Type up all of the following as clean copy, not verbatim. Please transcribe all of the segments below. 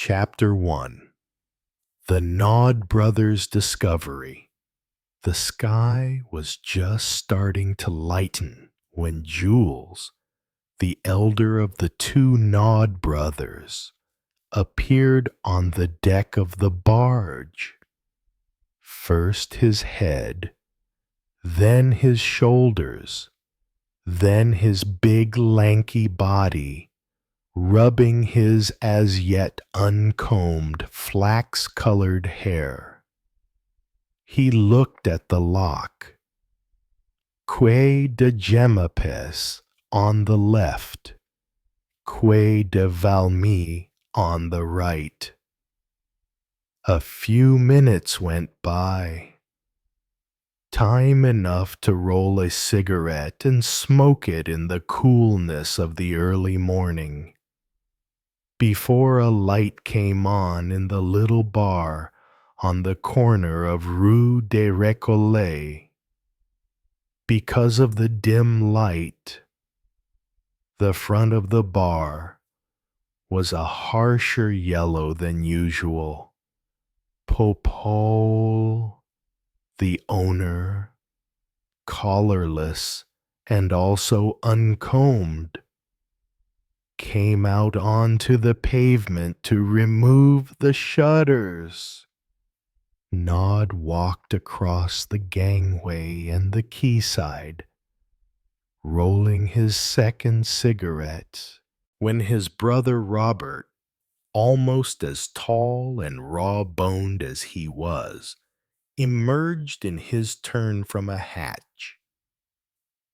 Chapter 1. The Nod Brothers' Discovery. The sky was just starting to lighten when Jules, the elder of the two Nod brothers, appeared on the deck of the barge. First his head, then his shoulders, then his big lanky body, rubbing his as yet uncombed flax-colored hair. He looked at the lock. Quai de Gemapes on the left, Quai de Valmy on the right. A few minutes went by. Time enough to roll a cigarette and smoke it in the coolness of the early morning, before a light came on in the little bar on the corner of Rue des Récollets. Because of the dim light, the front of the bar was a harsher yellow than usual. Popole, the owner, collarless and also uncombed, came out onto the pavement to remove the shutters. Nod walked across the gangway and the quayside, rolling his second cigarette, when his brother Robert, almost as tall and raw-boned as he was, emerged in his turn from a hatch.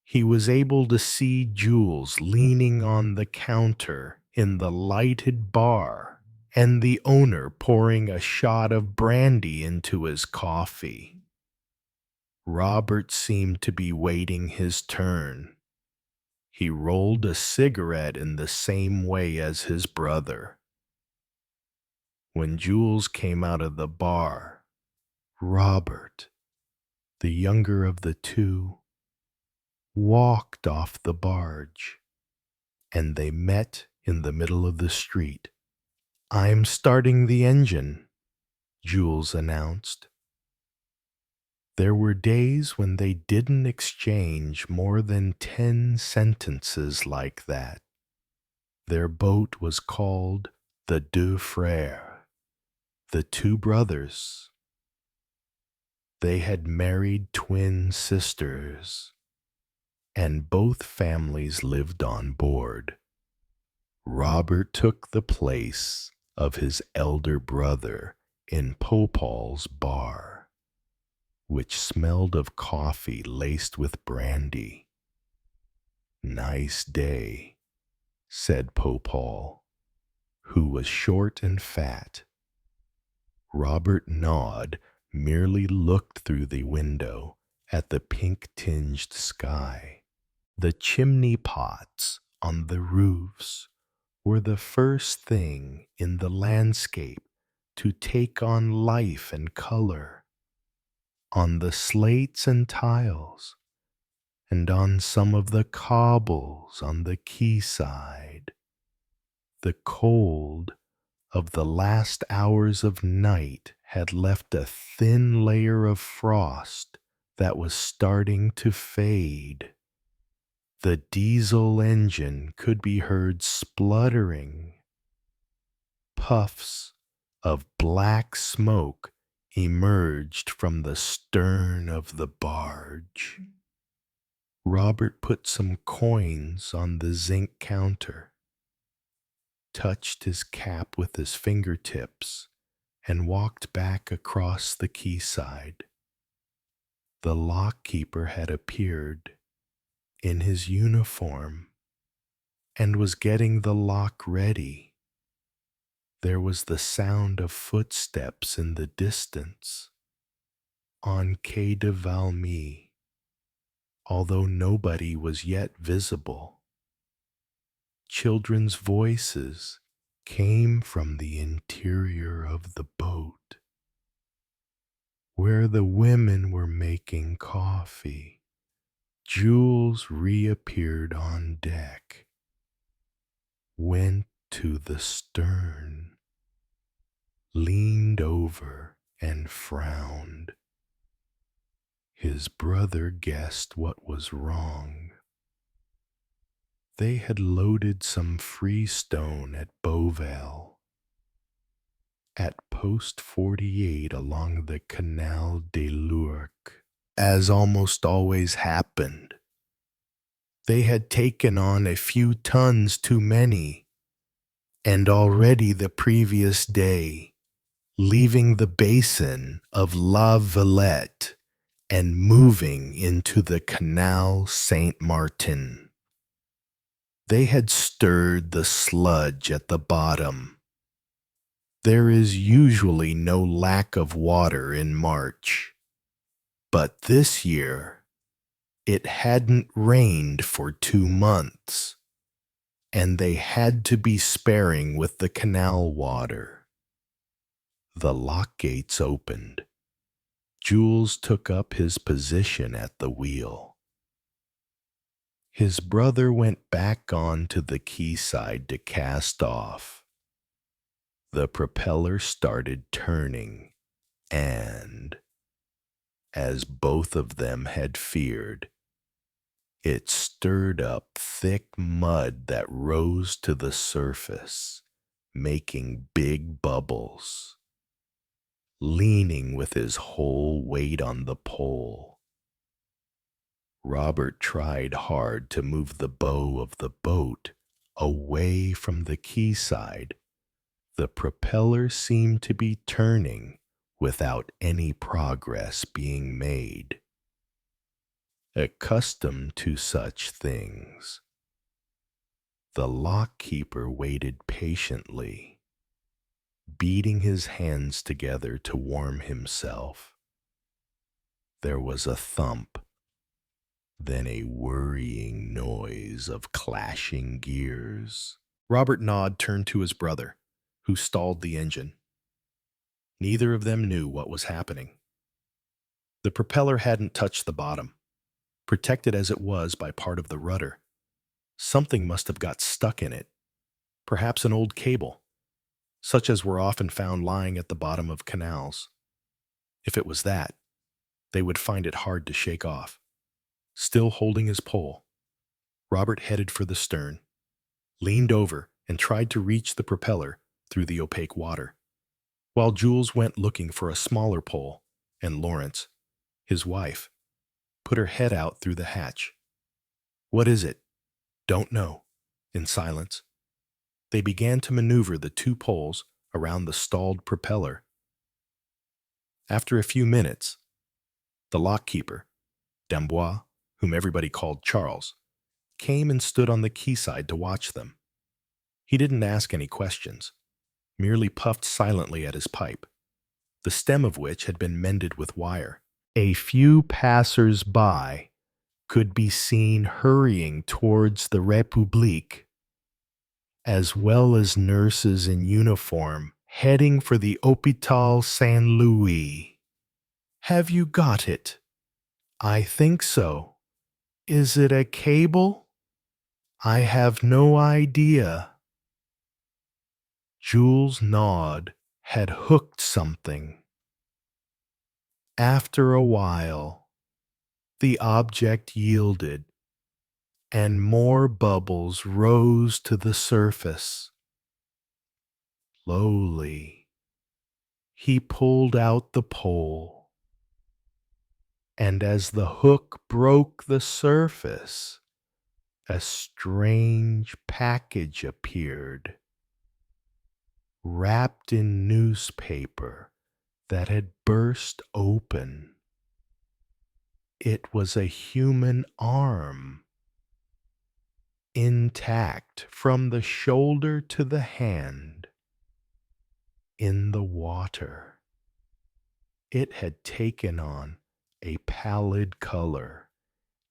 He was able to see Jules leaning on the counter in the lighted bar, and the owner pouring a shot of brandy into his coffee. Robert seemed to be waiting his turn. He rolled a cigarette in the same way as his brother. When Jules came out of the bar, Robert, the younger of the two, walked off the barge, and they met in the middle of the street. "I'm starting the engine," Jules announced. There were days when they didn't exchange more than 10 sentences like that. Their boat was called the Deux Frères, the two brothers. They had married twin sisters, and both families lived on board. Robert took the place of his elder brother in Popole's bar, which smelled of coffee laced with brandy. "Nice day," said Popole, who was short and fat. Robert Nod merely looked through the window at the pink-tinged sky. The chimney pots on the roofs were the first thing in the landscape to take on life and color. On the slates and tiles, and on some of the cobbles on the quayside, the cold of the last hours of night had left a thin layer of frost that was starting to fade. The diesel engine could be heard spluttering. Puffs of black smoke emerged from the stern of the barge. Robert put some coins on the zinc counter, touched his cap with his fingertips, and walked back across the quayside. The lockkeeper had appeared in his uniform and was getting the lock ready. There was the sound of footsteps in the distance on Quai de Valmy, although nobody was yet visible. Children's voices came from the interior of the boat, where the women were making coffee. Jules reappeared on deck, went to the stern, over and frowned. His brother guessed what was wrong. They had loaded some freestone at Beauvais. At post 48 along the Canal de l'Ourcq. As almost always happened, they had taken on a few tons too many, and already the previous day, leaving the basin of La Villette and moving into the Canal Saint-Martin. They had stirred the sludge at the bottom. There is usually no lack of water in March, but this year it hadn't rained for 2 months, and they had to be sparing with the canal water. The lock gates opened. Jules took up his position at the wheel. His brother went back on to the quayside to cast off. The propeller started turning, and, as both of them had feared, it stirred up thick mud that rose to the surface, making big bubbles. Leaning with his whole weight on the pole, Robert tried hard to move the bow of the boat away from the quayside. The propeller seemed to be turning without any progress being made. Accustomed to such things, the lock-keeper waited patiently, beating his hands together to warm himself. There was a thump, then a worrying noise of clashing gears. Robert Nod turned to his brother, who stalled the engine. Neither of them knew what was happening. The propeller hadn't touched the bottom, protected as it was by part of the rudder. Something must have got stuck in it, perhaps an old cable, such as were often found lying at the bottom of canals. If it was that, they would find it hard to shake off. Still holding his pole, Robert headed for the stern, leaned over, and tried to reach the propeller through the opaque water, while Jules went looking for a smaller pole, and Lawrence, his wife, put her head out through the hatch. "What is it?" "Don't know." In silence, they began to maneuver the 2 poles around the stalled propeller. After a few minutes, the lock-keeper, D'Amboise, whom everybody called Charles, came and stood on the quayside to watch them. He didn't ask any questions, merely puffed silently at his pipe, the stem of which had been mended with wire. A few passers-by could be seen hurrying towards the République, as well as nurses in uniform heading for the Hôpital Saint-Louis. "Have you got it?" "I think so." "Is it a cable?" "I have no idea." Jules Nod had hooked something. After a while, the object yielded, and more bubbles rose to the surface. Slowly, he pulled out the pole, and as the hook broke the surface, a strange package appeared, wrapped in newspaper that had burst open. It was a human arm, intact from the shoulder to the hand, in the water. It had taken on a pallid color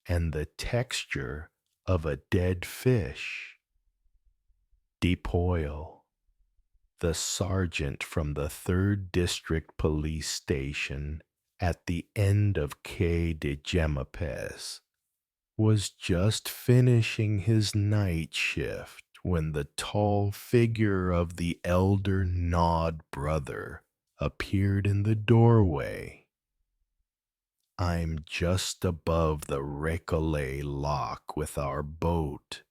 and the texture of a dead fish. Depoyle, the sergeant from the 3rd District Police Station at the end of Quai de Jemmapes, was just finishing his night shift when the tall figure of the elder Nod brother appeared in the doorway. I'm just above the Récollet lock with our boat,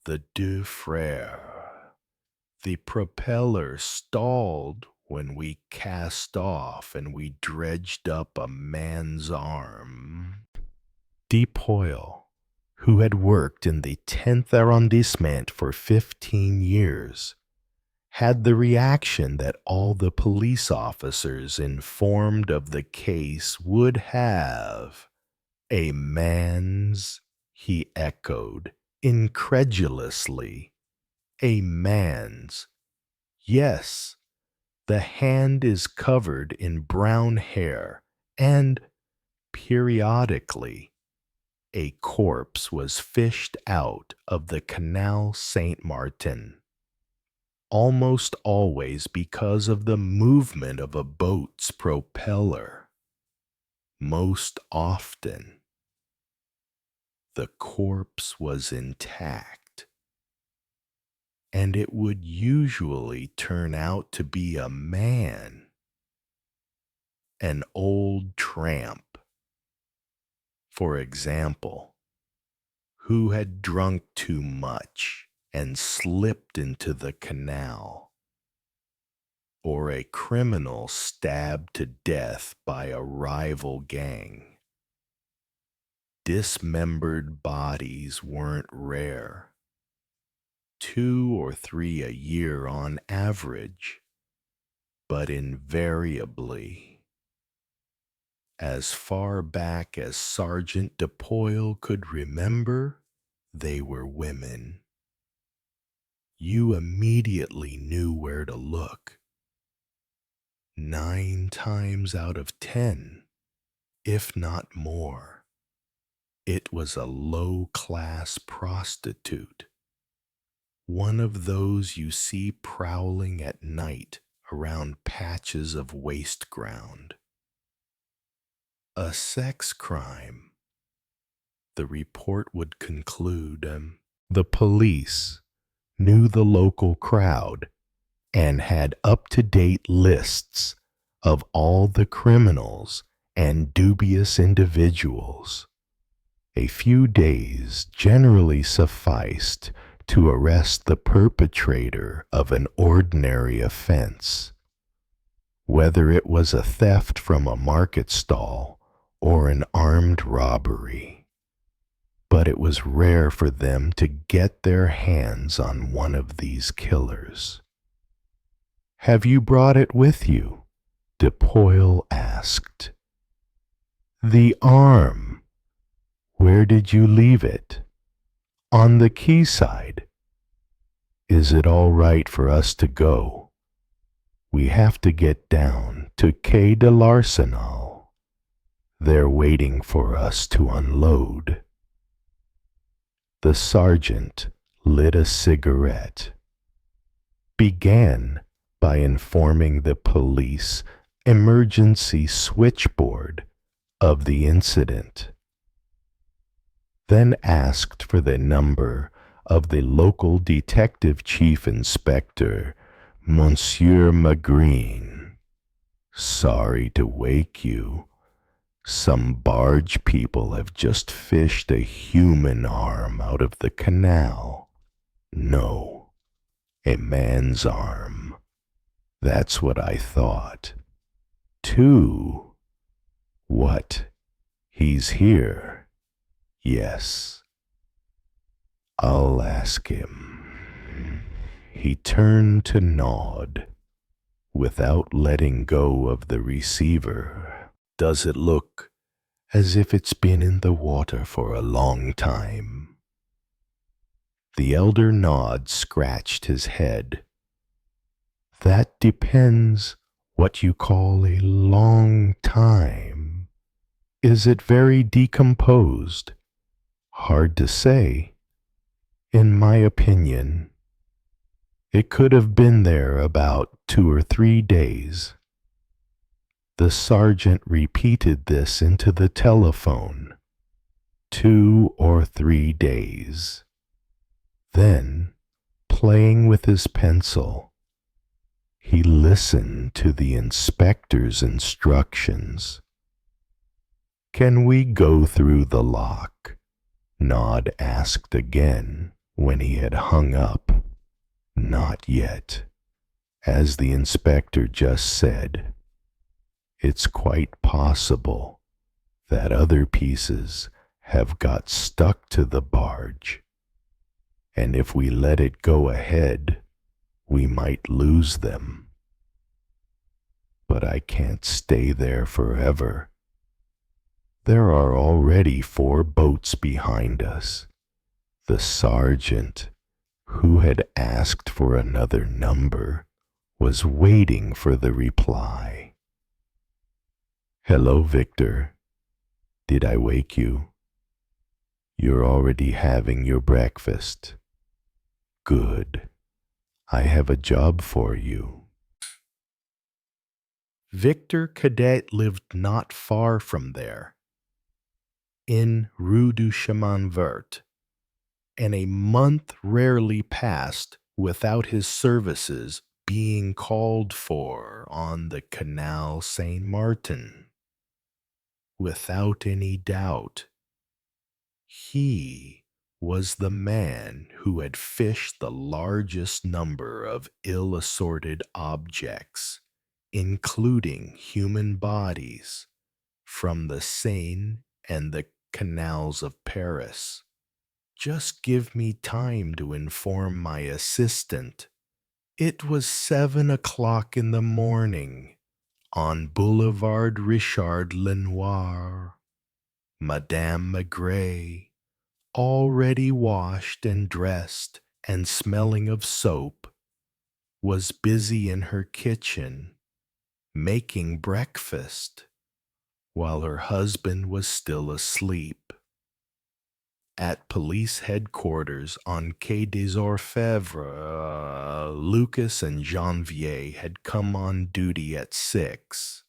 the Deux Frères. The propeller stalled when we cast off and we dredged up a man's arm. Depoil, who had worked in the 10th arrondissement for 15 years, had the reaction that all the police officers informed of the case would have. A man's, he echoed incredulously. A man's. Yes, the hand is covered in brown hair, and periodically a corpse was fished out of the Canal Saint-Martin, almost always because of the movement of a boat's propeller. Most often, the corpse was intact, and it would usually turn out to be a man, an old tramp, for example, who had drunk too much and slipped into the canal, or a criminal stabbed to death by a rival gang. Dismembered bodies weren't rare, 2 or 3 a year on average, but invariably, as far back as Sergeant Depoil could remember, they were women. You immediately knew where to look. 9 times out of 10, if not more, it was a low-class prostitute, one of those you see prowling at night around patches of waste ground. A sex crime, the report would conclude. The police knew the local crowd and had up-to-date lists of all the criminals and dubious individuals. A few days generally sufficed to arrest the perpetrator of an ordinary offense, whether it was a theft from a market stall or an armed robbery. But it was rare for them to get their hands on one of these killers. "Have you brought it with you?" Depoil asked. "The arm. Where did you leave it?" "On the quayside." "Is it all right for us to go? We have to get down to Quai de l'Arsenal. They're waiting for us to unload." The sergeant lit a cigarette, began by informing the police emergency switchboard of the incident, then asked for the number of the local detective chief inspector, Monsieur Maigret. "Sorry to wake you. Some barge people have just fished a human arm out of the canal." "No, a man's arm. That's what I thought." "Two? What? He's here?" "Yes." "I'll ask him." He turned to nod, without letting go of the receiver. "Does it look as if it's been in the water for a long time?" The elder Nod scratched his head. "That depends what you call a long time. Is it very decomposed?" "Hard to say. In my opinion, it could have been there about 2 or 3 days. The sergeant repeated this into the telephone. 2 or 3 days. Then, playing with his pencil, He listened to the inspector's instructions. "Can we go through the lock?" Nod asked again when he had hung up. "Not yet. As the inspector just said, it's quite possible that other pieces have got stuck to the barge, and if we let it go ahead, we might lose them. But I can't stay there forever. There are already 4 boats behind us. The sergeant, who had asked for another number, was waiting for the reply. "Hello, Victor. Did I wake you? You're already having your breakfast. Good. I have a job for you." Victor Cadet lived not far from there, in Rue du Chemin Vert, and a month rarely passed without his services being called for on the Canal Saint Martin. Without any doubt, he was the man who had fished the largest number of ill-assorted objects, including human bodies, from the Seine and the canals of Paris. Just give me time to inform my assistant. It was 7 o'clock in the morning on Boulevard Richard Lenoir. Madame Maigret, already washed and dressed and smelling of soap, was busy in her kitchen making breakfast while her husband was still asleep. At police headquarters on Quai des Orfèvres, Lucas and Janvier had come on duty at 6.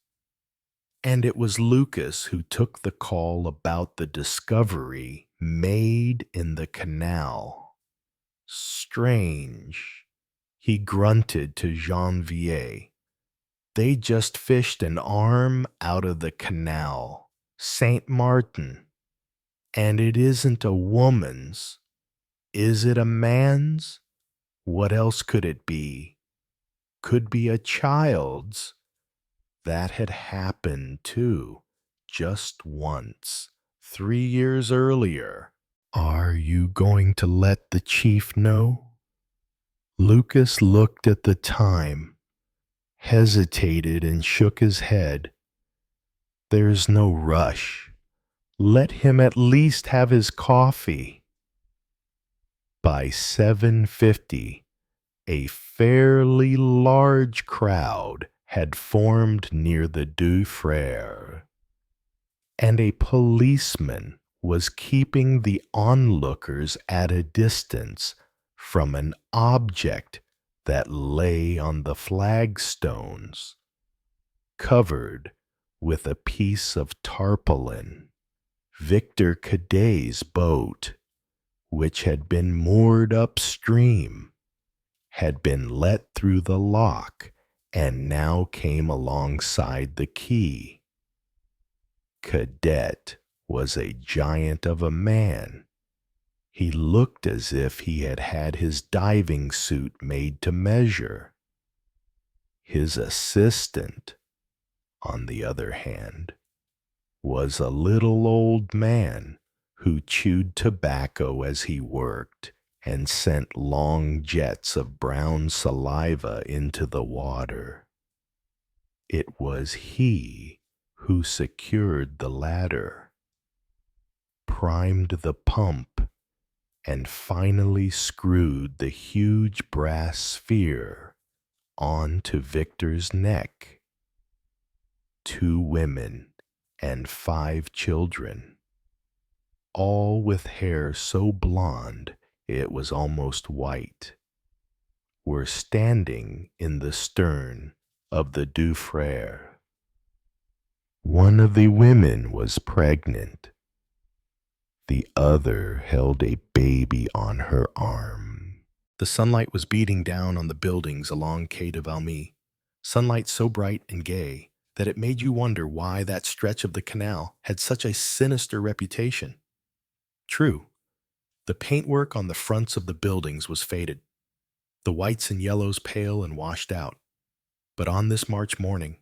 And it was Lucas who took the call about the discovery made in the canal. "Strange," he grunted to Janvier. "They just fished an arm out of the canal, Saint Martin. And it isn't a woman's. Is it a man's? What else could it be? Could be a child's." That had happened, too, just once, 3 years earlier. "Are you going to let the chief know?" Lucas looked at the time, hesitated, and shook his head. "There's no rush. Let him at least have his coffee." By 7:50, a fairly large crowd had formed near the Deux Frères, and a policeman was keeping the onlookers at a distance from an object that lay on the flagstones, covered with a piece of tarpaulin. Victor Cadet's boat, which had been moored upstream, had been let through the lock and now came alongside the quay. Cadet was a giant of a man. He looked as if he had had his diving suit made to measure. His assistant, on the other hand, was a little old man who chewed tobacco as he worked and sent long jets of brown saliva into the water. It was he who secured the ladder, primed the pump, and finally screwed the huge brass sphere onto Victor's neck. 2 women and 5 children, all with hair so blonde it was almost white, were standing in the stern of the Deux Frères. One of the women was pregnant. The other held a baby on her arm. The sunlight was beating down on the buildings along Quai de Valmy, sunlight so bright and gay that it made you wonder why that stretch of the canal had such a sinister reputation. True, the paintwork on the fronts of the buildings was faded, the whites and yellows pale and washed out, but on this March morning,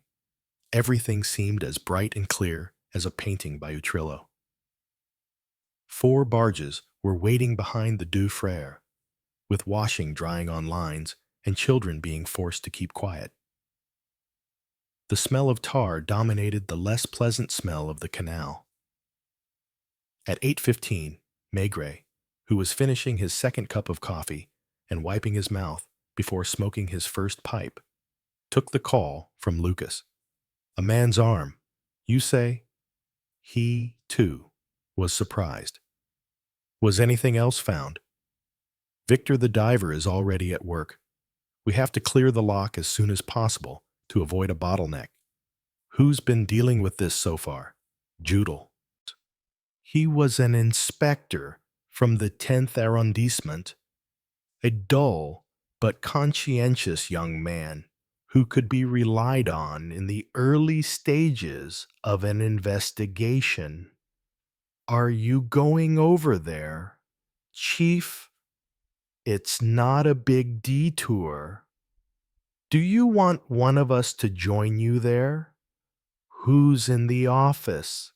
everything seemed as bright and clear as a painting by Utrillo. 4 barges were waiting behind the Deux Frères, with washing drying on lines and children being forced to keep quiet. The smell of tar dominated the less pleasant smell of the canal. At 8:15, Maigret, who was finishing his second cup of coffee and wiping his mouth before smoking his first pipe, took the call from Lucas. A man's arm, you say? He, too, was surprised. Was anything else found? Victor the diver is already at work. We have to clear the lock as soon as possible to avoid a bottleneck. Who's been dealing with this so far? Judel. He was an inspector from the 10th arrondissement, a dull but conscientious young man who could be relied on in the early stages of an investigation. Are you going over there, Chief? It's not a big detour. Do you want one of us to join you there? Who's in the office?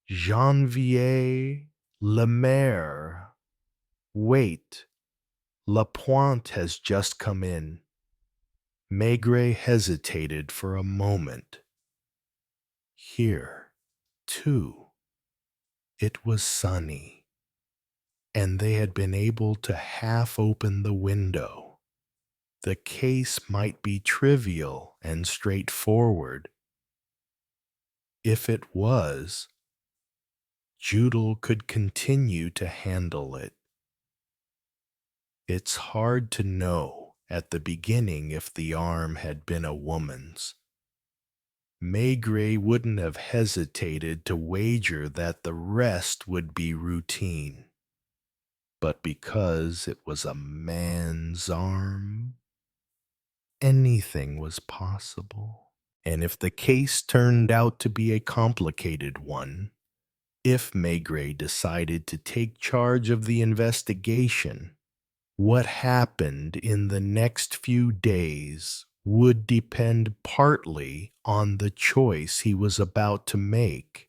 Janvier Lemaire. Wait. Lapointe has just come in. Maigret hesitated for a moment. Here, too, it was sunny, and they had been able to half open the window. The case might be trivial and straightforward. If it was, Judel could continue to handle it. It's hard to know at the beginning if the arm had been a woman's. Maigret wouldn't have hesitated to wager that the rest would be routine. But because it was a man's arm, anything was possible. And if the case turned out to be a complicated one, if Maigret decided to take charge of the investigation, what happened in the next few days would depend partly on the choice he was about to make,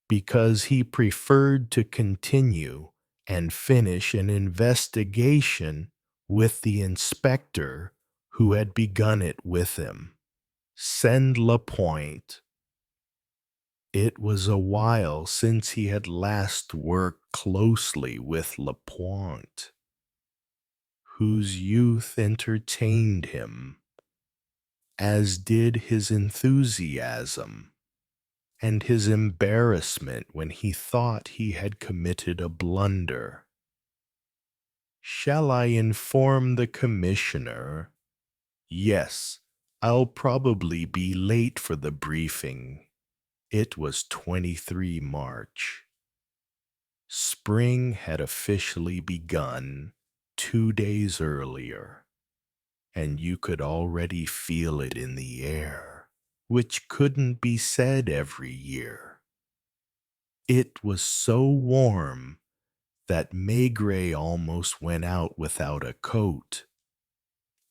because he preferred to continue and finish an investigation with the inspector who had begun it with him. Send Lapointe. It was a while since he had last worked closely with Lapointe, whose youth entertained him, as did his enthusiasm and his embarrassment when he thought he had committed a blunder. Shall I inform the commissioner? Yes, I'll probably be late for the briefing. It was 23 March. Spring had officially begun 2 days earlier, and you could already feel it in the air, which couldn't be said every year. It was so warm that Maigret almost went out without a coat.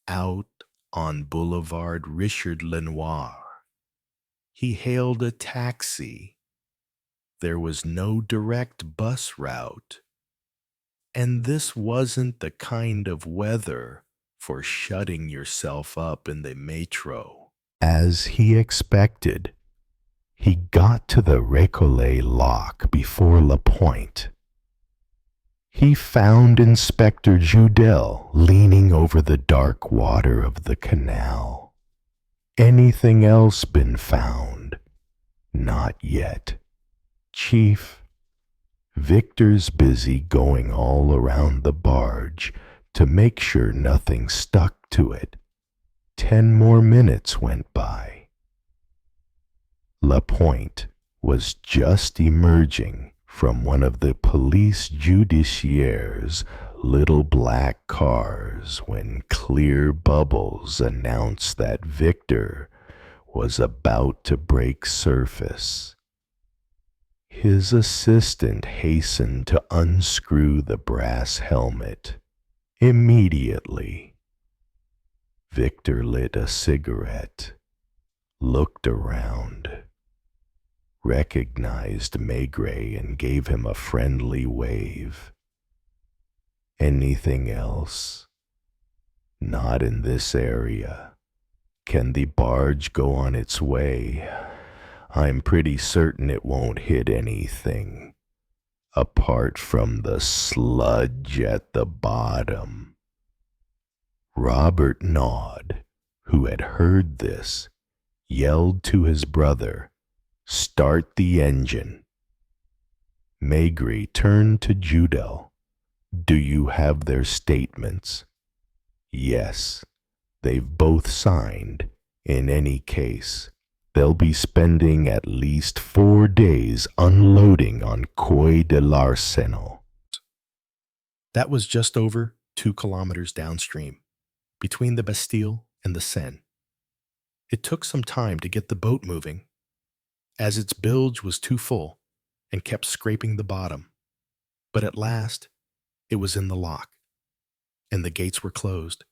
Out on Boulevard Richard Lenoir, he hailed a taxi. There was no direct bus route, and this wasn't the kind of weather for shutting yourself up in the metro. As he expected, he got to the Récollet lock before Lapointe. He found Inspector Judel leaning over the dark water of the canal. Anything else been found? Not yet. Chief, Victor's busy going all around the barge to make sure nothing stuck to it. 10 more minutes went by. Lapointe was just emerging from one of the police judiciaire's little black cars when clear bubbles announced that Victor was about to break surface. His assistant hastened to unscrew the brass helmet. Immediately, Victor lit a cigarette, looked around, recognized Maigret and gave him a friendly wave. Anything else? Not in this area. Can the barge go on its way? I'm pretty certain it won't hit anything, apart from the sludge at the bottom. Robert Nod, who had heard this, yelled to his brother, "Start the engine." Maigret turned to Judel. "Do you have their statements?" "Yes, they've both signed. In any case, they'll be spending at least 4 days unloading on Quai de l'Arsenal." That was just over 2 kilometers downstream, between the Bastille and the Seine. It took some time to get the boat moving, as its bilge was too full and kept scraping the bottom. But at last, it was in the lock, and the gates were closed.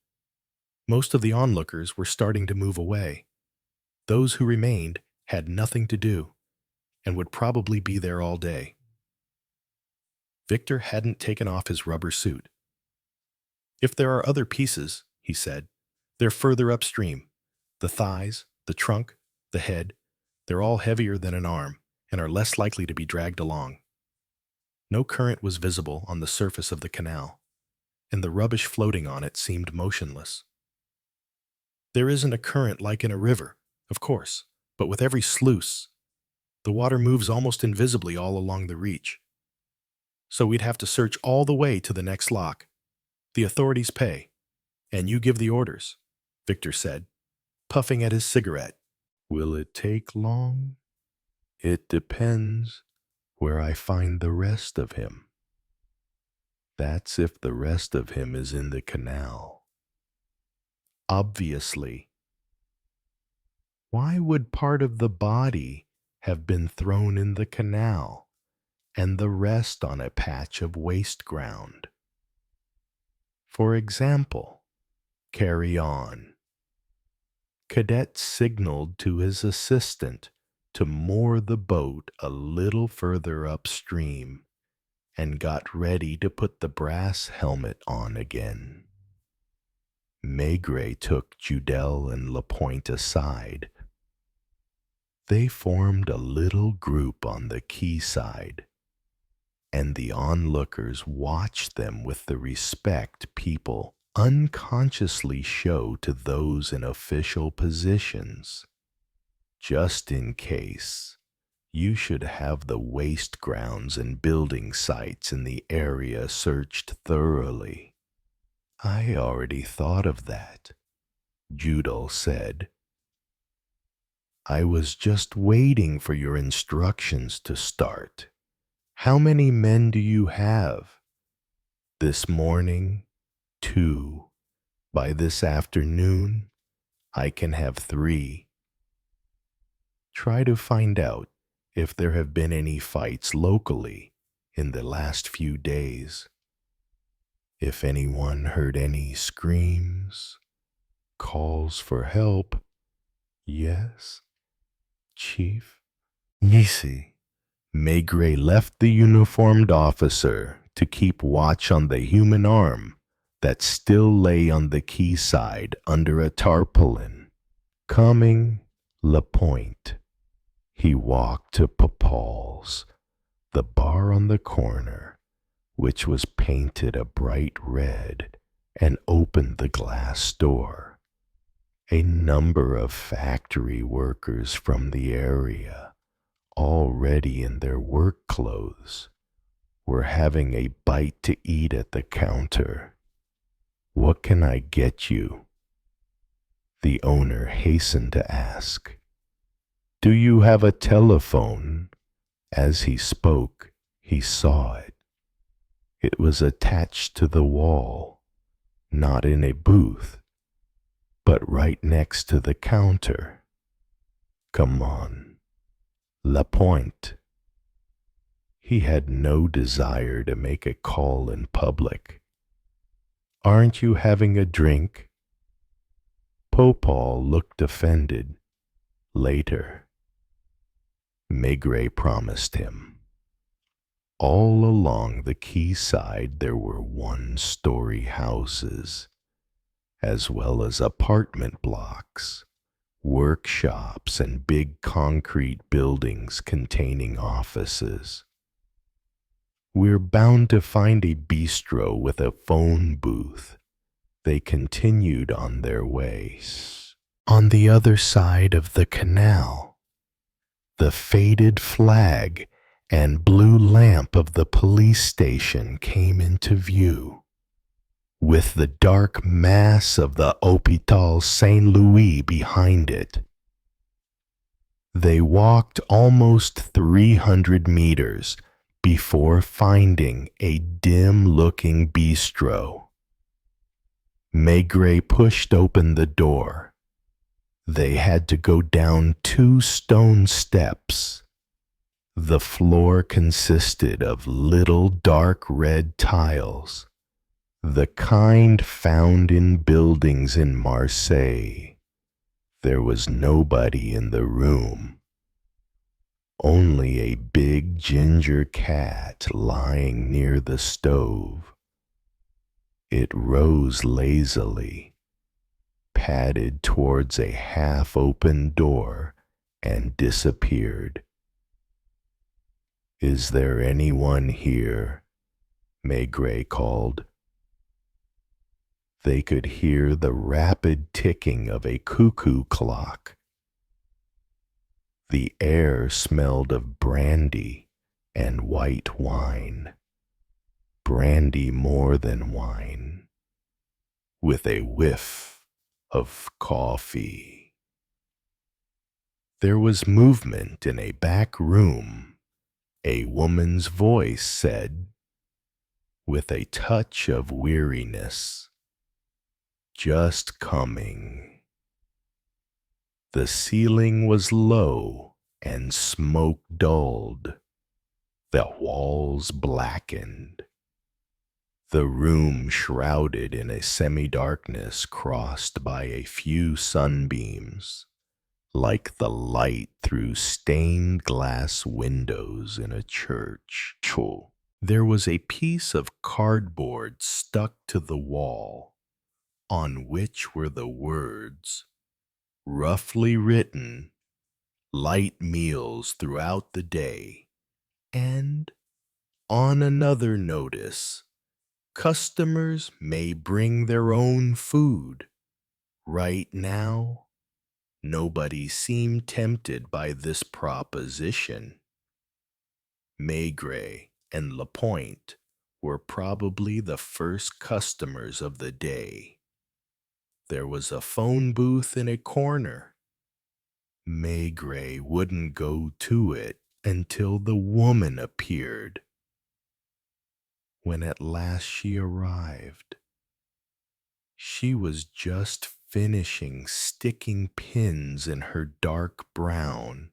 Most of the onlookers were starting to move away. Those who remained had nothing to do and would probably be there all day. Victor hadn't taken off his rubber suit. "If there are other pieces," he said, "they're further upstream. The thighs, the trunk, the head, they're all heavier than an arm and are less likely to be dragged along." No current was visible on the surface of the canal, and the rubbish floating on it seemed motionless. There isn't a current like in a river, of course, but with every sluice, the water moves almost invisibly all along the reach. So we'd have to search all the way to the next lock. The authorities pay, and you give the orders, Victor said, puffing at his cigarette. "Will it take long?" "It depends where I find the rest of him. That's if the rest of him is in the canal." "Obviously. Why would part of the body have been thrown in the canal and the rest on a patch of waste ground? For example, carry on." Cadet signaled to his assistant to moor the boat a little further upstream and got ready to put the brass helmet on again. Maigret took Judel and Lapointe aside. They formed a little group on the quayside, and the onlookers watched them with the respect people unconsciously show to those in official positions. Just in case, you should have the waste grounds and building sites in the area searched thoroughly. "I already thought of that," Judel said. "I was just waiting for your instructions to start. How many men do you have?" "This morning, 2. By this afternoon, I can have 3. Try to find out if there have been any fights locally in the last few days. If anyone heard any screams, calls for help." "Yes, Chief." "Ici." Maigret left the uniformed officer to keep watch on the human arm that still lay on the quayside under a tarpaulin. Coming, Lapointe. He walked to Popal's, the bar on the corner, which was painted a bright red, and opened the glass door. A number of factory workers from the area, already in their work clothes, were having a bite to eat at the counter. "What can I get you?" the owner hastened to ask. "Do you have a telephone?" As he spoke, he saw it. It was attached to the wall, not in a booth, but right next to the counter. Come on, Lapointe. He had no desire to make a call in public. Aren't you having a drink? Popal looked offended. Later. Maigret promised him. All along the quayside there were one-story houses, as well as apartment blocks, workshops, and big concrete buildings containing offices. We're bound to find a bistro with a phone booth. They continued on their way. On the other side of the canal, the faded flag and blue lamp of the police station came into view, with the dark mass of the Hôpital Saint-Louis behind it. They walked almost 300 meters before finding a dim-looking bistro. Maigret pushed open the door. They had to go down 2 stone steps. The floor consisted of little dark red tiles, the kind found in buildings in Marseille. There was nobody in the room. Only a big ginger cat lying near the stove. It rose lazily, padded towards a half-open door, and disappeared. Is there anyone here? Maigret called. They could hear the rapid ticking of a cuckoo clock. The air smelled of brandy and white wine. Brandy more than wine, with a whiff of coffee. There was movement in a back room. A woman's voice said, with a touch of weariness, "Just coming." The ceiling was low and smoke dulled. The walls blackened. The room shrouded in a semi-darkness crossed by a few sunbeams, like the light through stained glass windows in a church. There was a piece of cardboard stuck to the wall, on which were the words, roughly written, "Light meals throughout the day," and on another notice, "Customers may bring their own food." Right now, nobody seemed tempted by this proposition. Maigret and Lapointe were probably the first customers of the day. There was a phone booth in a corner. Maigret wouldn't go to it until the woman appeared. When at last she arrived, she was just finishing sticking pins in her dark brown,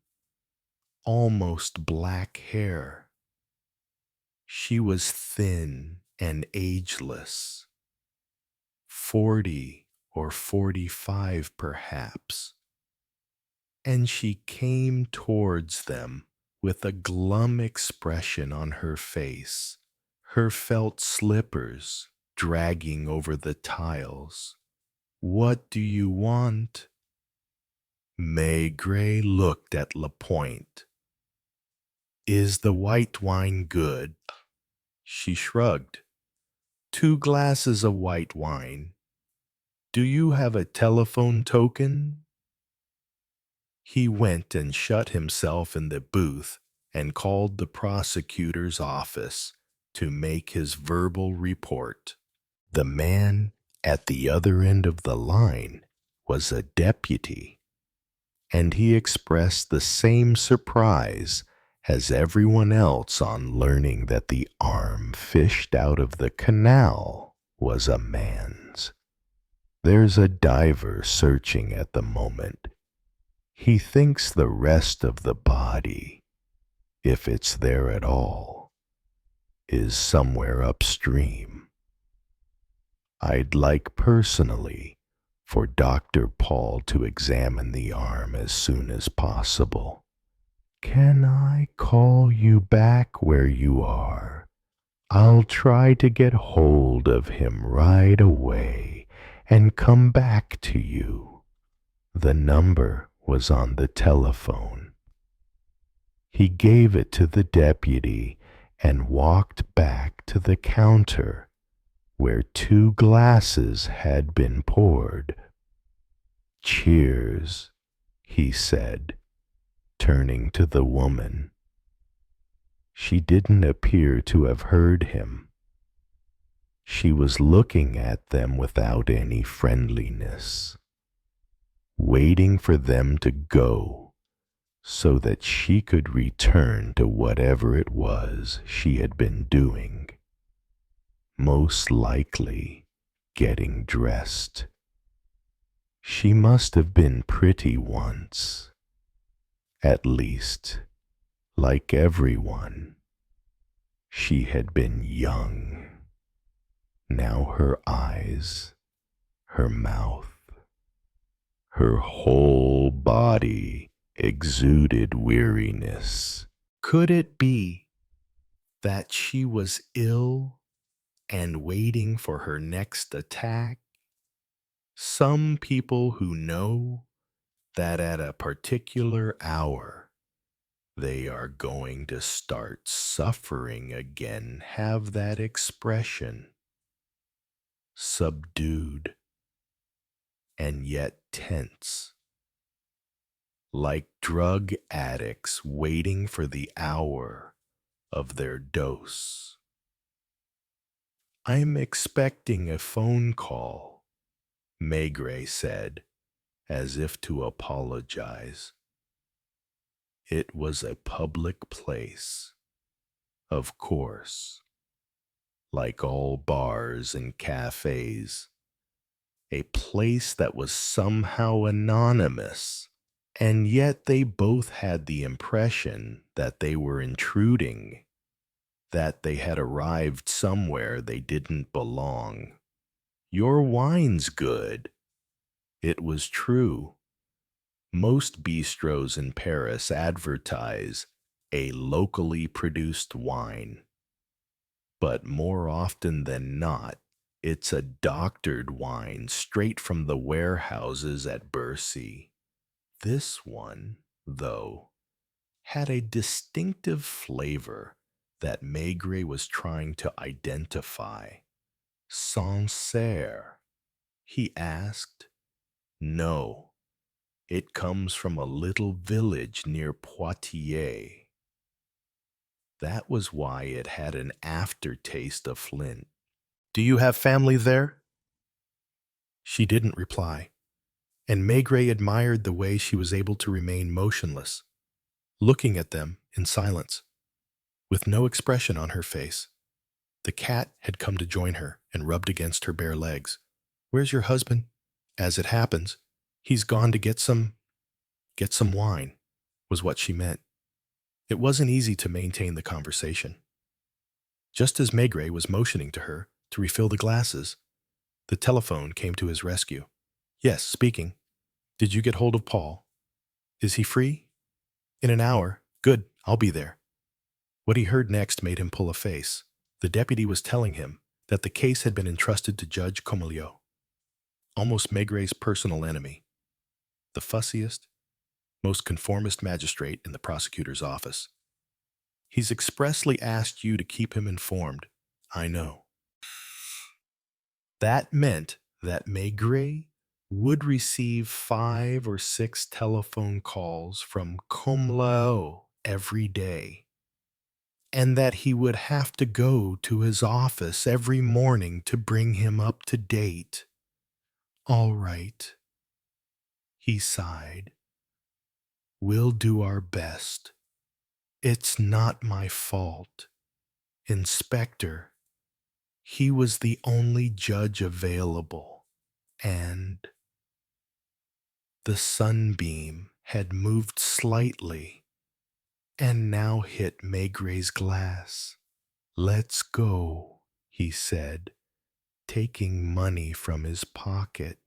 almost black hair. She was thin and ageless, 40 or 45 perhaps, and she came towards them with a glum expression on her face, her felt slippers dragging over the tiles. "What do you want?" Maigret looked at Lapointe. "Is the white wine good?" She shrugged. "2 glasses of white wine. Do you have a telephone token?" He went and shut himself in the booth and called the prosecutor's office to make his verbal report. The man at the other end of the line was a deputy, and he expressed the same surprise as everyone else on learning that the arm fished out of the canal was a man's. There's a diver searching at the moment. He thinks the rest of the body, if it's there at all, is somewhere upstream. I'd like personally for Dr. Paul to examine the arm as soon as possible. Can I call you back where you are? I'll try to get hold of him right away and come back to you. The number was on the telephone. He gave it to the deputy and walked back to the counter where 2 glasses had been poured. Cheers, he said, turning to the woman. She didn't appear to have heard him. She was looking at them without any friendliness, waiting for them to go so that she could return to whatever it was she had been doing. Most likely getting dressed. She must have been pretty once. At least, like everyone, she had been young. Now her eyes, her mouth, her whole body exuded weariness. Could it be that she was ill and waiting for her next attack? Some people who know that at a particular hour they are going to start suffering again have that expression, subdued and yet tense, like drug addicts waiting for the hour of their dose. I'm expecting a phone call, Maigret said, as if to apologize. It was a public place, of course, like all bars and cafes, a place that was somehow anonymous, and yet they both had the impression that they were intruding, that they had arrived somewhere they didn't belong. Your wine's good. It was true. Most bistros in Paris advertise a locally produced wine, but more often than not, it's a doctored wine straight from the warehouses at Bercy. This one, though, had a distinctive flavor that Maigret was trying to identify. Sancerre, he asked. No, it comes from a little village near Poitiers. That was why it had an aftertaste of Flint. Do you have family there? She didn't reply, and Maigret admired the way she was able to remain motionless, looking at them in silence, with no expression on her face. The cat had come to join her and rubbed against her bare legs. Where's your husband? As it happens, he's gone to get some wine, was what she meant. It wasn't easy to maintain the conversation. Just as Maigret was motioning to her to refill the glasses, the telephone came to his rescue. Yes, speaking. Did you get hold of Paul? Is he free? In an hour. Good, I'll be there. What he heard next made him pull a face. The deputy was telling him that the case had been entrusted to Judge Comeliot, almost Maigret's personal enemy, the fussiest, most conformist magistrate in the prosecutor's office. He's expressly asked you to keep him informed. I know. That meant that Maigret would receive 5 or 6 telephone calls from Comeliot every day, and that he would have to go to his office every morning to bring him up to date. All right, he sighed. We'll do our best. It's not my fault. Inspector, he was the only judge available, and the sunbeam had moved slightly and now hit Maigret's glass. Let's go, he said, taking money from his pocket.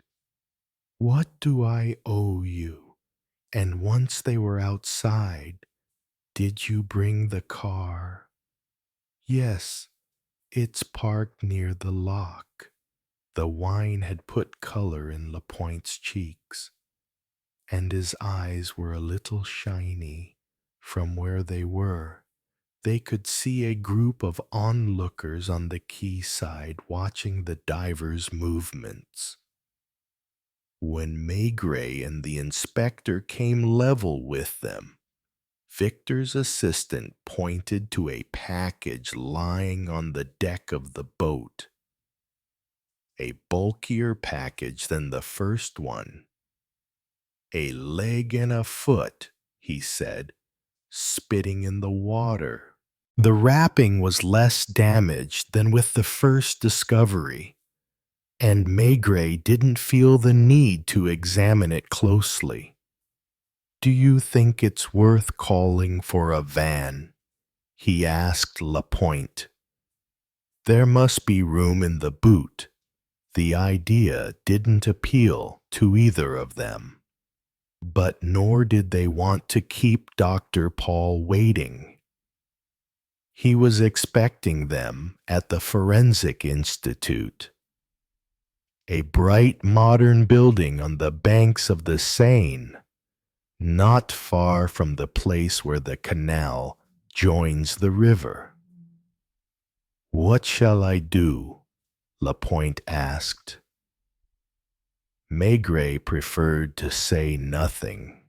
What do I owe you? And once they were outside, did you bring the car? Yes, it's parked near the lock. The wine had put color in Lapointe's cheeks, and his eyes were a little shiny. From where they were, they could see a group of onlookers on the quayside watching the divers' movements. When Maigret and the inspector came level with them, Victor's assistant pointed to a package lying on the deck of the boat, a bulkier package than the first one. A leg and a foot, he said, spitting in the water. The wrapping was less damaged than with the first discovery, and Maigret didn't feel the need to examine it closely. Do you think it's worth calling for a van? He asked Lapointe. There must be room in the boot. The idea didn't appeal to either of them. But nor did they want to keep Dr. Paul waiting. He was expecting them at the Forensic Institute, a bright modern building on the banks of the Seine, not far from the place where the canal joins the river. What shall I do? Lapointe asked. Maigret preferred to say nothing.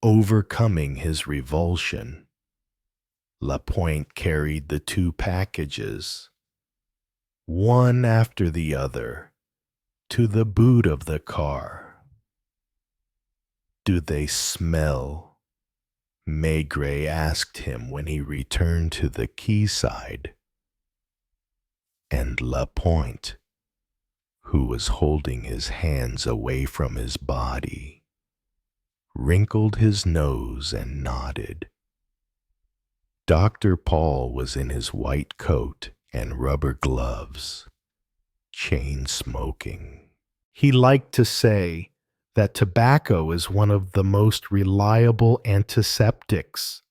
Overcoming his revulsion, Lapointe carried the two packages, one after the other, to the boot of the car. Do they smell? Maigret asked him when he returned to the quayside. And Lapointe, who was holding his hands away from his body, wrinkled his nose and nodded. Dr. Paul was in his white coat and rubber gloves, chain smoking. He liked to say that tobacco is one of the most reliable antiseptics,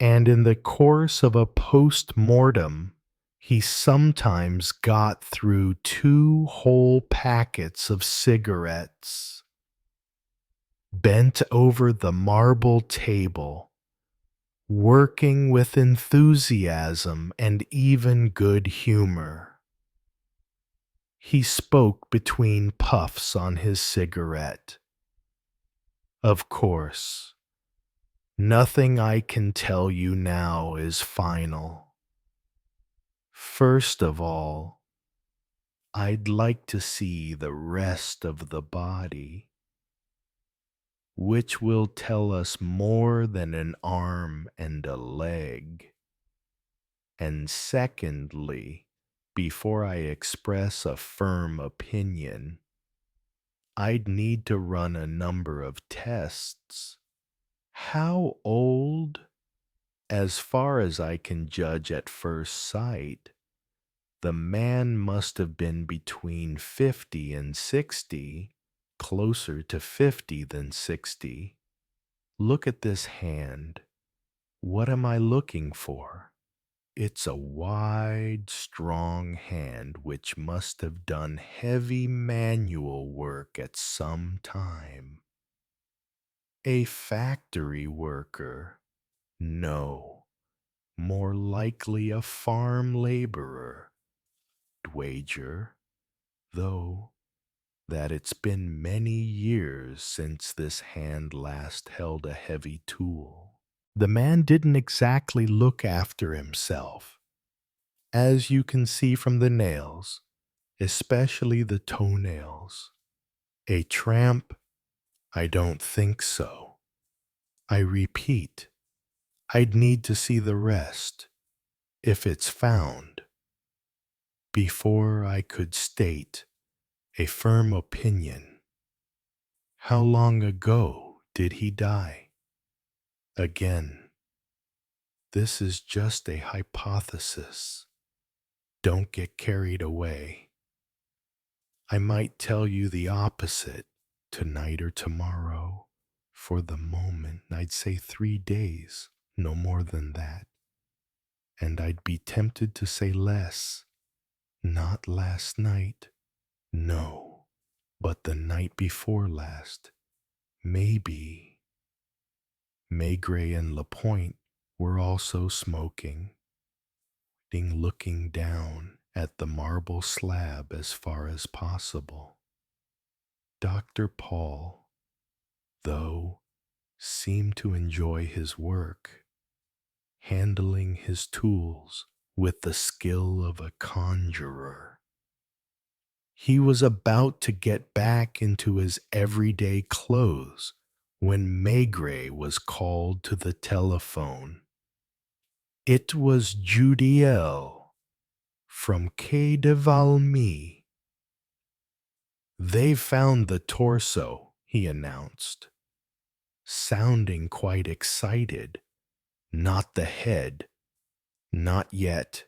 and in the course of a post-mortem, he sometimes got through 2 whole packets of cigarettes. Bent over the marble table, working with enthusiasm and even good humor. He spoke between puffs on his cigarette. Of course, nothing I can tell you now is final. First of all, I'd like to see the rest of the body, which will tell us more than an arm and a leg. And secondly, before I express a firm opinion, I'd need to run a number of tests. How old? As far as I can judge at first sight, the man must have been between 50 and 60, closer to 50 than 60. Look at this hand. What am I looking for? It's a wide, strong hand which must have done heavy manual work at some time. A factory worker? No, more likely a farm laborer. Wager, though, that it's been many years since this hand last held a heavy tool. The man didn't exactly look after himself, as you can see from the nails, especially the toenails. A tramp? I don't think so. I repeat, I'd need to see the rest, if it's found, before I could state a firm opinion. How long ago did he die? Again, this is just a hypothesis. Don't get carried away. I might tell you the opposite tonight or tomorrow. For the moment, I'd say 3 days, no more than that. And I'd be tempted to say less. Not last night, no, but the night before last. Maybe. Maigret and Lapointe were also smoking, looking down at the marble slab as far as possible. Dr. Paul, though, seemed to enjoy his work, handling his tools with the skill of a conjurer. He was about to get back into his everyday clothes when Maigret was called to the telephone. It was Judiel from Quai de Valmy. "They've found the torso," he announced, sounding quite excited. "Not the head. Not yet.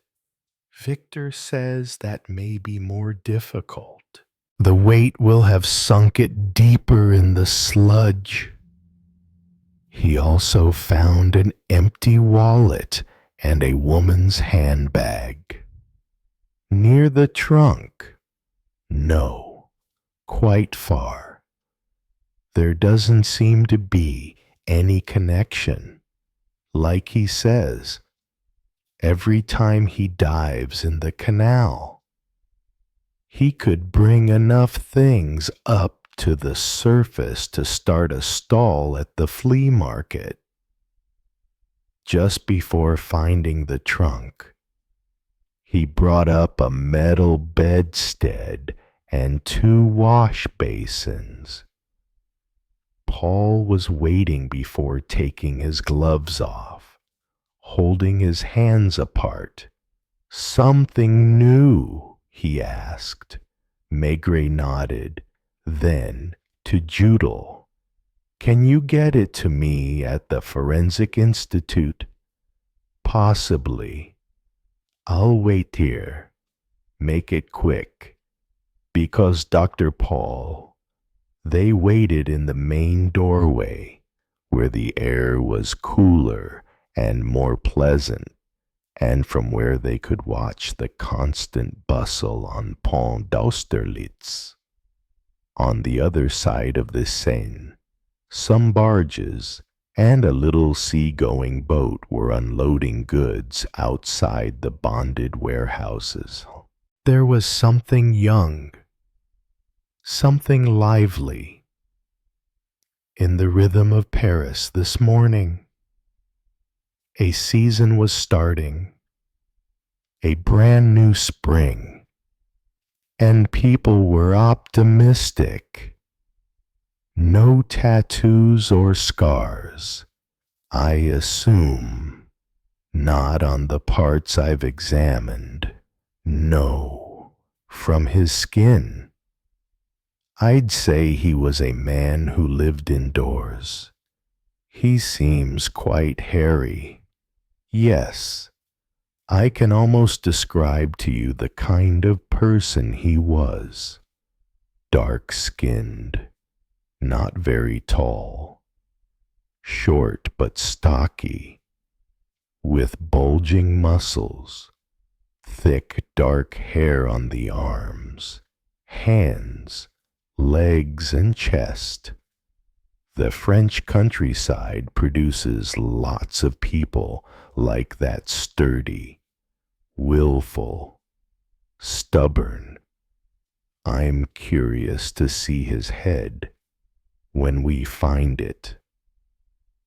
Victor says that may be more difficult. The weight will have sunk it deeper in the sludge." He also found an empty wallet and a woman's handbag. Near the trunk? No, quite far. There doesn't seem to be any connection. Like he says, every time he dives in the canal, he could bring enough things up to the surface to start a stall at the flea market. Just before finding the trunk, he brought up a metal bedstead and 2 wash basins. Paul was waiting before taking his gloves off, holding his hands apart. "Something new?" he asked. Maigret nodded. Then, to Judel, "Can you get it to me at the Forensic Institute?" "Possibly. I'll wait here. Make it quick." Because Dr. Paul, they waited in the main doorway, where the air was cooler and more pleasant, and from where they could watch the constant bustle on Pont d'Austerlitz. On the other side of the Seine, some barges and a little sea-going boat were unloading goods outside the bonded warehouses. There was something young, something lively, in the rhythm of Paris this morning. A season was starting, a brand new spring. And people were optimistic. No tattoos or scars, I assume. Not on the parts I've examined. No, from his skin. I'd say he was a man who lived indoors. He seems quite hairy. Yes, I can almost describe to you the kind of person he was. Dark-skinned, not very tall, short but stocky, with bulging muscles, thick dark hair on the arms, hands, legs, and chest. The French countryside produces lots of people like that, sturdy, willful, stubborn. I'm curious to see his head when we find it.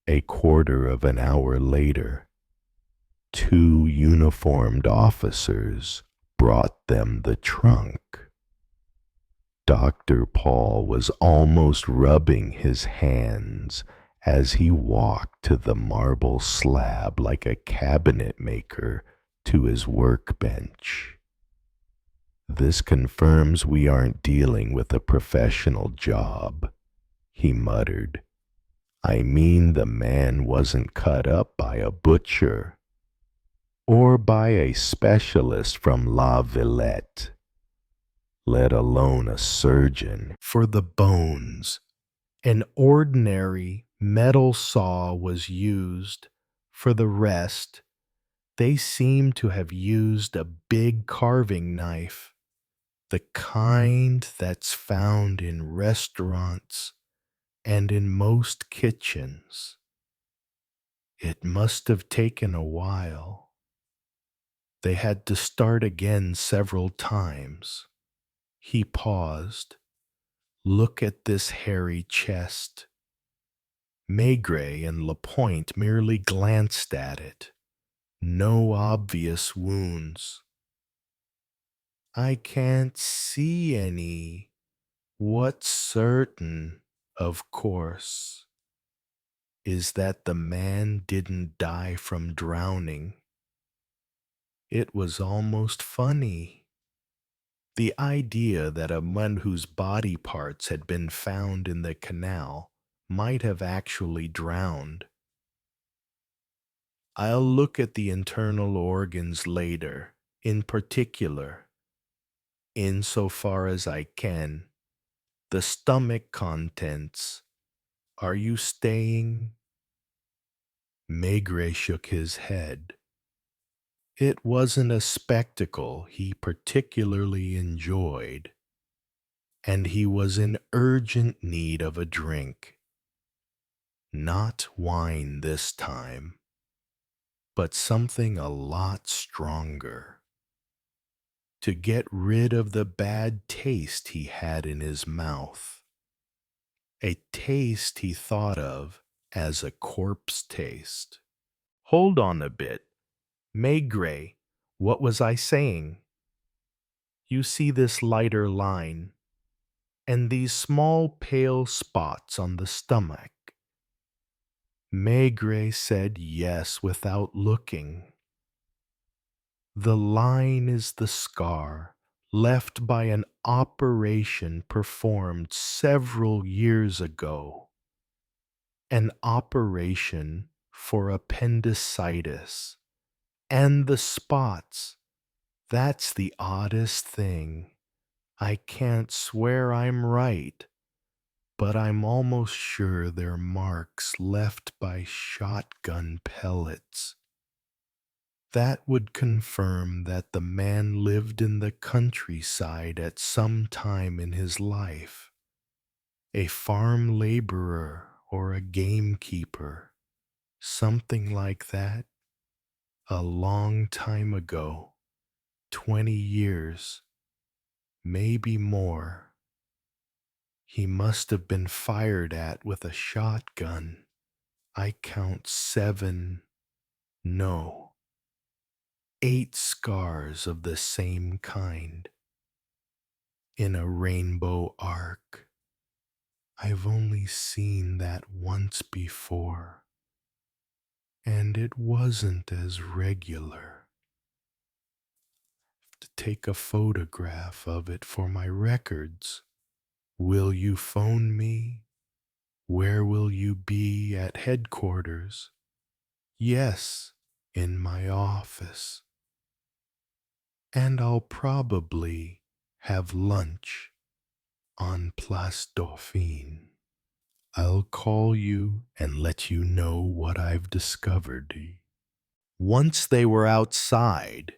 A quarter of an hour later, 2 uniformed officers brought them the trunk. Dr. Paul was almost rubbing his hands as he walked to the marble slab like a cabinet maker to his workbench. "This confirms we aren't dealing with a professional job," he muttered. "I mean, the man wasn't cut up by a butcher or by a specialist from La Villette, let alone a surgeon. For the bones, an ordinary metal saw was used. For the rest, they seem to have used a big carving knife, the kind that's found in restaurants and in most kitchens. It must have taken a while. They had to start again several times." He paused. "Look at this hairy chest." Maigret and Lapointe merely glanced at it. No obvious wounds. "I can't see any. What's certain, of course, is that the man didn't die from drowning." It was almost funny. The idea that a man whose body parts had been found in the canal might have actually drowned. "I'll look at the internal organs later, in particular, insofar as I can. The stomach contents. Are you staying?" Maigret shook his head. It wasn't a spectacle he particularly enjoyed, and he was in urgent need of a drink. Not wine this time, but something a lot stronger, to get rid of the bad taste he had in his mouth, a taste he thought of as a corpse taste. "Hold on a bit. Maigret, what was I saying? You see this lighter line, and these small pale spots on the stomach?" Maigret said yes without looking. "The line is the scar left by an operation performed several years ago. An operation for appendicitis. And the spots, that's the oddest thing. I can't swear I'm right, but I'm almost sure they're marks left by shotgun pellets. That would confirm that the man lived in the countryside at some time in his life. A farm laborer or a gamekeeper, something like that. A long time ago, 20 years, maybe more. He must have been fired at with a shotgun. I count 7, no, 8 scars of the same kind, in a rainbow arc. I've only seen that once before, and it wasn't as regular. To take a photograph of it for my records. Will you phone me? Where will you be at headquarters? Yes, in my office. And I'll probably have lunch on Place Dauphine. I'll call you and let you know what I've discovered." Once they were outside,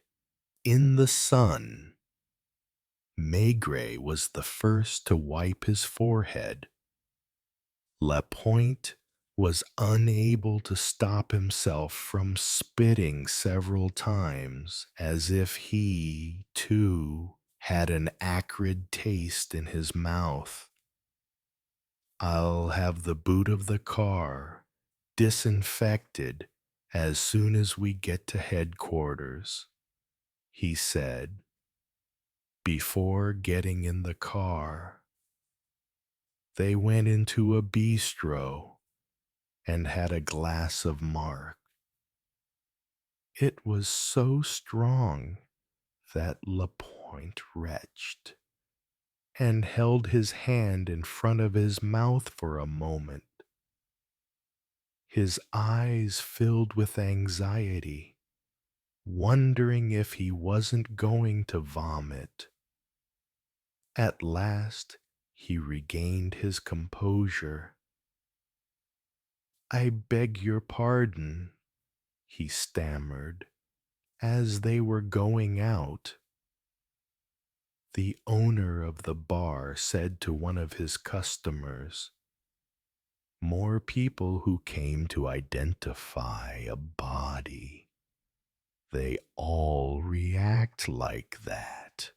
in the sun, Maigret was the first to wipe his forehead. Lapointe was unable to stop himself from spitting several times, as if he, too, had an acrid taste in his mouth. "I'll have the boot of the car disinfected as soon as we get to headquarters," he said. Before getting in the car, they went into a bistro and had a glass of mark. It was so strong that Lapointe retched and held his hand in front of his mouth for a moment, his eyes filled with anxiety, wondering if he wasn't going to vomit. At last, he regained his composure. "I beg your pardon," he stammered, as they were going out. The owner of the bar said to one of his customers, "More people who came to identify a body. They all react like that."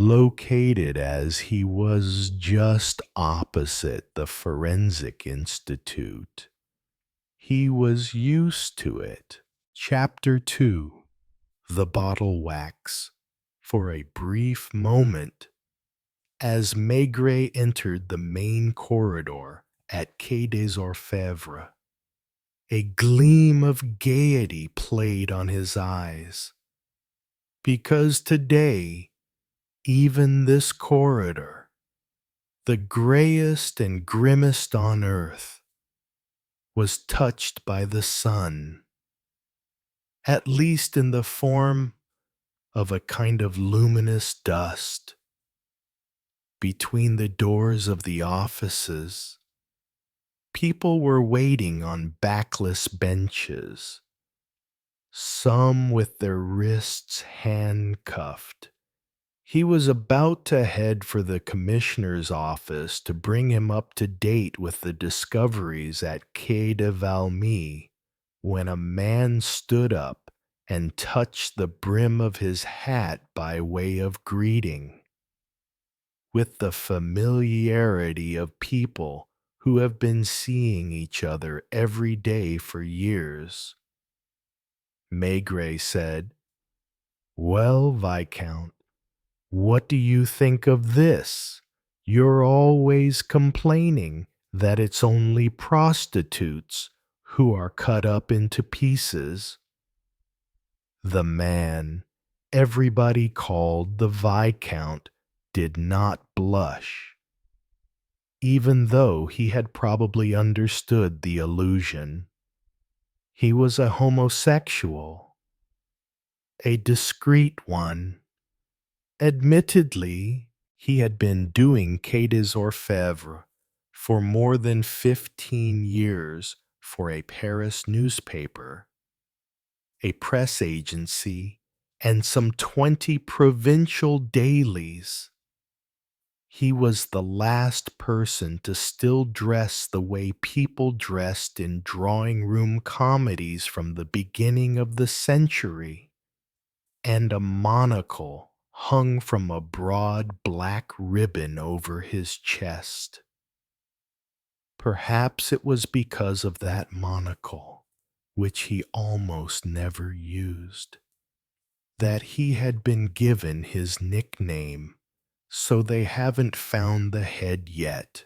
Located as he was just opposite the Forensic Institute, he was used to it. Chapter 2. The Bottle Wax. For a brief moment, as Maigret entered the main corridor at Quai des Orfèvres, a gleam of gaiety played on his eyes, because today, even this corridor, the grayest and grimmest on earth, was touched by the sun, at least in the form of a kind of luminous dust. Between the doors of the offices, people were waiting on backless benches, some with their wrists handcuffed. He was about to head for the commissioner's office to bring him up to date with the discoveries at Quai de Valmy when a man stood up and touched the brim of his hat by way of greeting. With the familiarity of people who have been seeing each other every day for years, Maigret said, "Well, Viscount, what do you think of this? You're always complaining that it's only prostitutes who are cut up into pieces." The man everybody called the Viscount did not blush, even though he had probably understood the allusion. He was a homosexual, a discreet one. Admittedly, he had been doing Quai des Orfèvres for more than 15 years for a Paris newspaper, a press agency, and some 20 provincial dailies. He was the last person to still dress the way people dressed in drawing-room comedies from the beginning of the century, and a monocle hung from a broad black ribbon over his chest. Perhaps it was because of that monocle, which he almost never used, that he had been given his nickname. So they haven't found the head yet.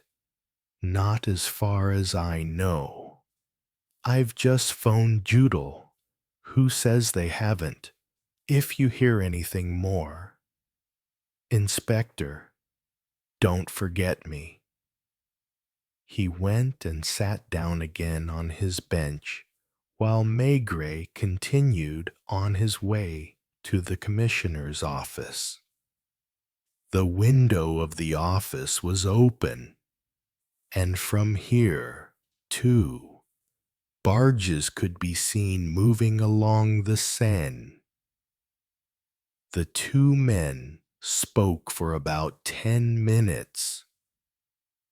Not as far as I know. I've just phoned Judel, who says they haven't. If you hear anything more, Inspector, don't forget me." He went and sat down again on his bench, while Maigret continued on his way to the commissioner's office. The window of the office was open, and from here, too, barges could be seen moving along the Seine. The two men spoke for about 10 minutes.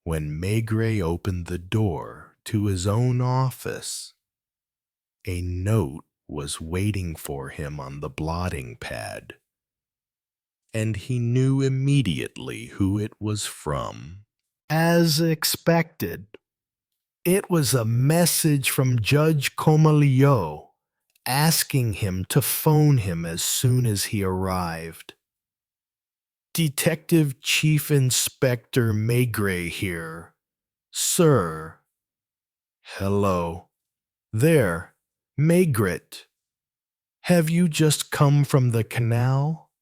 When Maigret opened the door to his own office, a note was waiting for him on the blotting pad, and he knew immediately who it was from. As expected, it was a message from Judge Comaliot asking him to phone him as soon as he arrived. "Detective Chief Inspector Maigret here. Sir, Hello. There, Maigret. Have you just come from the canal?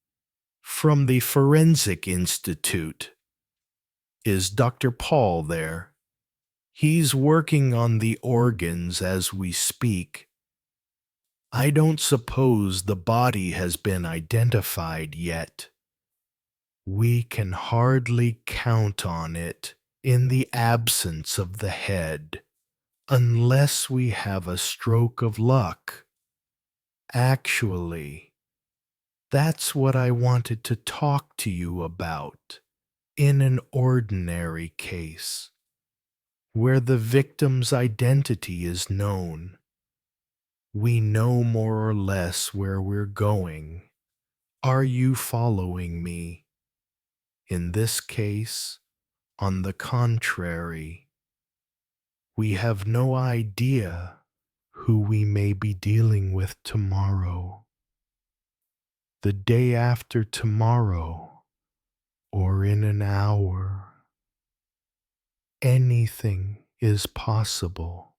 From the Forensic Institute. Is Dr. Paul there? He's working on the organs as we speak. I don't suppose the body has been identified yet. We can hardly count on it in the absence of the head, unless we have a stroke of luck. Actually, that's what I wanted to talk to you about in an ordinary case, where the victim's identity is known. We know more or less where we're going. Are you following me? In this case, on the contrary, we have no idea who we may be dealing with tomorrow, the day after tomorrow, or in an hour. Anything is possible,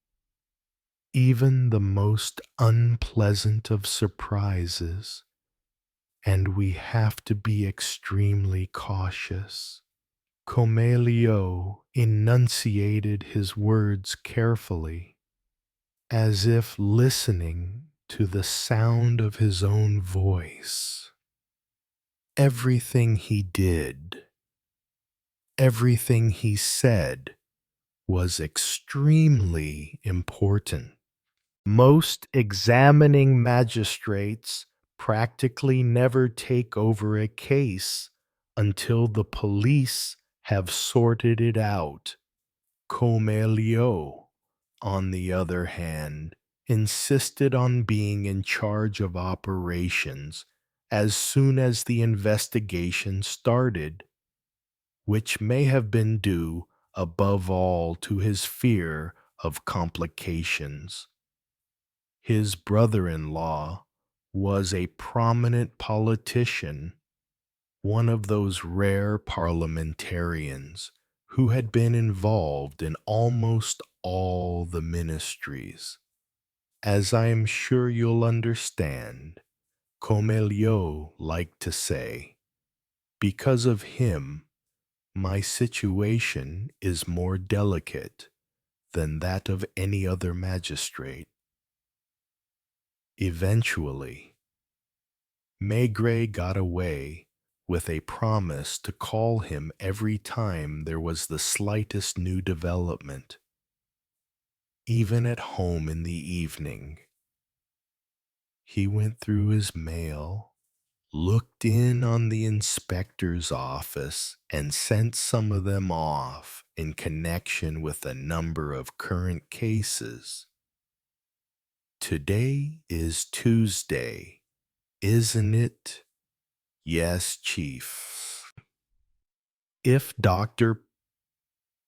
even the most unpleasant of surprises, and we have to be extremely cautious. Comelio enunciated his words carefully, as if listening to the sound of his own voice. Everything he did, everything he said was extremely important. Most examining magistrates practically never take over a case until the police have sorted it out. Comelio, on the other hand, insisted on being in charge of operations as soon as the investigation started, which may have been due above all to his fear of complications. His brother-in-law was a prominent politician, one of those rare parliamentarians who had been involved in almost all the ministries. As I am sure you'll understand, Comelio liked to say, because of him, my situation is more delicate than that of any other magistrate. Eventually, Maigret got away with a promise to call him every time there was the slightest new development, even at home in the evening. He went through his mail, looked in on the inspector's office, and sent some of them off in connection with a number of current cases. Today is Tuesday, isn't it? Yes, Chief. If Dr.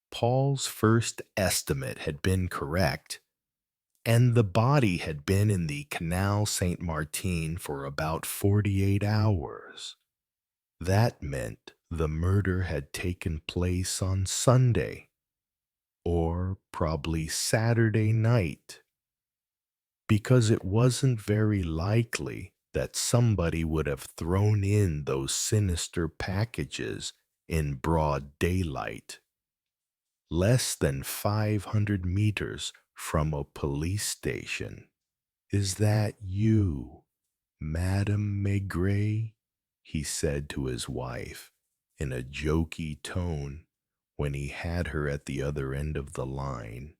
Paul's first estimate had been correct, and the body had been in the Canal Saint Martin for about 48 hours, that meant the murder had taken place on Sunday, or probably Saturday night, because it wasn't very likely that somebody would have thrown in those sinister packages in broad daylight, less than 500 meters from a police station. Is that you, Madame Maigret? He said to his wife in a jokey tone when he had her at the other end of the line.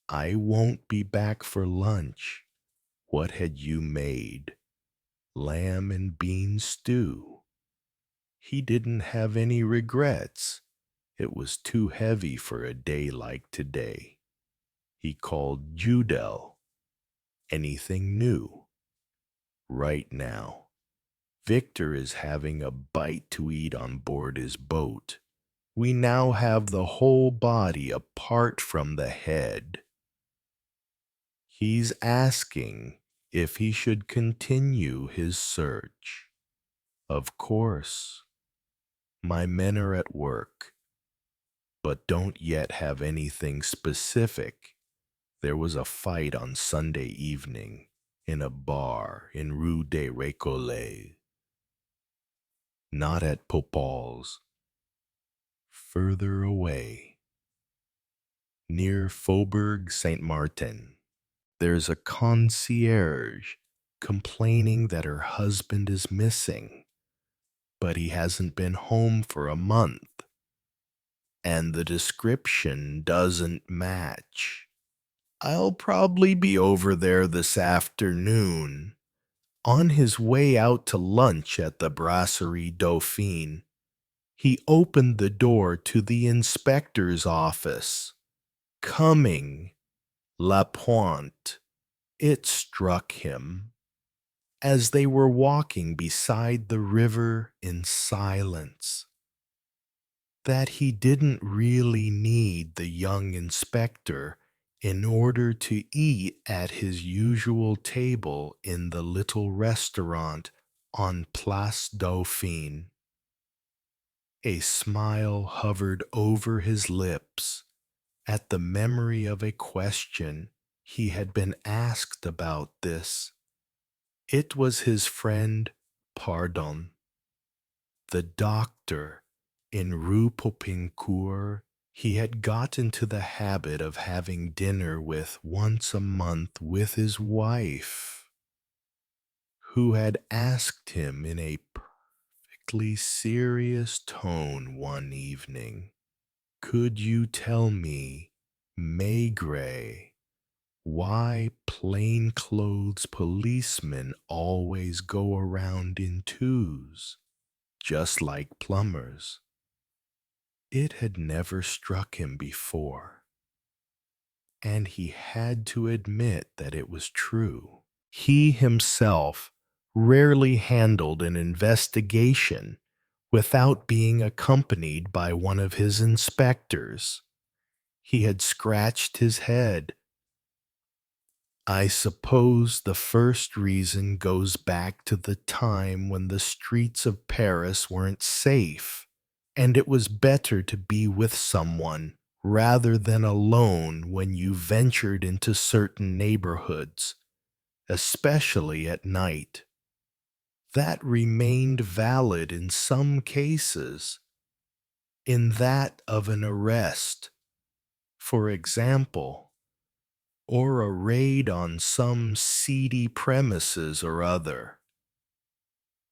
I won't be back for lunch. What had you made? Lamb and bean stew. He didn't have any regrets. It was too heavy for a day like today. He called Judel. Anything new? Right now, Victor is having a bite to eat on board his boat. We now have the whole body apart from the head. He's asking if he should continue his search. Of course, my men are at work, but don't yet have anything specific. There was a fight on Sunday evening in a bar in Rue des Récollets, not at Popal's, further away, near Faubourg Saint-Martin. There's a concierge complaining that her husband is missing, but he hasn't been home for a month, and the description doesn't match. I'll probably be over there this afternoon. On his way out to lunch at the Brasserie Dauphine, he opened the door to the inspector's office. Coming, La Pointe, it struck him, as they were walking beside the river in silence, that he didn't really need the young inspector in order to eat at his usual table in the little restaurant on Place Dauphine. A smile hovered over his lips at the memory of a question he had been asked about this. It was his friend Pardon, the doctor in Rue Popincourt. He had got into the habit of having dinner with once a month with his wife, who had asked him in a perfectly serious tone one evening, "Could you tell me, Maigret, why plainclothes policemen always go around in twos, just like plumbers?" It had never struck him before, and he had to admit that it was true. He himself rarely handled an investigation without being accompanied by one of his inspectors. He had scratched his head. I suppose the first reason goes back to the time when the streets of Paris weren't safe, and it was better to be with someone rather than alone when you ventured into certain neighborhoods, especially at night. That remained valid in some cases. In that of an arrest, for example, or a raid on some seedy premises or other.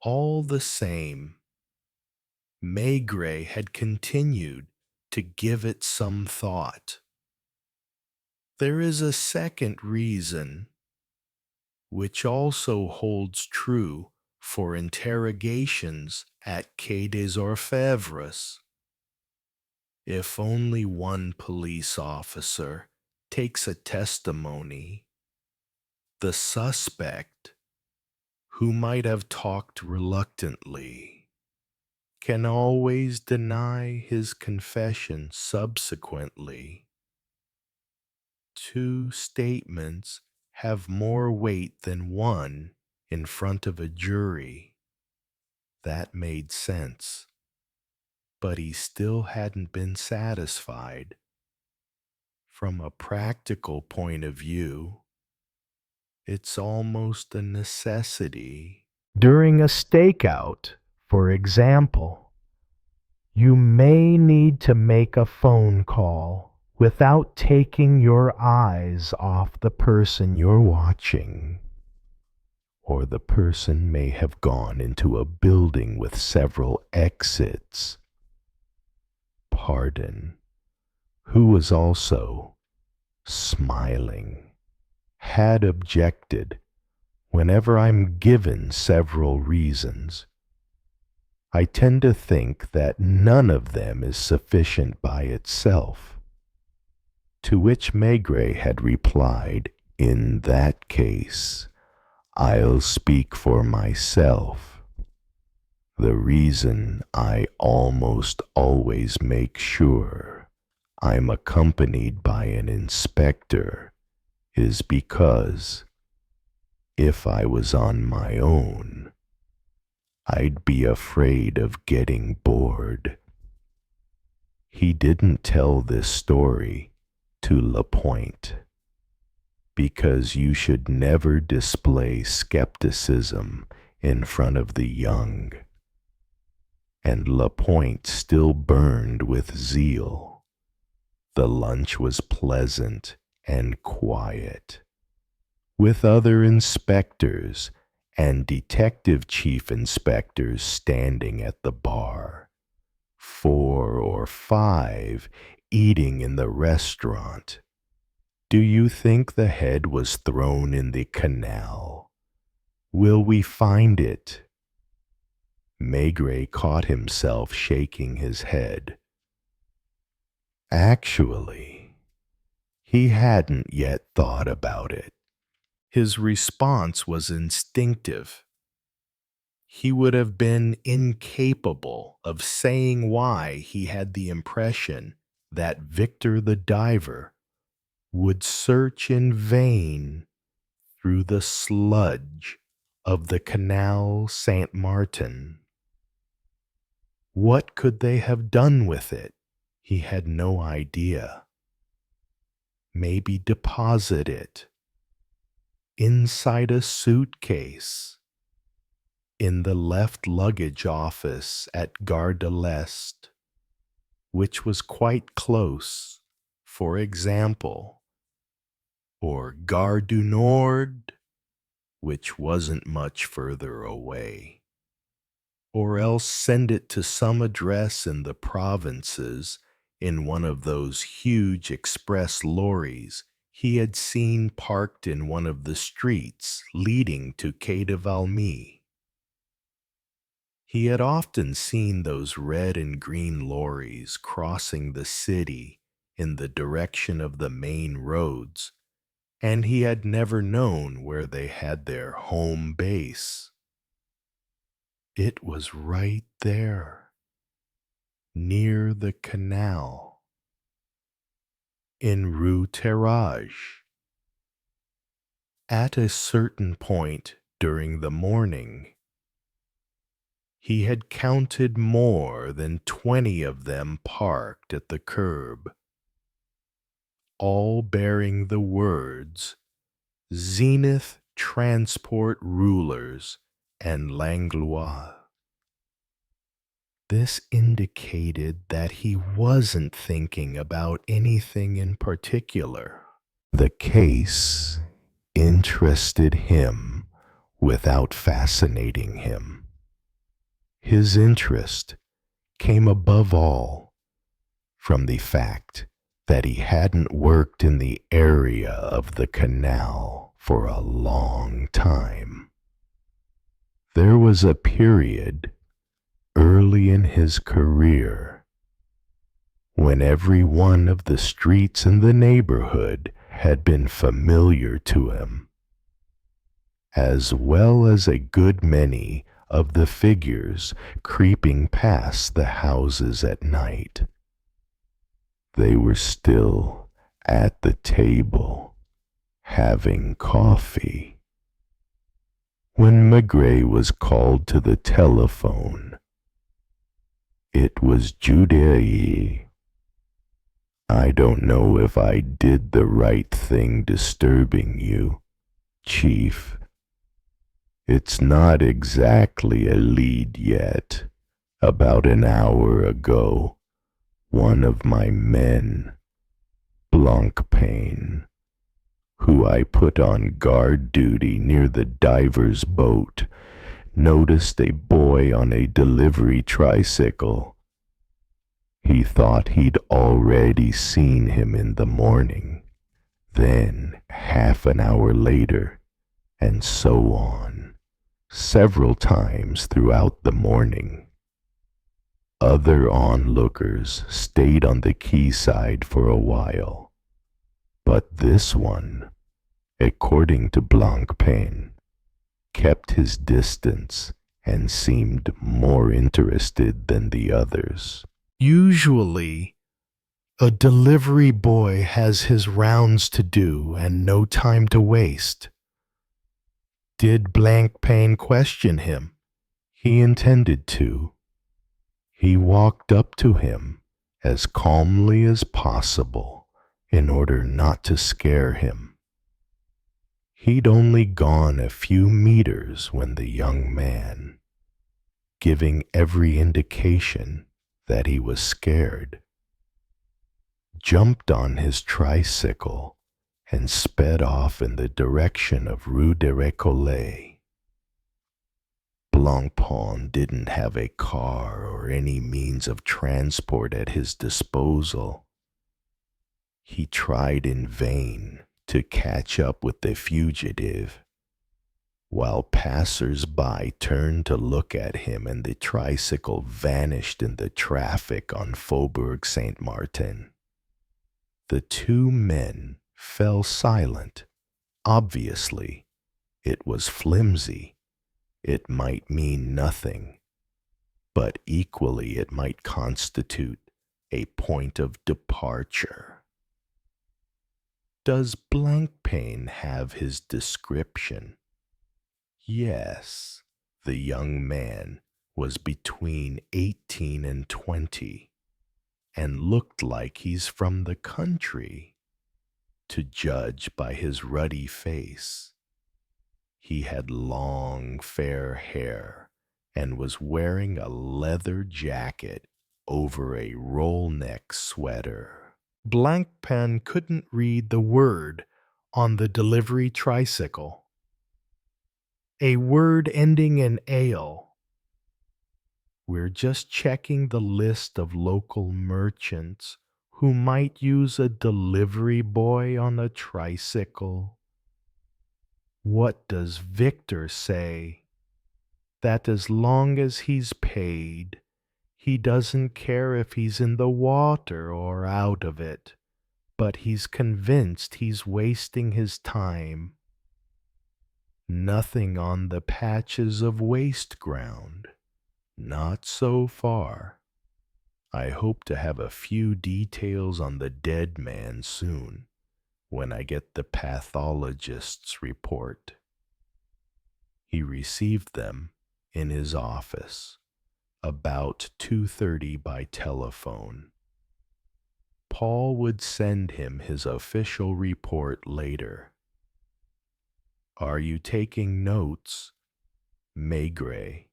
All the same, Maigret had continued to give it some thought. There is a second reason, which also holds true for interrogations at Quai des Orfèvres. If only one police officer takes a testimony, the suspect, who might have talked reluctantly, can always deny his confession subsequently. Two statements have more weight than one in front of a jury. That made sense, but he still hadn't been satisfied. From a practical point of view, it's almost a necessity. During a stakeout, for example, you may need to make a phone call without taking your eyes off the person you're watching. Or the person may have gone into a building with several exits. Pardon, who was also smiling, had objected whenever I'm given several reasons. I tend to think that none of them is sufficient by itself. To which Maigret had replied, "In that case, I'll speak for myself. The reason I almost always make sure I'm accompanied by an inspector is because if I was on my own, I'd be afraid of getting bored." He didn't tell this story to La Pointe. because you should never display skepticism in front of the young. And Lapointe still burned with zeal. The lunch was pleasant and quiet, with other inspectors and detective chief inspectors standing at the bar, 4 or 5 eating in the restaurant. Do you think the head was thrown in the canal? Will we find it? Maigret caught himself shaking his head. Actually, he hadn't yet thought about it. His response was instinctive. He would have been incapable of saying why he had the impression that Victor the diver would search in vain through the sludge of the Canal Saint Martin. What could they have done with it? He had no idea. Maybe deposit it inside a suitcase in the left luggage office at Gare de l'Est, which was quite close, for example, or Gare du Nord, which wasn't much further away, or else send it to some address in the provinces in one of those huge express lorries he had seen parked in one of the streets leading to Quai de Valmy. He had often seen those red and green lorries crossing the city in the direction of the main roads, and he had never known where they had their home base. It was right there, near the canal, in Rue Terrage. At a certain point during the morning, he had counted more than 20 of them parked at the curb, all bearing the words Zenith Transport Rulers and Langlois. This indicated that he wasn't thinking about anything in particular. The case interested him without fascinating him. His interest came above all from the fact that he hadn't worked in the area of the canal for a long time. There was a period early in his career when every one of the streets in the neighborhood had been familiar to him, as well as a good many of the figures creeping past the houses at night. They were still at the table, having coffee, when Maigret was called to the telephone. It was Judy. I don't know if I did the right thing disturbing you, Chief. It's not exactly a lead yet. About an hour ago, one of my men, Blancpain, who I put on guard duty near the diver's boat, noticed a boy on a delivery tricycle. He thought he'd already seen him in the morning, then half an hour later, and so on, several times throughout the morning. Other onlookers stayed on the quayside for a while, but this one, according to Blancpain, kept his distance and seemed more interested than the others. Usually, a delivery boy has his rounds to do and no time to waste. Did Blancpain question him? He intended to. He walked up to him as calmly as possible in order not to scare him. He'd only gone a few meters when the young man, giving every indication that he was scared, jumped on his tricycle and sped off in the direction of Rue de Récollet. Blancpain didn't have a car or any means of transport at his disposal. He tried in vain to catch up with the fugitive, while passers-by turned to look at him and the tricycle vanished in the traffic on Faubourg Saint-Martin. The two men fell silent. Obviously, it was flimsy. It might mean nothing, but equally it might constitute a point of departure. Does Blancpain have his description? Yes, the young man was between 18 and 20 and looked like he's from the country, to judge by his ruddy face. He had long, fair hair and was wearing a leather jacket over a roll-neck sweater. Blancpain couldn't read the word on the delivery tricycle. A word ending in ale. We're just checking the list of local merchants who might use a delivery boy on a tricycle. What does Victor say? That as long as he's paid, he doesn't care if he's in the water or out of it, but he's convinced he's wasting his time. Nothing on the patches of waste ground. Not so far. I hope to have a few details on the dead man soon, when I get the pathologist's report. He received them in his office about 2:30 by telephone. Paul would send him his official report later. Are you taking notes? Maigret.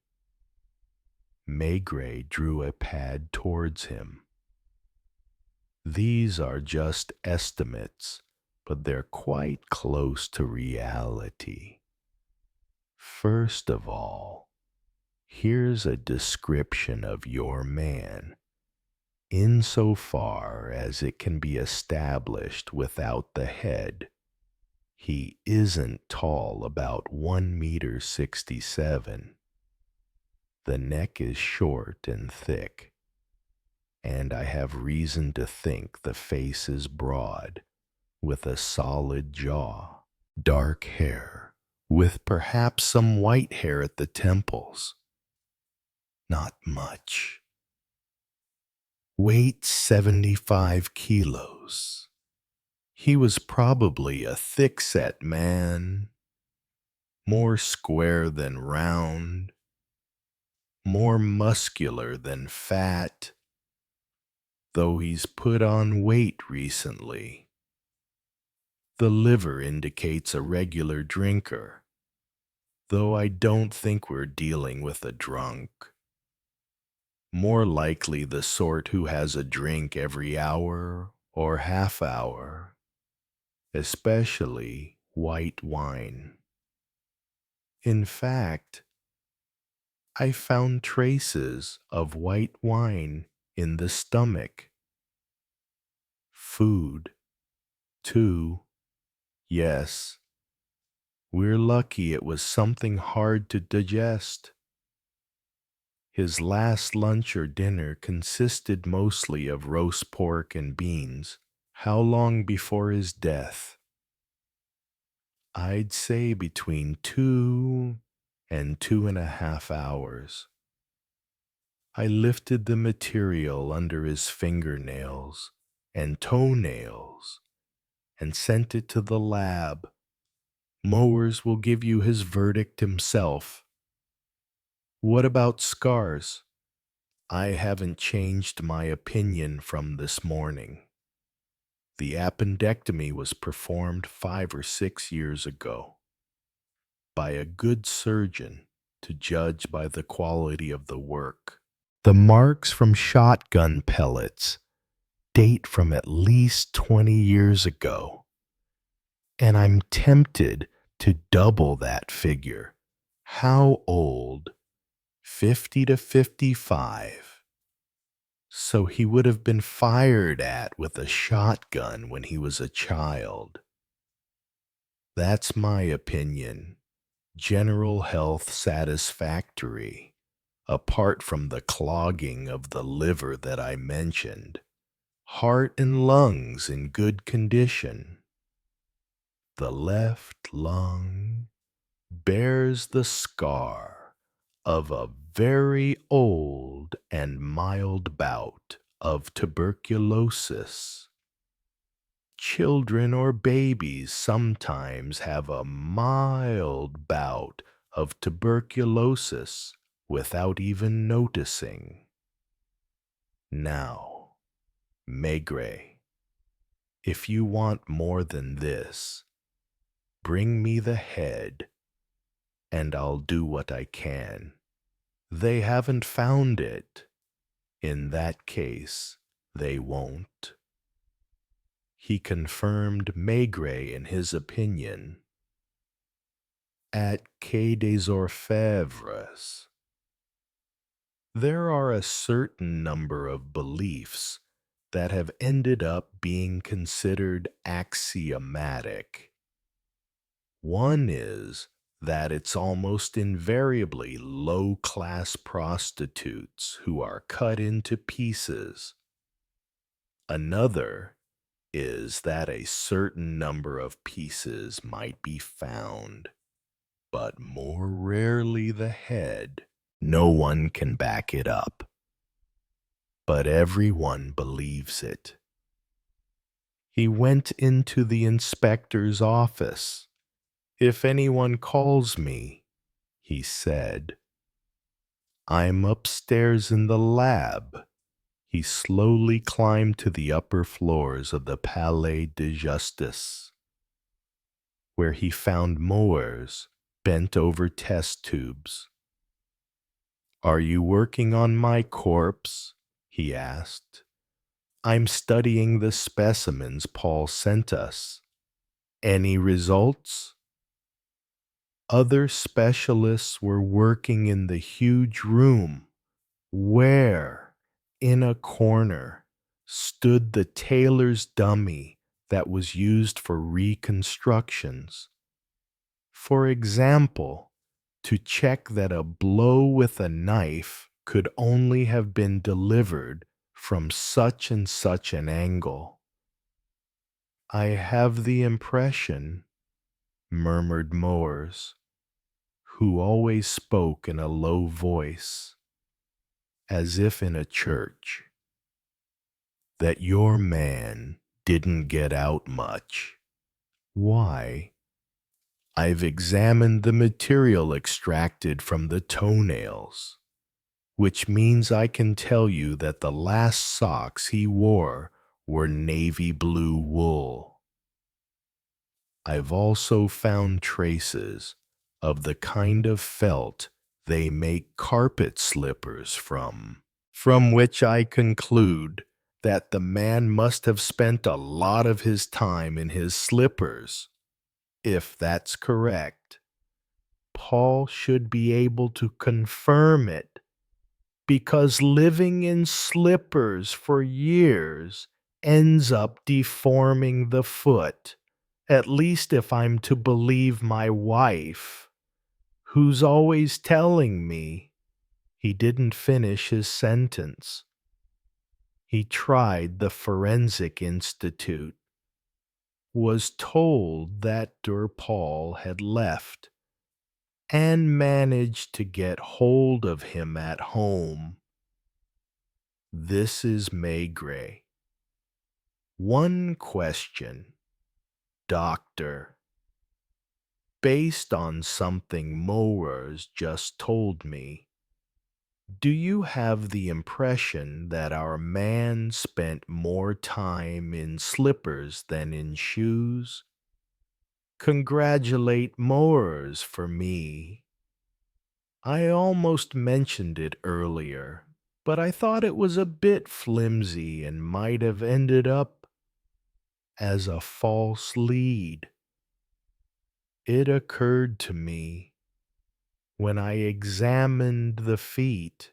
Maigret drew a pad towards him. These are just estimates, but they're quite close to reality. First of all, here's a description of your man, insofar as it can be established without the head. He isn't tall, about 1 meter 67. The neck is short and thick, and I have reason to think the face is broad, with a solid jaw, dark hair, with perhaps some white hair at the temples. Not much. Weight 75 kilos. He was probably a thick-set man, more square than round, more muscular than fat, though he's put on weight recently. The liver indicates a regular drinker, though I don't think we're dealing with a drunk. More likely the sort who has a drink every hour or half hour, especially white wine. In fact, I found traces of white wine in the stomach. Food, too. Yes, we're lucky it was something hard to digest. His last lunch or dinner consisted mostly of roast pork and beans. How long before his death? I'd say between 2 and 2.5 hours. I lifted the material under his fingernails and toenails and sent it to the lab. Mowers will give you his verdict himself. What about scars? I haven't changed my opinion from this morning. The appendectomy was performed 5 or 6 years ago. by a good surgeon to judge by the quality of the work. The marks from shotgun pellets date from at least 20 years ago, and I'm tempted to double that figure. How old? 50 to 55. So he would have been fired at with a shotgun when he was a child. That's my opinion. General health satisfactory, apart from the clogging of the liver that I mentioned. Heart and lungs in good condition. The left lung bears the scar of a very old and mild bout of tuberculosis. Children or babies sometimes have a mild bout of tuberculosis without even noticing. Now, Maigret, if you want more than this, bring me the head, and I'll do what I can. They haven't found it. In that case, they won't. He confirmed Maigret in his opinion. At Quai des Orfèvres, there are a certain number of beliefs that have ended up being considered axiomatic. One is that it's almost invariably low-class prostitutes who are cut into pieces. Another is that a certain number of pieces might be found, but more rarely the head. No one can back it up, but everyone believes it. He went into the inspector's office. "If anyone calls me," he said, "I'm upstairs in the lab." He slowly climbed to the upper floors of the Palais de Justice, where he found mowers bent over test tubes. "Are you working on my corpse?" he asked. "I'm studying the specimens Paul sent us. Any results?" Other specialists were working in the huge room where, in a corner, stood the tailor's dummy that was used for reconstructions. For example, to check that a blow with a knife could only have been delivered from such and such an angle. "I have the impression," murmured Mowers, who always spoke in a low voice, as if in a church, "that your man didn't get out much. Why? I've examined the material extracted from the toenails, which means I can tell you that the last socks he wore were navy blue wool. I've also found traces of the kind of felt they make carpet slippers from which I conclude that the man must have spent a lot of his time in his slippers. If that's correct, Paul should be able to confirm it, because living in slippers for years ends up deforming the foot, at least if I'm to believe my wife, who's always telling me." He didn't finish his sentence. He tried the Forensic Institute, was told that Paul had left, and managed to get hold of him at home. This is Maigret. One question, Doctor. Based on something Mowers just told me, do you have the impression that our man spent more time in slippers than in shoes? congratulate Moors for me. I almost mentioned it earlier, but I thought it was a bit flimsy and might have ended up as a false lead. It occurred to me when I examined the feet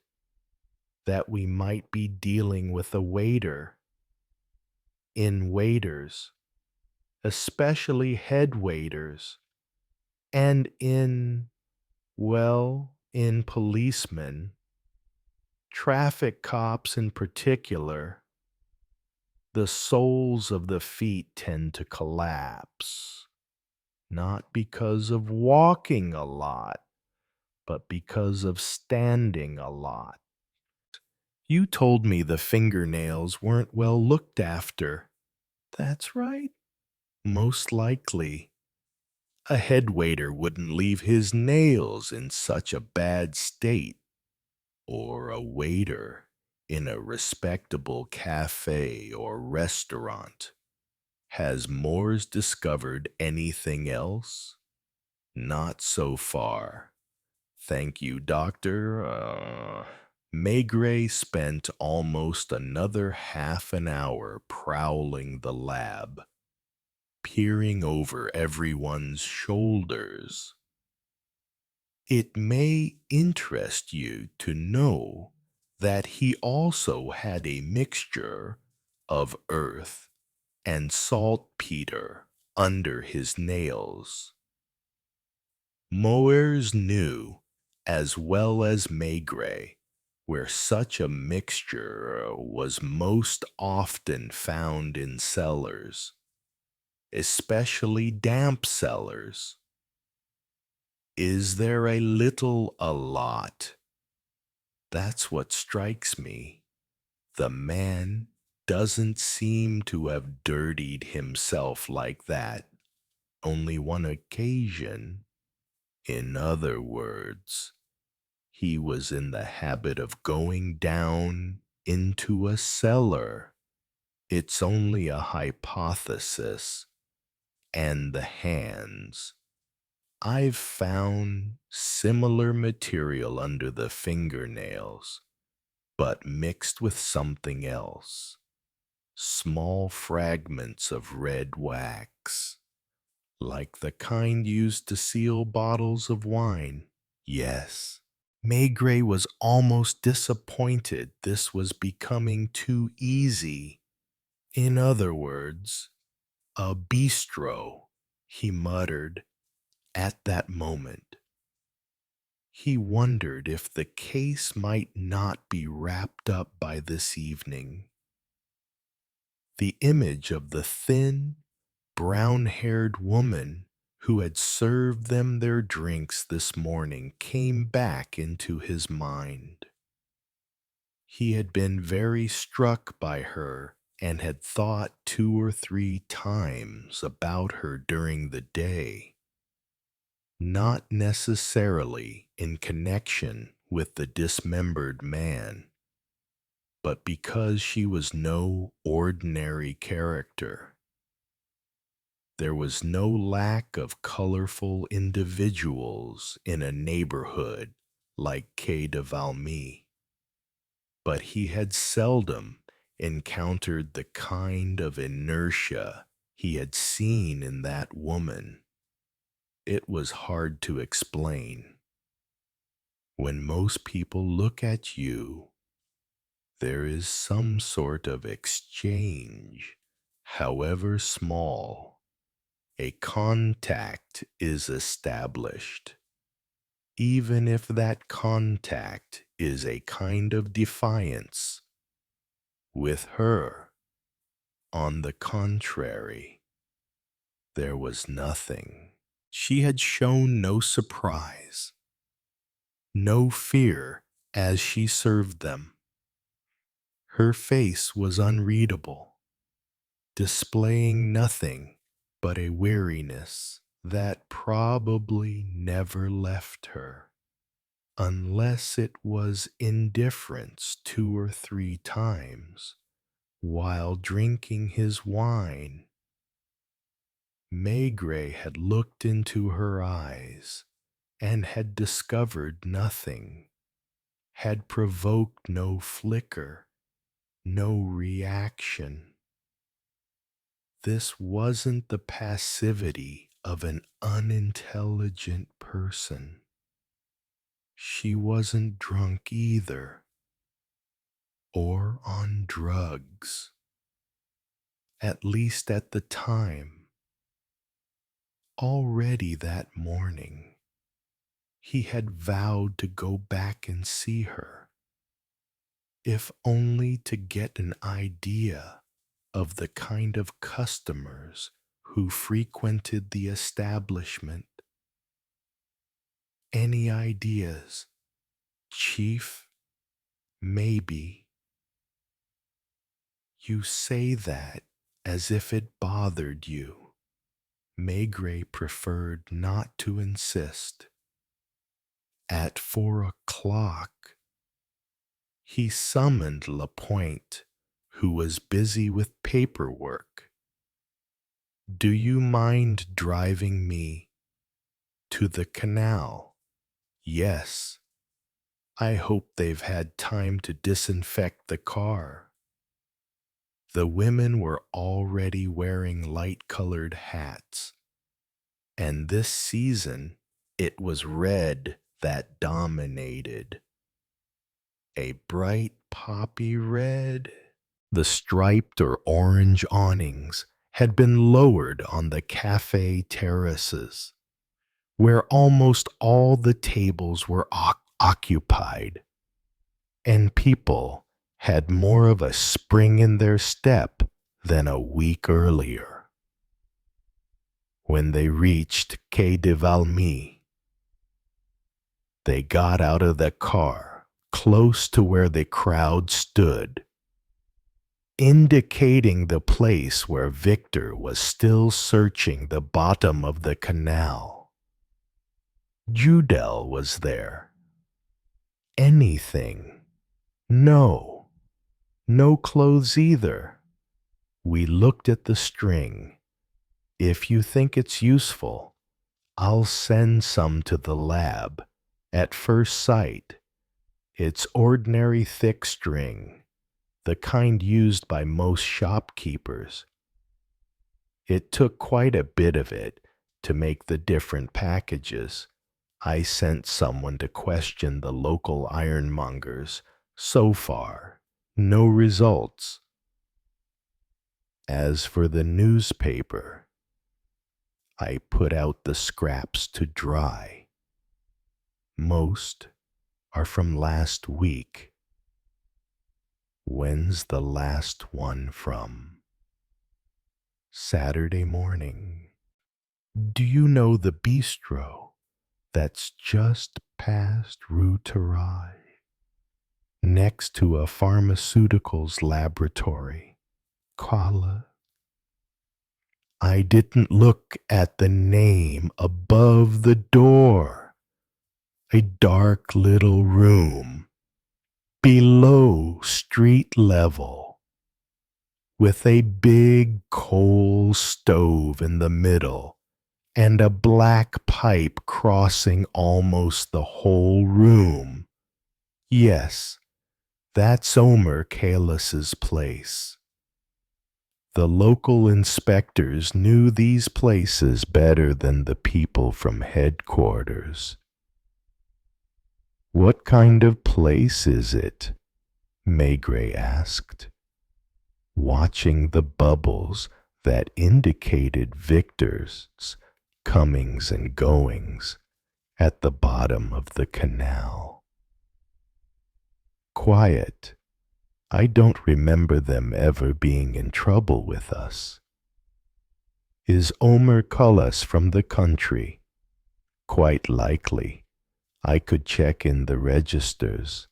that we might be dealing with a waiter. In waiters, especially head waiters, and in policemen, traffic cops in particular, the soles of the feet tend to collapse, not because of walking a lot, but because of standing a lot. You told me the fingernails weren't well looked after. That's right. Most likely, a head waiter wouldn't leave his nails in such a bad state, or a waiter in a respectable cafe or restaurant. Has Moores discovered anything else? Not so far. Thank you, Doctor. Maigret spent almost another half an hour prowling the lab, peering over everyone's shoulders. It may interest you to know that he also had a mixture of earth and saltpeter under his nails. Moers knew, as well as Maigret, where such a mixture was most often found in cellars, especially damp cellars. Is there a little, a lot? That's what strikes me. The man doesn't seem to have dirtied himself like that. Only one occasion. In other words, he was in the habit of going down into a cellar. It's only a hypothesis. And the hands. I've found similar material under the fingernails, but mixed with something else. Small fragments of red wax, like the kind used to seal bottles of wine. Yes, Maigret was almost disappointed this was becoming too easy. In other words, a bistro, he muttered at that moment. He wondered if the case might not be wrapped up by this evening. The image of the thin, brown-haired woman who had served them their drinks this morning came back into his mind. He had been very struck by her and had thought 2 or 3 times about her during the day, not necessarily in connection with the dismembered man, but because she was no ordinary character. There was no lack of colorful individuals in a neighborhood like Quai de Valmy, but he had seldom encountered the kind of inertia he had seen in that woman. It was hard to explain. When most people look at you, there is some sort of exchange, however small. A contact is established, even if that contact is a kind of defiance. With her, on the contrary, there was nothing. She had shown no surprise, no fear as she served them. Her face was unreadable, displaying nothing but a weariness that probably never left her, unless it was indifference 2 or 3 times while drinking his wine. Maigret had looked into her eyes and had discovered nothing, had provoked no flicker, no reaction. This wasn't the passivity of an unintelligent person. She wasn't drunk either, or on drugs, at least at the time. Already that morning, he had vowed to go back and see her, if only to get an idea of the kind of customers who frequented the establishment. Any ideas, Chief? Maybe. You say that as if it bothered you. Maigret preferred not to insist. At 4 o'clock, he summoned Lapointe, who was busy with paperwork. Do you mind driving me to the canal? Yes. I hope they've had time to disinfect the car. The women were already wearing light-colored hats, and this season it was red that dominated. A bright poppy red. The striped or orange awnings had been lowered on the cafe terraces, where almost all the tables were occupied, and people had more of a spring in their step than a week earlier. When they reached Quai de Valmy, they got out of the car close to where the crowd stood, indicating the place where Victor was still searching the bottom of the canal. Judel was there. Anything. No clothes either. We looked at the string. If you think it's useful, I'll send some to the lab. At first sight, it's ordinary thick string, the kind used by most shopkeepers. It took quite a bit of it to make the different packages. I sent someone to question the local ironmongers. So far, no results. As for the newspaper, I put out the scraps to dry. Most are from last week. When's the last one from? Saturday morning. Do you know the bistro that's just past Rue Terrail, next to a pharmaceuticals laboratory? Kala. I didn't look at the name above the door. A dark little room below street level, with a big coal stove in the middle and a black pipe crossing almost the whole room. Yes, that's Omer Kalas's place. The local inspectors knew these places better than the people from headquarters. What kind of place is it? Maigret asked, watching the bubbles that indicated Victor's comings and goings at the bottom of the canal. Quiet. I don't remember them ever being in trouble with us. Is Omer Cullis from the country? Quite likely. I could check in the registers.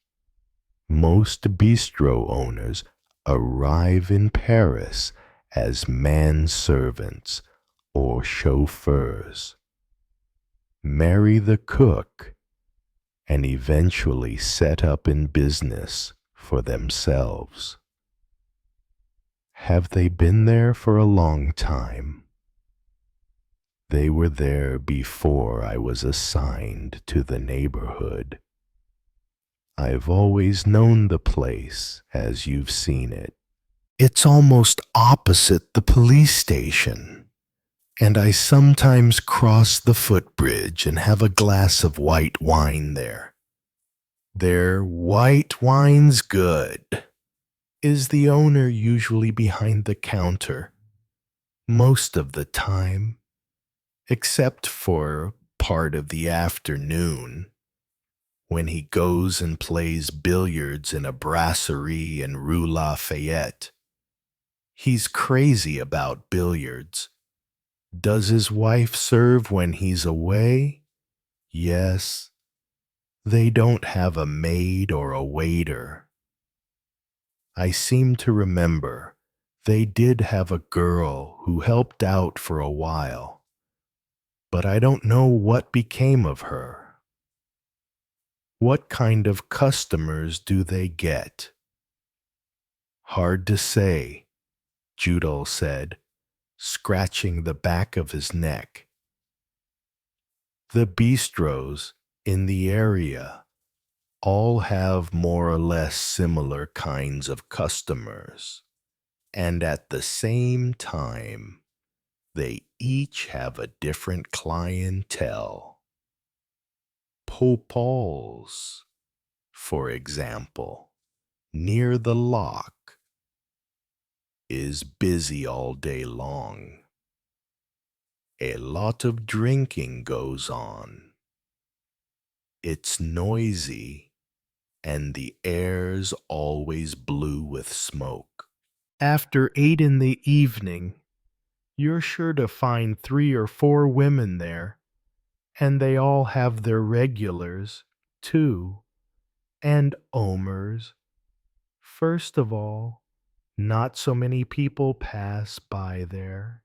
Most bistro owners arrive in Paris as manservants or chauffeurs, marry the cook, and eventually set up in business for themselves. Have they been there for a long time? They were there before I was assigned to the neighborhood. I've always known the place as you've seen it. It's almost opposite the police station, and I sometimes cross the footbridge and have a glass of white wine there. Their white wine's good. Is the owner usually behind the counter? Most of the time, except for part of the afternoon, when he goes and plays billiards in a brasserie in Rue Lafayette. He's crazy about billiards. Does his wife serve when he's away? Yes. They don't have a maid or a waiter. I seem to remember they did have a girl who helped out for a while, but I don't know what became of her. What kind of customers do they get? Hard to say, Judal said, scratching the back of his neck. The bistros in the area all have more or less similar kinds of customers, and at the same time, they each have a different clientele. Popals, for example, near the lock, is busy all day long. A lot of drinking goes on. It's noisy, and the air's always blue with smoke. After 8 in the evening, you're sure to find 3 or 4 women there, and they all have their regulars, too, and omers. First of all, not so many people pass by there.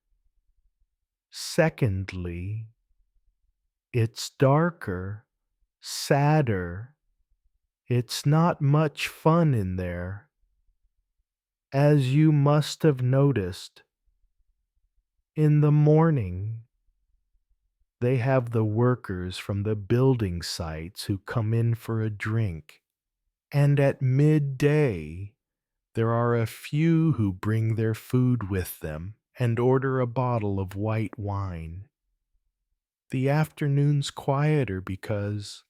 Secondly, it's darker, sadder. It's not much fun in there. As you must have noticed, in the morning, they have the workers from the building sites who come in for a drink, and at midday, there are a few who bring their food with them and order a bottle of white wine. The afternoon's quieter because,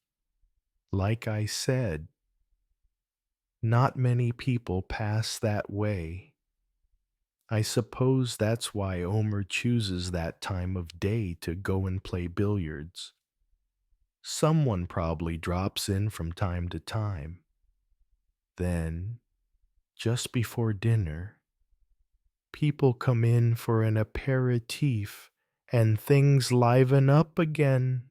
like I said, not many people pass that way. I suppose that's why Omer chooses that time of day to go and play billiards. Someone probably drops in from time to time. Then, just before dinner, people come in for an aperitif and things liven up again.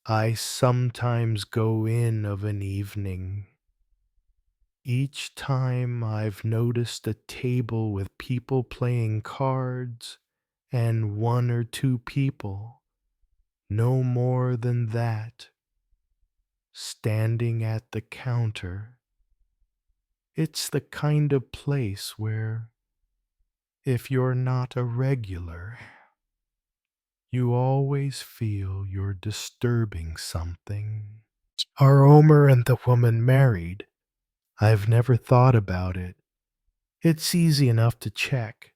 I sometimes go in of an evening. Each time I've noticed a table with people playing cards and 1 or 2 people, no more than that, standing at the counter. It's the kind of place where, if you're not a regular, you always feel you're disturbing something. Are Omer and the woman married? I've never thought about it. It's easy enough to check.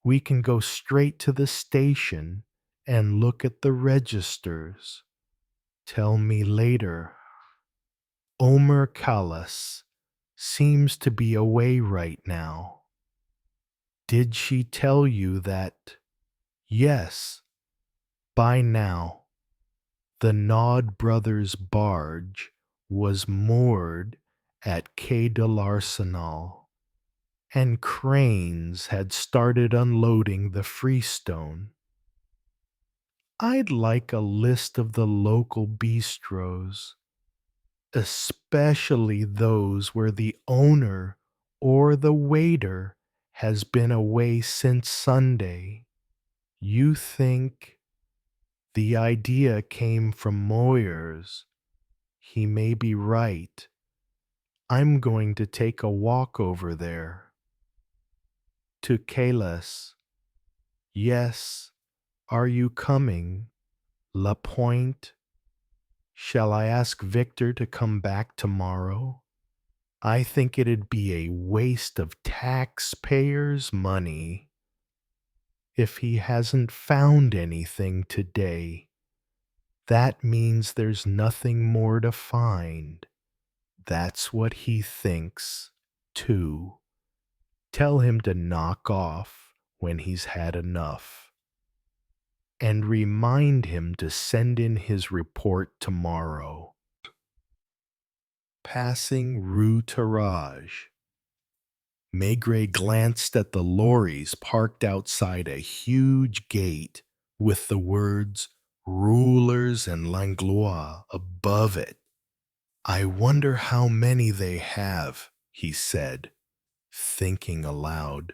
We can go straight to the station and look at the registers. Tell me later. Omer Callas seems to be away right now. Did she tell you that? Yes, by now, the Nod Brothers barge was moored at Quai de l'Arsenal, and cranes had started unloading the freestone. I'd like a list of the local bistros, especially those where the owner or the waiter has been away since Sunday. You think the idea came from Moyers. He may be right. I'm going to take a walk over there. To Headless. Yes, Are you coming, Lapointe? Shall I ask Victor to come back tomorrow? I think it'd be a waste of taxpayers' money if he hasn't found anything today. That means there's nothing more to find. That's what he thinks, too. Tell him to knock off when he's had enough. And remind him to send in his report tomorrow. Passing Rue Tarage. Maigret glanced at the lorries parked outside a huge gate with the words Rulers and Langlois above it. I wonder how many they have, he said, thinking aloud.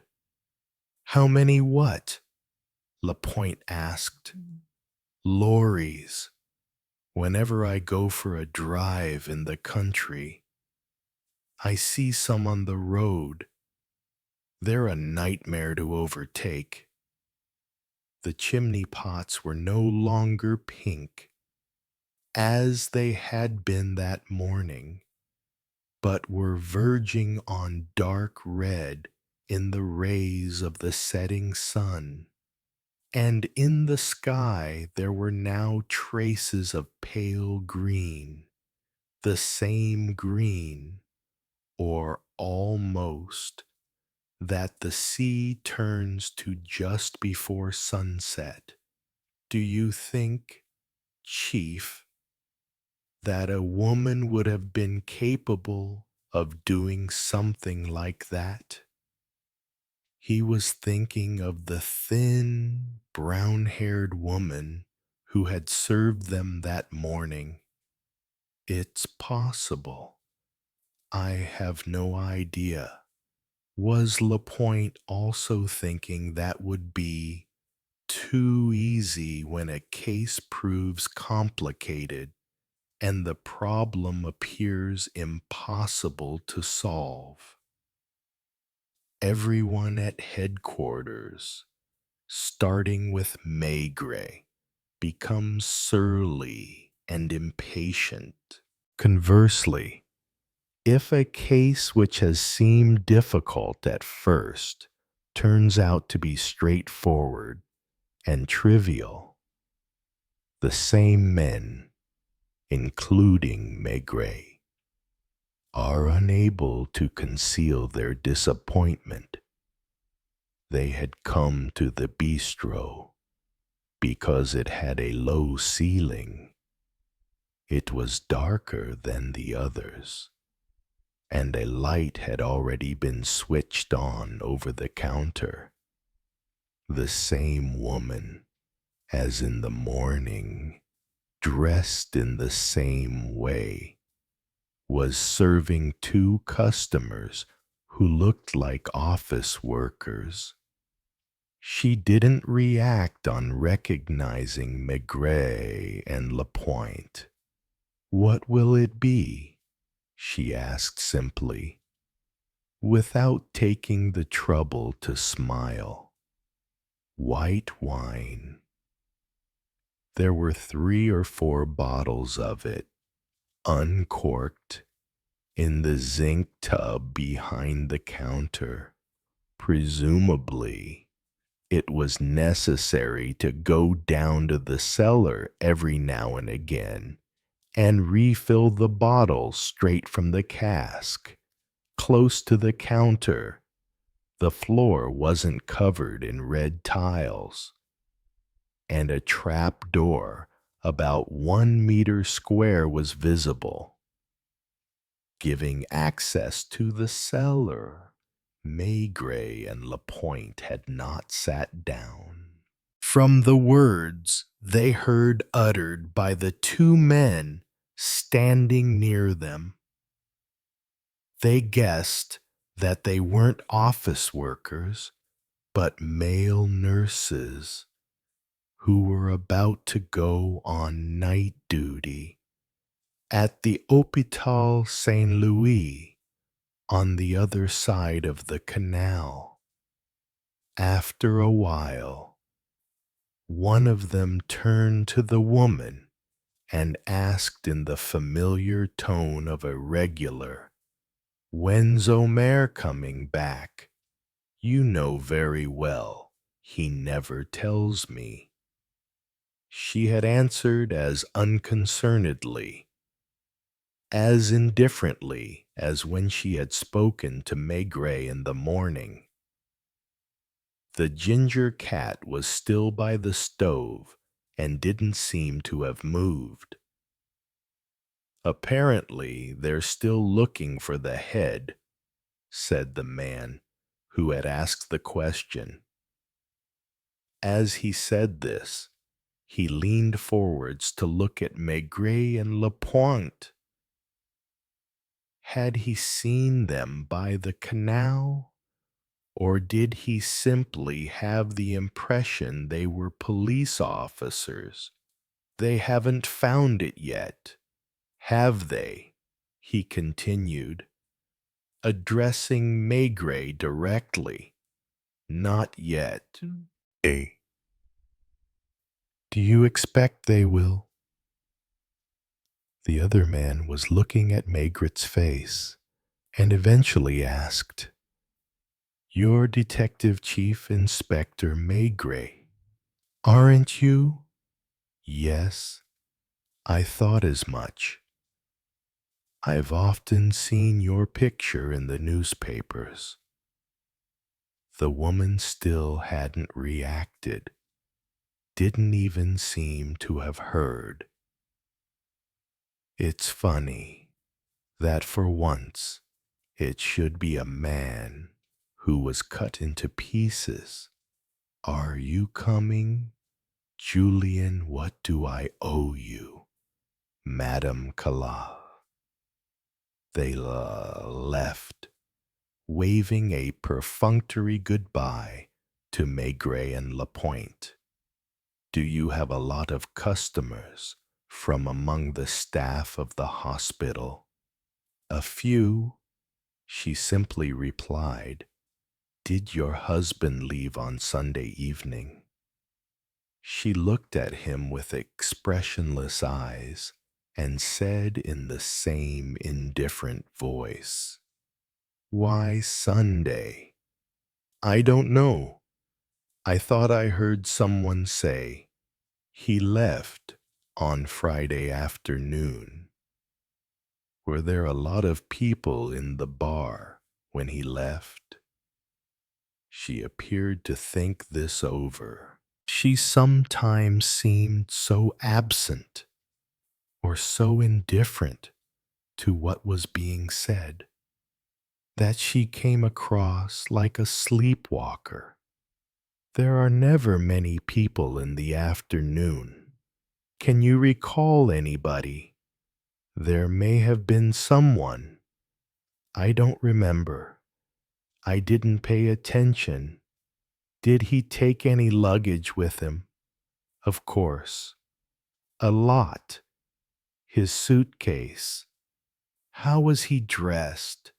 How many what? Lapointe asked. Lorries. Whenever I go for a drive in the country, I see some on the road. They're a nightmare to overtake. The chimney pots were no longer pink, as they had been that morning, but were verging on dark red in the rays of the setting sun. And in the sky there were now traces of pale green, the same green, or almost, that the sea turns to just before sunset. Do you think, Chief, that a woman would have been capable of doing something like that? He was thinking of the thin, brown-haired woman who had served them that morning. It's possible. I have no idea. Was Lapointe also thinking that would be too easy when a case proves complicated and the problem appears impossible to solve? Everyone at headquarters, starting with Maigret, becomes surly and impatient. Conversely, if a case which has seemed difficult at first turns out to be straightforward and trivial, the same men, including Maigret, are unable to conceal their disappointment. They had come to the bistro because it had a low ceiling. It was darker than the others, and a light had already been switched on over the counter. The same woman, as in the morning, dressed in the same way, was serving two customers who looked like office workers. She didn't react on recognizing Maigret and Lapointe. What will it be? She asked simply, without taking the trouble to smile. White wine. There were 3 or 4 bottles of it, uncorked, in the zinc tub behind the counter. Presumably, it was necessary to go down to the cellar every now and again and refill the bottles straight from the cask, close to the counter. The floor wasn't covered in red tiles, and a trap door about 1 meter square was visible, giving access to the cellar. Maigret and Lapointe had not sat down. From the words they heard uttered by the 2 men standing near them, they guessed that they weren't office workers, but male nurses who were about to go on night duty at the Hôpital Saint-Louis on the other side of the canal. After a while, One of them turned to the woman and asked in the familiar tone of a regular, "When's Omer coming back? You know very well he never tells me." She had answered as unconcernedly, as indifferently as when she had spoken to Maigret in the morning. The ginger cat was still by the stove and didn't seem to have moved. "Apparently they're still looking for the head," said the man who had asked the question. As he said this, he leaned forwards to look at Maigret and Lapointe. Had he seen them by the canal, or did he simply have the impression they were police officers? "They haven't found it yet, have they?" he continued, addressing Maigret directly. "Not yet. Eh? Do you expect they will?" The other man was looking at Maigret's face and eventually asked, "You're Detective Chief Inspector Maigret, aren't you?" "Yes, I thought as much. I've often seen your picture in the newspapers." The woman still hadn't reacted, didn't even seem to have heard. It's funny that for once it should be a man who was cut into pieces. "Are you coming? Julian, what do I owe you, Madame Calaf?" They left, waving a perfunctory goodbye to Maigret and Lapointe. "Do you have a lot of customers from among the staff of the hospital?" "A few," she simply replied. "Did your husband leave on Sunday evening?" She looked at him with expressionless eyes and said in the same indifferent voice, "Why Sunday? I don't know. I thought I heard someone say he left on Friday afternoon." "Were there a lot of people in the bar when he left?" She appeared to think this over. She sometimes seemed so absent or so indifferent to what was being said that she came across like a sleepwalker. "There are never many people in the afternoon. Can you recall anybody?" "There may have been someone. I don't remember. I didn't pay attention. Did he take any luggage with him?" "Of course. A lot. His suitcase." "How was he dressed?"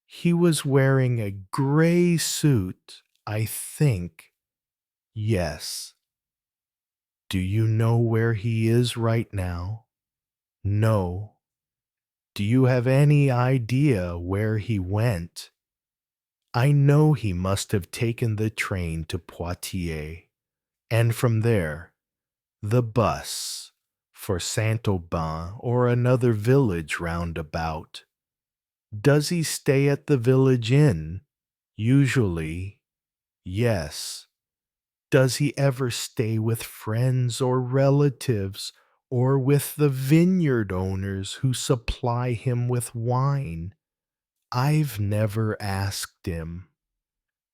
"He was wearing a gray suit, I think." "Yes." "Do you know where he is right now?" "No." "Do you have any idea where he went?" "I know he must have taken the train to Poitiers, and from there, the bus for Saint-Aubin or another village round about." "Does he stay at the village inn?" "Usually, yes." "Does he ever stay with friends or relatives, or with the vineyard owners who supply him with wine?" "I've never asked him."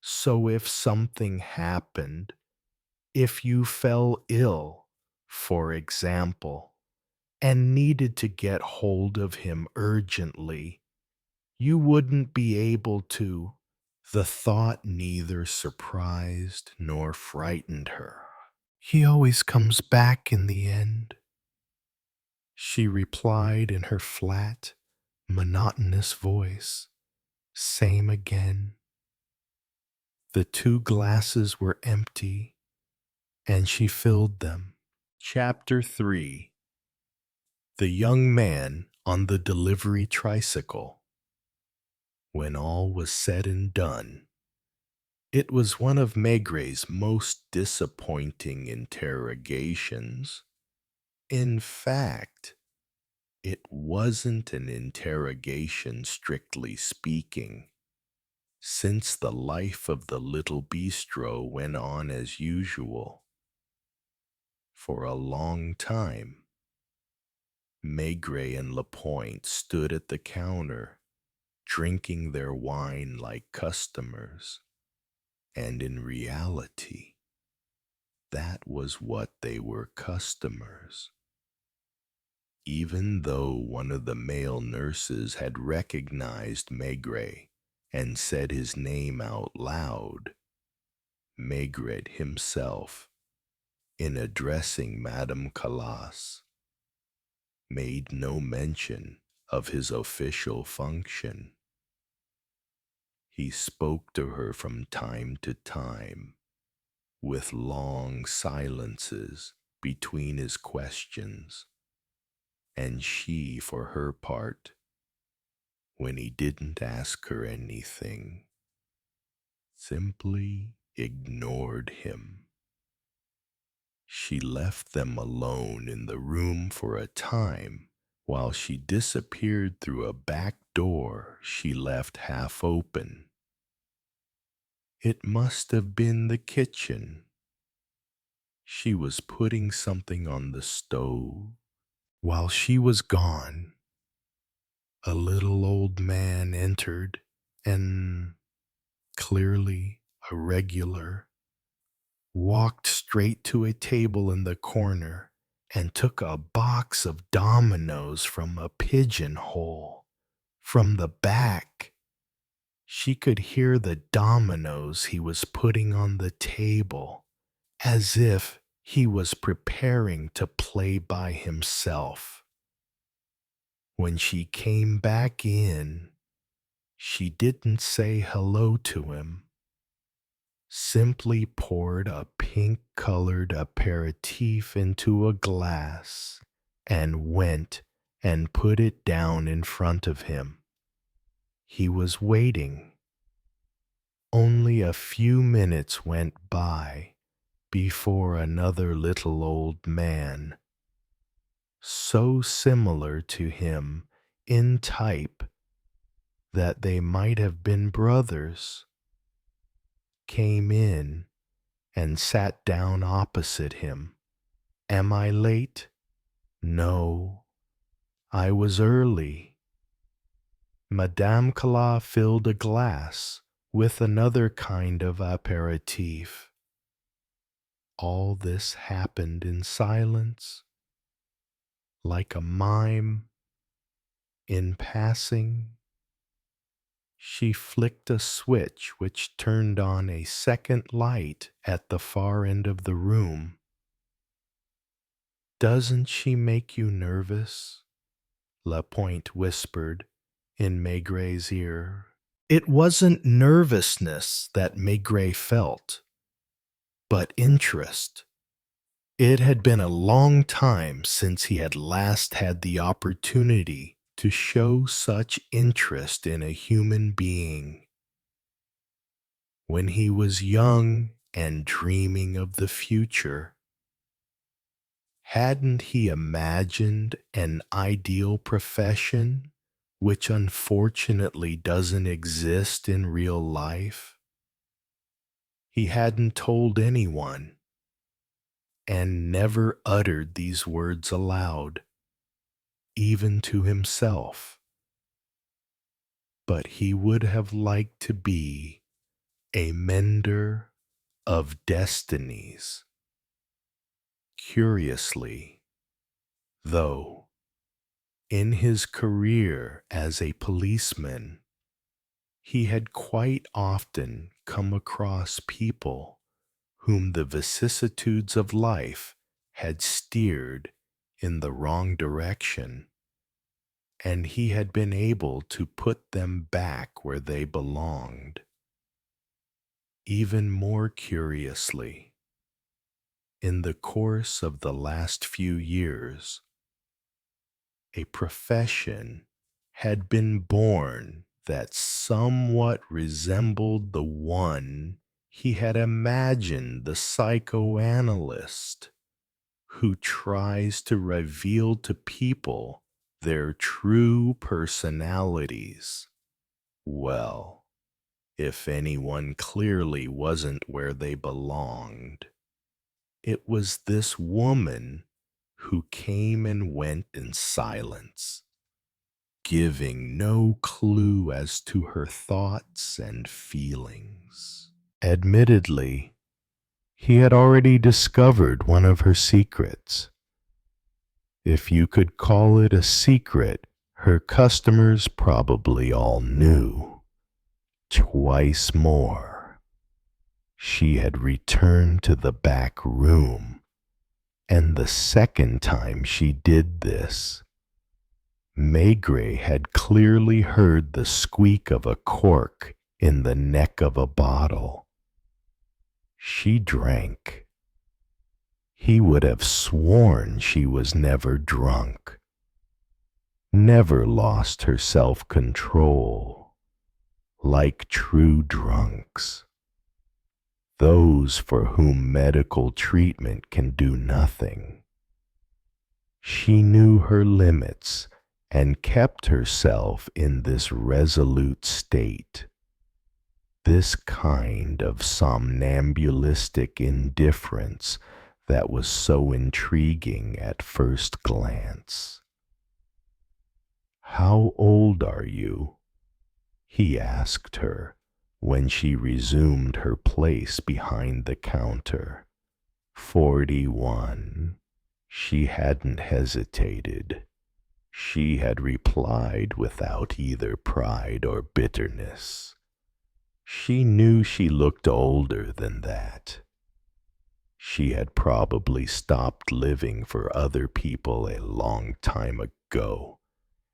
"So if something happened, if you fell ill, for example, and needed to get hold of him urgently, you wouldn't be able to?" The thought neither surprised nor frightened her. "He always comes back in the end," she replied in her flat, monotonous voice. "Same again." The two glasses were empty, and she filled them. Chapter 3. The Young Man on the Delivery Tricycle. When all was said and done, it was one of Maigret's most disappointing interrogations. In fact, it wasn't an interrogation strictly speaking, since the life of the little bistro went on as usual. For a long time, Maigret and Lapointe stood at the counter, drinking their wine like customers, and in reality, that was what they were, customers. Even though one of the male nurses had recognized Maigret and said his name out loud, Maigret himself, in addressing Madame Calas, made no mention of his official function. He spoke to her from time to time, with long silences between his questions, and she, for her part, when he didn't ask her anything, simply ignored him. She left them alone in the room for a time while she disappeared through a back door she left half open. It must have been the kitchen. She was putting something on the stove. While she was gone, a little old man entered and, clearly a regular, walked straight to a table in the corner and took a box of dominoes from a pigeonhole. From the back, she could hear the dominoes he was putting on the table, as if he was preparing to play by himself. When she came back in, she didn't say hello to him, simply poured a pink-colored aperitif into a glass and went and put it down in front of him. He was waiting. Only a few minutes went by before another little old man, so similar to him in type that they might have been brothers, came in and sat down opposite him. Am I late? No, I was early. Madame Calas filled a glass with another kind of aperitif. All this happened in silence, like a mime, in passing. She flicked a switch which turned on a second light at the far end of the room. Doesn't she make you nervous? Lapointe whispered in Maigret's ear. It wasn't nervousness that Maigret felt, but interest. It had been a long time since he had last had the opportunity to show such interest in a human being. When he was young and dreaming of the future, hadn't he imagined an ideal profession which unfortunately doesn't exist in real life? He hadn't told anyone and never uttered these words aloud, even to himself. But he would have liked to be a mender of destinies. Curiously, though, in his career as a policeman, he had quite often come across people whom the vicissitudes of life had steered in the wrong direction, and he had been able to put them back where they belonged. Even more curiously, In the course of the last few years, a profession had been born that somewhat resembled the one he had imagined, the psychoanalyst who tries to reveal to people their true personalities. Well, if anyone clearly wasn't where they belonged, it was this woman who came and went in silence, giving no clue as to her thoughts and feelings. Admittedly, he had already discovered one of her secrets. If you could call it a secret, her customers probably all knew. Twice more, she had returned to the back room, and the second time she did this, Maigret had clearly heard the squeak of a cork in the neck of a bottle. She drank. He would have sworn she was never drunk, never lost her self-control, like true drunks, those for whom medical treatment can do nothing. She knew her limits and kept herself in this resolute state, this kind of somnambulistic indifference that was so intriguing at first glance. "How old are you?" he asked her when she resumed her place behind the counter. 41. She hadn't hesitated. She had replied without either pride or bitterness. She knew she looked older than that. She had probably stopped living for other people a long time ago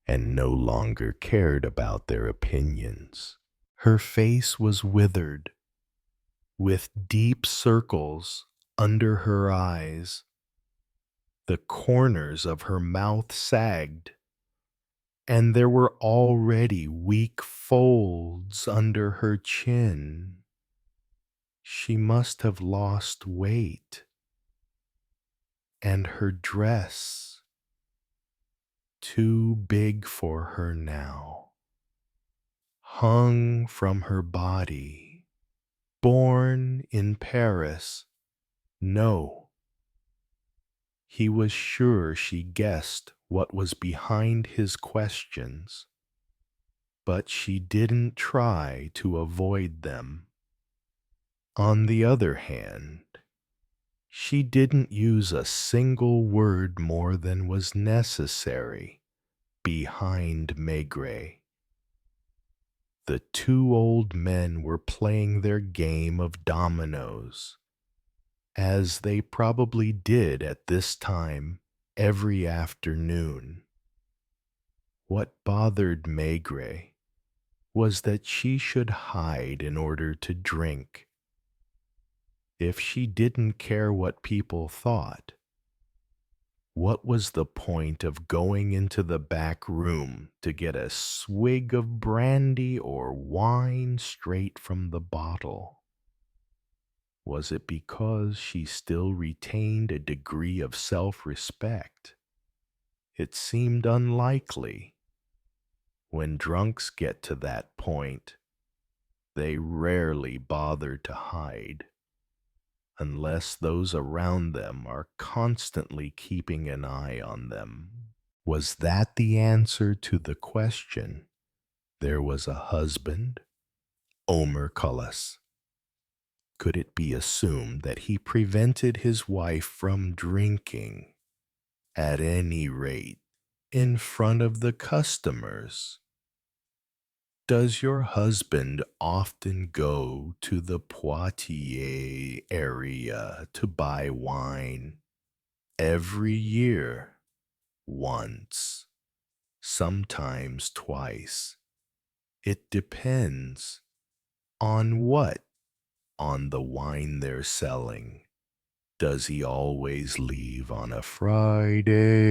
and no longer cared about their opinions. Her face was withered, with deep circles under her eyes. The corners of her mouth sagged, and there were already weak folds under her chin. She must have lost weight. And her dress, too big for her now, hung from her body. Born in Paris. No. He was sure she guessed what was behind his questions, but she didn't try to avoid them. On the other hand, she didn't use a single word more than was necessary behind Maigret. The two old men were playing their game of dominoes, as they probably did at this time every afternoon. What bothered Maigret was that she should hide in order to drink. If she didn't care what people thought, what was the point of going into the back room to get a swig of brandy or wine straight from the bottle? Was it because she still retained a degree of self-respect? It seemed unlikely. When drunks get to that point, they rarely bother to hide, unless those around them are constantly keeping an eye on them. Was that the answer to the question? There was a husband, Omer Cullis. Could it be assumed that he prevented his wife from drinking, at any rate, in front of the customers? Does your husband often go to the Poitiers area to buy wine? Every year, once, sometimes twice. It depends. On what? On the wine they're selling. Does he always leave on a Friday?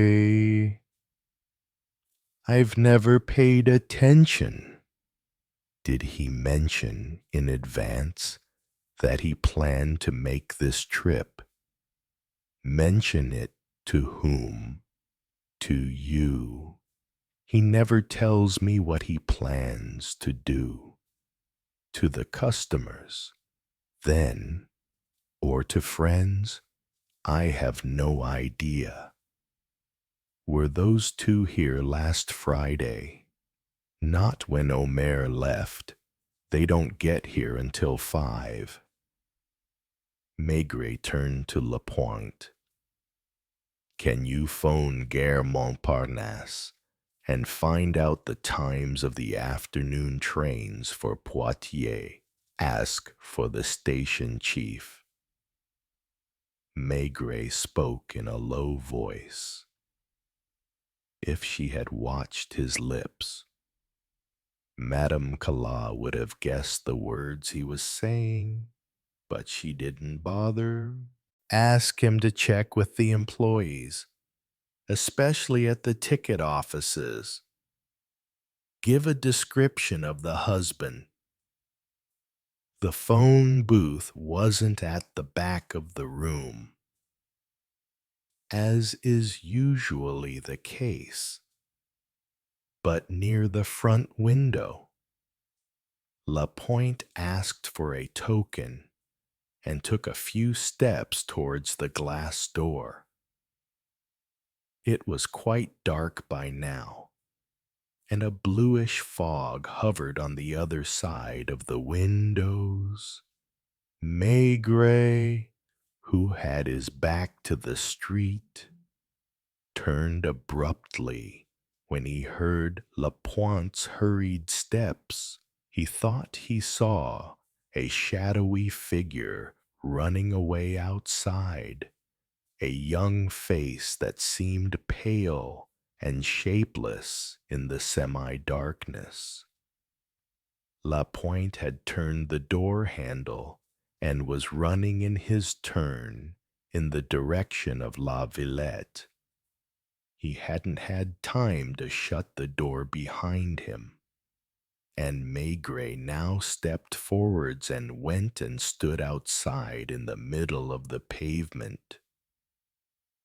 I've never paid attention. Did he mention in advance that he planned to make this trip? Mention it to whom? To you. He never tells me what he plans to do. To the customers, then, or to friends, I have no idea. Were those two here last Friday? Not when Omer left. They don't get here until 5. Maigret turned to Lapointe. Can you phone Gare Montparnasse and find out the times of the afternoon trains for Poitiers? Ask for the station chief. Maigret spoke in a low voice. If she had watched his lips, Madame Calas would have guessed the words he was saying, but she didn't bother. Ask him to check with the employees, especially at the ticket offices. Give a description of the husband. The phone booth wasn't at the back of the room, as is usually the case, but near the front window. Lapointe asked for a token and took a few steps towards the glass door. It was quite dark by now, and a bluish fog hovered on the other side of the windows. Maigret, who had his back to the street, turned abruptly when he heard Lapointe's hurried steps. He thought he saw a shadowy figure running away outside, a young face that seemed pale and shapeless in the semi-darkness. Lapointe had turned the door handle and was running in his turn in the direction of La Villette. He hadn't had time to shut the door behind him, and Maigret now stepped forwards and went and stood outside in the middle of the pavement.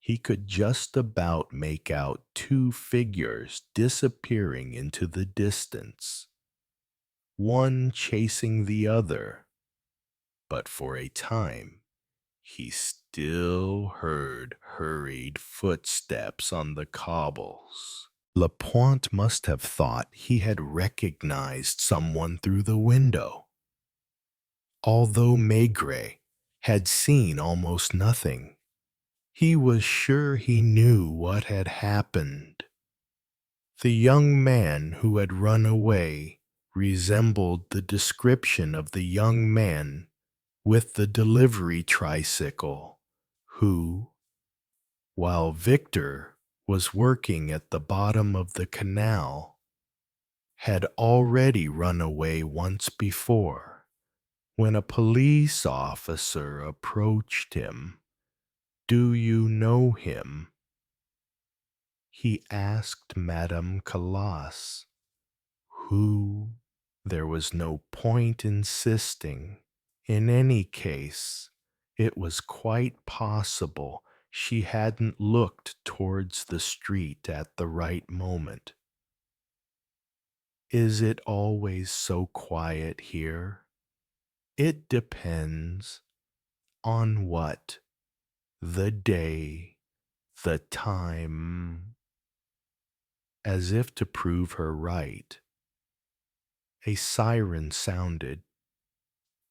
He could just about make out two figures disappearing into the distance, one chasing the other, but for a time he still heard hurried footsteps on the cobbles. Lapointe must have thought he had recognized someone through the window, although Maigret had seen almost nothing. He was sure he knew what had happened. The young man who had run away resembled the description of the young man with the delivery tricycle who, while Victor was working at the bottom of the canal, had already run away once before when a police officer approached him. Do you know him? He asked Madame Calas. Who? There was no point insisting. In any case, it was quite possible she hadn't looked towards the street at the right moment. Is it always so quiet here? It depends. On what? The day, the time. As if to prove her right, a siren sounded,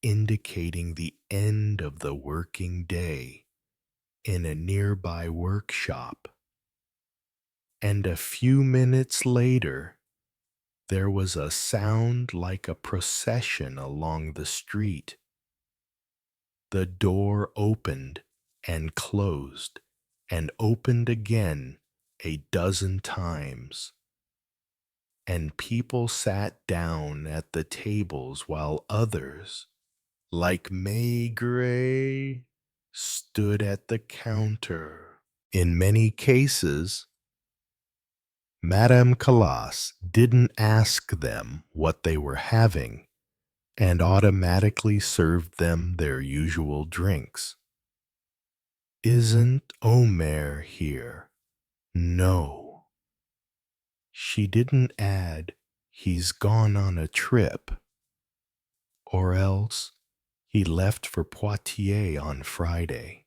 indicating the end of the working day in a nearby workshop. And a few minutes later, there was a sound like a procession along the street. The door opened and closed and opened again a dozen times, and people sat down at the tables while others, like Maigret, stood at the counter. In many cases, Madame Calas didn't ask them what they were having and automatically served them their usual drinks. Isn't Omer here? No. She didn't add, he's gone on a trip. Or else, he left for Poitiers on Friday.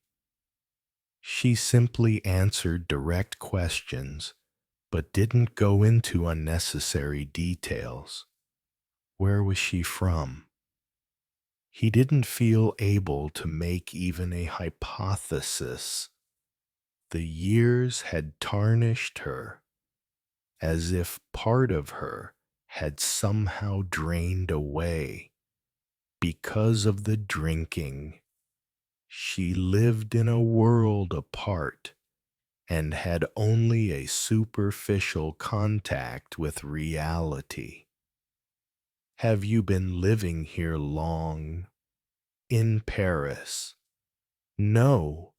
She simply answered direct questions, but didn't go into unnecessary details. Where was she from? He didn't feel able to make even a hypothesis. The years had tarnished her, as if part of her had somehow drained away because of the drinking. She lived in a world apart and had only a superficial contact with reality. Have you been living here long? In Paris? No,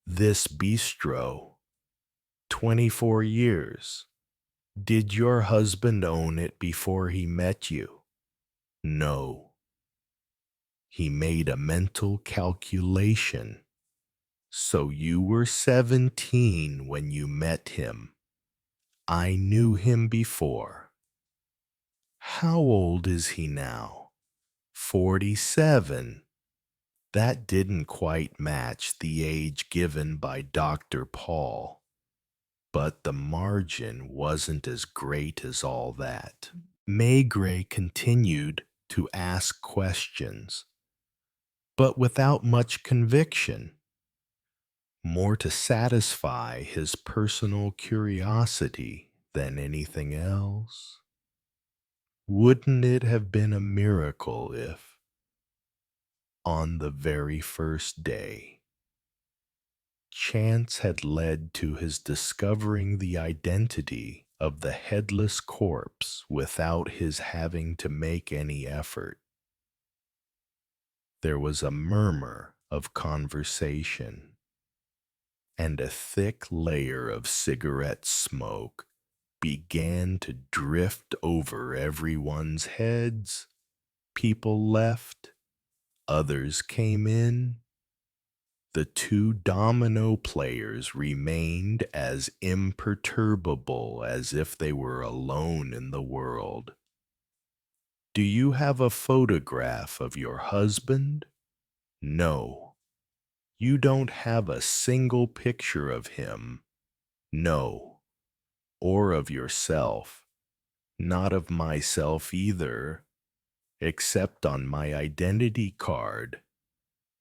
this bistro. 24 years. Did your husband own it before he met you? No. He made a mental calculation. So you were 17 when you met him. I knew him before. How old is he now? 47. That didn't quite match the age given by Dr. Paul, but the margin wasn't as great as all that. Maigret continued to ask questions, but without much conviction, more to satisfy his personal curiosity than anything else. Wouldn't it have been a miracle if, on the very first day, chance had led to his discovering the identity of the headless corpse without his having to make any effort? There was a murmur of conversation, and a thick layer of cigarette smoke began to drift over everyone's heads. People left, others came in. The two domino players remained as imperturbable as if they were alone in the world. Do you have a photograph of your husband? No. You don't have a single picture of him? No. Or of yourself? Not of myself either, except on my identity card.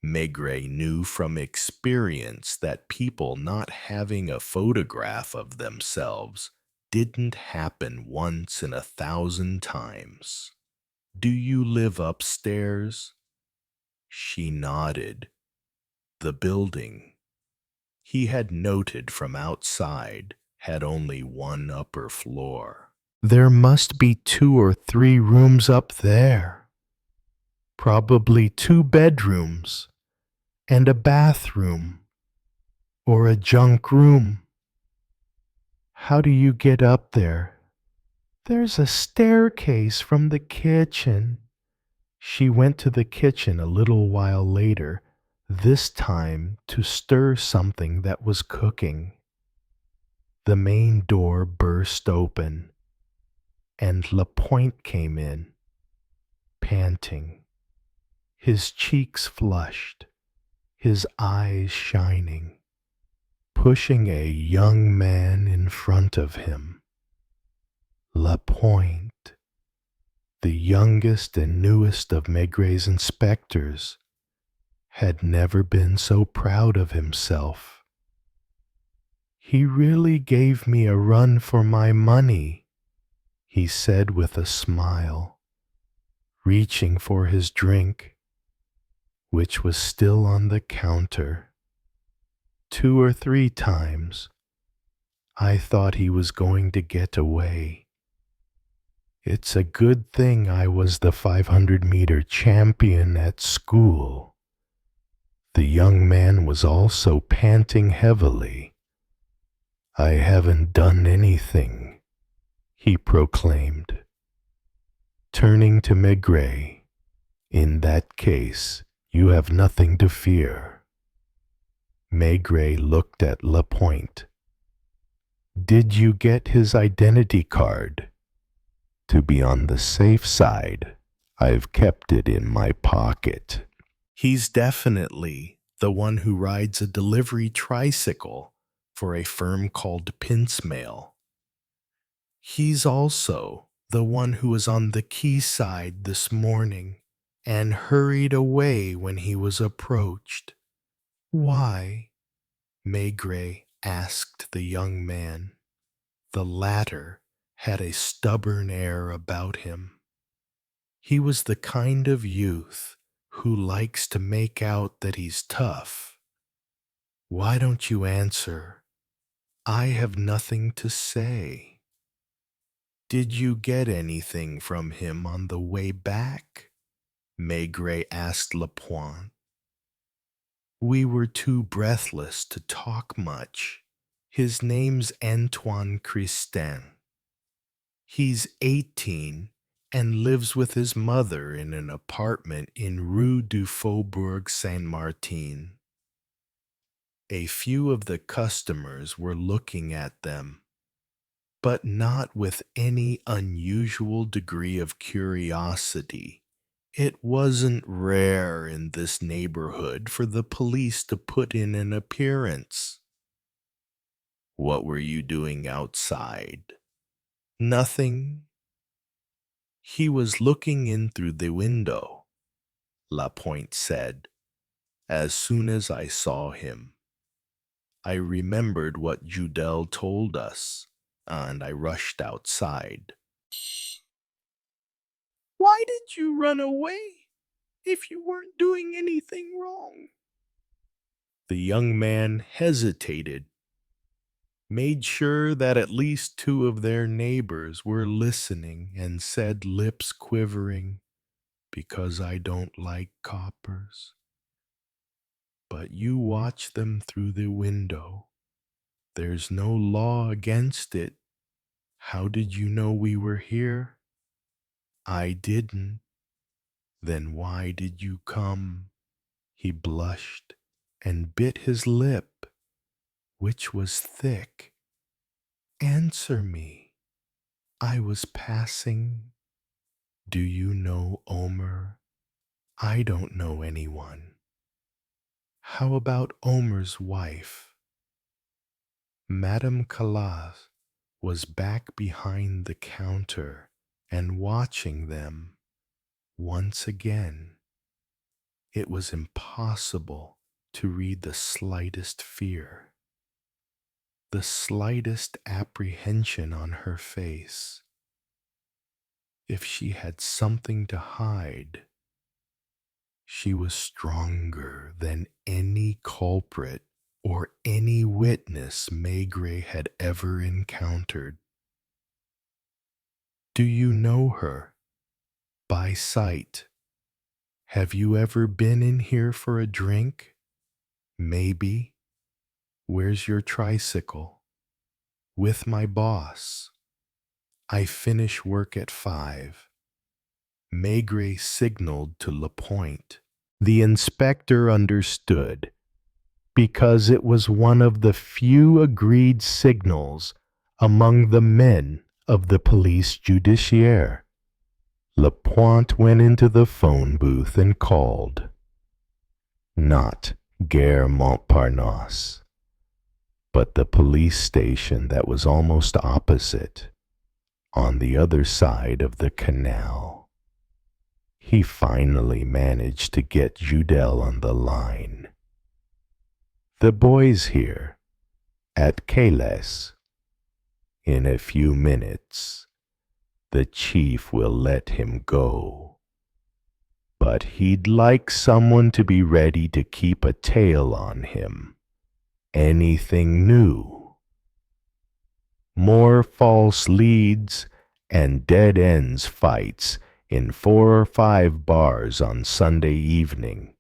Maigret knew from experience that people not having a photograph of themselves didn't happen once in 1,000 times. Do you live upstairs? She nodded. The building, he had noted from outside, had only one upper floor. There must be 2 or 3 rooms up there. Probably 2 bedrooms and a bathroom or a junk room. How do you get up there? There's a staircase from the kitchen. She went to the kitchen a little while later, this time to stir something that was cooking. The main door burst open, and Lapointe came in, panting, his cheeks flushed, his eyes shining, pushing a young man in front of him. Lapointe, the youngest and newest of Maigret's inspectors, had never been so proud of himself. He really gave me a run for my money, he said with a smile, reaching for his drink, which was still on the counter. 2 or 3 times, I thought he was going to get away. It's a good thing I was the 500-meter champion at school. The young man was also panting heavily. "I haven't done anything," he proclaimed. Turning to Maigret, "In that case, you have nothing to fear." Maigret looked at Lapointe. "Did you get his identity card?" "To be on the safe side, I've kept it in my pocket." "He's definitely the one who rides a delivery tricycle for a firm called Pincemail. He's also the one who was on the quayside this morning and hurried away when he was approached." "Why?" Maigret asked the young man. The latter had a stubborn air about him. He was the kind of youth who likes to make out that he's tough. "Why don't you answer? I have nothing to say." "Did you get anything from him on the way back?" Maigret asked Lapointe. "We were too breathless to talk much. His name's Antoine Christin. He's 18 and lives with his mother in an apartment in Rue du Faubourg Saint-Martin." A few of the customers were looking at them, but not with any unusual degree of curiosity. It wasn't rare in this neighborhood for the police to put in an appearance. "What were you doing outside?" "Nothing." "He was looking in through the window," Lapointe said. "As soon as I saw him, I remembered what Judel told us, and I rushed outside." "Why did you run away if you weren't doing anything wrong?" The young man hesitated, made sure that at least two of their neighbors were listening, and said, lips quivering, "Because I don't like coppers." "But you watch them through the window. There's no law against it. How did you know we were here?" "I didn't." "Then why did you come?" He blushed and bit his lip, which was thick. "Answer me." "I was passing." "Do you know Omer?" "I don't know anyone." "How about Omer's wife?" Madame Calas was back behind the counter and watching them. Once again, it was impossible to read the slightest fear, the slightest apprehension on her face. If she had something to hide, she was stronger than any culprit or any witness Maigret had ever encountered. "Do you know her? By sight? Have you ever been in here for a drink? Maybe. Where's your tricycle?" "With my boss. I finish work at 5. Maigret signaled to Lapointe. The inspector understood, because it was one of the few agreed signals among the men of the police judiciaire. Lapointe went into the phone booth and called. Not Gare Montparnasse, but the police station that was almost opposite, on the other side of the canal. He finally managed to get Judel on the line. "The boy's here, at Headless. In a few minutes, the chief will let him go. But he'd like someone to be ready to keep a tail on him. Anything new. More false leads and dead ends fights in 4 or 5 bars on Sunday evening.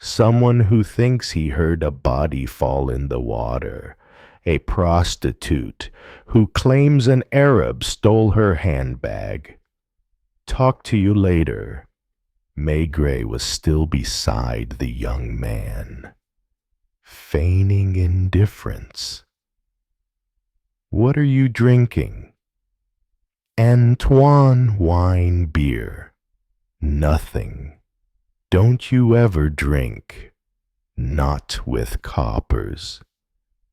Someone who thinks he heard a body fall in the water. A prostitute who claims an Arab stole her handbag. Talk to you later. Maigret was still beside the young man, feigning indifference. What are you drinking? Antoine wine beer. Nothing. Don't you ever drink. Not with coppers.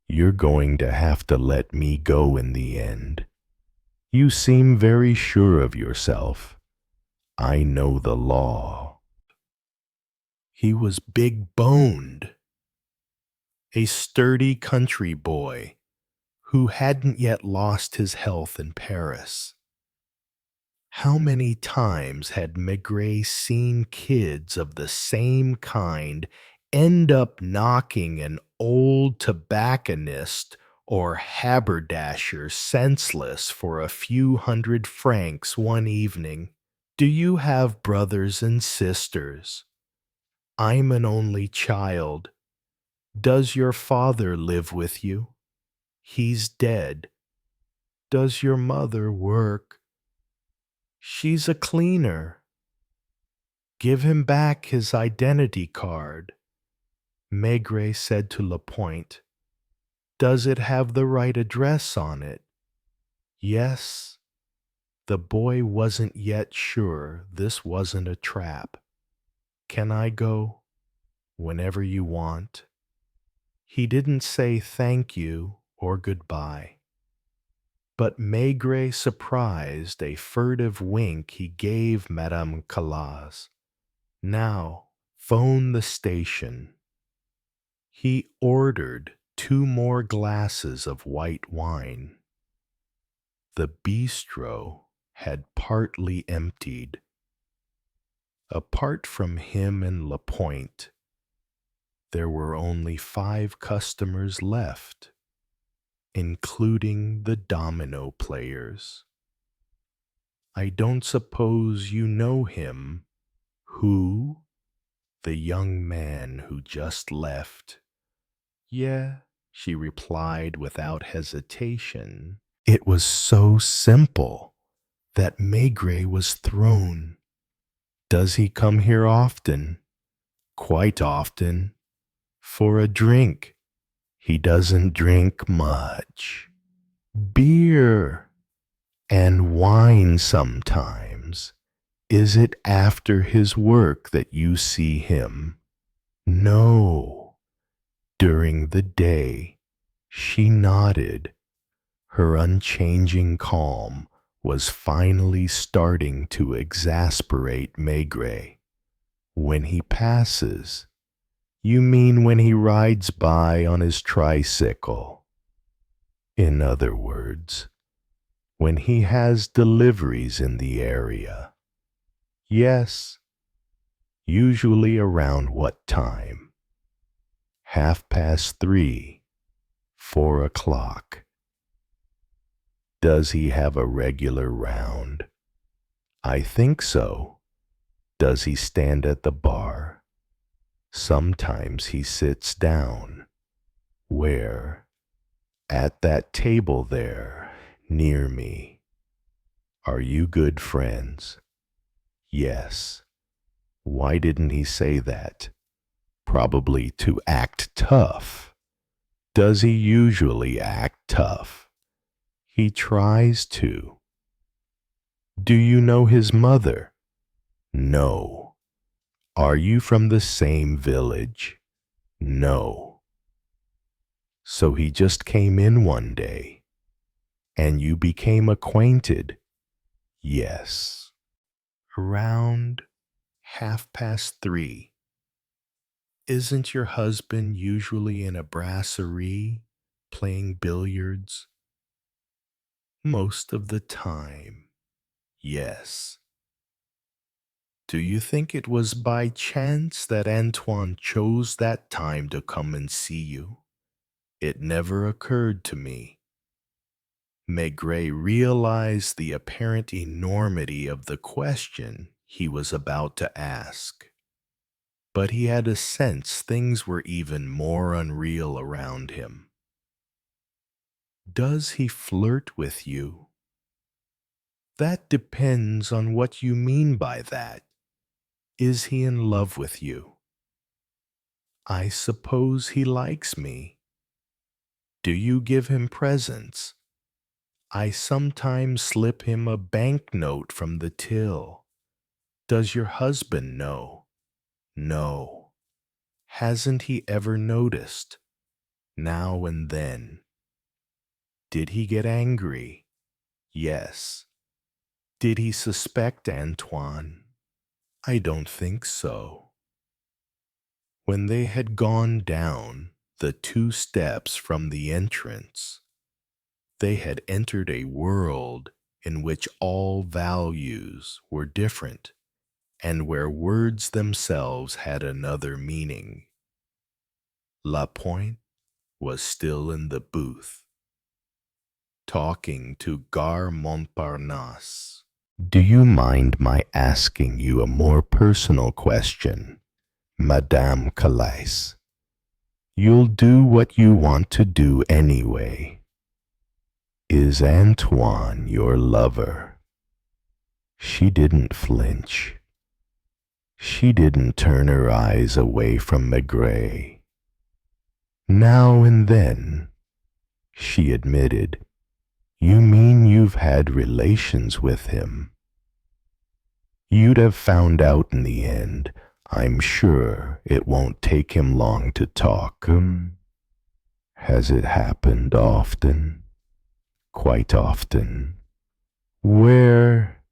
You're going to have to let me go in the end. You seem very sure of yourself. I know the law. He was big-boned, a sturdy country boy who hadn't yet lost his health in Paris. How many times had Maigret seen kids of the same kind end up knocking an old tobacconist or haberdasher senseless for a few hundred francs one evening? Do you have brothers and sisters? I'm an only child. Does your father live with you? He's dead. Does your mother work? She's a cleaner. Give him back his identity card. Maigret said to Lapointe. Does it have the right address on it? Yes. The boy wasn't yet sure this wasn't a trap. Can I go? Whenever you want. He didn't say thank you or goodbye. But Maigret surprised a furtive wink he gave Madame Calas. Now, phone the station. He ordered 2 more glasses of white wine. The bistro had partly emptied. Apart from him and Lapointe, there were only 5 customers left, including the domino players. I don't suppose you know him. Who? The young man who just left. Yeah, she replied without hesitation. It was so simple that Maigret was thrown. Does he come here often? Quite often. For a drink. He doesn't drink much. Beer and wine sometimes. Is it after his work that you see him? No. During the day. She nodded. Her unchanging calm was finally starting to exasperate Maigret. When he passes, you mean when he rides by on his tricycle? In other words, when he has deliveries in the area? Yes. Usually around what time? 3:30, 4 o'clock. Does he have a regular round? I think so. Does he stand at the bar? Sometimes he sits down. Where? At that table there, near me. Are you good friends? Yes. Why didn't he say that? Probably to act tough. Does he usually act tough? He tries to. Do you know his mother? No. Are you from the same village? No. So he just came in one day, and you became acquainted? Yes. Around 3:30. Isn't your husband usually in a brasserie, playing billiards? Most of the time, yes. Do you think it was by chance that Antoine chose that time to come and see you? It never occurred to me. Maigret realized the apparent enormity of the question he was about to ask. but he had a sense things were even more unreal around him. Does he flirt with you? That depends on what you mean by that. Is he in love with you? I suppose he likes me. Do you give him presents? I sometimes slip him a banknote from the till. Does your husband know? No. Hasn't he ever noticed? Now and then. Did he get angry? Yes. Did he suspect Antoine? I don't think so. When they had gone down the 2 steps from the entrance, they had entered a world in which all values were different and where words themselves had another meaning. Lapointe was still in the booth, talking to Gare Montparnasse. Do you mind my asking you a more personal question, Madame Calais? You'll do what you want to do anyway. Is Antoine your lover? She didn't flinch. She didn't turn her eyes away from Maigret. Now and then, she admitted, you mean you've had relations with him? You'd have found out in the end. I'm sure it won't take him long to talk. Has it happened often? Quite often. Where?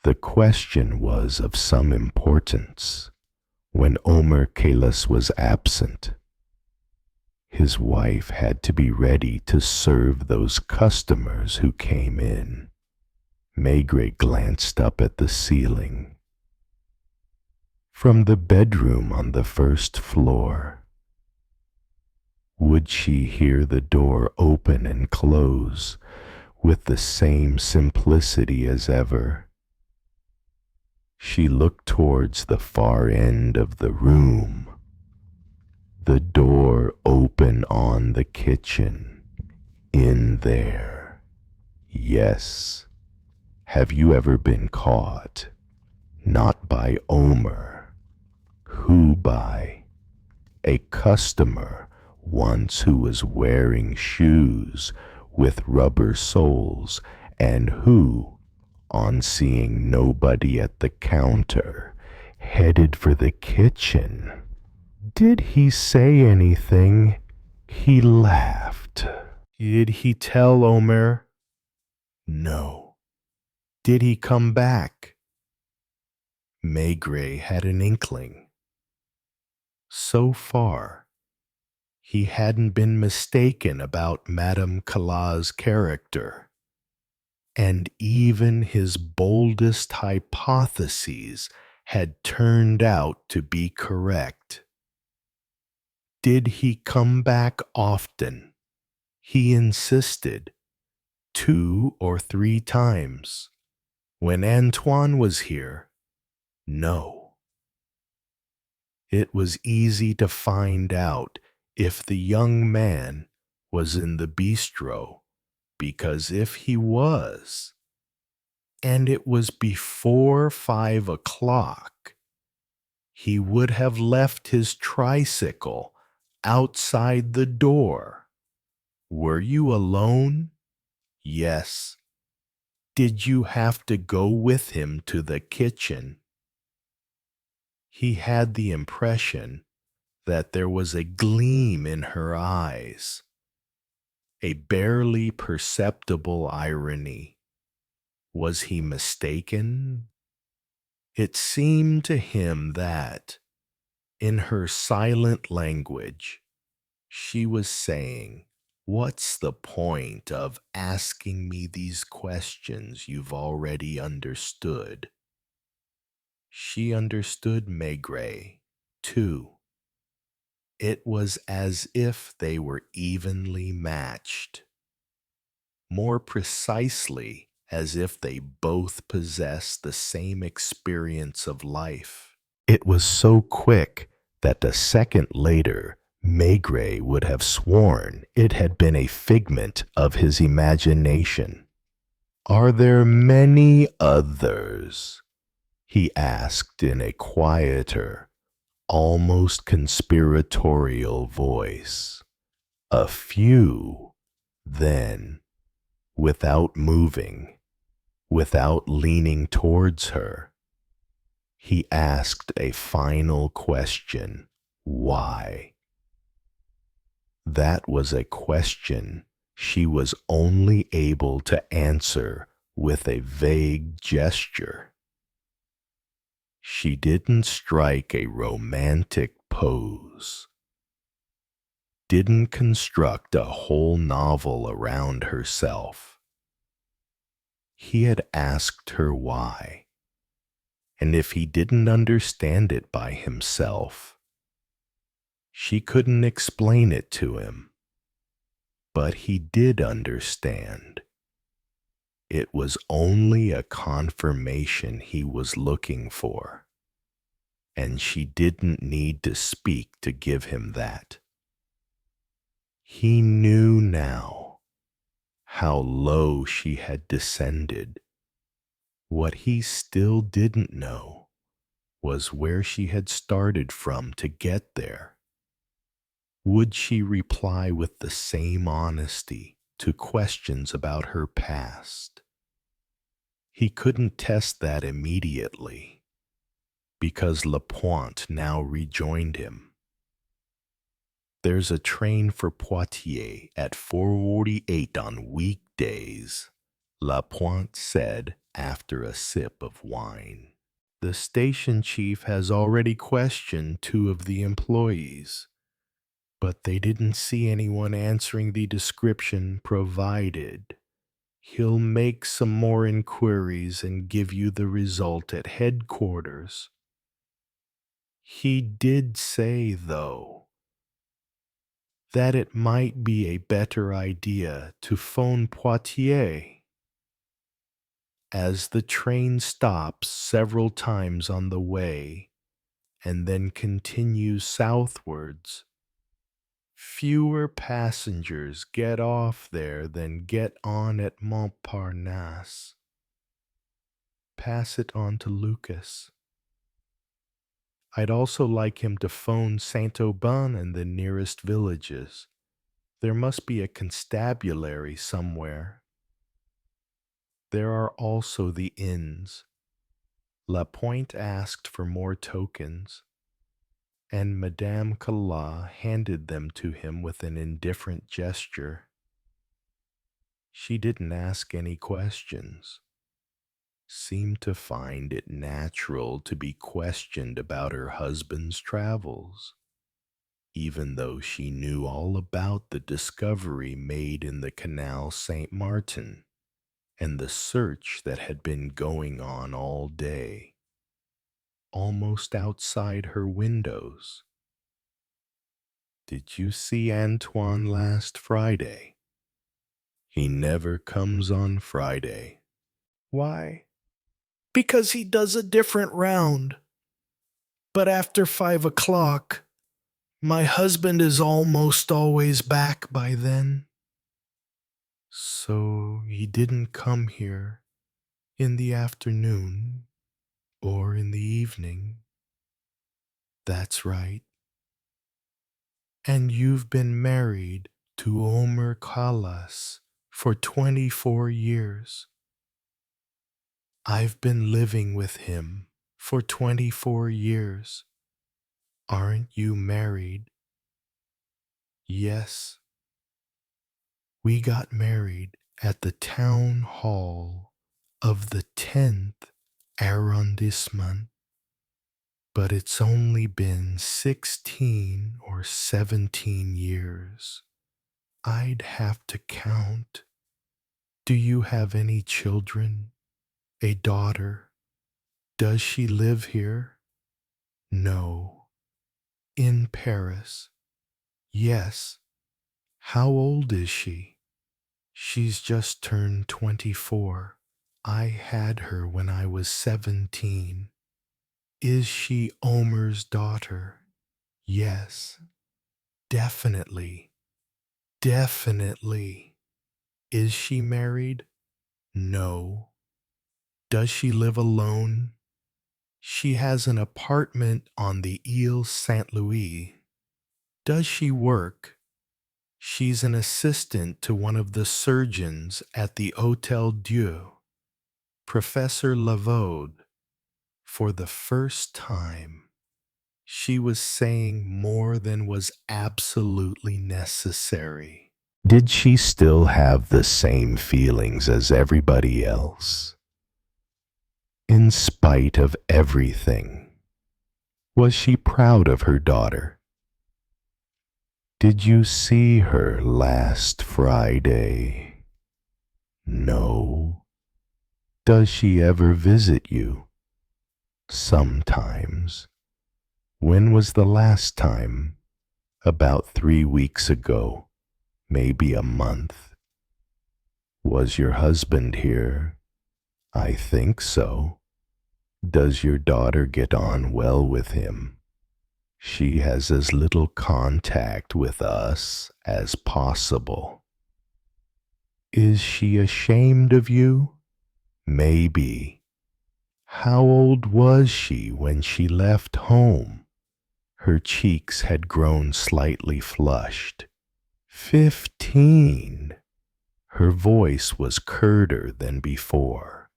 The question was of some importance. When Omer Kalis was absent, his wife had to be ready to serve those customers who came in. Maigret glanced up at the ceiling. From the bedroom on the first floor. Would she hear the door open and close with the same simplicity as ever? She looked towards the far end of the room. The door open on the kitchen. In there. Yes. Have you ever been caught? Not by Omer. Who by? A customer once who was wearing shoes with rubber soles and who, on seeing nobody at the counter, headed for the kitchen. Did he say anything? He laughed. Did he tell Omer? No. Did he come back? Maigret had an inkling. So far, he hadn't been mistaken about Madame Calais' character, and even his boldest hypotheses had turned out to be correct. Did he come back often? He insisted, 2 or 3 times. When Antoine was here, no. It was easy to find out if the young man was in the bistro, because if he was, and it was before 5 o'clock, he would have left his tricycle outside the door. Were you alone? Yes. Did you have to go with him to the kitchen? He had the impression that there was a gleam in her eyes, a barely perceptible irony. Was he mistaken? It seemed to him that, in her silent language, she was saying, "What's the point of asking me these questions you've already understood?" She understood Maigret, too. It was as if they were evenly matched. More precisely, as if they both possessed the same experience of life. It was so quick that a second later Maigret would have sworn it had been a figment of his imagination. "Are there many others?" he asked in a quieter, almost conspiratorial voice. "A few," then, without moving, without leaning towards her, he asked a final question. Why? That was a question she was only able to answer with a vague gesture. She didn't strike a romantic pose, didn't construct a whole novel around herself. He had asked her why, and if he didn't understand it by himself, she couldn't explain it to him. But he did understand. It was only a confirmation he was looking for, and she didn't need to speak to give him that. He knew now how low she had descended. What he still didn't know was where she had started from to get there. Would she reply with the same honesty to questions about her past? He couldn't test that immediately, because Lapointe now rejoined him. "There's a train for Poitiers at 4:48 on weekdays," Lapointe said after a sip of wine. "The station chief has already questioned 2 of the employees, but they didn't see anyone answering the description provided. He'll make some more inquiries and give you the result at headquarters. He did say, though, that it might be a better idea to phone Poitiers, as the train stops several times on the way and then continues southwards. Fewer passengers get off there than get on at Montparnasse. Pass it on to Lucas. I'd also like him to phone Saint-Aubin and the nearest villages. There must be a constabulary somewhere. There are also the inns." Lapointe asked for more tokens, and Madame Calas handed them to him with an indifferent gesture. She didn't ask any questions, seemed to find it natural to be questioned about her husband's travels, even though she knew all about the discovery made in the Canal Saint-Martin and the search that had been going on all day, almost outside her windows. "Did you see Antoine last Friday?" "He never comes on Friday." "Why?" "Because he does a different round. But after 5 o'clock, my husband is almost always back by then." "So he didn't come here in the afternoon or in the evening?" "That's right." "And you've been married to Omer Callas for 24 years. I've been living with him for 24 years. Aren't you married?" "Yes. We got married at the town hall of the 10th arrondissement, but it's only been 16 or 17 years. I'd have to count. Do you have any children? A daughter? Does she live here?" "No." "In Paris?" "Yes." "How old is she?" "She's just turned 24. I had her when I was 17. Is she Omer's daughter?" Yes, definitely, definitely. Is she married? No. Does she live alone? She has an apartment on the Ile Saint Louis. Does she work? She's an assistant to one of the surgeons at the Hôtel Dieu, Professor Lavaude. For the first time, she was saying more than was absolutely necessary. Did she still have the same feelings as everybody else? In spite of everything, was she proud of her daughter? Did you see her last Friday? No. Does she ever visit you? Sometimes. When was the last time? About 3 weeks ago, maybe a month. Was your husband here? I think so. Does your daughter get on well with him? She has as little contact with us as possible. Is she ashamed of you? Maybe. How old was she when she left home? Her cheeks had grown slightly flushed. 15. Her voice was curter than before.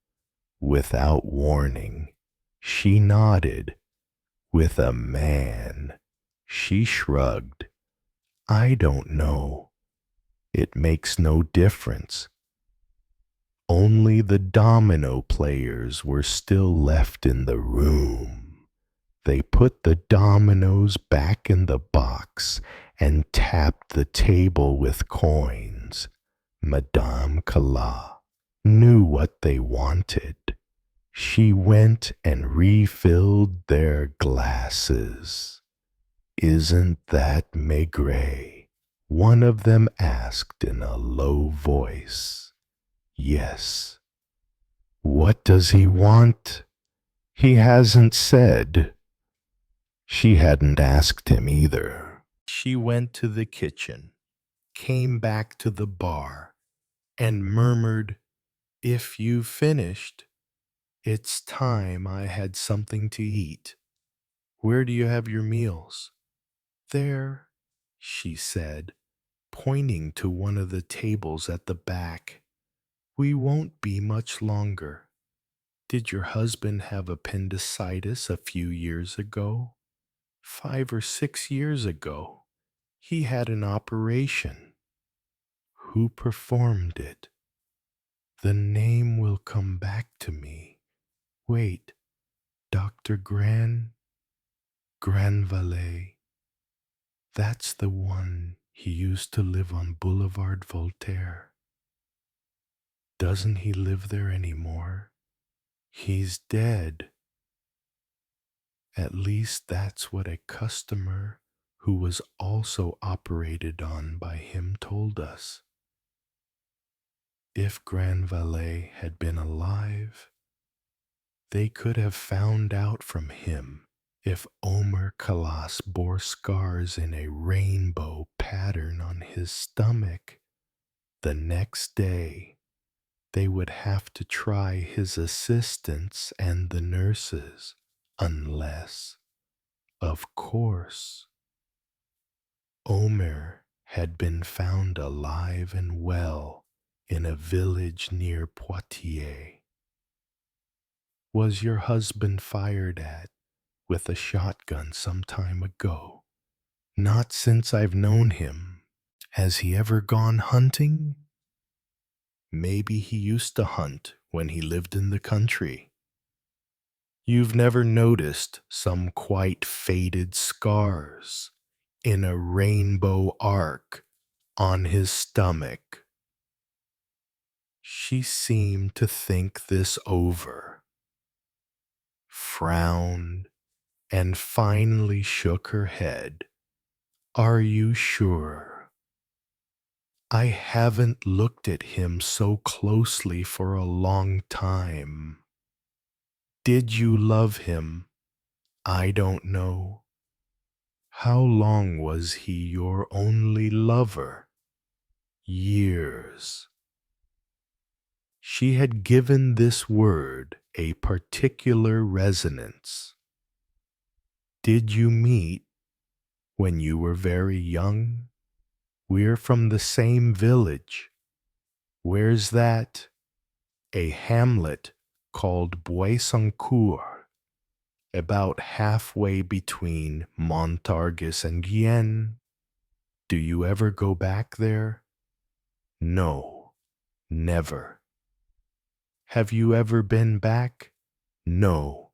Without warning, she nodded. With a man, she shrugged. I don't know. It makes no difference. Only the domino players were still left in the room. They put the dominoes back in the box and tapped the table with coins. Madame Calas knew what they wanted. She went and refilled their glasses. Isn't that Maigret? One of them asked in a low voice. Yes. What does he want? He hasn't said. She hadn't asked him either. She went to the kitchen, came back to the bar, and murmured, "If you've finished, it's time I had something to eat. Where do you have your meals?" "There," she said, pointing to one of the tables at the back. "We won't be much longer. Did your husband have appendicitis a few years ago?" 5 or 6 years ago. He had an operation. Who performed it? The name will come back to me. Wait, Dr. Granvalet. That's the one. He used to live on Boulevard Voltaire. Doesn't he live there anymore? He's dead. At least that's what a customer who was also operated on by him told us. If Granvalet had been alive, they could have found out from him if Omer Calas bore scars in a rainbow pattern on his stomach. The next day, they would have to try his assistants and the nurses, unless, of course, Omer had been found alive and well in a village near Poitiers. Was your husband fired at with a shotgun some time ago? Not since I've known him. Has he ever gone hunting? Maybe he used to hunt when he lived in the country. You've never noticed some quite faded scars in a rainbow arc on his stomach. She seemed to think this over, frowned, and finally shook her head. Are you sure? I haven't looked at him so closely for a long time. Did you love him? I don't know. How long was he your only lover? Years. She had given this word a particular resonance. Did you meet when you were very young? We're from the same village. Where's that? A hamlet called Boissancourt, about halfway between Montargis and Gien. Do you ever go back there? No, never. Have you ever been back? No.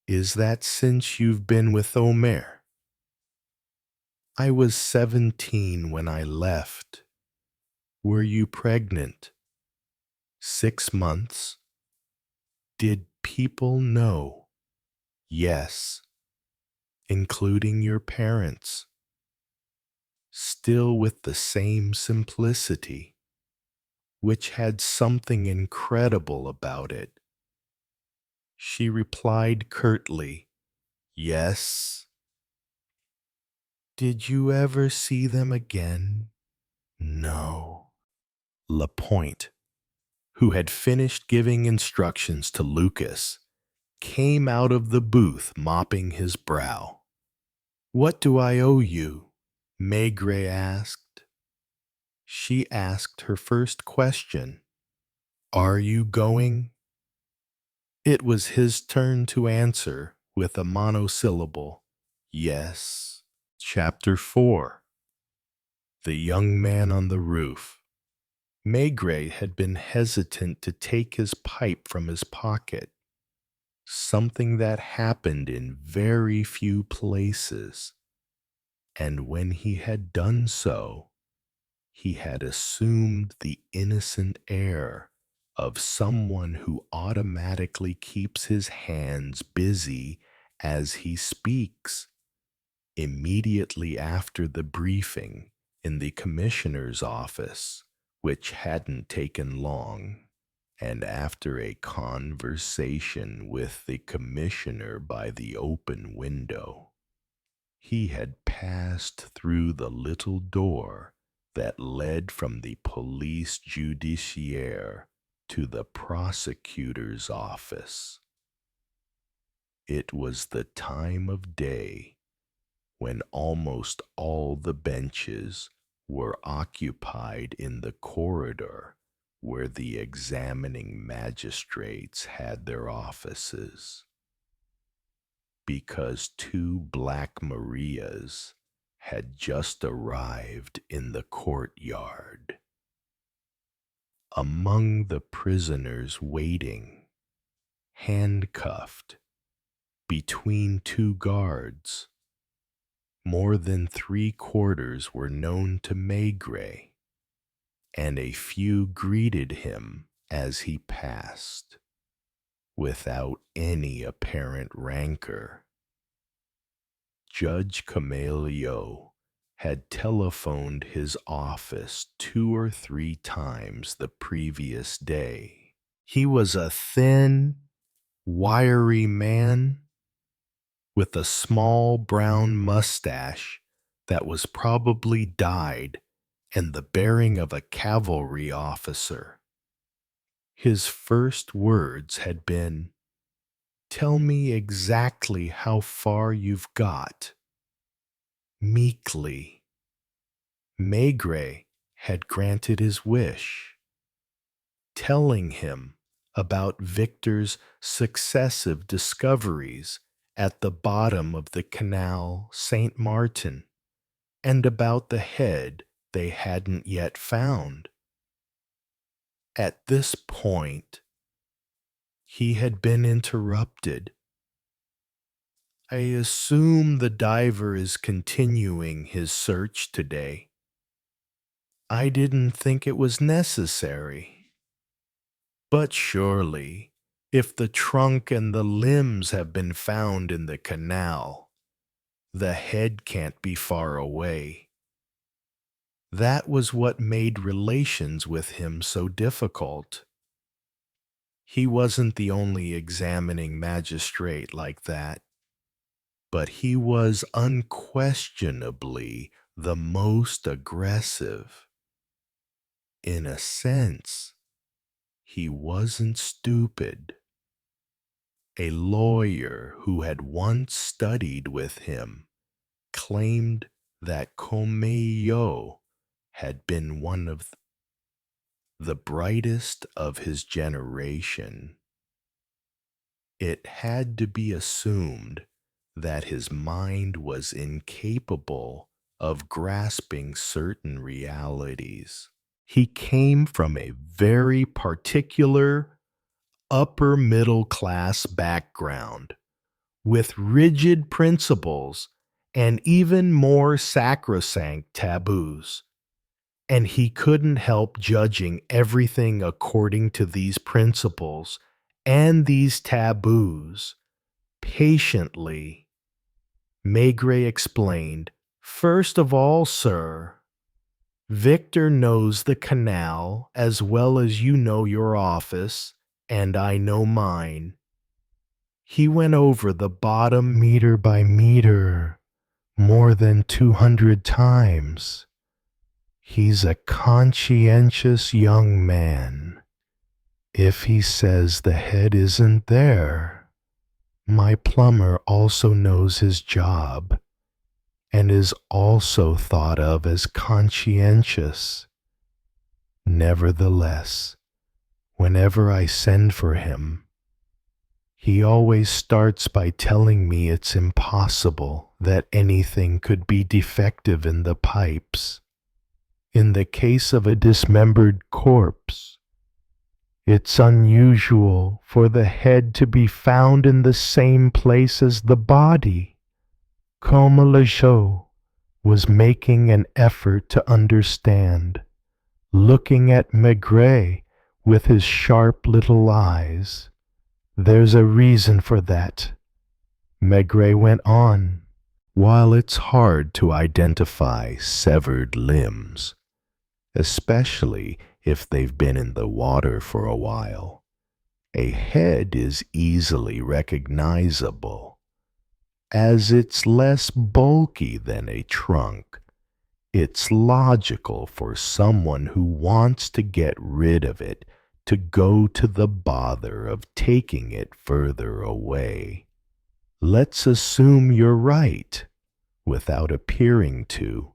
Is that since you've been with Omer? I was 17 when I left. Were you pregnant? 6 months. Did people know? Yes, including your parents. Still with the same simplicity, which had something incredible about it. She replied curtly, yes. Did you ever see them again? No. Lapointe, who had finished giving instructions to Lucas, came out of the booth mopping his brow. What do I owe you? Maigret asked. She asked her first question. Are you going? It was his turn to answer with a monosyllable. Yes. Chapter 4. The Young Man on the Roof. Maigret had been hesitant to take his pipe from his pocket, something that happened in very few places, and when he had done so, he had assumed the innocent air of someone who automatically keeps his hands busy as he speaks. Immediately after the briefing in the commissioner's office, which hadn't taken long, and after a conversation with the commissioner by the open window, he had passed through the little door that led from the police judiciaire to the prosecutor's office. It was the time of day when almost all the benches were occupied in the corridor where the examining magistrates had their offices, because 2 Black Marias had just arrived in the courtyard. Among the prisoners waiting, handcuffed, between 2 guards, more than 3/4 were known to Maigret, and a few greeted him as he passed, without any apparent rancor. Judge Camélio had telephoned his office 2 or 3 times the previous day. He was a thin, wiry man with a small brown mustache that was probably dyed and the bearing of a cavalry officer. His first words had been, "Tell me exactly how far you've got." Meekly, Maigret had granted his wish, telling him about Victor's successive discoveries at the bottom of the Canal Saint Martin, and about the head they hadn't yet found. At this point, he had been interrupted. I assume the diver is continuing his search today. I didn't think it was necessary. But surely, if the trunk and the limbs have been found in the canal, the head can't be far away. That was what made relations with him so difficult. He wasn't the only examining magistrate like that. but he was unquestionably the most aggressive. In a sense, he wasn't stupid. A lawyer who had once studied with him claimed that Komeyo had been one of the brightest of his generation. It had to be assumed that his mind was incapable of grasping certain realities. He came from a very particular upper middle class background with rigid principles and even more sacrosanct taboos. And he couldn't help judging everything according to these principles and these taboos. Patiently, Maigret explained, "First of all, sir, Victor knows the canal as well as you know your office, and I know mine. He went over the bottom meter by meter more than 200 times. He's a conscientious young man. If he says the head isn't there, my plumber also knows his job and is also thought of as conscientious. Nevertheless, whenever I send for him, he always starts by telling me it's impossible that anything could be defective in the pipes. In the case of a dismembered corpse, it's unusual for the head to be found in the same place as the body." Comme le Joe was making an effort to understand, looking at Maigret with his sharp little eyes. "There's a reason for that," Maigret went on. "While it's hard to identify severed limbs, especially if they've been in the water for a while, a head is easily recognizable, as it's less bulky than a trunk. It's logical for someone who wants to get rid of it to go to the bother of taking it further away. Let's assume you're right, without appearing to."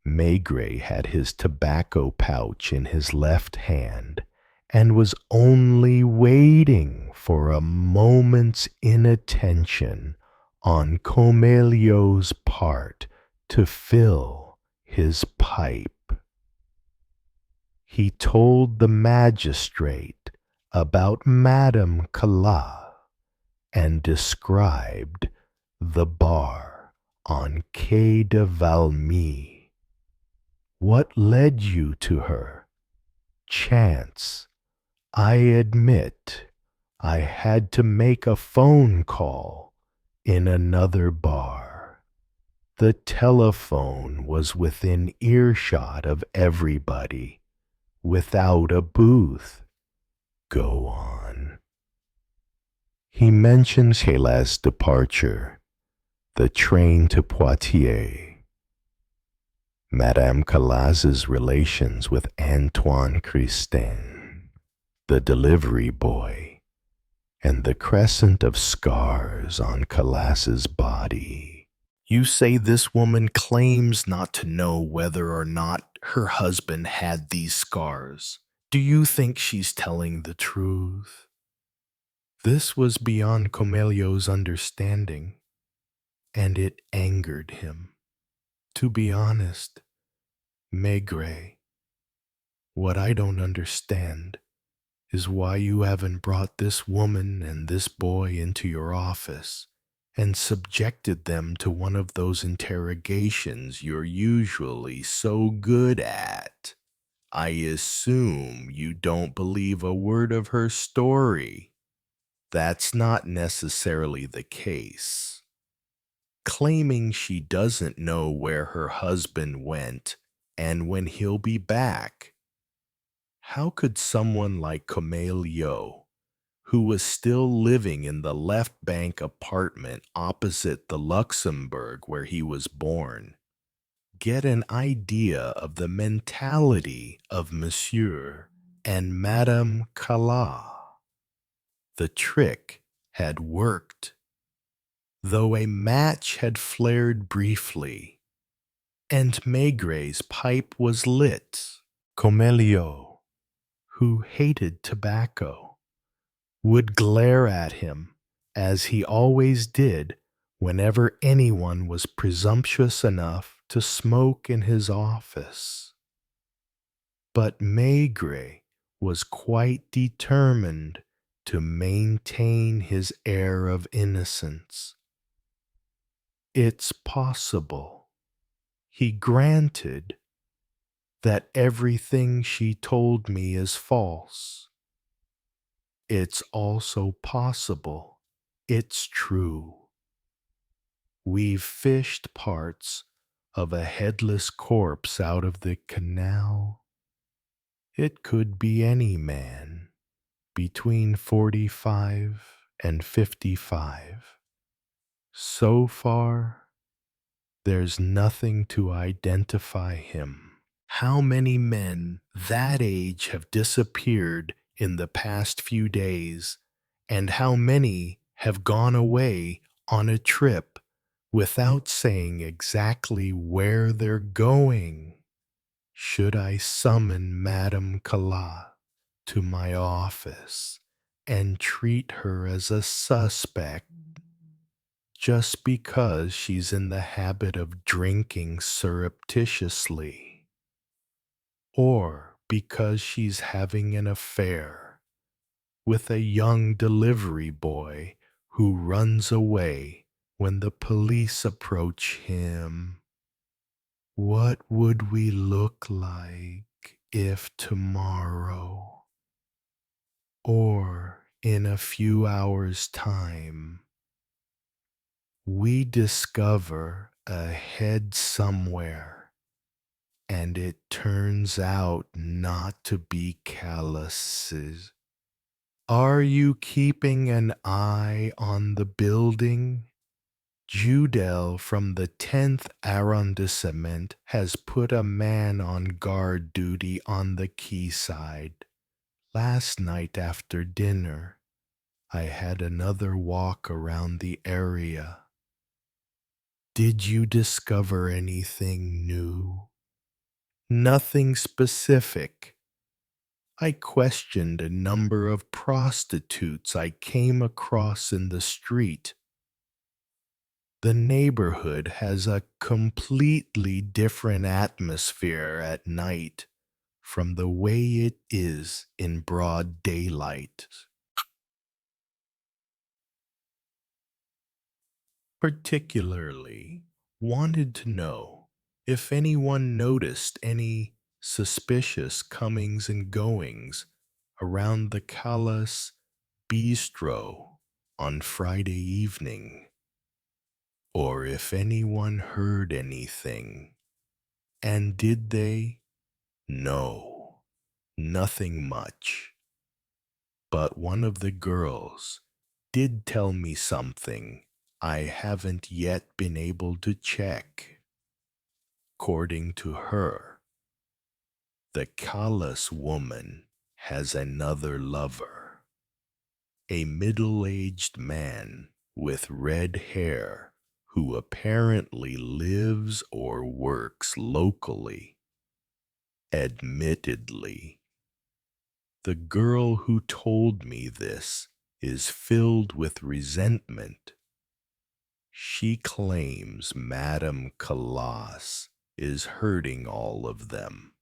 Maigret had his tobacco pouch in his left hand and was only waiting for a moment's inattention on Comelio's part to fill his pipe. He told the magistrate about Madame Calas and described the bar on Quai de Valmy. "What led you to her?" "Chance. I admit I had to make a phone call in another bar. The telephone was within earshot of everybody, without a booth." "Go on." He mentions Headless' departure, the train to Poitiers, Madame Calas's relations with Antoine Christin, the delivery boy, and the crescent of scars on Calas's body. "You say this woman claims not to know whether or not her husband had these scars. Do you think she's telling the truth?" This was beyond Comelio's understanding, and it angered him. "To be honest, Maigret, what I don't understand is why you haven't brought this woman and this boy into your office and subjected them to one of those interrogations you're usually so good at. I assume you don't believe a word of her story." "That's not necessarily the case. Claiming she doesn't know where her husband went and when he'll be back. How could someone like Comelio, who was still living in the left bank apartment opposite the Luxembourg where he was born, get an idea of the mentality of Monsieur and Madame Calas. The trick had worked. Though a match had flared briefly, and Maigret's pipe was lit, Comelio, who hated tobacco, would glare at him, as he always did whenever anyone was presumptuous enough to smoke in his office. But Maigret was quite determined to maintain his air of innocence. It's possible, he granted, that everything she told me is false. It's also possible it's true. We've fished parts of a headless corpse out of the canal. It could be any man between 45 and 55. So far, there's nothing to identify him. How many men that age have disappeared in the past few days, and how many have gone away on a trip without saying exactly where they're going? Should I summon Madame Calas to my office and treat her as a suspect just because she's in the habit of drinking surreptitiously, or because she's having an affair with a young delivery boy who runs away when the police approach him? What would we look like if tomorrow, or in a few hours' time, we discover a head somewhere and it turns out not to be calluses? Are you keeping an eye on the building? Judel from the 10th arrondissement has put a man on guard duty on the quayside. Last night after dinner, I had another walk around the area. Did you discover anything new? Nothing specific. I questioned a number of prostitutes I came across in the street. The neighborhood has a completely different atmosphere at night from the way it is in broad daylight. Particularly wanted to know if anyone noticed any suspicious comings and goings around the Callas Bistro on Friday evening, or if anyone heard anything. And did they? No, nothing much. But one of the girls did tell me something I haven't yet been able to check. According to her, the Callas woman has another lover, a middle-aged man with red hair who apparently lives or works locally. Admittedly, the girl who told me this is filled with resentment. She claims Madame Calas is hurting all of them.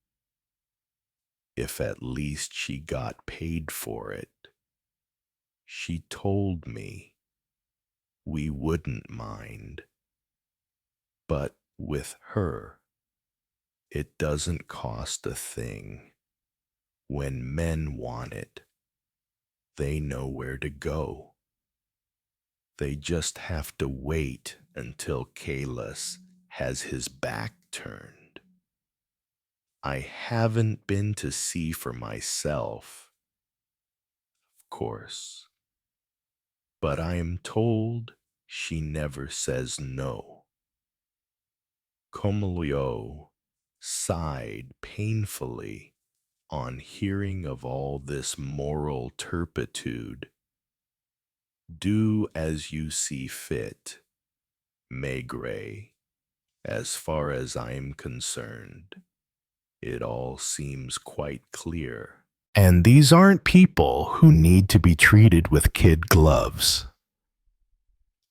If at least she got paid for it. She told me we wouldn't mind. But with her, it doesn't cost a thing. When men want it, they know where to go. They just have to wait until Calas has his back turned. I haven't been to see for myself, of course. but I am told she never says no. Comolio sighed painfully on hearing of all this moral turpitude. Do as you see fit, Maigret. As far as I am concerned, it all seems quite clear. And these aren't people who need to be treated with kid gloves.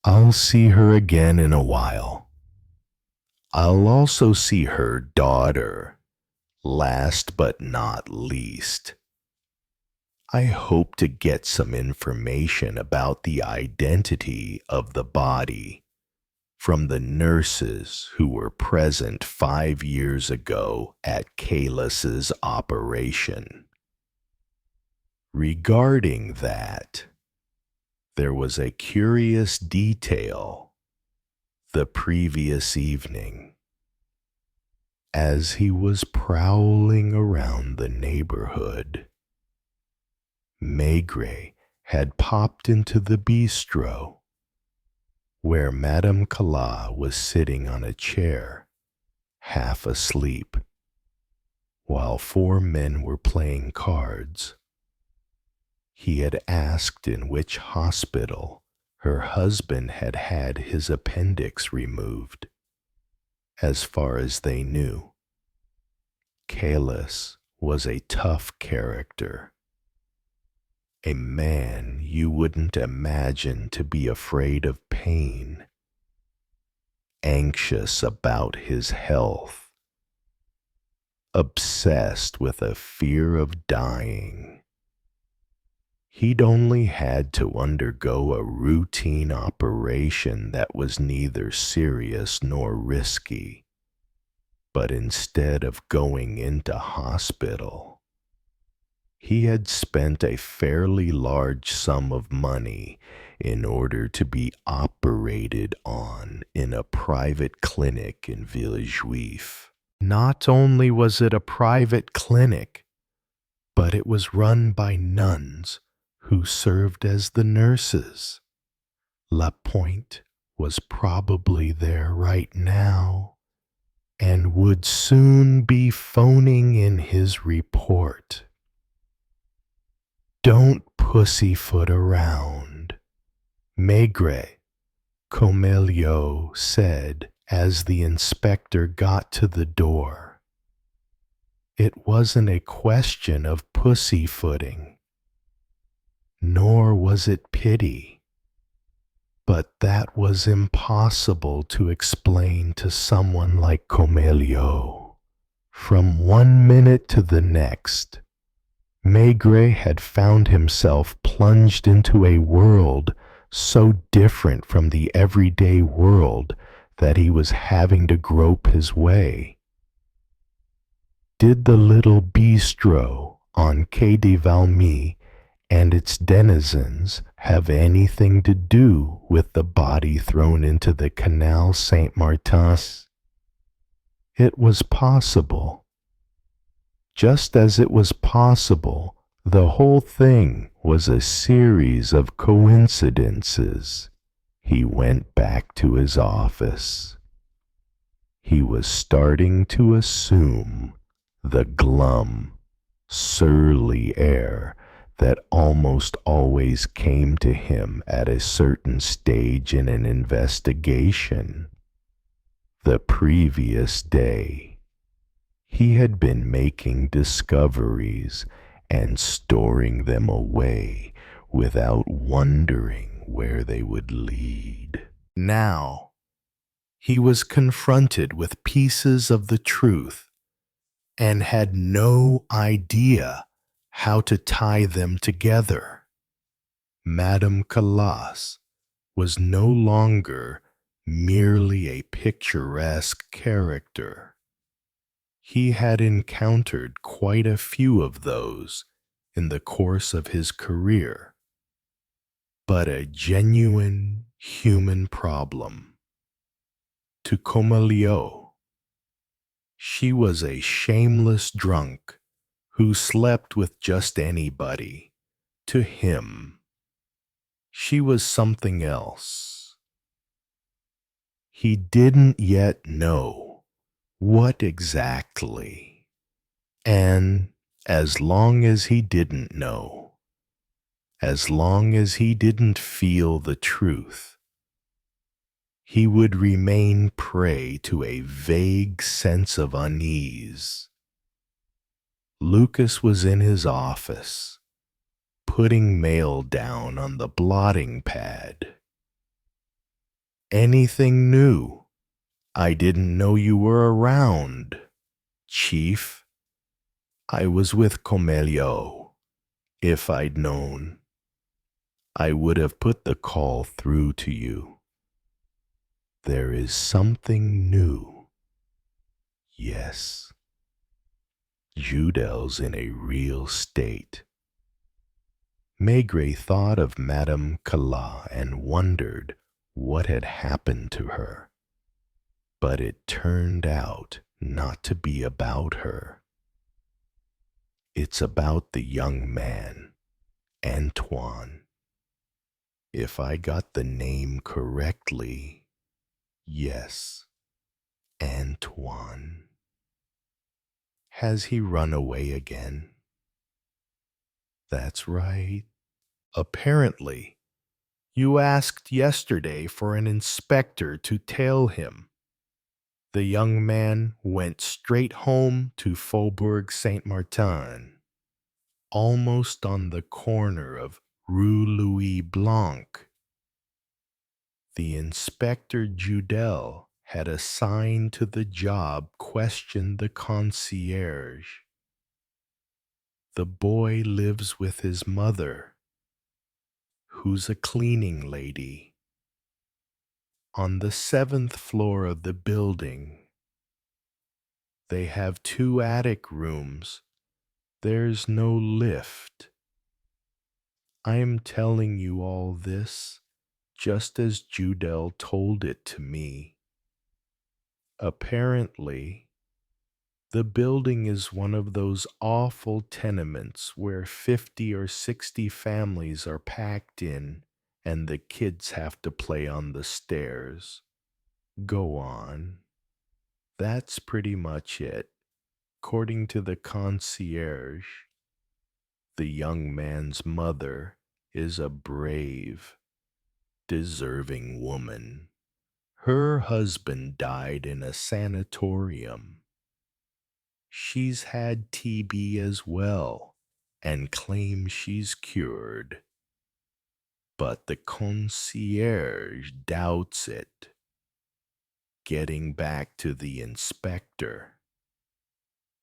I'll see her again in a while. I'll also see her daughter, last but not least. I hope to get some information about the identity of the body from the nurses who were present 5 years ago at Kalis's operation. Regarding that, there was a curious detail the previous evening. As he was prowling around the neighborhood, Maigret had popped into the bistro where Madame Calas was sitting on a chair, half asleep, while 4 men were playing cards. He had asked in which hospital her husband had had his appendix removed. As far as they knew, Headless was a tough character, a man you wouldn't imagine to be afraid of pain, anxious about his health, obsessed with a fear of dying. He'd only had to undergo a routine operation that was neither serious nor risky, but instead of going into hospital, he had spent a fairly large sum of money in order to be operated on in a private clinic in Villejuif. Not only was it a private clinic, but it was run by nuns who served as the nurses. Lapointe was probably there right now and would soon be phoning in his report. Don't pussyfoot around, Maigret, Comeliot said as the inspector got to the door. It wasn't a question of pussyfooting, nor was it pity, but that was impossible to explain to someone like Comeliot. From 1 minute to the next, Maigret had found himself plunged into a world so different from the everyday world that he was having to grope his way. Did the little bistro on Quai de Valmy and its denizens have anything to do with the body thrown into the Canal Saint-Martin? It was possible. Just as it was possible, the whole thing was a series of coincidences. He went back to his office. He was starting to assume the glum, surly air that almost always came to him at a certain stage in an investigation. The previous day, he had been making discoveries and storing them away without wondering where they would lead. Now, he was confronted with pieces of the truth and had no idea how to tie them together. Madame Calas was no longer merely a picturesque character. He had encountered quite a few of those in the course of his career, but a genuine human problem. To Comeliot, she was a shameless drunk who slept with just anybody. To him, She was something else. He didn't yet know what exactly. And as long as he didn't know, as long as he didn't feel the truth, he would remain prey to a vague sense of unease. Lucas was in his office, putting mail down on the blotting pad. Anything new? I didn't know you were around, Chief. I was with Comelio. If I'd known, I would have put the call through to you. There is something new. Yes. Judel's in a real state. Maigret thought of Madame Calas and wondered what had happened to her. But it turned out not to be about her. It's about the young man, Antoine. If I got the name correctly, yes, Antoine. Has he run away again? That's right. Apparently, you asked yesterday for an inspector to tail him. The young man went straight home to Faubourg Saint-Martin, almost on the corner of Rue Louis Blanc. The inspector Judel had assigned to the job questioned the concierge. The boy lives with his mother, who's a cleaning lady, on the 7th floor of the building. They have 2 attic rooms. There's no lift. I'm telling you all this just as Judel told it to me. Apparently, the building is one of those awful tenements where 50 or 60 families are packed in and the kids have to play on the stairs. Go on. That's pretty much it. According to the concierge, the young man's mother is a brave, deserving woman. Her husband died in a sanatorium. She's had TB as well and claims she's cured. But the concierge doubts it. Getting back to the inspector,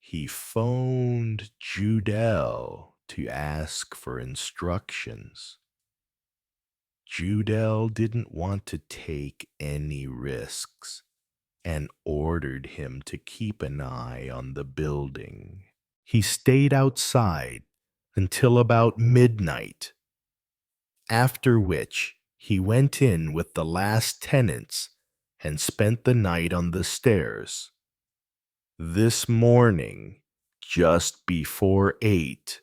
he phoned Judel to ask for instructions. Judel didn't want to take any risks and ordered him to keep an eye on the building. He stayed outside until about midnight, after which he went in with the last tenants and spent the night on the stairs. This morning, just before 8,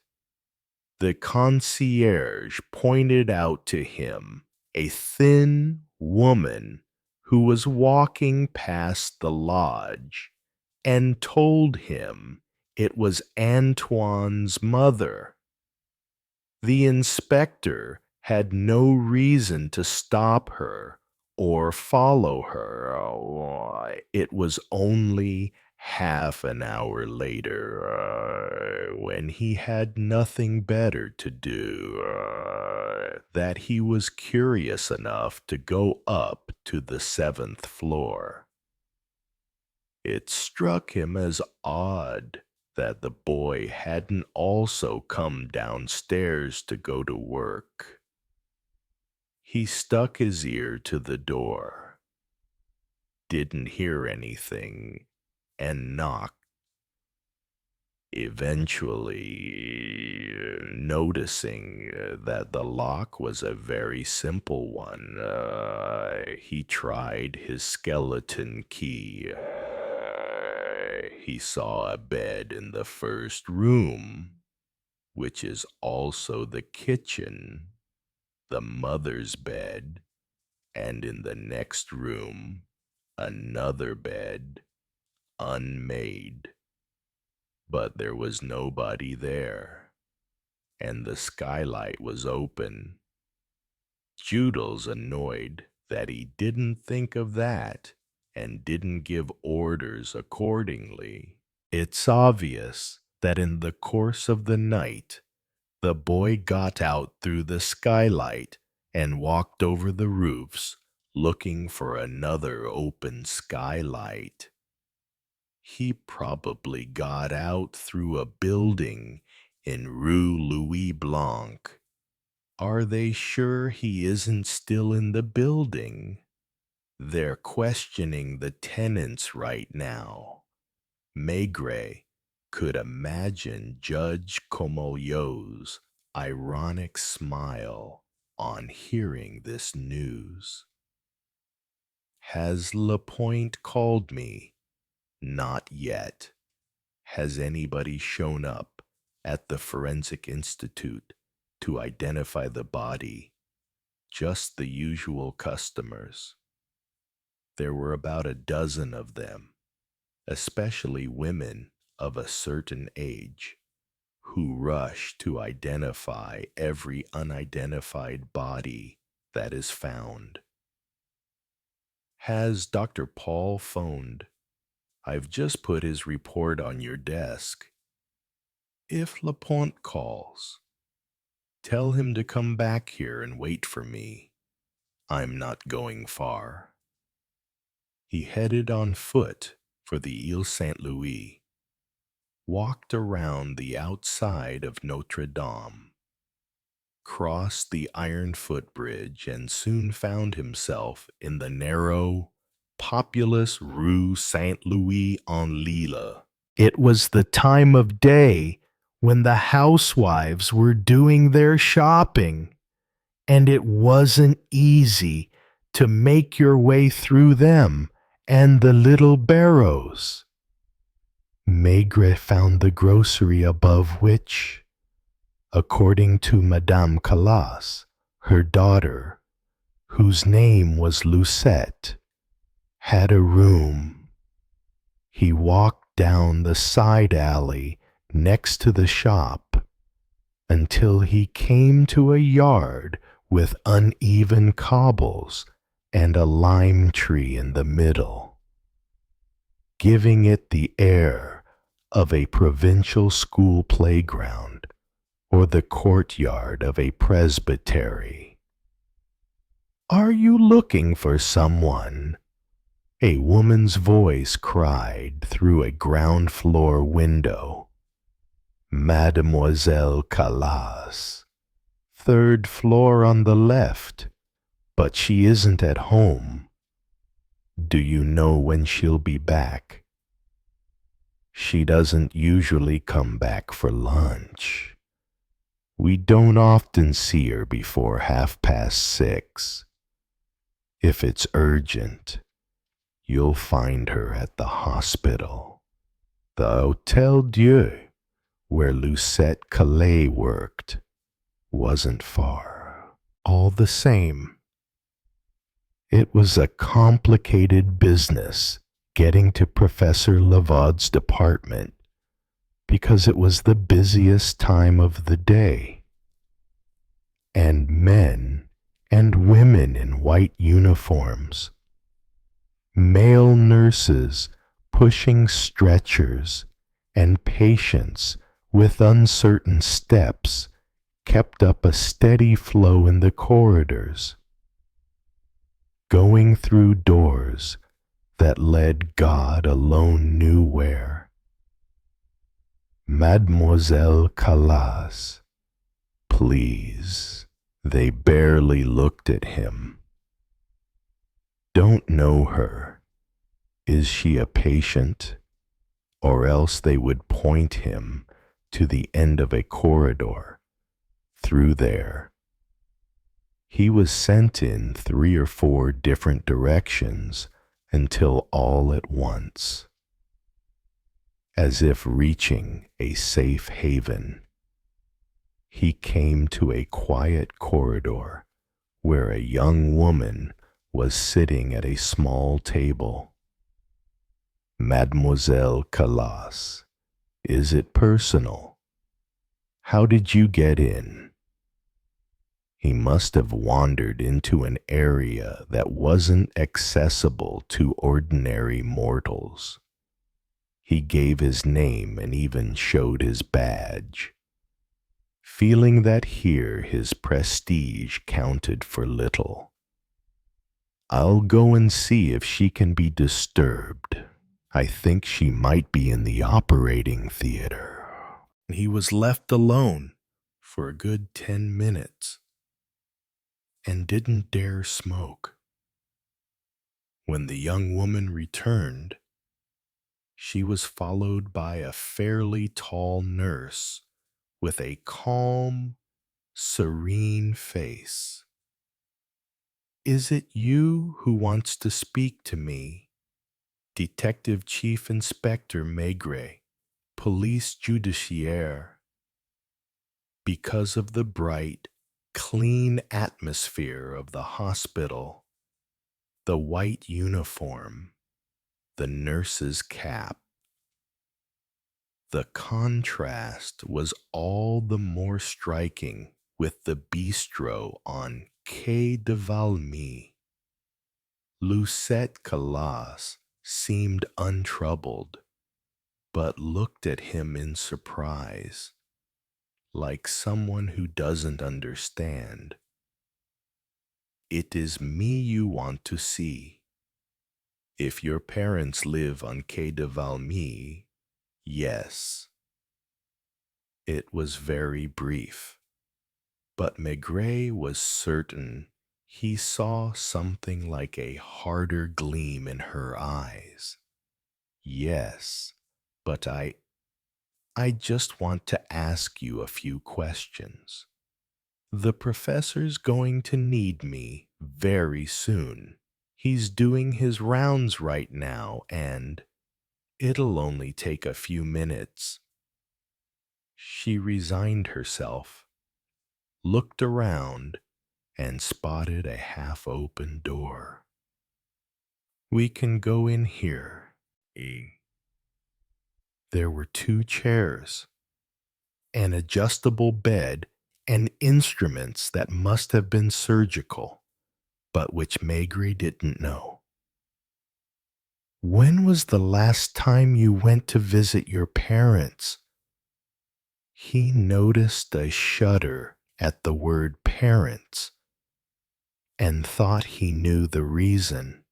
the concierge pointed out to him a thin woman who was walking past the lodge and told him it was Antoine's mother. The inspector had no reason to stop her or follow her. It was only half an hour later, when he had nothing better to do, that he was curious enough to go up to the 7th floor. It struck him as odd that the boy hadn't also come downstairs to go to work. He stuck his ear to the door, didn't hear anything, and knocked. Eventually, noticing that the lock was a very simple one, he tried his skeleton key. He saw a bed in the first room, which is also the kitchen. the mother's bed, and in the next room, another bed, unmade. But there was nobody there, and the skylight was open. Joodle's annoyed that he didn't think of that and didn't give orders accordingly. It's obvious that in the course of the night, the boy got out through the skylight and walked over the roofs looking for another open skylight. He probably got out through a building in Rue Louis Blanc. Are they sure he isn't still in the building? They're questioning the tenants right now. Maigret could imagine Judge Comoyot's ironic smile on hearing this news. Has Lapointe called me? Not yet. Has anybody shown up at the Forensic Institute to identify the body? Just the usual customers. There were about a dozen of them, especially women of a certain age, who rush to identify every unidentified body that is found. Has Dr. Paul phoned? I've just put his report on your desk. If Lapointe calls, tell him to come back here and wait for me. I'm not going far. He headed on foot for the Ile Saint-Louis, walked around the outside of Notre Dame, crossed the iron footbridge, and soon found himself in the narrow, populous Rue Saint-Louis-en-Lille. It was the time of day when the housewives were doing their shopping, and it wasn't easy to make your way through them and the little barrows. Maigret found the grocery above which, according to Madame Calas, her daughter, whose name was Lucette, had a room. He walked down the side alley next to the shop until he came to a yard with uneven cobbles and a lime tree in the middle, giving it the air of a provincial school playground or the courtyard of a presbytery. Are you looking for someone? A woman's voice cried through a ground floor window. Mademoiselle Calas, third floor on the left, but she isn't at home. Do you know when she'll be back? She doesn't usually come back for lunch. We don't often see her before 6:30. If it's urgent, you'll find her at the hospital. The Hôtel Dieu, where Lucette Calais worked, wasn't far. All the same, it was a complicated business getting to Professor Lavaud's department because it was the busiest time of the day, and men and women in white uniforms, male nurses pushing stretchers, and patients with uncertain steps kept up a steady flow in the corridors, going through doors that led God alone knew where. Mademoiselle Calas, please. They barely looked at him. Don't know her. Is she a patient? Or else they would point him to the end of a corridor, through there. He was sent in 3 or 4 different directions until all at once, as if reaching a safe haven, he came to a quiet corridor where a young woman was sitting at a small table. Mademoiselle Calas, is it personal? How did you get in? He must have wandered into an area that wasn't accessible to ordinary mortals. He gave his name and even showed his badge, feeling that here his prestige counted for little. I'll go and see if she can be disturbed. I think she might be in the operating theater. He was left alone for a good 10 minutes and didn't dare smoke. When the young woman returned, she was followed by a fairly tall nurse with a calm, serene face. Is it you who wants to speak to me? Detective Chief Inspector Maigret, Police Judiciaire. Because of the bright, clean atmosphere of the hospital, the white uniform, the nurse's cap, the contrast was all the more striking with the bistro on Quai de Valmy. Lucette Calas seemed untroubled, but looked at him in surprise, like someone who doesn't understand. It is me you want to see. If your parents live on Quai de Valmy, yes. It was very brief, but Maigret was certain he saw something like a harder gleam in her eyes. Yes, but I just want to ask you a few questions. The professor's going to need me very soon. He's doing his rounds right now, and it'll only take a few minutes. She resigned herself, looked around, and spotted a half-open door. We can go in here. There were 2 chairs, an adjustable bed, and instruments that must have been surgical, but which Maigret didn't know. When was the last time you went to visit your parents? He noticed a shudder at the word parents and thought he knew the reason.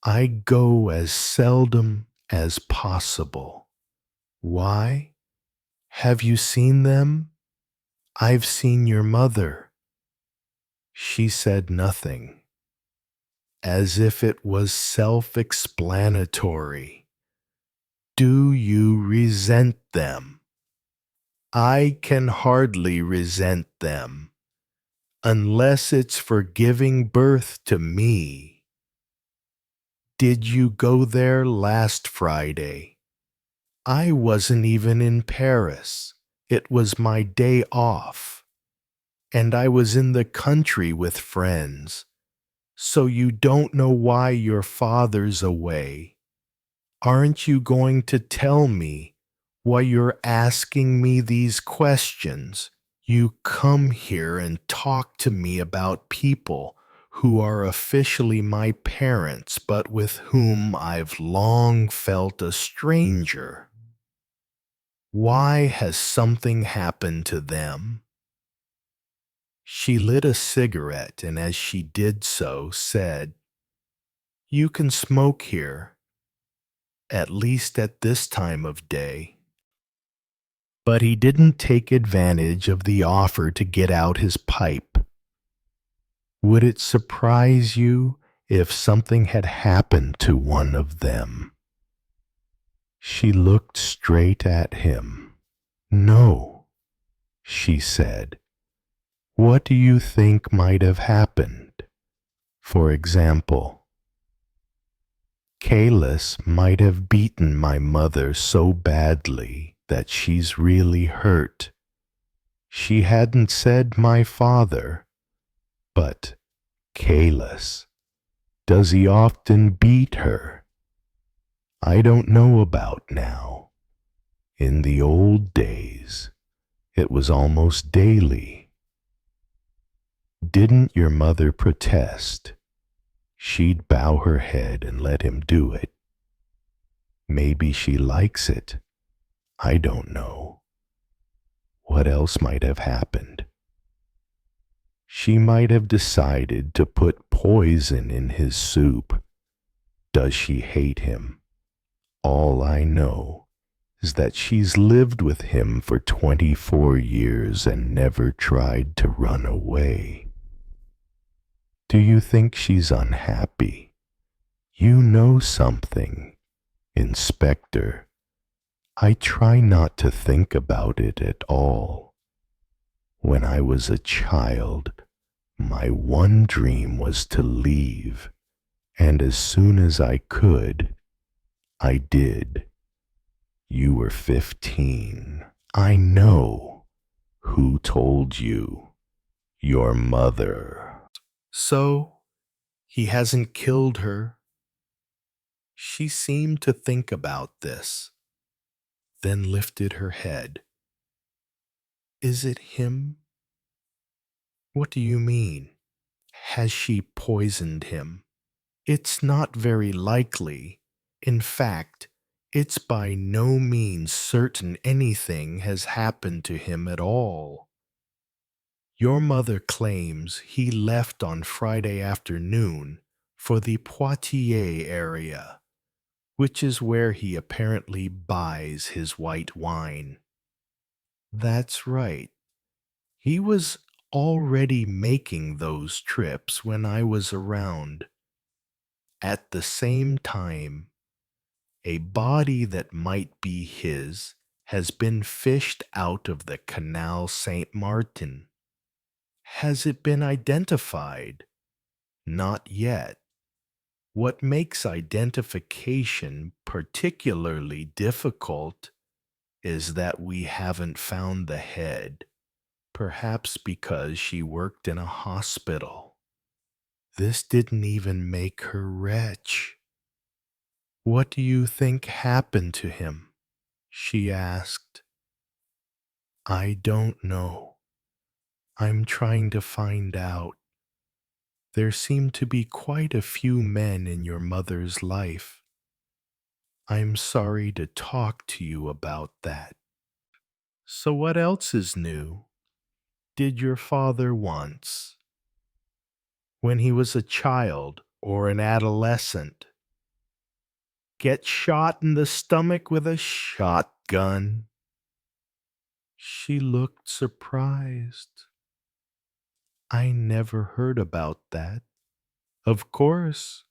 I go as seldom as possible. Why? Have you seen them? I've seen your mother. She said nothing, as if it was self-explanatory. Do you resent them? I can hardly resent them, unless it's for giving birth to me. Did you go there last Friday? I wasn't even in Paris. It was my day off, and I was in the country with friends. So you don't know why your father's away. Aren't you going to tell me why you're asking me these questions? You come here and talk to me about people who are officially my parents, but with whom I've long felt a stranger. Why has something happened to them? She lit a cigarette, and as she did so, said, You can smoke here, at least at this time of day. But he didn't take advantage of the offer to get out his pipe. Would it surprise you if something had happened to one of them? She looked straight at him. No, she said. What do you think might have happened? For example, Headless might have beaten my mother so badly that she's really hurt. She hadn't said my father, But, Kalis, does he often beat her? I don't know about now. In the old days, it was almost daily. Didn't your mother protest? She'd bow her head and let him do it. Maybe she likes it. I don't know. What else might have happened? She might have decided to put poison in his soup. Does she hate him? All I know is that she's lived with him for 24 years and never tried to run away. Do you think she's unhappy? You know something, Inspector. I try not to think about it at all. When I was a child, my one dream was to leave, and as soon as I could, I did. You were 15. I know. Who told you? Your mother. So, he hasn't killed her. She seemed to think about this, then lifted her head. Is it him? What do you mean? Has she poisoned him? It's not very likely. In fact, it's by no means certain anything has happened to him at all. Your mother claims he left on Friday afternoon for the Poitiers area, which is where he apparently buys his white wine. That's right. He was already making those trips when I was around. At the same time, a body that might be his has been fished out of the Canal Saint Martin. Has it been identified? Not yet. What makes identification particularly difficult is that we haven't found the head, perhaps because she worked in a hospital. This didn't even make her rich. What do you think happened to him? She asked. I don't know. I'm trying to find out. There seem to be quite a few men in your mother's life. I'm sorry to talk to you about that. So what else is new? Did your father once, when he was a child or an adolescent, get shot in the stomach with a shotgun? She looked surprised. I never heard about that. Of course.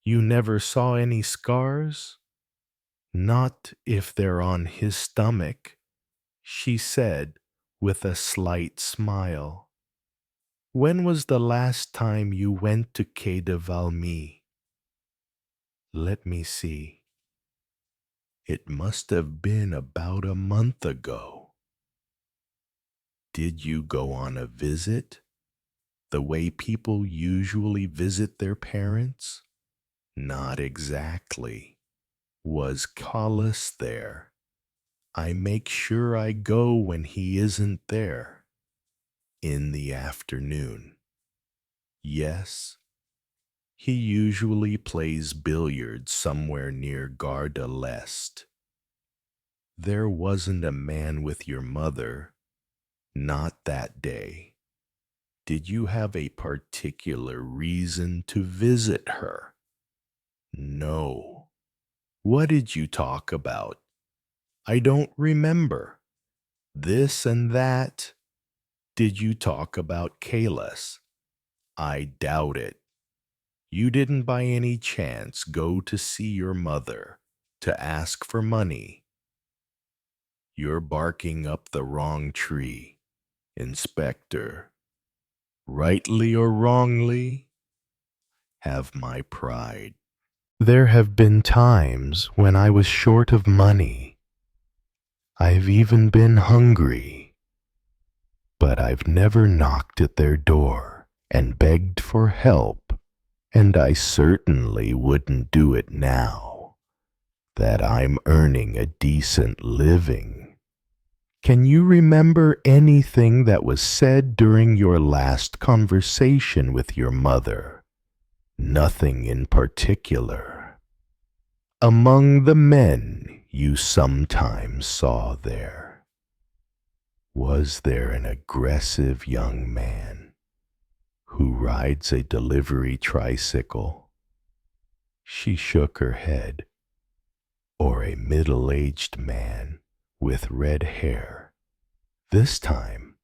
You never saw any scars? Not if they're on his stomach, she said with a slight smile. When was the last time you went to Quai de Valmy? Let me see. It must have been about a month ago. Did you go on a visit? The way people usually visit their parents? Not exactly. Was Collis there? I make sure I go when he isn't there. In the afternoon. Yes. He usually plays billiards somewhere near Gare de l'Est. There wasn't a man with your mother. Not that day. Did you have a particular reason to visit her? No. What did you talk about? I don't remember. This and that. Did you talk about Kalis? I doubt it. You didn't by any chance go to see your mother to ask for money. You're barking up the wrong tree, Inspector. Rightly or wrongly, have my pride. There have been times when I was short of money. I've even been hungry, but I've never knocked at their door. and begged for help, and I certainly wouldn't do it now that I'm earning a decent living. Can you remember anything that was said during your last conversation with your mother? Nothing in particular. Among the men you sometimes saw there, was there an aggressive young man who rides a delivery tricycle? She shook her head. Or a middle-aged man with red hair? This time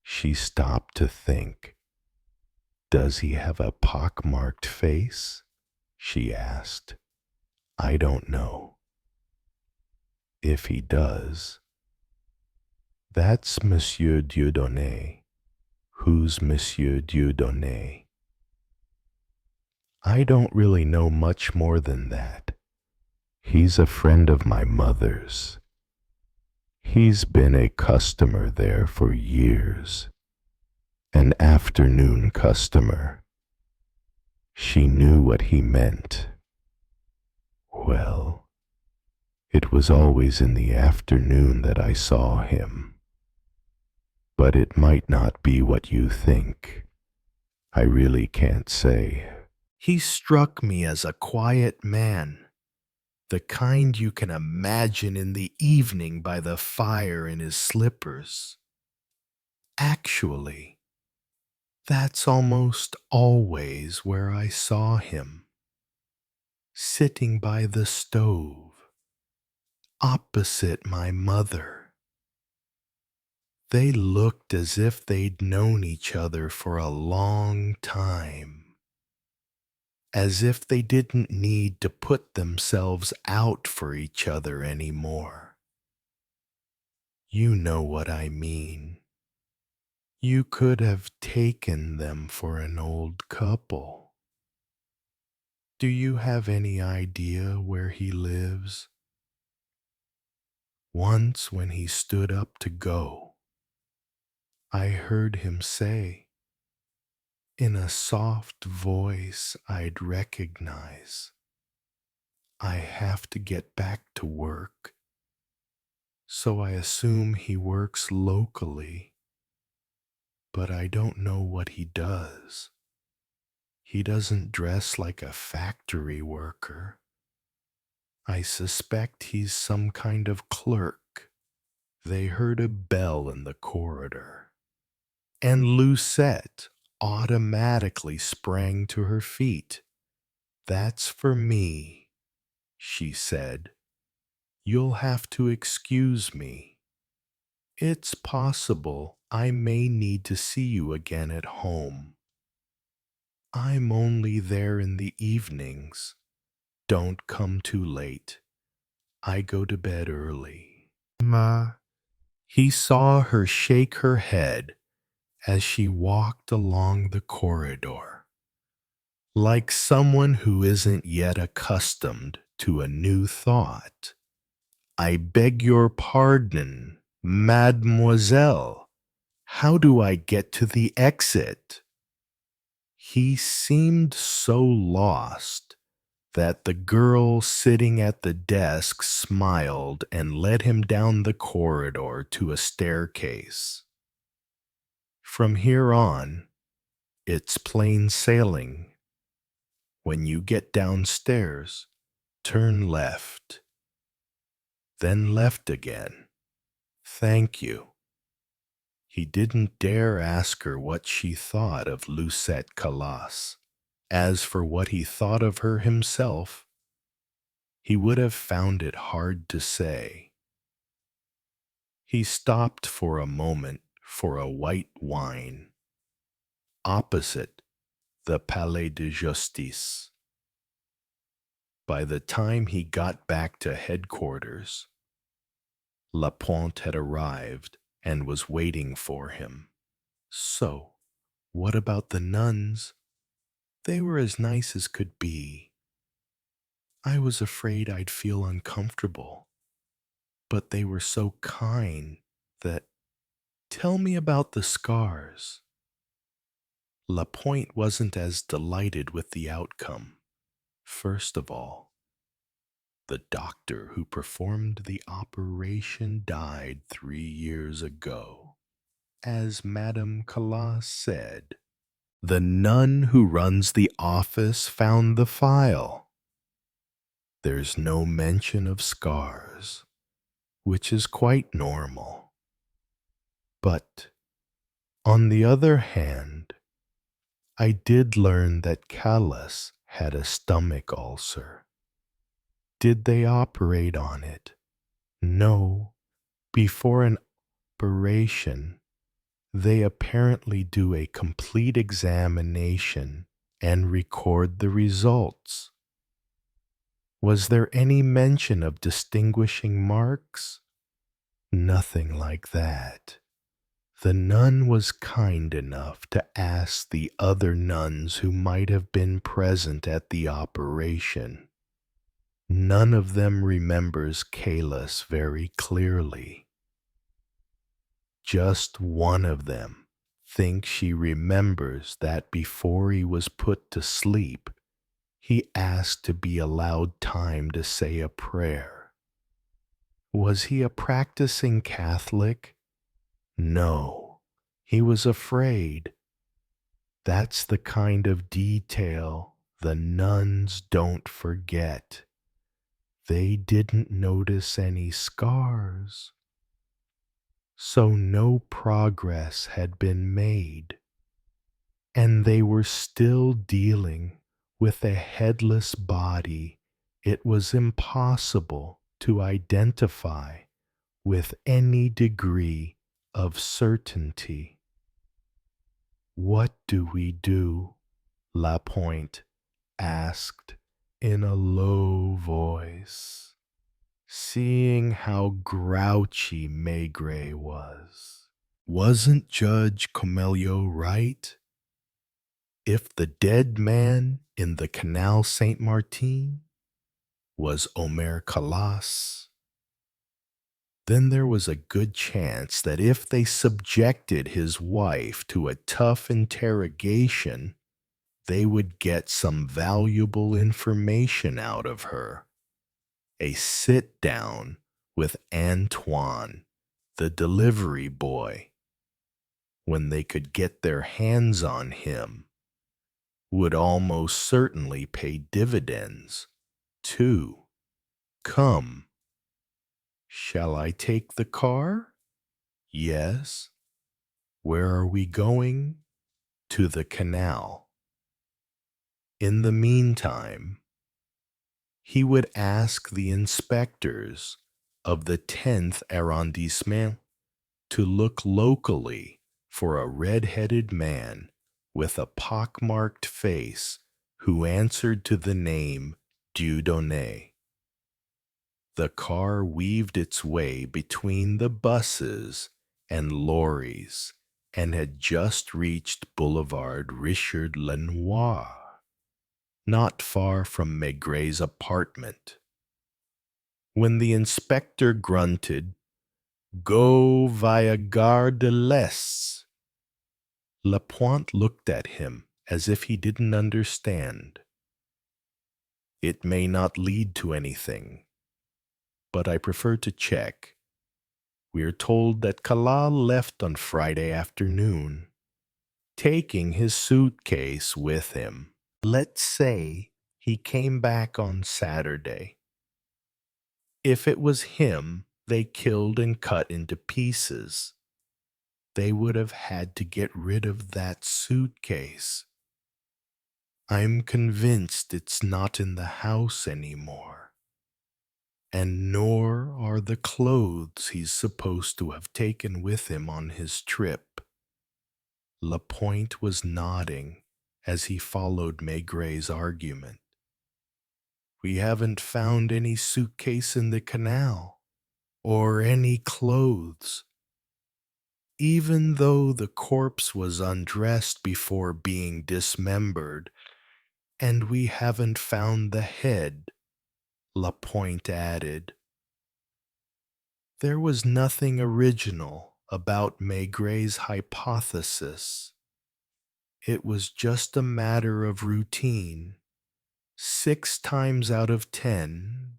she stopped to think. Does he have a pockmarked face? She asked. I don't know. If he does, that's Monsieur Dieudonné. Who's Monsieur Dieudonné? I don't really know much more than that. He's a friend of my mother's. He's been a customer there for years. An afternoon customer. She knew what he meant. Well, it was always in the afternoon that I saw him. But it might not be what you think. I really can't say. He struck me as a quiet man, the kind you can imagine in the evening by the fire in his slippers. Actually, that's almost always where I saw him, sitting by the stove, opposite my mother. They looked as if they'd known each other for a long time, as if they didn't need to put themselves out for each other anymore. You know what I mean. You could have taken them for an old couple. Do you have any idea where he lives? Once when he stood up to go, I heard him say, in a soft voice I'd recognize, I have to get back to work. So I assume he works locally, but I don't know what he does. He doesn't dress like a factory worker. I suspect he's some kind of clerk. They heard a bell in the corridor, and Lucette automatically sprang to her feet. That's for me, she said. You'll have to excuse me. It's possible I may need to see you again at home. I'm only there in the evenings. Don't come too late. I go to bed early. Ma. He saw her shake her head as she walked along the corridor, like someone who isn't yet accustomed to a new thought. I beg your pardon, mademoiselle. How do I get to the exit? He seemed so lost that the girl sitting at the desk smiled and led him down the corridor to a staircase. From here on, it's plain sailing. When you get downstairs, turn left, then left again. Thank you. He didn't dare ask her what she thought of Lucette Calas. As for what he thought of her himself, he would have found it hard to say. He stopped for a moment for a white wine, opposite the Palais de Justice. By the time he got back to headquarters, Lapointe had arrived and was waiting for him. So, what about the nuns? They were as nice as could be. I was afraid I'd feel uncomfortable, but they were so kind that... Tell me about the scars. Lapointe wasn't as delighted with the outcome. First of all, the doctor who performed the operation died 3 years ago, as Madame Calas said. The nun who runs the office found the file. There's no mention of scars, which is quite normal. But, on the other hand, I did learn that Calas had a stomach ulcer. Did they operate on it? No. Before an operation, they apparently do a complete examination and record the results. Was there any mention of distinguishing marks? Nothing like that. The nun was kind enough to ask the other nuns who might have been present at the operation. None of them remembers Calas very clearly. Just one of them thinks she remembers that before he was put to sleep, he asked to be allowed time to say a prayer. Was he a practicing Catholic? No, he was afraid. That's the kind of detail the nuns don't forget. They didn't notice any scars. So no progress had been made, and they were still dealing with a headless body it was impossible to identify with any degree of certainty. What do we do? Lapointe asked in a low voice, seeing how grouchy Maigret was. Wasn't Judge Comelio right? If the dead man in the Canal Saint-Martin was Omer Calas, then there was a good chance that if they subjected his wife to a tough interrogation, they would get some valuable information out of her. A sit-down with Antoine, the delivery boy, when they could get their hands on him, would almost certainly pay dividends, too. Come. Shall I take the car? Yes. Where are we going? To the canal. In the meantime, he would ask the inspectors of the 10th arrondissement to look locally for a red-headed man with a pockmarked face who answered to the name Dieudonné. The car weaved its way between the buses and lorries and had just reached Boulevard Richard Lenoir, not far from Maigret's apartment, when the inspector grunted, "Go via Gare de l'Est." Lapointe looked at him as if he didn't understand. It may not lead to anything, but I prefer to check. We are told that Calas left on Friday afternoon, taking his suitcase with him. Let's say he came back on Saturday. If it was him they killed and cut into pieces, they would have had to get rid of that suitcase. I'm convinced it's not in the house anymore, and nor are the clothes he's supposed to have taken with him on his trip. Lapointe was nodding as he followed Maigret's argument. We haven't found any suitcase in the canal, or any clothes. Even though the corpse was undressed before being dismembered, and we haven't found the head, Lapointe added. There was nothing original about Maigret's hypothesis. It was just a matter of routine. 6 times out of 10,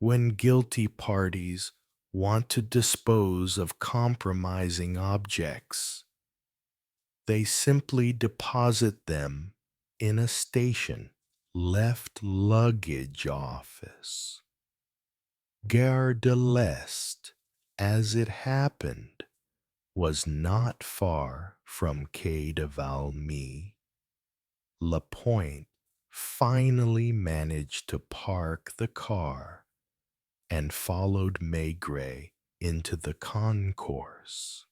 when guilty parties want to dispose of compromising objects, they simply deposit them in a station left luggage office. Gare de l'Est, as it happened, was not far from Quai de Valmy. Lapointe finally managed to park the car and followed Maigret into the concourse.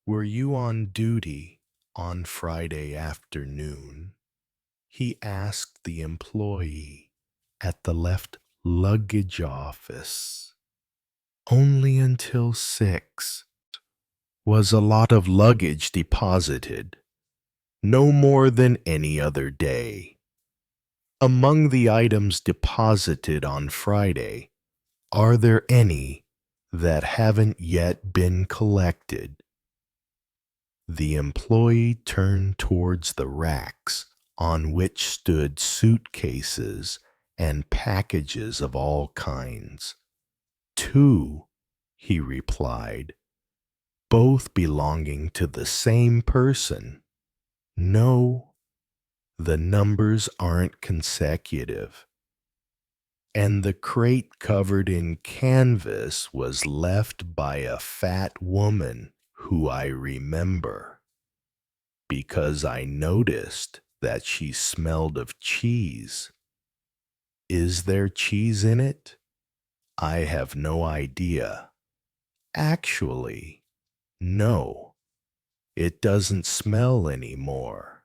"Were you on duty on Friday afternoon?" he asked the employee at the left luggage office. "Only until 6. Was a lot of luggage deposited? No more than any other day. Among the items deposited on Friday, are there any that haven't yet been collected?" The employee turned towards the racks on which stood suitcases and packages of all kinds. "2," he replied, "both belonging to the same person. No, the numbers aren't consecutive. And the crate covered in canvas was left by a fat woman who I remember, because I noticed that she smelled of cheese. Is there cheese in it? I have no idea. Actually, no, it doesn't smell anymore.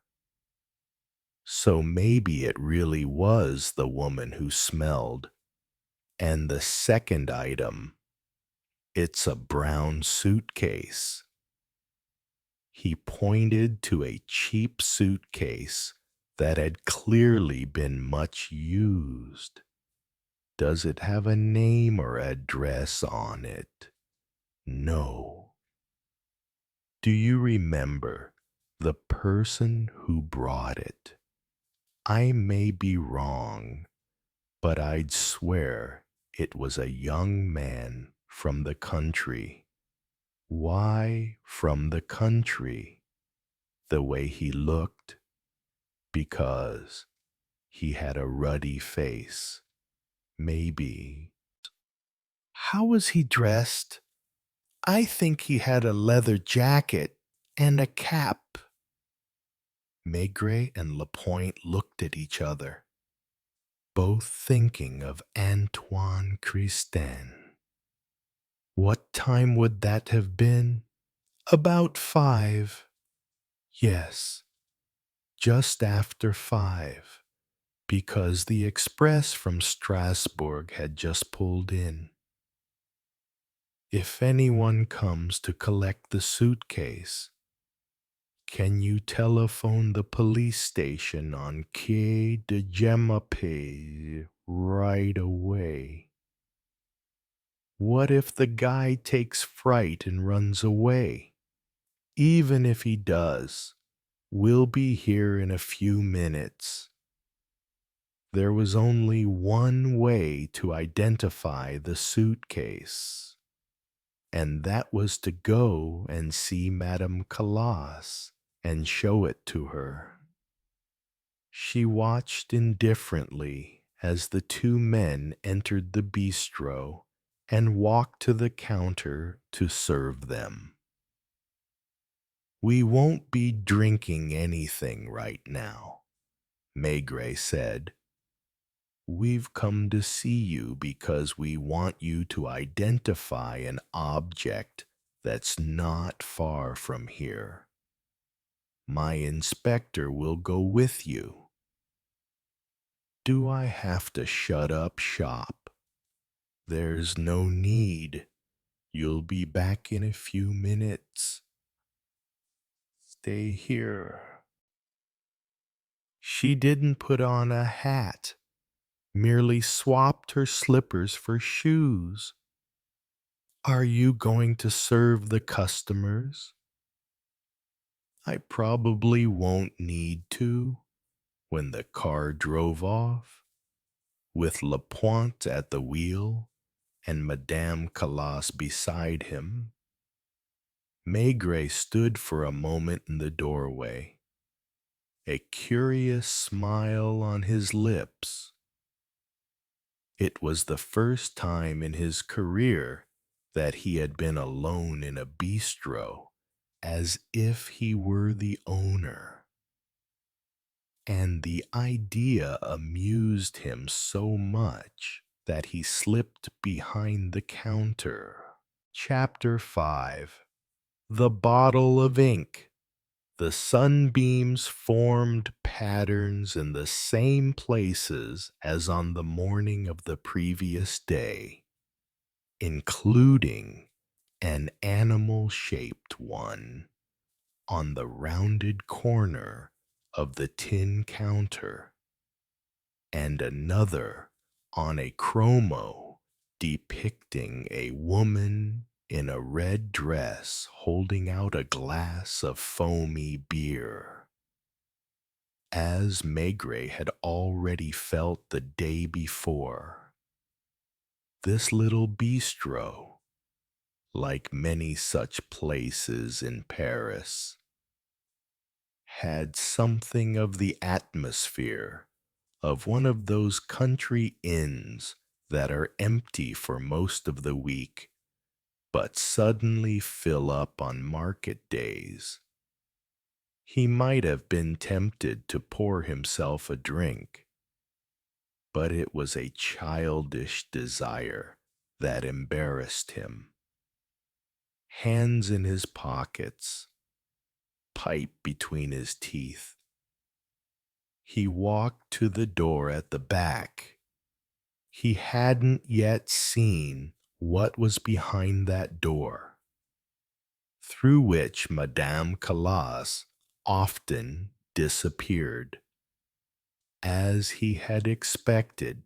So maybe it really was the woman who smelled. And the second item, it's a brown suitcase." He pointed to a cheap suitcase that had clearly been much used. "Does it have a name or address on it?" "No." "Do you remember the person who brought it?" "I may be wrong, but I'd swear it was a young man from the country." "Why from the country?" "The way he looked." "Because he had a ruddy face." "Maybe." "How was he dressed?" "I think he had a leather jacket and a cap." Maigret and Lapointe looked at each other, both thinking of Antoine Christin. "What time would that have been?" "About 5. "Yes, just after 5, because the express from Strasbourg had just pulled in. If anyone comes to collect the suitcase, can you telephone the police station on Quai de Jemmapes right away?" "What if the guy takes fright and runs away?" "Even if he does, we'll be here in a few minutes." There was only one way to identify the suitcase, and that was to go and see Madame Calas and show it to her. She watched indifferently as the two men entered the bistro and walked to the counter to serve them. "We won't be drinking anything right now," Maigret said. "We've come to see you because we want you to identify an object that's not far from here. My inspector will go with you." "Do I have to shut up shop?" "There's no need. You'll be back in a few minutes. Stay here." She didn't put on a hat, merely swapped her slippers for shoes. "Are you going to serve the customers?" I probably won't need to. When the car drove off, with Lapointe at the wheel and Madame Calas beside him, Maigret stood for a moment in the doorway, a curious smile on his lips. It was the first time in his career that he had been alone in a bistro, as if he were the owner. And the idea amused him so much that he slipped behind the counter. Chapter 5. The Bottle of Ink. The sunbeams formed patterns in the same places as on the morning of the previous day, including an animal-shaped one on the rounded corner of the tin counter, and another on a chromo depicting a woman in a red dress holding out a glass of foamy beer. As Maigret had already felt the day before, this little bistro, like many such places in Paris, had something of the atmosphere of one of those country inns that are empty for most of the week, but suddenly fill up on market days. He might have been tempted to pour himself a drink, but it was a childish desire that embarrassed him. Hands in his pockets, pipe between his teeth, he walked to the door at the back. He hadn't yet seen what was behind that door, through which Madame Calas often disappeared. As he had expected,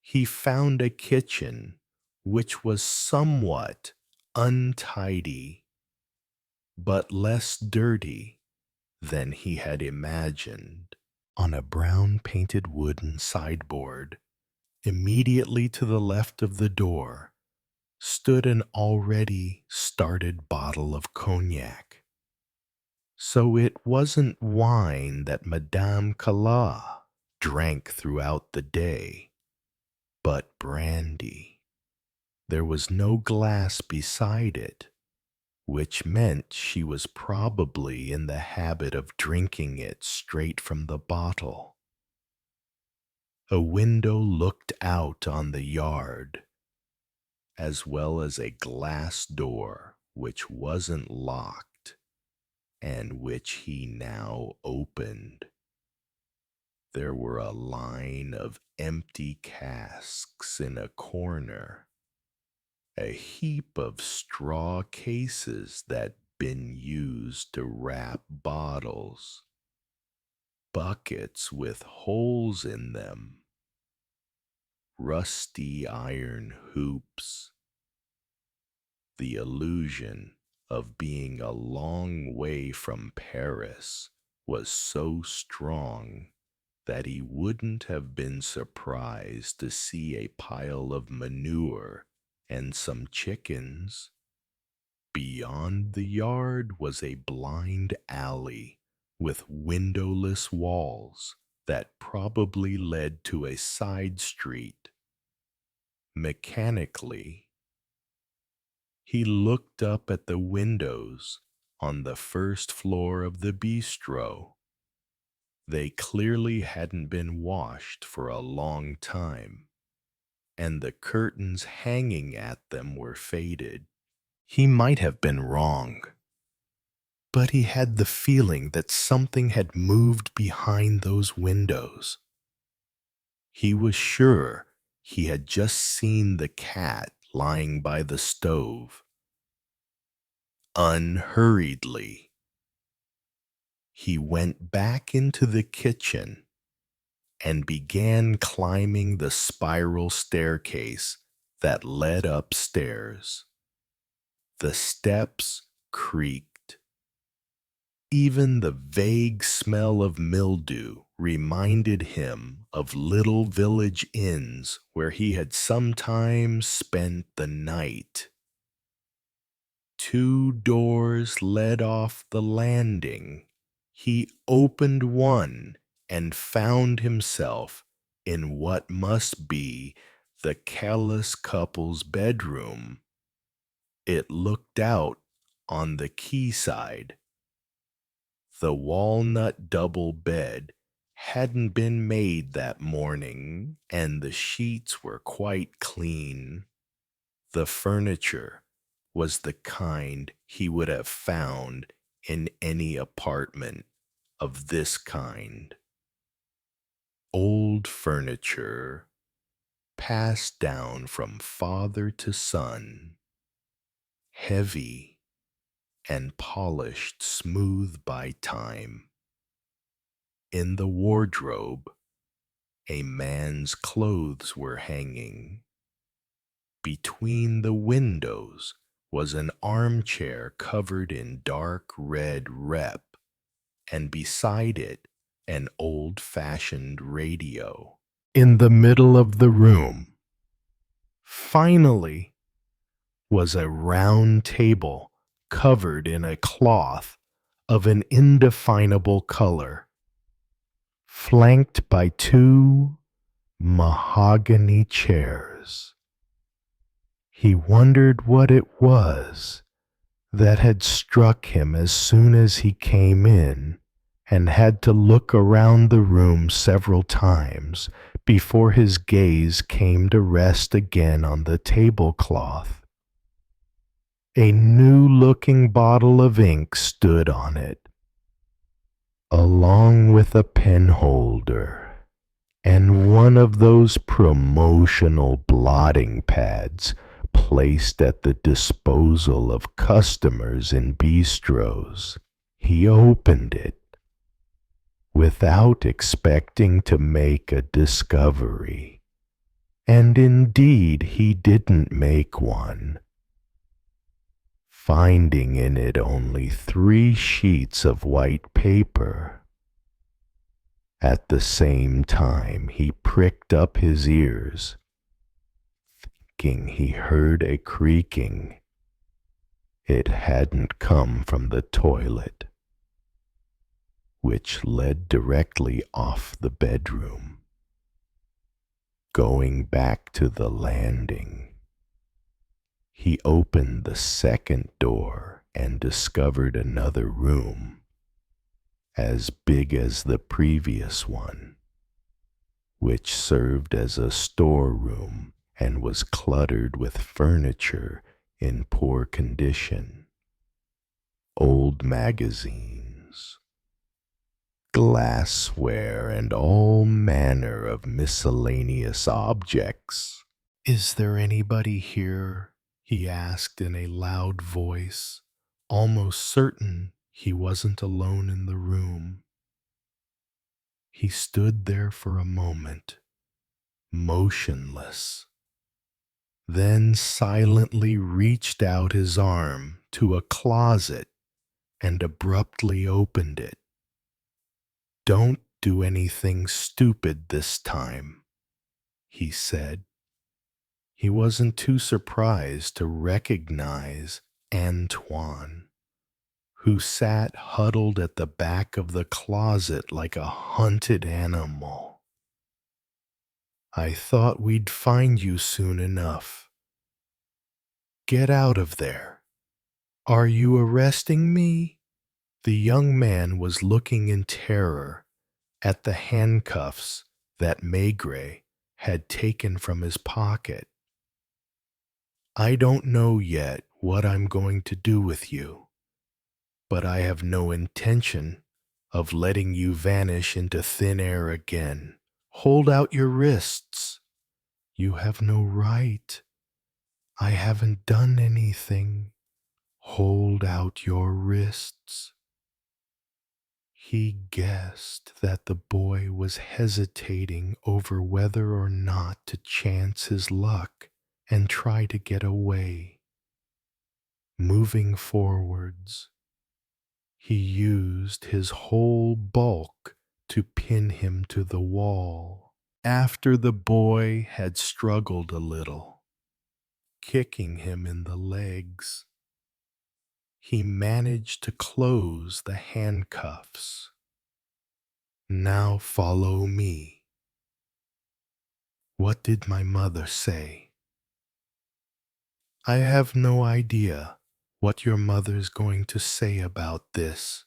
he found a kitchen which was somewhat untidy, but less dirty than he had imagined. On a brown-painted wooden sideboard, immediately to the left of the door, stood an already started bottle of cognac. So it wasn't wine that Madame Calas drank throughout the day, but brandy. There was no glass beside it, which meant she was probably in the habit of drinking it straight from the bottle. A window looked out on the yard, as well as a glass door which wasn't locked, and which he now opened. There were a line of empty casks in a corner, a heap of straw cases that been used to wrap bottles, buckets with holes in them, rusty iron hoops. The illusion of being a long way from Paris was so strong that he wouldn't have been surprised to see a pile of manure and some chickens. Beyond the yard was a blind alley with windowless walls that probably led to a side street. Mechanically, he looked up at the windows on the first floor of the bistro. They clearly hadn't been washed for a long time, and the curtains hanging at them were faded. He might have been wrong, but he had the feeling that something had moved behind those windows. He was sure he had just seen the cat lying by the stove. Unhurriedly, he went back into the kitchen and began climbing the spiral staircase that led upstairs. The steps creaked. Even the vague smell of mildew reminded him of little village inns where he had sometimes spent the night. Two doors led off the landing. He opened one and found himself in what must be the Callis couple's bedroom. It looked out on the quayside. The walnut double bed hadn't been made that morning, and the sheets were quite clean. The furniture was the kind he would have found in any apartment of this kind. Old furniture passed down from father to son, heavy and polished smooth by time. In the wardrobe, a man's clothes were hanging. Between the windows was an armchair covered in dark red rep, and beside it an old-fashioned radio. In the middle of the room, finally, was a round table covered in a cloth of an indefinable color, flanked by two mahogany chairs. He wondered what it was that had struck him as soon as he came in, and had to look around the room several times before his gaze came to rest again on the tablecloth. A new-looking bottle of ink stood on it, along with a pen holder and one of those promotional blotting pads placed at the disposal of customers in bistros. He opened it without expecting to make a discovery, and indeed he didn't make one, finding in it only 3 sheets of white paper. At the same time, he pricked up his ears, thinking he heard a creaking. It hadn't come from the toilet, which led directly off the bedroom. Going back to the landing, he opened the second door and discovered another room, as big as the previous one, which served as a storeroom and was cluttered with furniture in poor condition. Old magazines, glassware, and all manner of miscellaneous objects. "Is there anybody here?" he asked in a loud voice, almost certain he wasn't alone in the room. He stood there for a moment, motionless, then silently reached out his arm to a closet and abruptly opened it. "Don't do anything stupid this time," he said. He wasn't too surprised to recognize Antoine, who sat huddled at the back of the closet like a hunted animal. "I thought we'd find you soon enough. Get out of there. Are you arresting me?" The young man was looking in terror at the handcuffs that Maigret had taken from his pocket. "I don't know yet what I'm going to do with you, but I have no intention of letting you vanish into thin air again. Hold out your wrists." "You have no right. I haven't done anything." "Hold out your wrists." He guessed that the boy was hesitating over whether or not to chance his luck and try to get away. Moving forwards, He used his whole bulk to pin him to the wall. After the boy had struggled a little, kicking him in the legs, he managed to close the handcuffs. Now follow me. What did my mother say? I have no idea what your mother's going to say about this,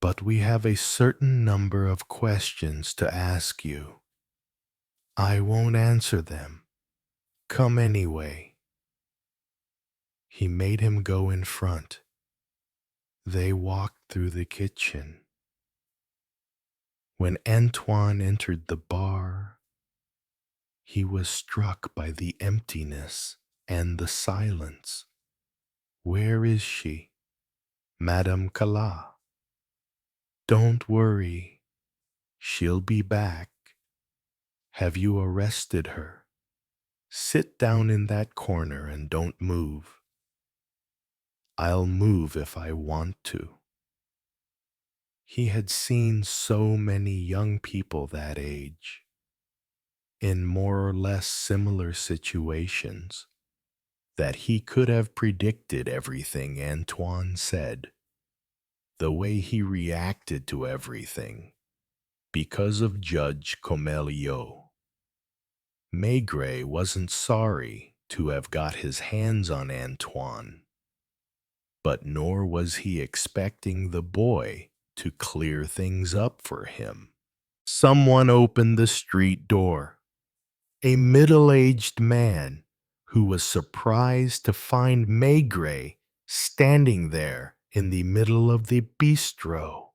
but we have a certain number of questions to ask you. I won't answer them. Come anyway. He made him go in front. They walked through the kitchen. When Antoine entered the bar, he was struck by the emptiness and the silence. Where is she? Madame Calas. Don't worry. She'll be back. Have you arrested her? Sit down in that corner and don't move. I'll move if I want to. He had seen so many young people that age, in more or less similar situations, that he could have predicted everything Antoine said, the way he reacted to everything, because of Judge Comeliot. Maigret wasn't sorry to have got his hands on Antoine, but nor was he expecting the boy to clear things up for him. Someone opened the street door. A middle-aged man who was surprised to find Maigret standing there in the middle of the bistro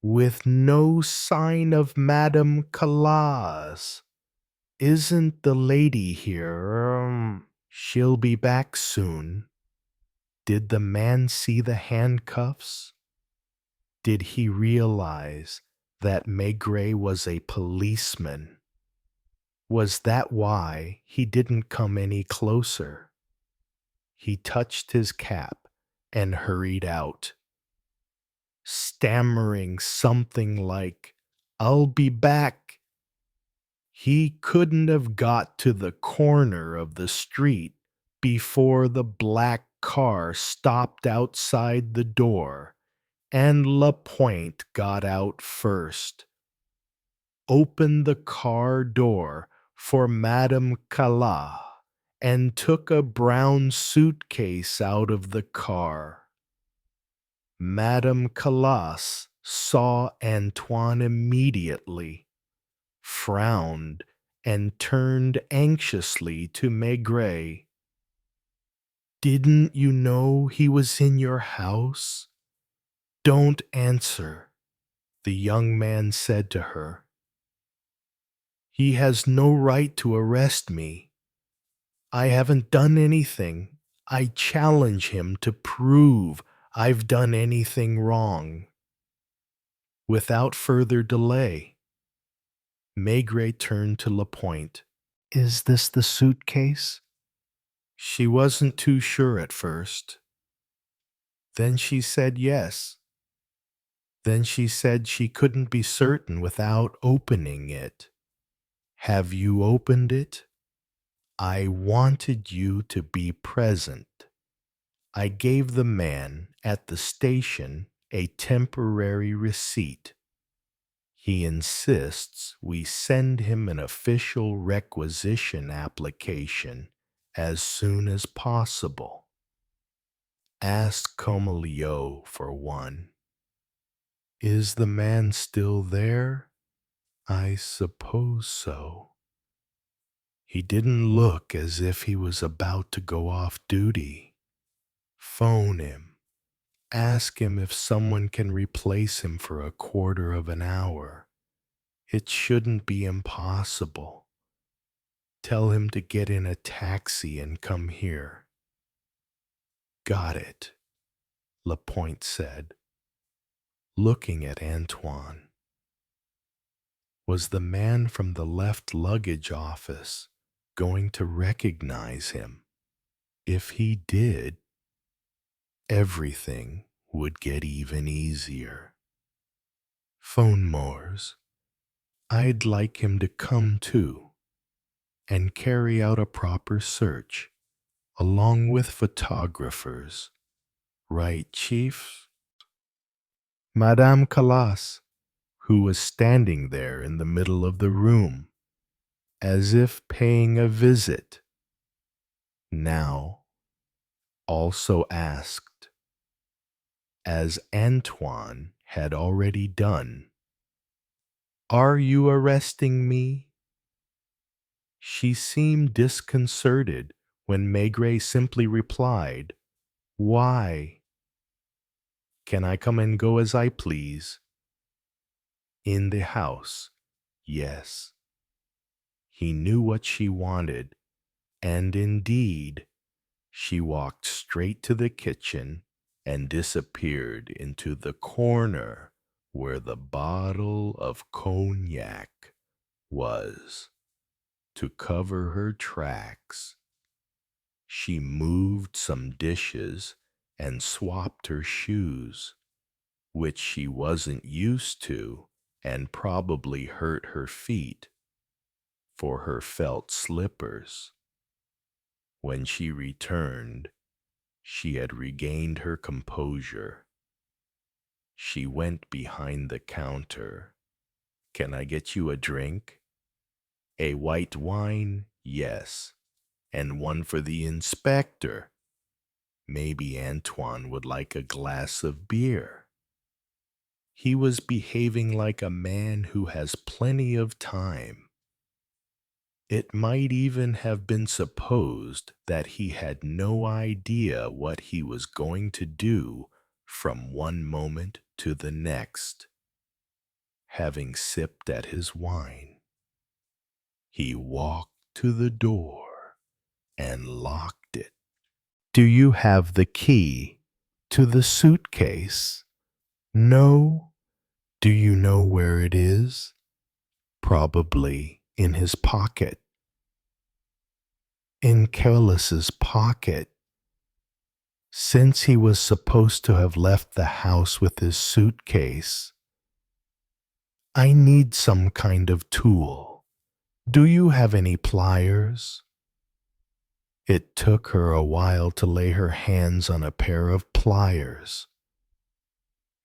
with no sign of Madame Calas. Isn't the lady here? She'll be back soon. Did the man see the handcuffs? Did he realize that Maigret was a policeman? Was that why he didn't come any closer? He touched his cap and hurried out, stammering something like, "I'll be back." He couldn't have got to the corner of the street before the black car stopped outside the door, and Lapointe got out first. Opened the car door for Madame Calas and took a brown suitcase out of the car. Madame Calas saw Antoine immediately, frowned, and turned anxiously to Maigret. "Didn't you know he was in your house? Don't answer," the young man said to her. "He has no right to arrest me. I haven't done anything. I challenge him to prove I've done anything wrong." Without further delay, Maigret turned to Lapointe. "Is this the suitcase?" She wasn't too sure at first. Then she said yes. Then she said she couldn't be certain without opening it. "Have you opened it? I wanted you to be present. I gave the man at the station a temporary receipt. He insists we send him an official requisition application as soon as possible. Ask Comeliot for one." "Is the man still there?" "I suppose so. He didn't look as if he was about to go off duty. Phone him. Ask him if someone can replace him for a quarter of an hour. It shouldn't be impossible. Tell him to get in a taxi and come here." "Got it," Lapointe said, looking at Antoine. Was the man from the left luggage office going to recognize him? If he did, everything would get even easier. Phone Moores, I'd like him to come too and carry out a proper search along with photographers. Right, Chief? Madame Calas, who was standing there in the middle of the room, as if paying a visit, now also asked, as Antoine had already done, "Are you arresting me?" She seemed disconcerted when Maigret simply replied, "Why? Can I come and go as I please?" In the house, yes. He knew what she wanted, and indeed, she walked straight to the kitchen and disappeared into the corner where the bottle of cognac was. To cover her tracks, she moved some dishes and swapped her shoes, which she wasn't used to and probably hurt her feet, for her felt slippers. When she returned, she had regained her composure. She went behind the counter. "Can I get you a drink?" "A white wine, yes, and one for the inspector. Maybe Antoine would like a glass of beer." He was behaving like a man who has plenty of time. It might even have been supposed that he had no idea what he was going to do from one moment to the next. Having sipped at his wine, he walked to the door and locked it. "Do you have the key to the suitcase?" "No." "Do you know where it is?" "Probably in his pocket." In Careless's pocket? Since he was supposed to have left the house with his suitcase. "I need some kind of tool. Do you have any pliers?" It took her a while to lay her hands on a pair of pliers.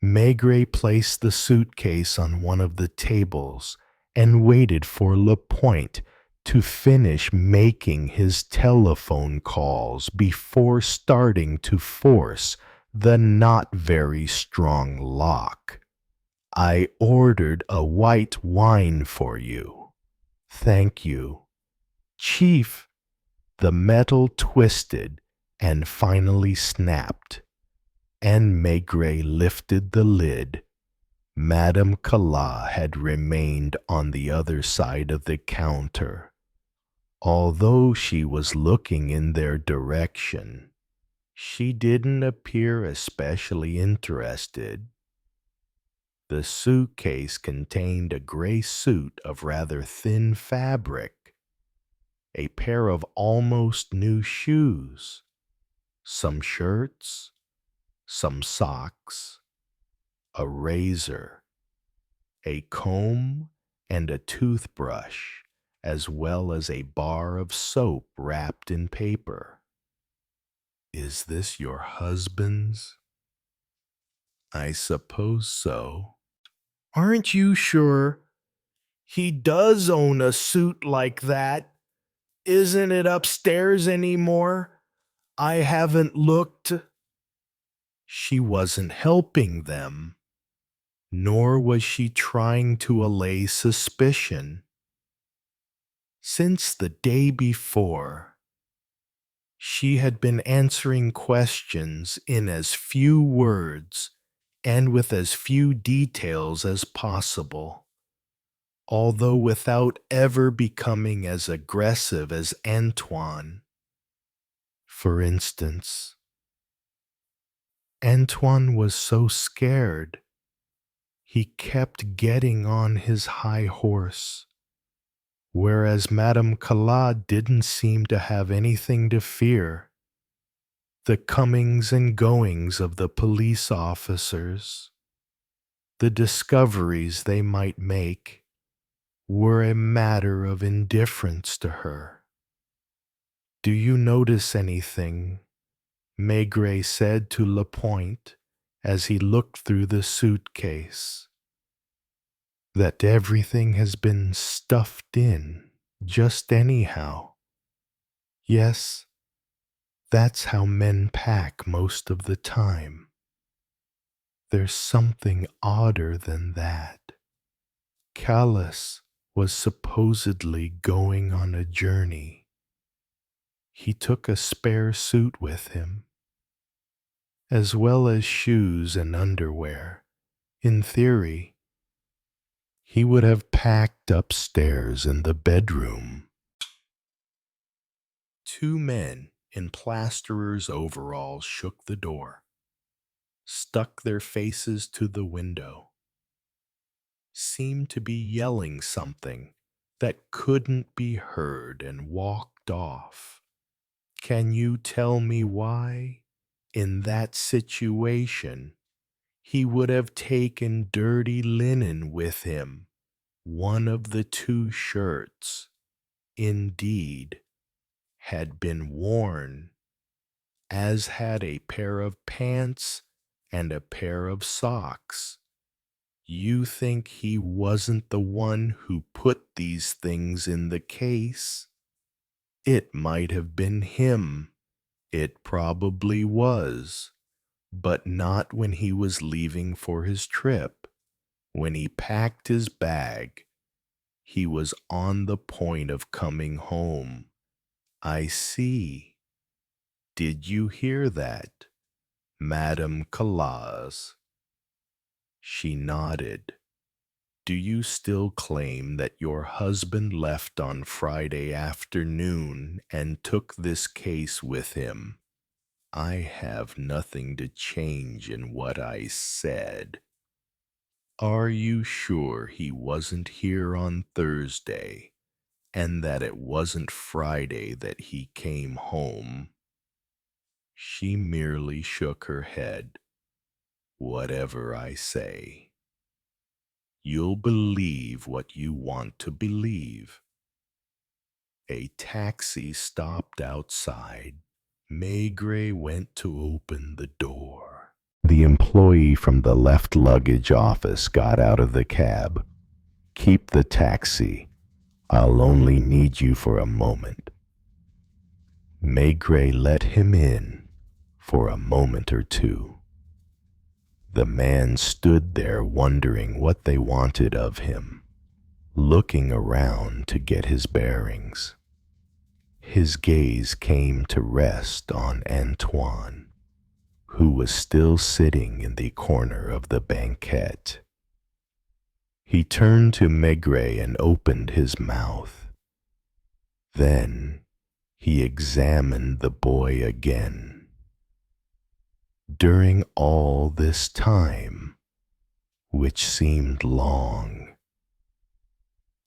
Maigret placed the suitcase on one of the tables and waited for Lapointe to finish making his telephone calls before starting to force the not very strong lock. "I ordered a white wine for you." "Thank you." "Chief." The metal twisted and finally snapped, and Maigret lifted the lid. Madame Calas had remained on the other side of the counter. Although she was looking in their direction, she didn't appear especially interested. The suitcase contained a gray suit of rather thin fabric, a pair of almost new shoes, some shirts, some socks, a razor, a comb, and a toothbrush, as well as a bar of soap wrapped in paper. "Is this your husband's?" "I suppose so." "Aren't you sure? He does own a suit like that. Isn't it upstairs anymore? I haven't looked." She wasn't helping them, nor was she trying to allay suspicion. Since the day before, she had been answering questions in as few words and with as few details as possible, although without ever becoming as aggressive as Antoine. For instance, Antoine was so scared. He kept getting on his high horse, whereas Madame Calas didn't seem to have anything to fear. The comings and goings of the police officers, the discoveries they might make, were a matter of indifference to her. "Do you notice anything?" Maigret said to Lapointe as he looked through the suitcase. "That everything has been stuffed in, just anyhow." "Yes, that's how men pack most of the time. There's something odder than that. Callas was supposedly going on a journey. He took a spare suit with him, as well as shoes and underwear. In theory, he would have packed upstairs in the bedroom." Two men in plasterers' overalls shook the door, stuck their faces to the window, seemed to be yelling something that couldn't be heard, and walked off. "Can you tell me why, in that situation, he would have taken dirty linen with him? One of the two shirts, indeed, had been worn, as had a pair of pants and a pair of socks. You think he wasn't the one who put these things in the case? It might have been him. It probably was, but not when he was leaving for his trip. When he packed his bag, he was on the point of coming home." "I see. Did you hear that, Madame Callas?" She nodded. "Do you still claim that your husband left on Friday afternoon and took this case with him?" "I have nothing to change in what I said." "Are you sure he wasn't here on Thursday, and that it wasn't Friday that he came home?" She merely shook her head. "Whatever I say, you'll believe what you want to believe." A taxi stopped outside. Maigret went to open the door. The employee from the left luggage office got out of the cab. "Keep the taxi. I'll only need you for a moment." Maigret let him in for a moment or two. The man stood there wondering what they wanted of him, looking around to get his bearings. His gaze came to rest on Antoine, who was still sitting in the corner of the banquette. He turned to Maigret and opened his mouth. Then he examined the boy again. During all this time, which seemed long,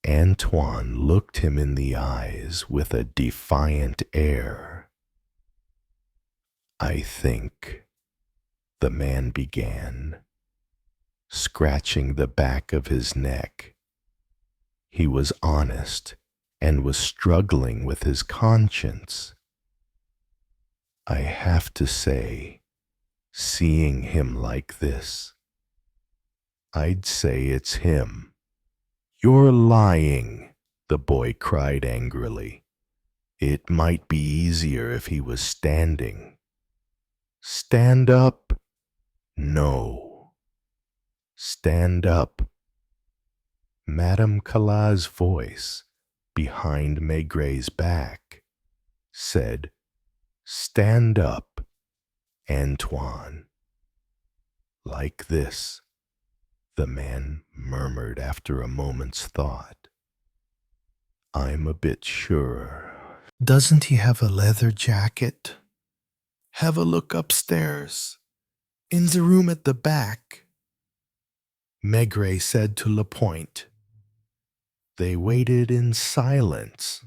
Antoine looked him in the eyes with a defiant air. "I think," the man began, scratching the back of his neck. He was honest and was struggling with his conscience. "I have to say, seeing him like this, I'd say it's him." "You're lying," the boy cried angrily. "It might be easier if he was standing." "Stand up?" "No. Stand up." Madame Callas' voice, behind Maigret's back, said, "Stand up, Antoine." "Like this," the man murmured after a moment's thought. "I'm a bit sure." "Doesn't he have a leather jacket?" "Have a look upstairs, in the room at the back," Maigret said to Lapointe. They waited in silence.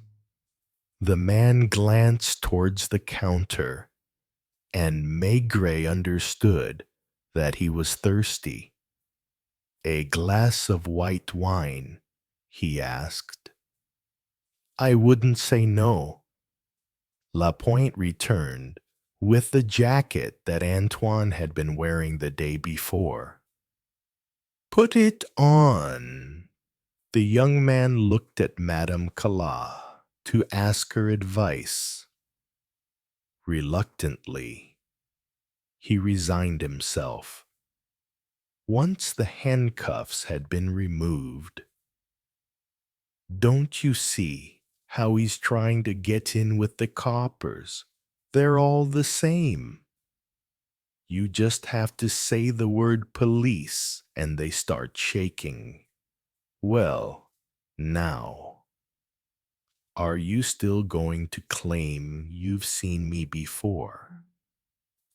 The man glanced towards the counter. and Maigret understood that he was thirsty. "A glass of white wine?" he asked. "I wouldn't say no." Lapointe returned with the jacket that Antoine had been wearing the day before. "Put it on." The young man looked at Madame Calas to ask her advice. Reluctantly, he resigned himself. Once the handcuffs had been removed, "Don't you see how he's trying to get in with the coppers? They're all the same. You just have to say the word police and they start shaking. Well, now, are you still going to claim you've seen me before?"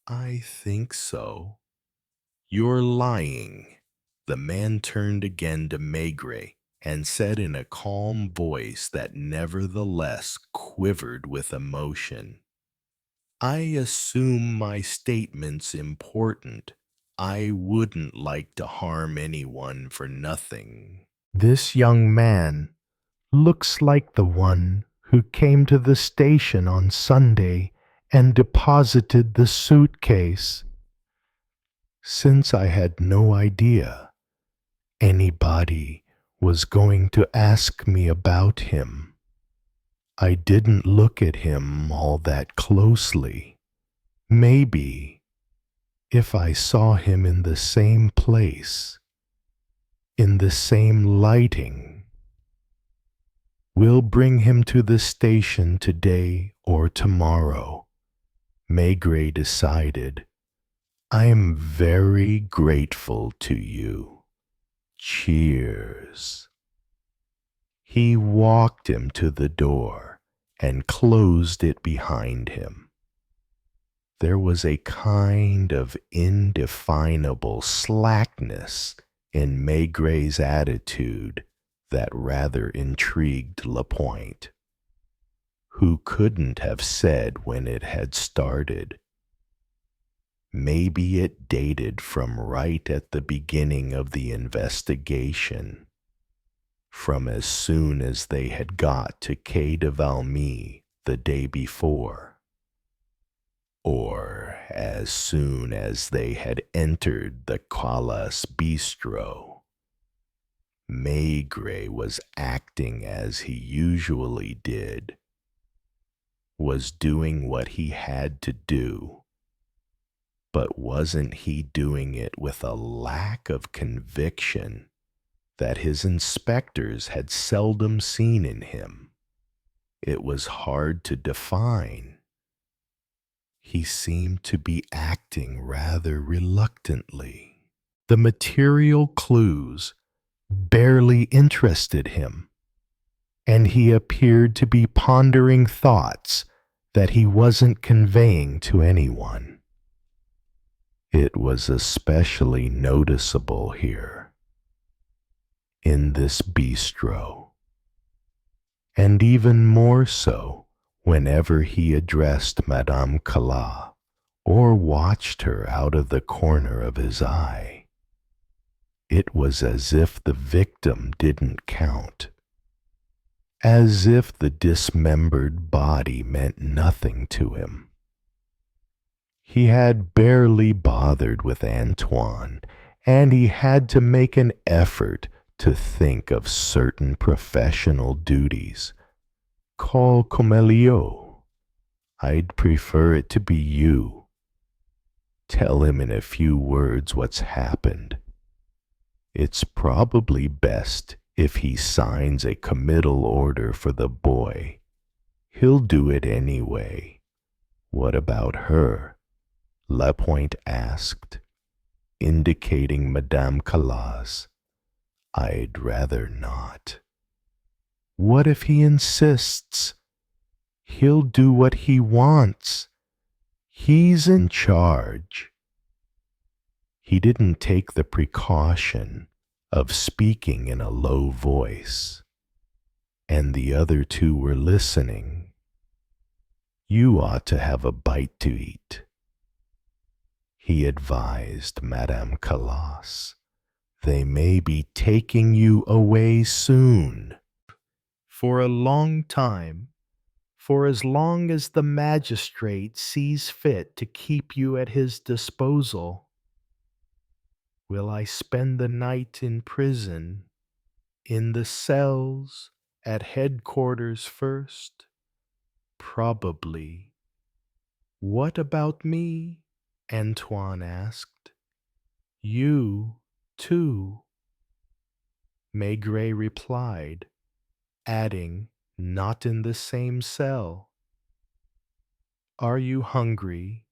"I think so." "You're lying." The man turned again to Maigret and said in a calm voice that nevertheless quivered with emotion, "I assume my statement's important. I wouldn't like to harm anyone for nothing." "This young man looks like the one who came to the station on Sunday and deposited the suitcase." Since I had no idea anybody was going to ask me about him, I didn't look at him all that closely. Maybe if I saw him in the same place, in the same lighting. We'll bring him to the station today or tomorrow, Maigret decided. "I'm very grateful to you. Cheers." He walked him to the door and closed it behind him. There was a kind of indefinable slackness in Maigret's attitude that rather intrigued Lapointe, who couldn't have said when it had started. Maybe it dated from right at the beginning of the investigation, from as soon as they had got to Quai de Valmy the day before, or as soon as they had entered the Calas bistro. Maigret was acting as he usually did, was doing what he had to do, but wasn't he doing it with a lack of conviction that his inspectors had seldom seen in him? It was hard to define. He seemed to be acting rather reluctantly. The material clues barely interested him, and he appeared to be pondering thoughts that he wasn't conveying to anyone. It was especially noticeable here, in this bistro, and even more so whenever he addressed Madame Calas or watched her out of the corner of his eye. It was as if the victim didn't count, as if the dismembered body meant nothing to him. He had barely bothered with Antoine, and he had to make an effort to think of certain professional duties. "Call Comelio. I'd prefer it to be you. Tell him in a few words what's happened. It's probably best if he signs a committal order for the boy. He'll do it anyway." "What about her?" Lapointe asked, indicating Madame Calas. "I'd rather not." "What if he insists?" "He'll do what he wants. He's in charge." He didn't take the precaution of speaking in a low voice, and the other two were listening. "You ought to have a bite to eat. he advised Madame Calas. They may be taking you away soon. For a long time, for as long as the magistrate sees fit to keep you at his disposal. Will I spend the night in prison, in the cells, at headquarters first? Probably. What about me? Antoine asked. You, too, Maigret replied, adding, not in the same cell. Are you hungry?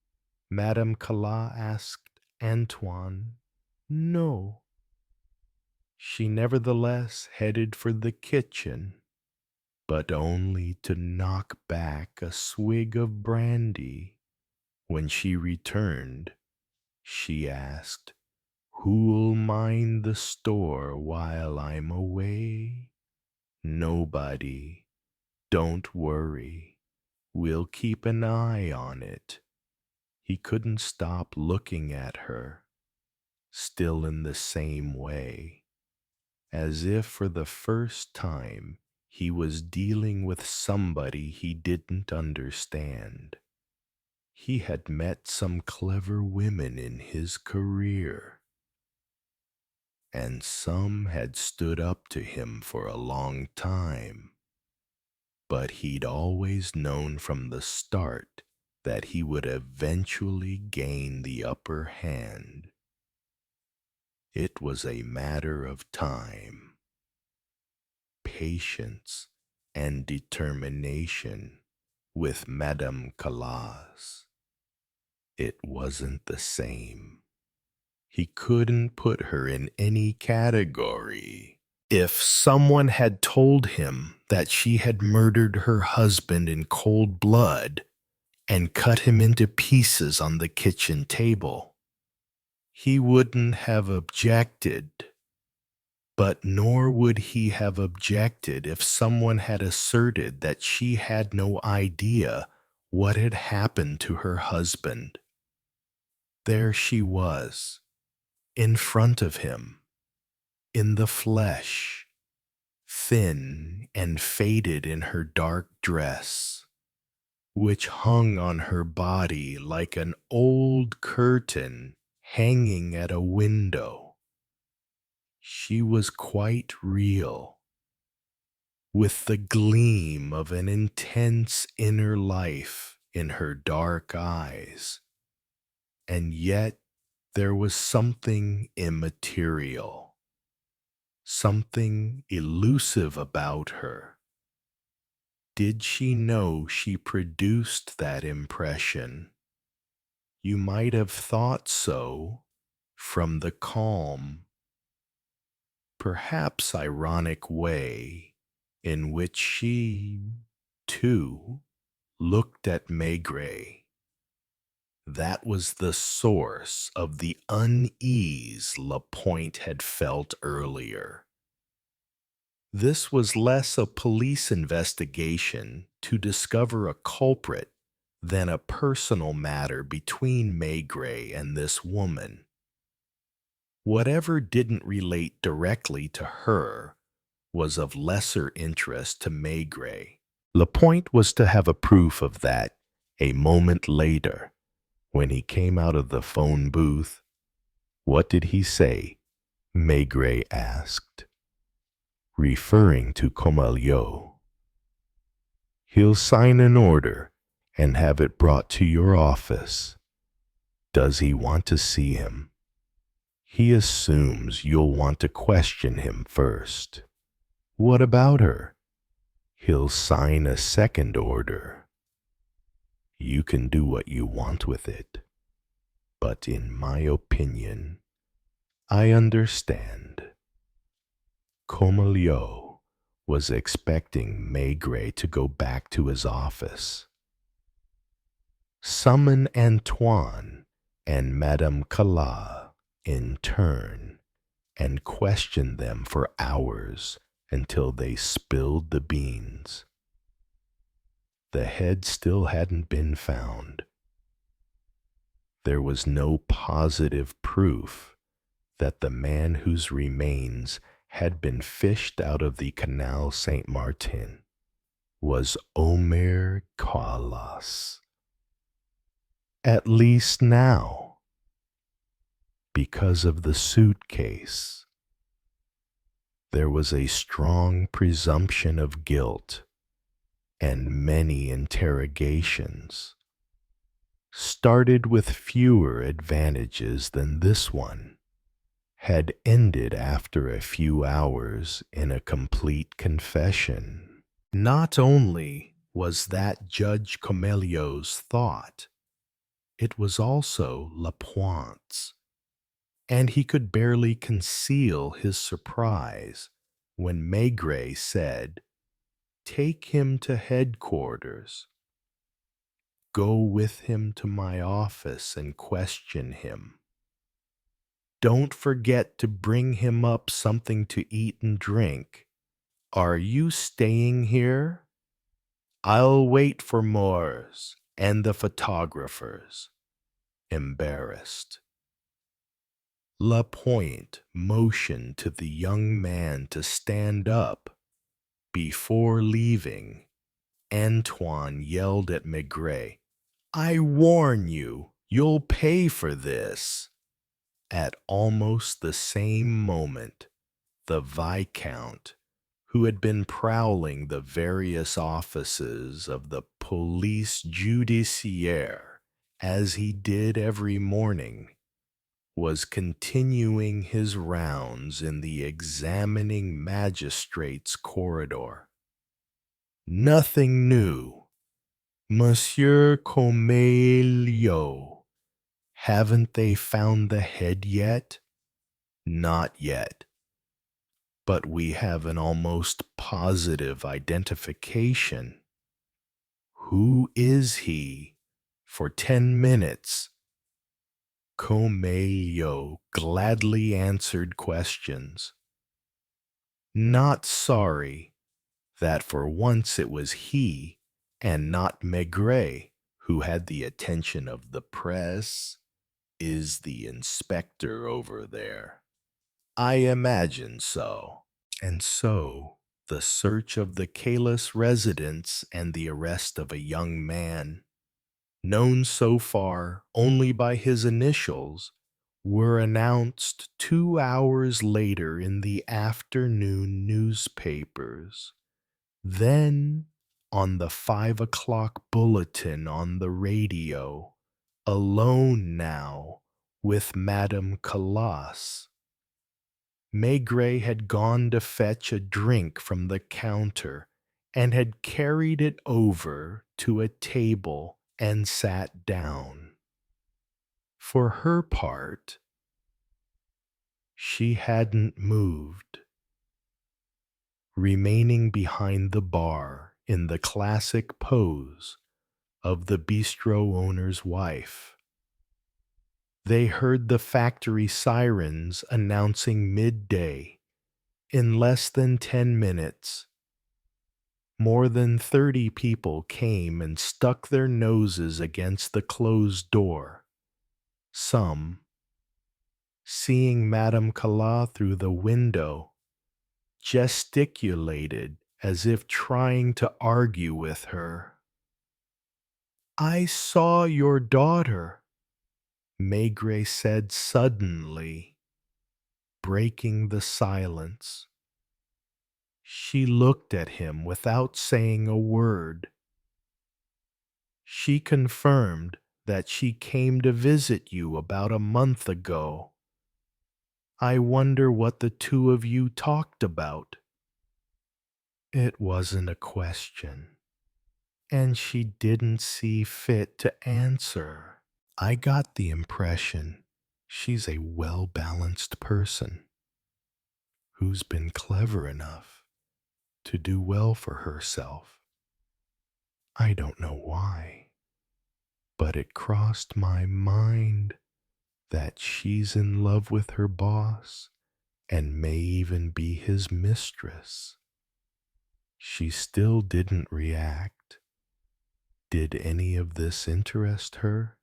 Madame Calas asked Antoine. No. She nevertheless headed for the kitchen, but only to knock back a swig of brandy. When she returned, she asked, Who'll mind the store while I'm away? Nobody. Don't worry. We'll keep an eye on it. He couldn't stop looking at her, still in the same way, as if for the first time he was dealing with somebody he didn't understand. He had met some clever women in his career, and some had stood up to him for a long time, but he'd always known from the start that he would eventually gain the upper hand. It was a matter of time, patience, and determination with Madame Calas. It wasn't the same. He couldn't put her in any category. If someone had told him that she had murdered her husband in cold blood and cut him into pieces on the kitchen table, he wouldn't have objected. But nor would he have objected if someone had asserted that she had no idea what had happened to her husband. There she was, in front of him, in the flesh, thin and faded in her dark dress, which hung on her body like an old curtain hanging at a window. She was quite real, with the gleam of an intense inner life in her dark eyes, and yet there was something immaterial, something elusive about her. Did she know she produced that impression? You might have thought so from the calm, perhaps ironic way in which she, too, looked at Maigret. That was the source of the unease Lapointe had felt earlier. This was less a police investigation to discover a culprit than a personal matter between Maigret and this woman. Whatever didn't relate directly to her was of lesser interest to Maigret. Lapointe was to have a proof of that a moment later. When he came out of the phone booth, what did he say? Maigret asked, referring to Camillo. He'll sign an order and have it brought to your office. Does he want to see him? He assumes you'll want to question him first. What about her? He'll sign a second order. You can do what you want with it, but in my opinion, I understand. Camillo was expecting Maigret to go back to his office. Summon Antoine and Madame Calas in turn and question them for hours until they spilled the beans. The head still hadn't been found. There was no positive proof that the man whose remains had been fished out of the Canal Saint Martin was Omer Callas. At least now, because of the suitcase, there was a strong presumption of guilt, and many interrogations started with fewer advantages than this one had ended after a few hours in a complete confession. Not only was that Judge Comelio's thought, it was also Lapointe's, and he could barely conceal his surprise when Maigret said, "Take him to headquarters. Go with him to my office and question him. Don't forget to bring him up something to eat and drink. Are you staying here? I'll wait for Moores and the photographers." Embarrassed, Lapointe motioned to the young man to stand up. Before leaving, Antoine yelled at Maigret, "I warn you, you'll pay for this." At almost the same moment, the Viscount, who had been prowling the various offices of the police judiciaire as he did every morning, was continuing his rounds in the examining magistrate's corridor. "Nothing new, Monsieur Comelio. Haven't they found the head yet?" "Not yet. But we have an almost positive identification." "Who is he?" "For 10 minutes." Comelio gladly answered questions. Not sorry that for once it was he and not Maigret who had the attention of the press. "Is the inspector over there?" "I imagine so." And so, the search of the Calais residence and the arrest of a young man, known so far only by his initials, were announced 2 hours later in the afternoon newspapers. Then, on the 5 o'clock bulletin on the radio, alone now with Madame Callas. Maigret had gone to fetch a drink from the counter and had carried it over to a table and sat down. For her part, she hadn't moved, remaining behind the bar in the classic pose of the bistro owner's wife. They heard the factory sirens announcing midday. In less than 10 minutes, more than 30 people came and stuck their noses against the closed door. Some, seeing Madame Callas through the window, gesticulated as if trying to argue with her. "I saw your daughter," Maigret said suddenly, breaking the silence. She looked at him without saying a word. "She confirmed that she came to visit you about a month ago. I wonder what the two of you talked about." It wasn't a question, and she didn't see fit to answer. "I got the impression she's a well-balanced person who's been clever enough to do well for herself. I don't know why, but it crossed my mind that she's in love with her boss and may even be his mistress." She still didn't react. Did any of this interest her?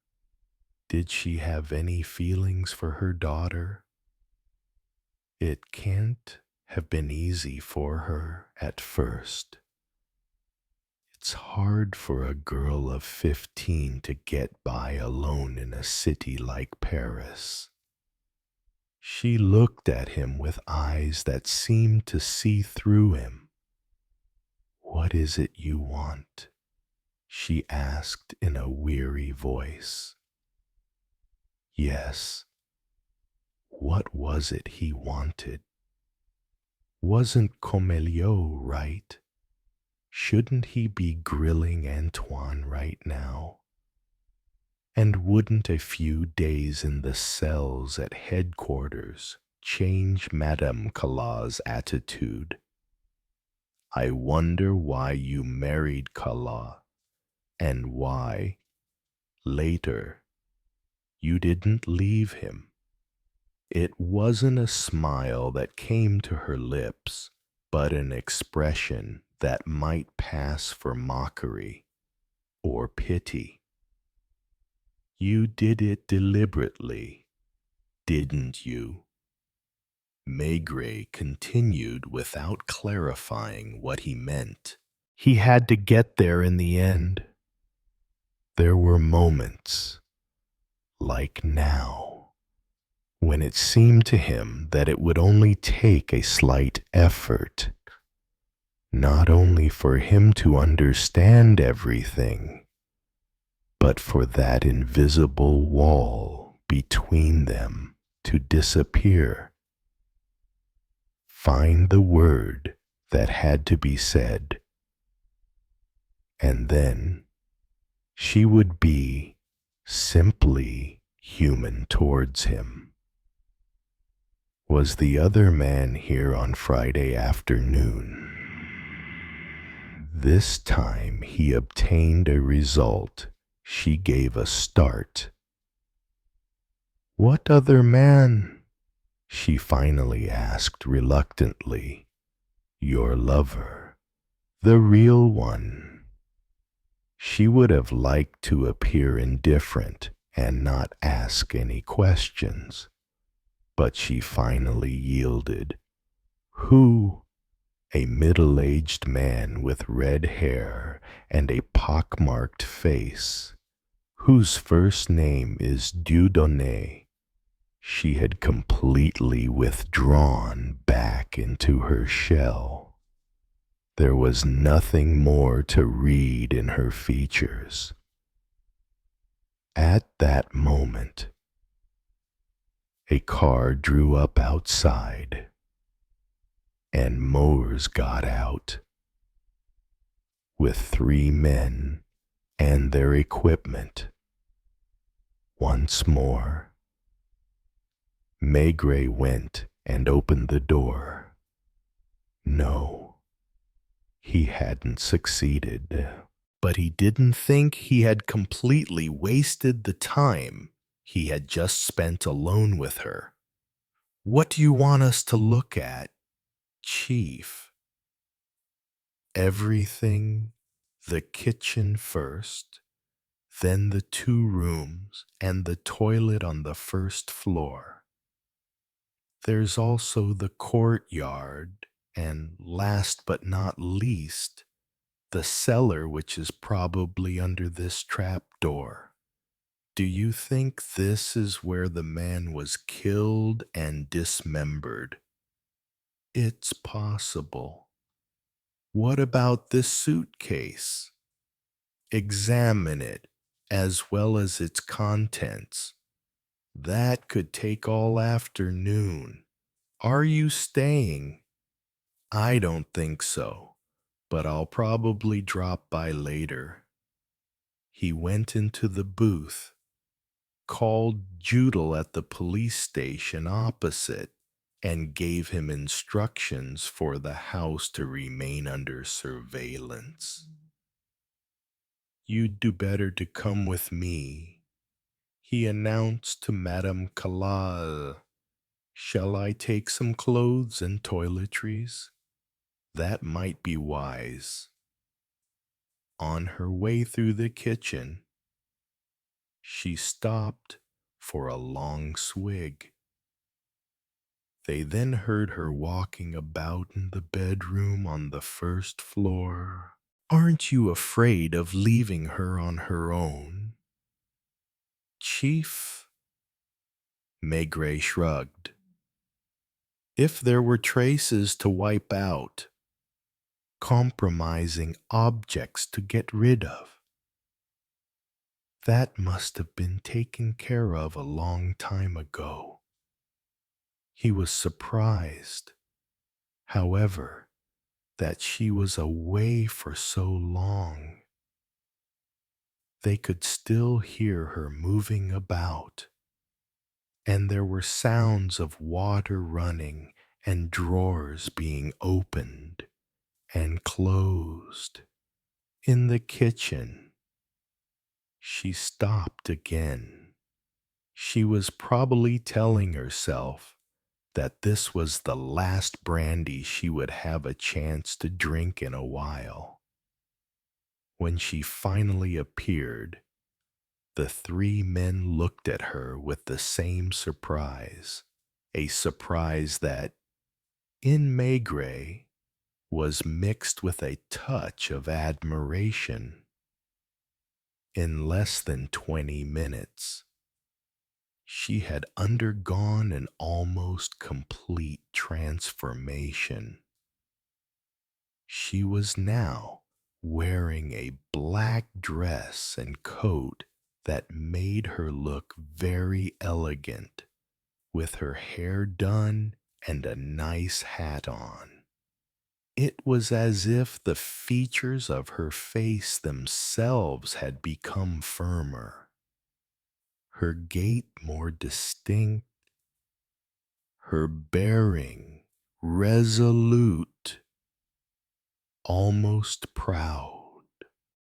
Did she have any feelings for her daughter? It can't have been easy for her at first. It's hard for a girl of 15 to get by alone in a city like Paris. She looked at him with eyes that seemed to see through him. "What is it you want?" she asked in a weary voice. Yes, what was it he wanted? Wasn't Comeliot right? Shouldn't he be grilling Antoine right now? And wouldn't a few days in the cells at headquarters change Madame Callat's attitude? I wonder why you married Callat, and why, later, you didn't leave him. It wasn't a smile that came to her lips, but an expression that might pass for mockery or pity. You did it deliberately, didn't you? Maigret continued without clarifying what he meant. He had to get there in the end. There were moments, like now, when it seemed to him that it would only take a slight effort, not only for him to understand everything, but for that invisible wall between them to disappear. Find the word that had to be said, and then she would be simply human towards him. Was the other man here on Friday afternoon? This time he obtained a result. She gave a start. What other man? She finally asked reluctantly. Your lover, the real one. She would have liked to appear indifferent and not ask any questions, but she finally yielded. Who? A middle-aged man with red hair and a pockmarked face, whose first name is Dieudonné. She had completely withdrawn back into her shell. There was nothing more to read in her features. At that moment, a car drew up outside, and Mowers got out with 3 men and their equipment. Once more, Maigret went and opened the door. No, he hadn't succeeded. But he didn't think he had completely wasted the time he had just spent alone with her. What do you want us to look at, Chief? Everything, the kitchen first, then the 2 rooms and the toilet on the first floor. There's also the courtyard, and last but not least, the cellar, which is probably under this trap door. Do you think this is where the man was killed and dismembered? It's possible. What about this suitcase? Examine it, as well as its contents. That could take all afternoon. Are you staying? I don't think so, but I'll probably drop by later. He went into the booth, called Judel at the police station opposite, and gave him instructions for the house to remain under surveillance. You'd do better to come with me, he announced to Madame Callat. Shall I take some clothes and toiletries? That might be wise. On her way through the kitchen, She stopped for a long swig. They then heard her walking about in the bedroom on the first floor. Aren't you afraid of leaving her on her own, Chief? Maigret shrugged. If there were traces to wipe out, compromising objects to get rid of, that must have been taken care of a long time ago. He was surprised, however, that she was away for so long. They could still hear her moving about, and there were sounds of water running and drawers being opened and closed. In the kitchen, she stopped again. She was probably telling herself that this was the last brandy she would have a chance to drink in a while. When she finally appeared, the three men looked at her with the same surprise, a surprise that, in Maigret, was mixed with a touch of admiration. In less than 20 minutes, she had undergone an almost complete transformation. She was now wearing a black dress and coat that made her look very elegant, with her hair done and a nice hat on. It was as if the features of her face themselves had become firmer, her gait more distinct, her bearing resolute, almost proud.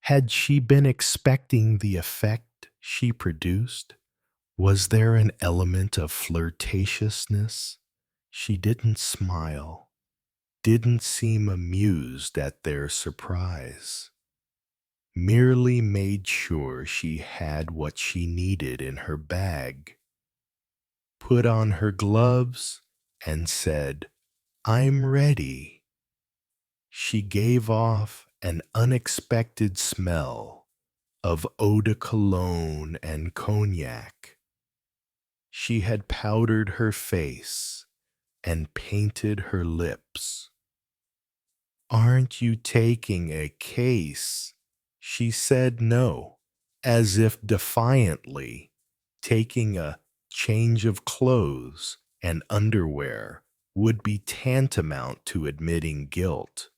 Had she been expecting the effect she produced? Was there an element of flirtatiousness? She didn't smile, didn't seem amused at their surprise, merely made sure she had what she needed in her bag, put on her gloves, and said, "I'm ready." She gave off an unexpected smell of eau de cologne and cognac. She had powdered her face and painted her lips. "Aren't you taking a case?" She said no, as if defiantly. Taking a change of clothes and underwear would be tantamount to admitting guilt,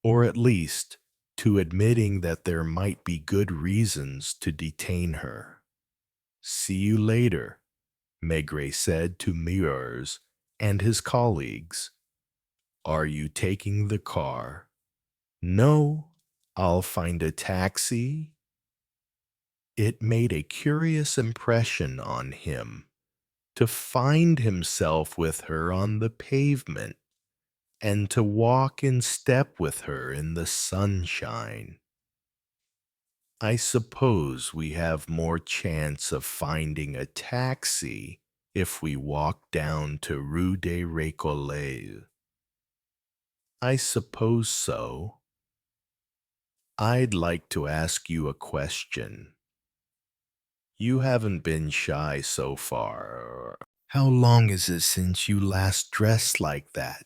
or at least to admitting that there might be good reasons to detain her. "See you later," Maigret said to Meurs and his colleagues. "Are you taking the car?" "No, I'll find a taxi." It made a curious impression on him to find himself with her on the pavement and to walk in step with her in the sunshine. "I suppose we have more chance of finding a taxi if we walk down to Rue des Récollets." "I suppose so. I'd like to ask you a question. You haven't been shy so far. How long is it since you last dressed like that?"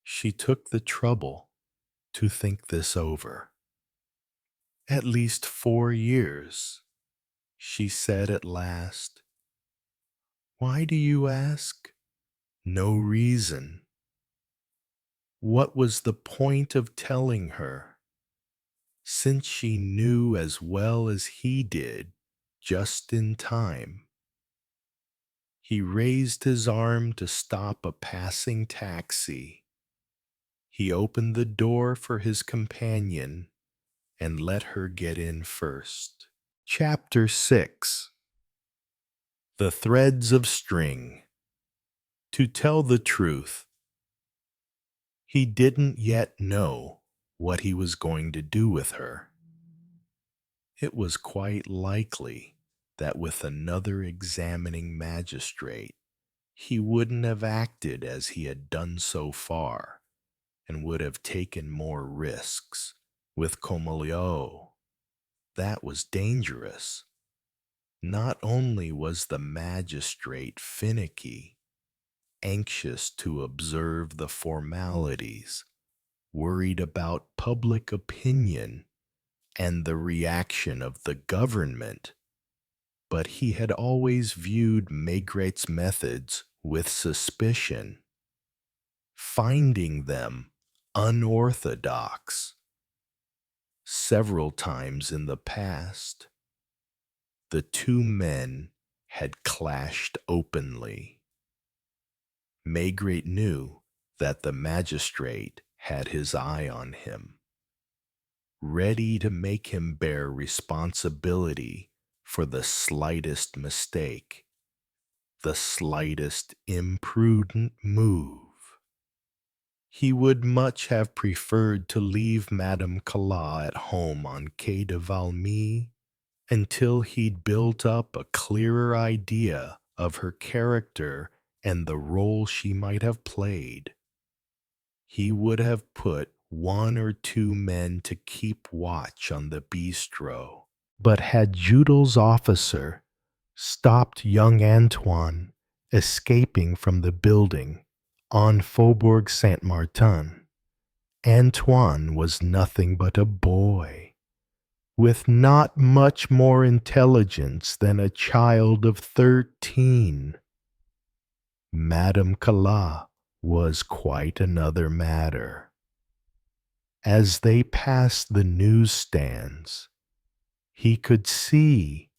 She took the trouble to think this over. "At least 4 years," she said at last. "Why do you ask?" "No reason." What was the point of telling her, since she knew as well as he did, just in time? He raised his arm to stop a passing taxi. He opened the door for his companion and let her get in first. Chapter 6. The Threads of String. To tell the truth, he didn't yet know what he was going to do with her. It was quite likely that with another examining magistrate, he wouldn't have acted as he had done so far and would have taken more risks. With Comolio, that was dangerous. Not only was the magistrate finicky, anxious to observe the formalities, worried about public opinion and the reaction of the government, but he had always viewed Maigret's methods with suspicion, finding them unorthodox. Several times in the past, the two men had clashed openly. Maigret knew that the magistrate had his eye on him, ready to make him bear responsibility for the slightest mistake, the slightest imprudent move. He would much have preferred to leave Madame Calas at home on Quai de Valmy until he'd built up a clearer idea of her character and the role she might have played. He would have put one or two men to keep watch on the bistro. But had Judel's officer stopped young Antoine escaping from the building on Faubourg Saint-Martin, Antoine was nothing but a boy, with not much more intelligence than a child of 13. Madame Calas was quite another matter. As they passed the newsstands, he could see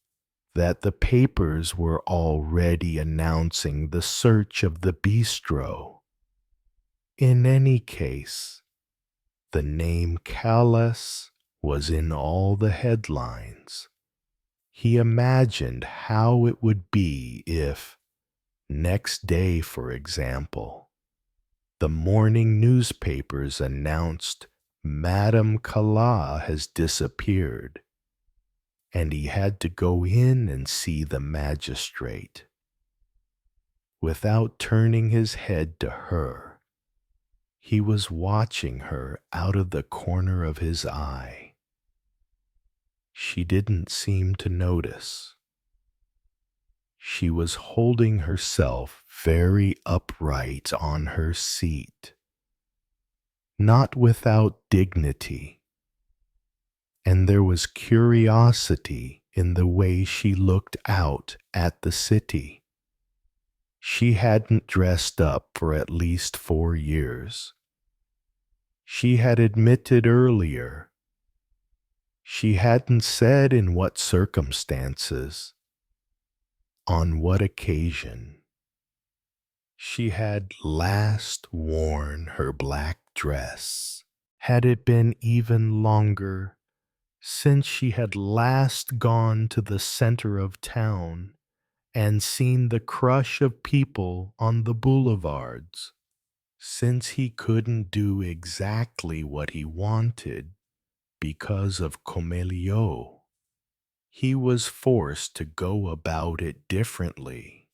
that the papers were already announcing the search of the bistro. In any case, the name Callus was in all the headlines. He imagined how it would be if, next day for example, the morning newspapers announced Madame Calas has disappeared, and he had to go in and see the magistrate. Without turning his head to her, he was watching her out of the corner of his eye. She didn't seem to notice. She was holding herself very upright on her seat, not without dignity, and there was curiosity in the way she looked out at the city. She hadn't dressed up for at least 4 years. She had admitted earlier. She hadn't said in what circumstances, on what occasion. She had last worn her black dress. Had it been even longer since she had last gone to the center of town and seen the crush of people on the boulevards? Since he couldn't do exactly what he wanted because of Comolio, he was forced to go about it differently.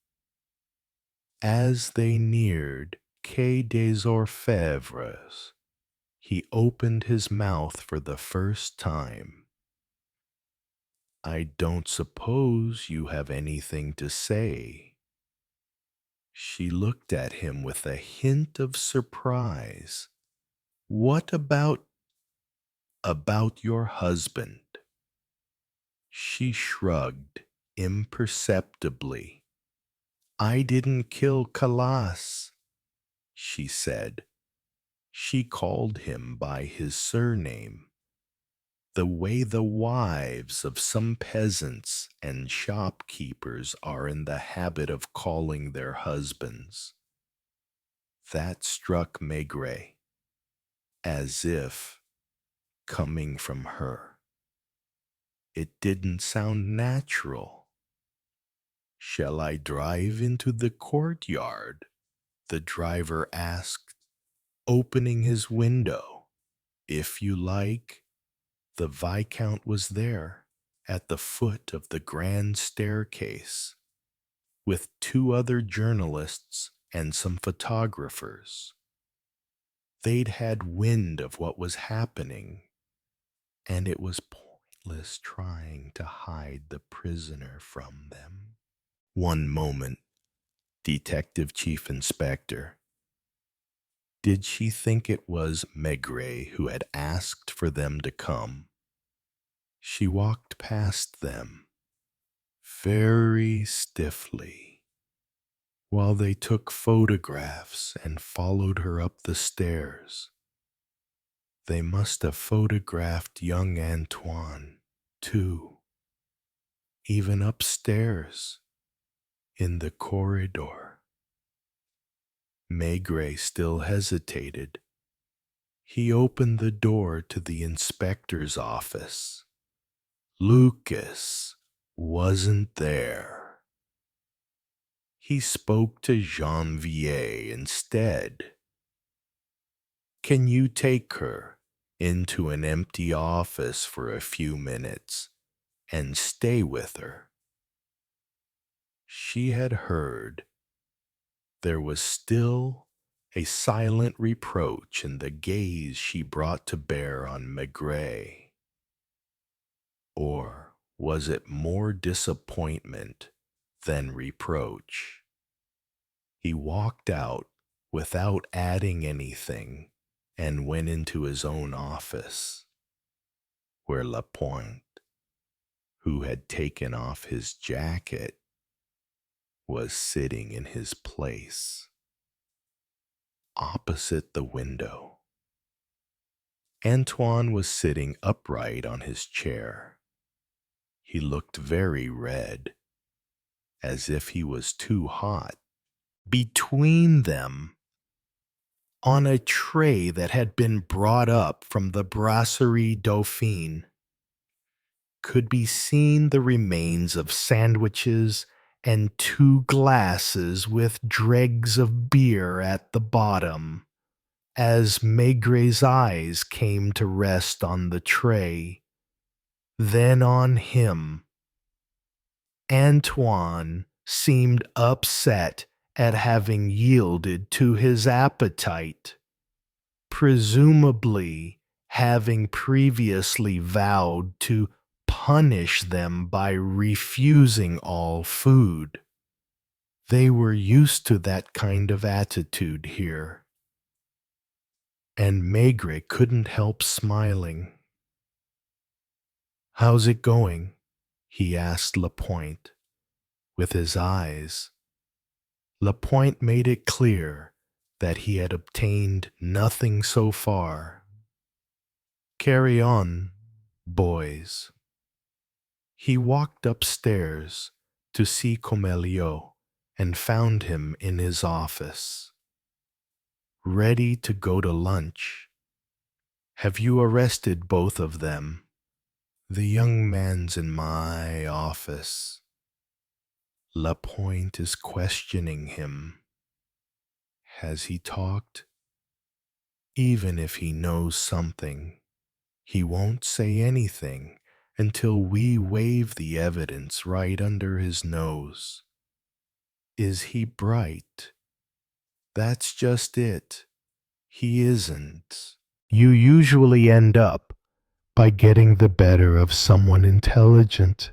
As they neared Quai des Orfèvres, he opened his mouth for the first time. "I don't suppose you have anything to say." She looked at him with a hint of surprise. "What about your husband?" She shrugged imperceptibly. "I didn't kill Calas," she said. She called him by his surname, the way the wives of some peasants and shopkeepers are in the habit of calling their husbands. That struck Maigret, as if coming from her. It didn't sound natural. "Shall I drive into the courtyard?" the driver asked, opening his window. "If you like." The Viscount was there, at the foot of the grand staircase with 2 other journalists and some photographers. They'd had wind of what was happening, and it was pointless trying to hide the prisoner from them. One moment, Detective Chief Inspector. Did she think it was Maigret who had asked for them to come? She walked past them, very stiffly, while they took photographs and followed her up the stairs. They must have photographed young Antoine, too, even upstairs, in the corridor. Maigret still hesitated. He opened the door to the inspector's office. Lucas wasn't there. He spoke to Janvier instead. Can you take her into an empty office for a few minutes and stay with her? She had heard. There was still a silent reproach in the gaze she brought to bear on Maigret. Or was it more disappointment than reproach? He walked out without adding anything and went into his own office, where Lapointe, who had taken off his jacket, was sitting in his place, opposite the window. Antoine was sitting upright on his chair. He looked very red, as if he was too hot. Between them, on a tray that had been brought up from the Brasserie Dauphine, could be seen the remains of sandwiches and 2 glasses with dregs of beer at the bottom, as Maigret's eyes came to rest on the tray, then on him. Antoine seemed upset at having yielded to his appetite, presumably having previously vowed to punish them by refusing all food. They were used to that kind of attitude here, and Maigret couldn't help smiling. "How's it going?" he asked Lapointe, with his eyes. Lapointe made it clear that he had obtained nothing so far. "Carry on, boys." He walked upstairs to see Comeliot and found him in his office, ready to go to lunch. "Have you arrested both of them?" "The young man's in my office." Lapointe is questioning him. Has he talked? Even if he knows something, he won't say anything until we wave the evidence right under his nose. Is he bright? That's just it. He isn't. You usually end up by getting the better of someone intelligent,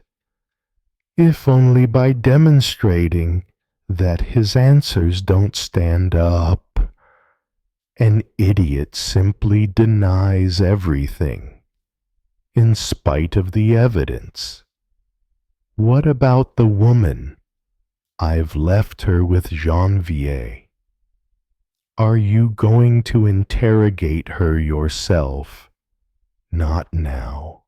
if only by demonstrating that his answers don't stand up. An idiot simply denies everything, in spite of the evidence. What about the woman? I've left her with Janvier. Are you going to interrogate her yourself? Not now.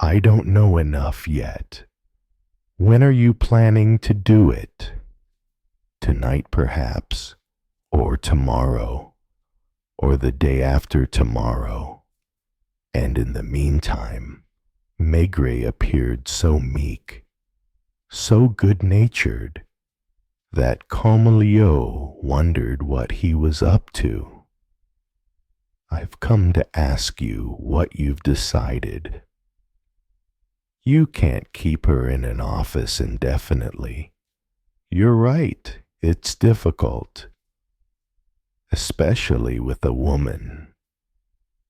I don't know enough yet. When are you planning to do it? Tonight, perhaps, or tomorrow, or the day after tomorrow. And in the meantime, Maigret appeared so meek, so good-natured, that Comeliot wondered what he was up to. "I've come to ask you what you've decided." You can't keep her in an office indefinitely. You're right, it's difficult, especially with a woman.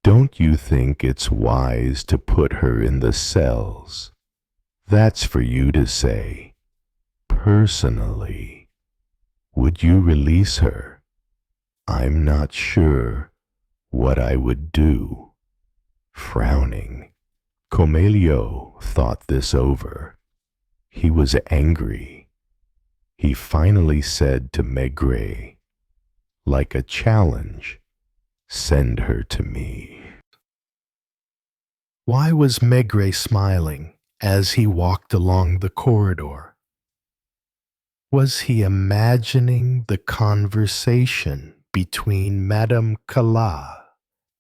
Don't you think it's wise to put her in the cells? That's for you to say. Personally, would you release her? I'm not sure what I would do. Frowning, Comelio thought this over. He was angry. He finally said to Maigret, like a challenge, "Send her to me." Why was Maigret smiling as he walked along the corridor? Was he imagining the conversation between Madame Calas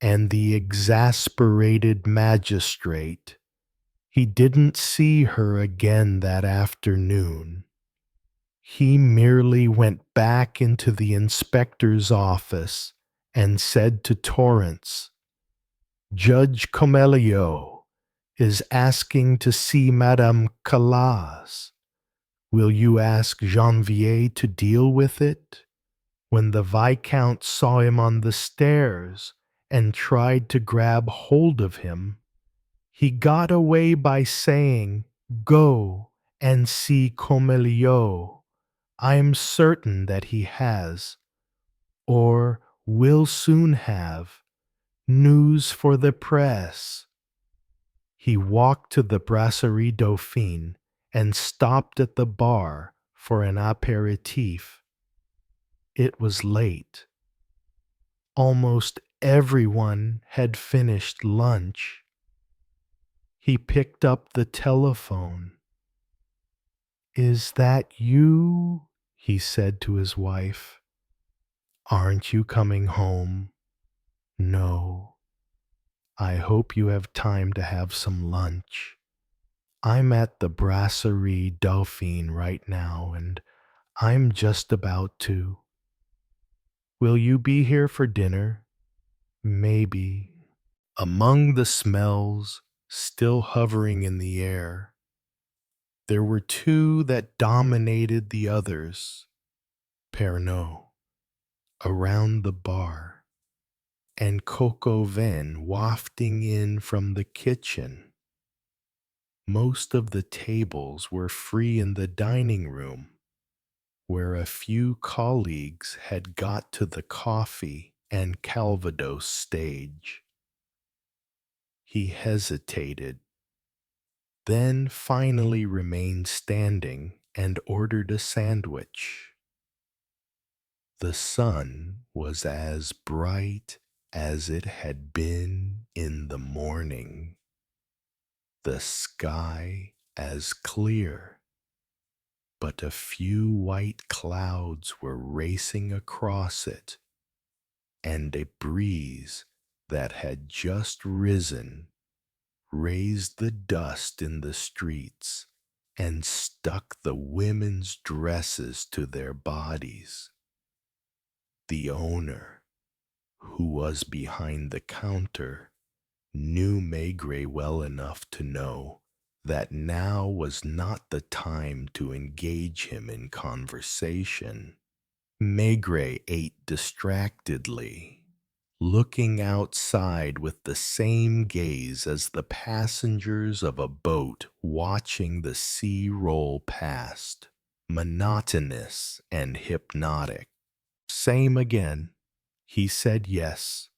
and the exasperated magistrate? He didn't see her again that afternoon. He merely went back into the inspector's office and said to Torrance, "Judge Comelio is asking to see Madame Calas. Will you ask Janvier to deal with it?" When the Viscount saw him on the stairs and tried to grab hold of him, he got away by saying, "Go and see Comelio. I am certain that he has, or will soon have, news for the press." He walked to the Brasserie Dauphine and stopped at the bar for an apéritif. It was late. Almost everyone had finished lunch. He picked up the telephone. "Is that you?" he said to his wife. "Aren't you coming home?" "No. I hope you have time to have some lunch. I'm at the Brasserie Dauphine right now, and I'm just about to. Will you be here for dinner? Maybe." Among the smells still hovering in the air, there were two that dominated the others. Pernod, around the bar, and coq au vin wafting in from the kitchen. Most of the tables were free in the dining room, where a few colleagues had got to the coffee and Calvados stage. He hesitated, then finally remained standing and ordered a sandwich. The sun was as bright as it had been in the morning, the sky as clear, but a few white clouds were racing across it, and a breeze that had just risen raised the dust in the streets and stuck the women's dresses to their bodies. The owner, who was behind the counter, knew Maigret well enough to know that now was not the time to engage him in conversation. Maigret ate distractedly, looking outside with the same gaze as the passengers of a boat watching the sea roll past, monotonous and hypnotic. Same again. He said yes,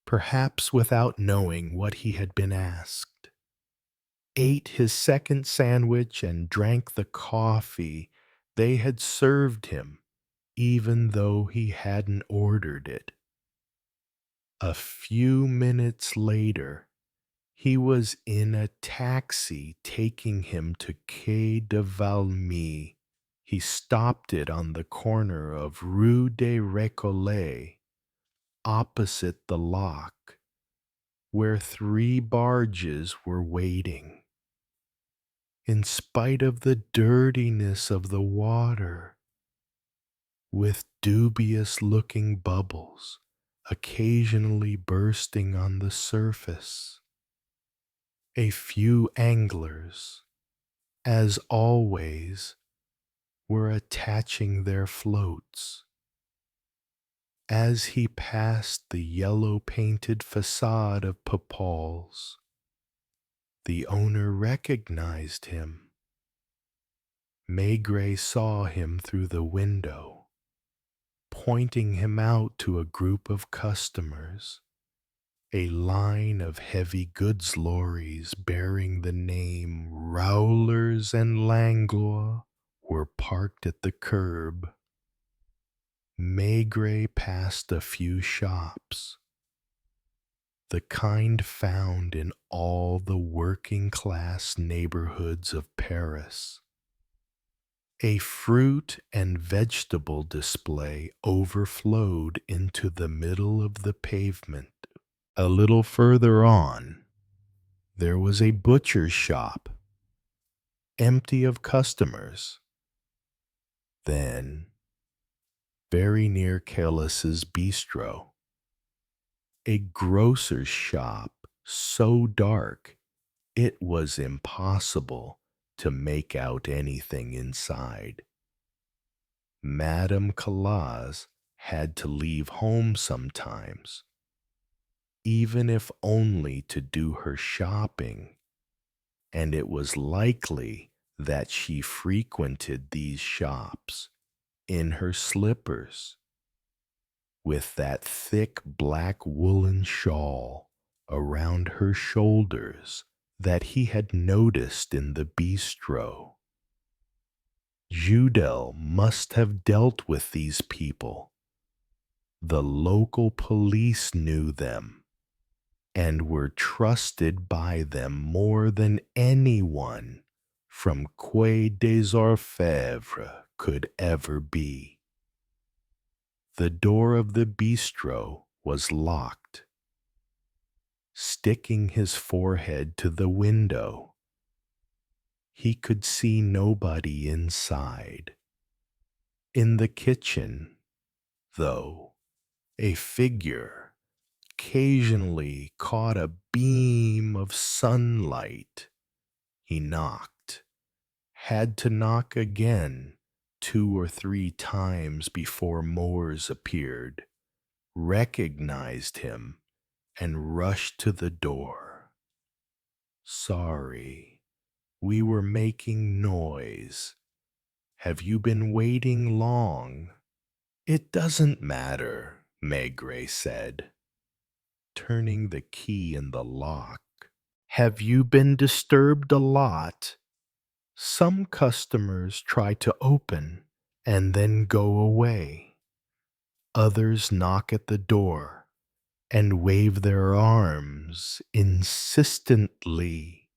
perhaps without knowing what he had been asked. Ate his second sandwich and drank the coffee they had served him, even though he hadn't ordered it. A few minutes later, he was in a taxi taking him to Quai de Valmy. He stopped it on the corner of Rue des Récollets, opposite the lock, where 3 barges were waiting. In spite of the dirtiness of the water, with dubious-looking bubbles occasionally bursting on the surface, A few anglers, as always, were attaching their floats. As he passed the yellow-painted facade of Popal's, the owner recognized him. Maigret saw him through the window, pointing him out to a group of customers. A line of heavy goods lorries bearing the name Rowlers and Langlois were parked at the curb. Maigret passed a few shops, the kind found in all the working-class neighborhoods of Paris. A fruit and vegetable display overflowed into the middle of the pavement. A little further on, there was a butcher's shop, empty of customers. Then, very near Careless's bistro, a grocer's shop so dark it was impossible to make out anything inside. Madame Calas had to leave home sometimes, even if only to do her shopping, and it was likely that she frequented these shops in her slippers, with that thick black woolen shawl around her shoulders that he had noticed in the bistro. Judel must have dealt with these people. The local police knew them and were trusted by them more than anyone from Quai des Orfèvres could ever be. The door of the bistro was locked. Sticking his forehead to the window, he could see nobody inside. In the kitchen, though, a figure occasionally caught a beam of sunlight. He knocked, had to knock again 2 or 3 times before Moores appeared, recognized him, and rushed to the door. "Sorry, we were making noise. Have you been waiting long?" "It doesn't matter," Maigret said, turning the key in the lock. "Have you been disturbed a lot?" "Some customers try to open and then go away. Others knock at the door and wave their arms insistently,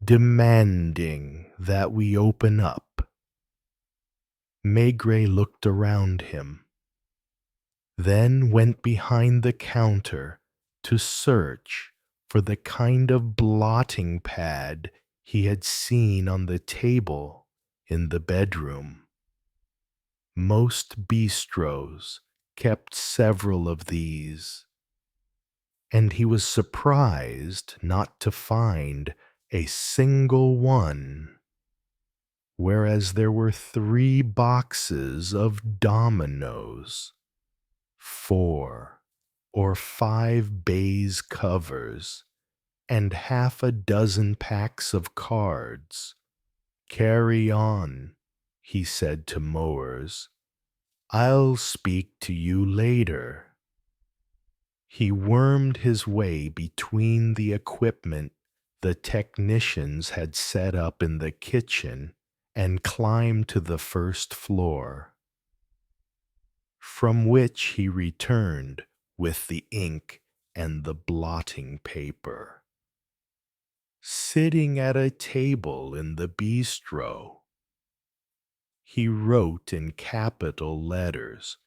demanding that we open up." Maigret looked around him, then went behind the counter to search for the kind of blotting pad he had seen on the table in the bedroom. Most bistros kept several of these, and he was surprised not to find a single one, whereas there were 3 boxes of dominoes, 4 or 5 baize covers, and half a dozen packs of cards. "Carry on," he said to Moores. "I'll speak to you later." He wormed his way between the equipment the technicians had set up in the kitchen and climbed to the first floor, from which he returned with the ink and the blotting paper. Sitting at a table in the bistro, he wrote in capital letters,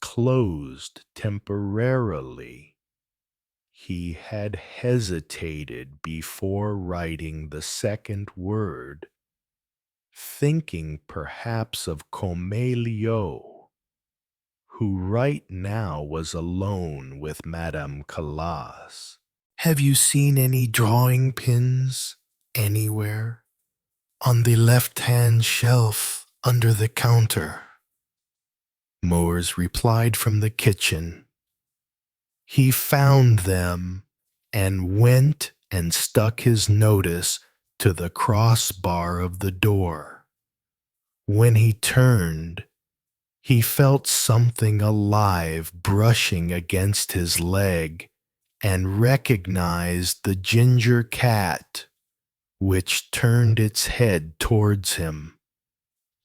"Closed temporarily." He had hesitated before writing the second word, thinking perhaps of Comelio, who right now was alone with Madame Calas. Have you seen any drawing pins anywhere? On the left-hand shelf under the counter. Mowers replied from the kitchen. He found them and went and stuck his notice to the crossbar of the door. When he turned, he felt something alive brushing against his leg and recognized the ginger cat, which turned its head towards him,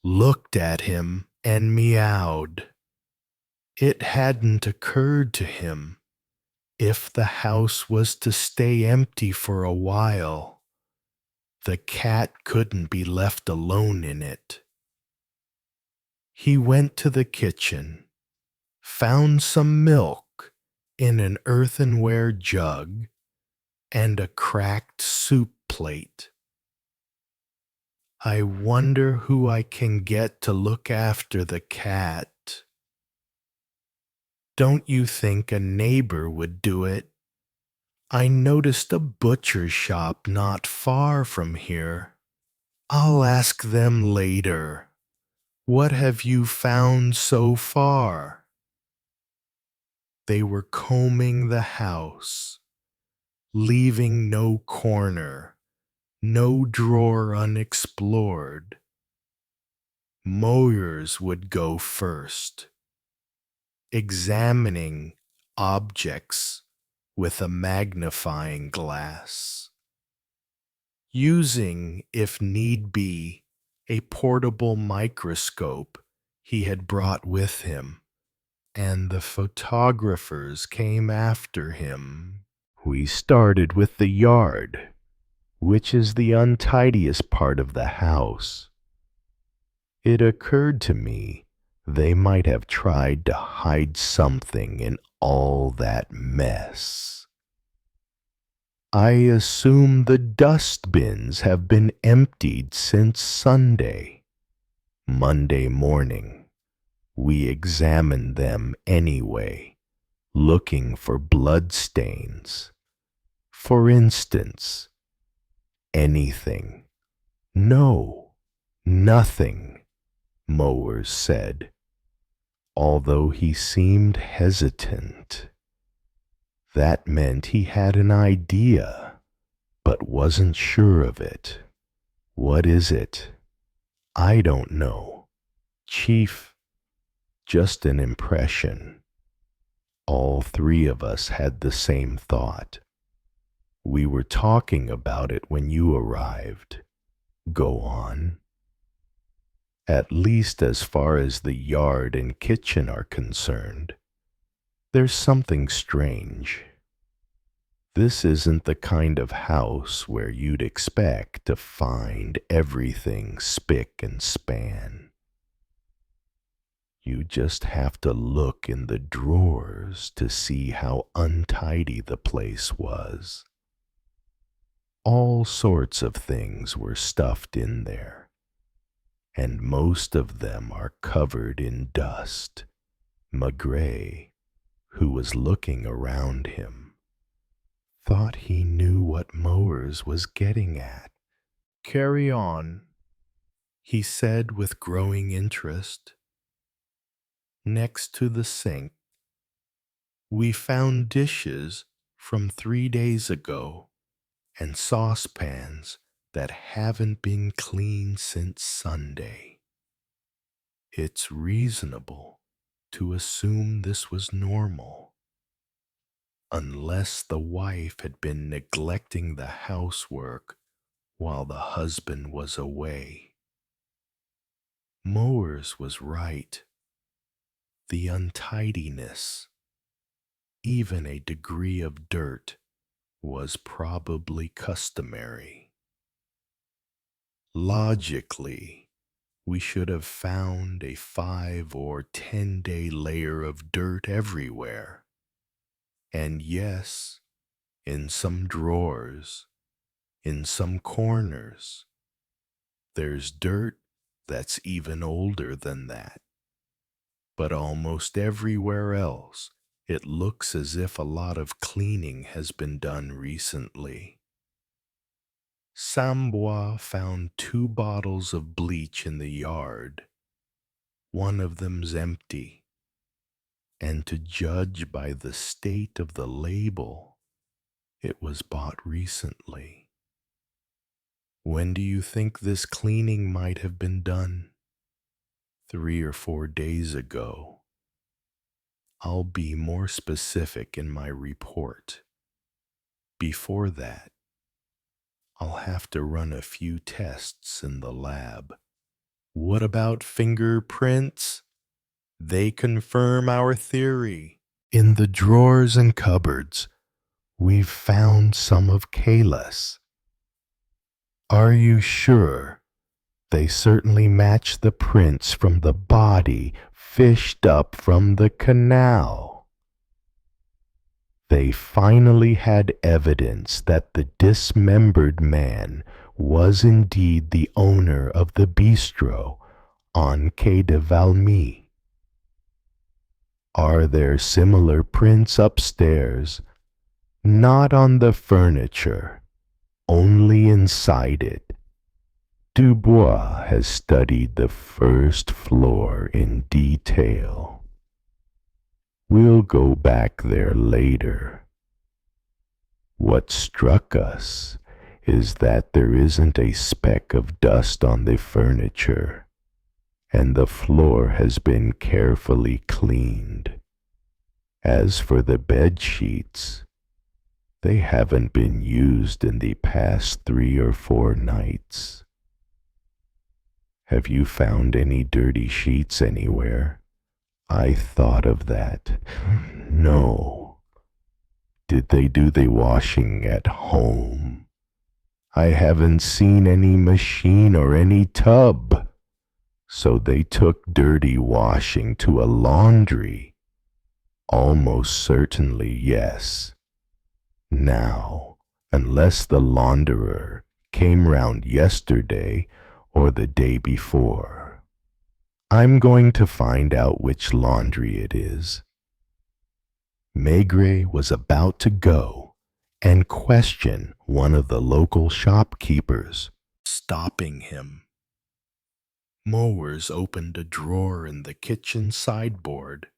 looked at him, and meowed. It hadn't occurred to him, if the house was to stay empty for a while, the cat couldn't be left alone in it. He went to the kitchen, found some milk in an earthenware jug, and a cracked soup plate. I wonder who I can get to look after the cat. Don't you think a neighbor would do it? I noticed a butcher's shop not far from here. I'll ask them later. What have you found so far? They were combing the house, leaving no corner, no drawer unexplored. Mowers would go first, examining objects with a magnifying glass, using, if need be, a portable microscope he had brought with him, and the photographers came after him. We started with the yard, which is the untidiest part of the house. It occurred to me they might have tried to hide something in all that mess. I assume the dust bins have been emptied since Sunday. Monday morning, we examined them anyway, looking for blood stains. For instance, anything. No, nothing, Mowers said, although he seemed hesitant. That meant he had an idea, but wasn't sure of it. What is it? I don't know. Chief, just an impression. All three of us had the same thought. We were talking about it when you arrived. Go on. At least as far as the yard and kitchen are concerned, there's something strange. This isn't the kind of house where you'd expect to find everything spick and span. You just have to look in the drawers to see how untidy the place was. All sorts of things were stuffed in there, and most of them are covered in dust. Maigret, who was looking around him, thought he knew what Mowers was getting at. Carry on, he said with growing interest. Next to the sink, we found dishes from 3 days ago and saucepans that haven't been cleaned since Sunday. It's reasonable to assume this was normal, unless the wife had been neglecting the housework while the husband was away. Mowers was right. The untidiness, even a degree of dirt, was probably customary. Logically, we should have found a 5 or 10-day layer of dirt everywhere. And yes, in some drawers, in some corners, there's dirt that's even older than that. But almost everywhere else It looks as if a lot of cleaning has been done recently. Sambois found 2 bottles of bleach in the yard. One of them's empty, and to judge by the state of the label, it was bought recently. When do you think this cleaning might have been done? 3 or 4 days ago. I'll be more specific in my report. Before that, I'll have to run a few tests in the lab. What about fingerprints? They confirm our theory. In the drawers and cupboards, we've found some of Headless. Are you sure? They certainly match the prints from the body fished up from the canal. They finally had evidence that the dismembered man was indeed the owner of the bistro on Quai de Valmy. Are there similar prints upstairs? Not on the furniture, only inside it. Dubois has studied the first floor in detail. We'll go back there later. What struck us is that there isn't a speck of dust on the furniture, and the floor has been carefully cleaned. As for the bed sheets, they haven't been used in the past 3 or 4 nights. Have you found any dirty sheets anywhere? I thought of that. No. Did they do the washing at home? I haven't seen any machine or any tub. So they took dirty washing to a laundry. Almost certainly, yes. Now, unless the launderer came round yesterday or the day before, I'm going to find out which laundry it is. Maigret was about to go and question one of the local shopkeepers, stopping him. Mowers opened a drawer in the kitchen sideboard.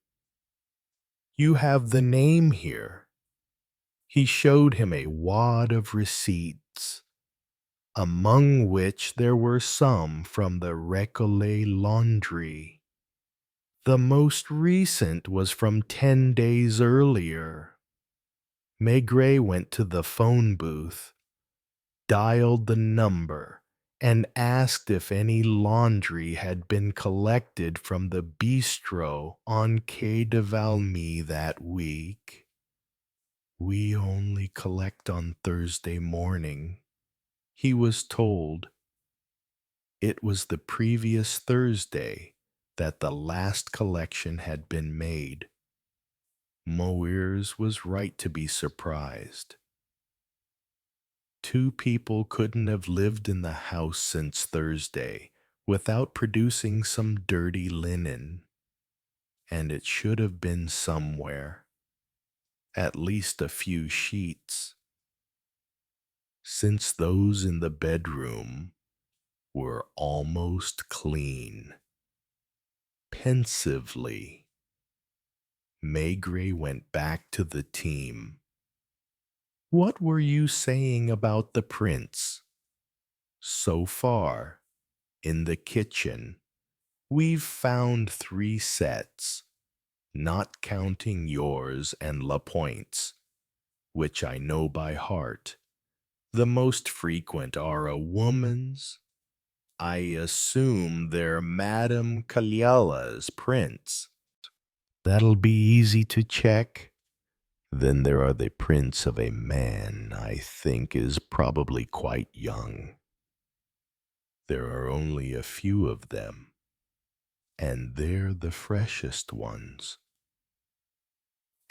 You have the name here. He showed him a wad of receipts, among which there were some from the Récollet laundry. The most recent was from 10 days earlier. Maigret went to the phone booth, dialed the number, and asked if any laundry had been collected from the bistro on Quai de Valmy that week. We only collect on Thursday morning, he was told. It was the previous Thursday that the last collection had been made. Mowers was right to be surprised. 2 people couldn't have lived in the house since Thursday without producing some dirty linen, and it should have been somewhere. At least a few sheets, since those in the bedroom were almost clean. Pensively, Maigret went back to the team. What were you saying about the prints? So far, in the kitchen, we've found 3 sets, not counting yours and Lapointe's, which I know by heart. The most frequent are a woman's. I assume they're Madame Caliala's prints. That'll be easy to check. Then there are the prints of a man I think is probably quite young. There are only a few of them, and they're the freshest ones.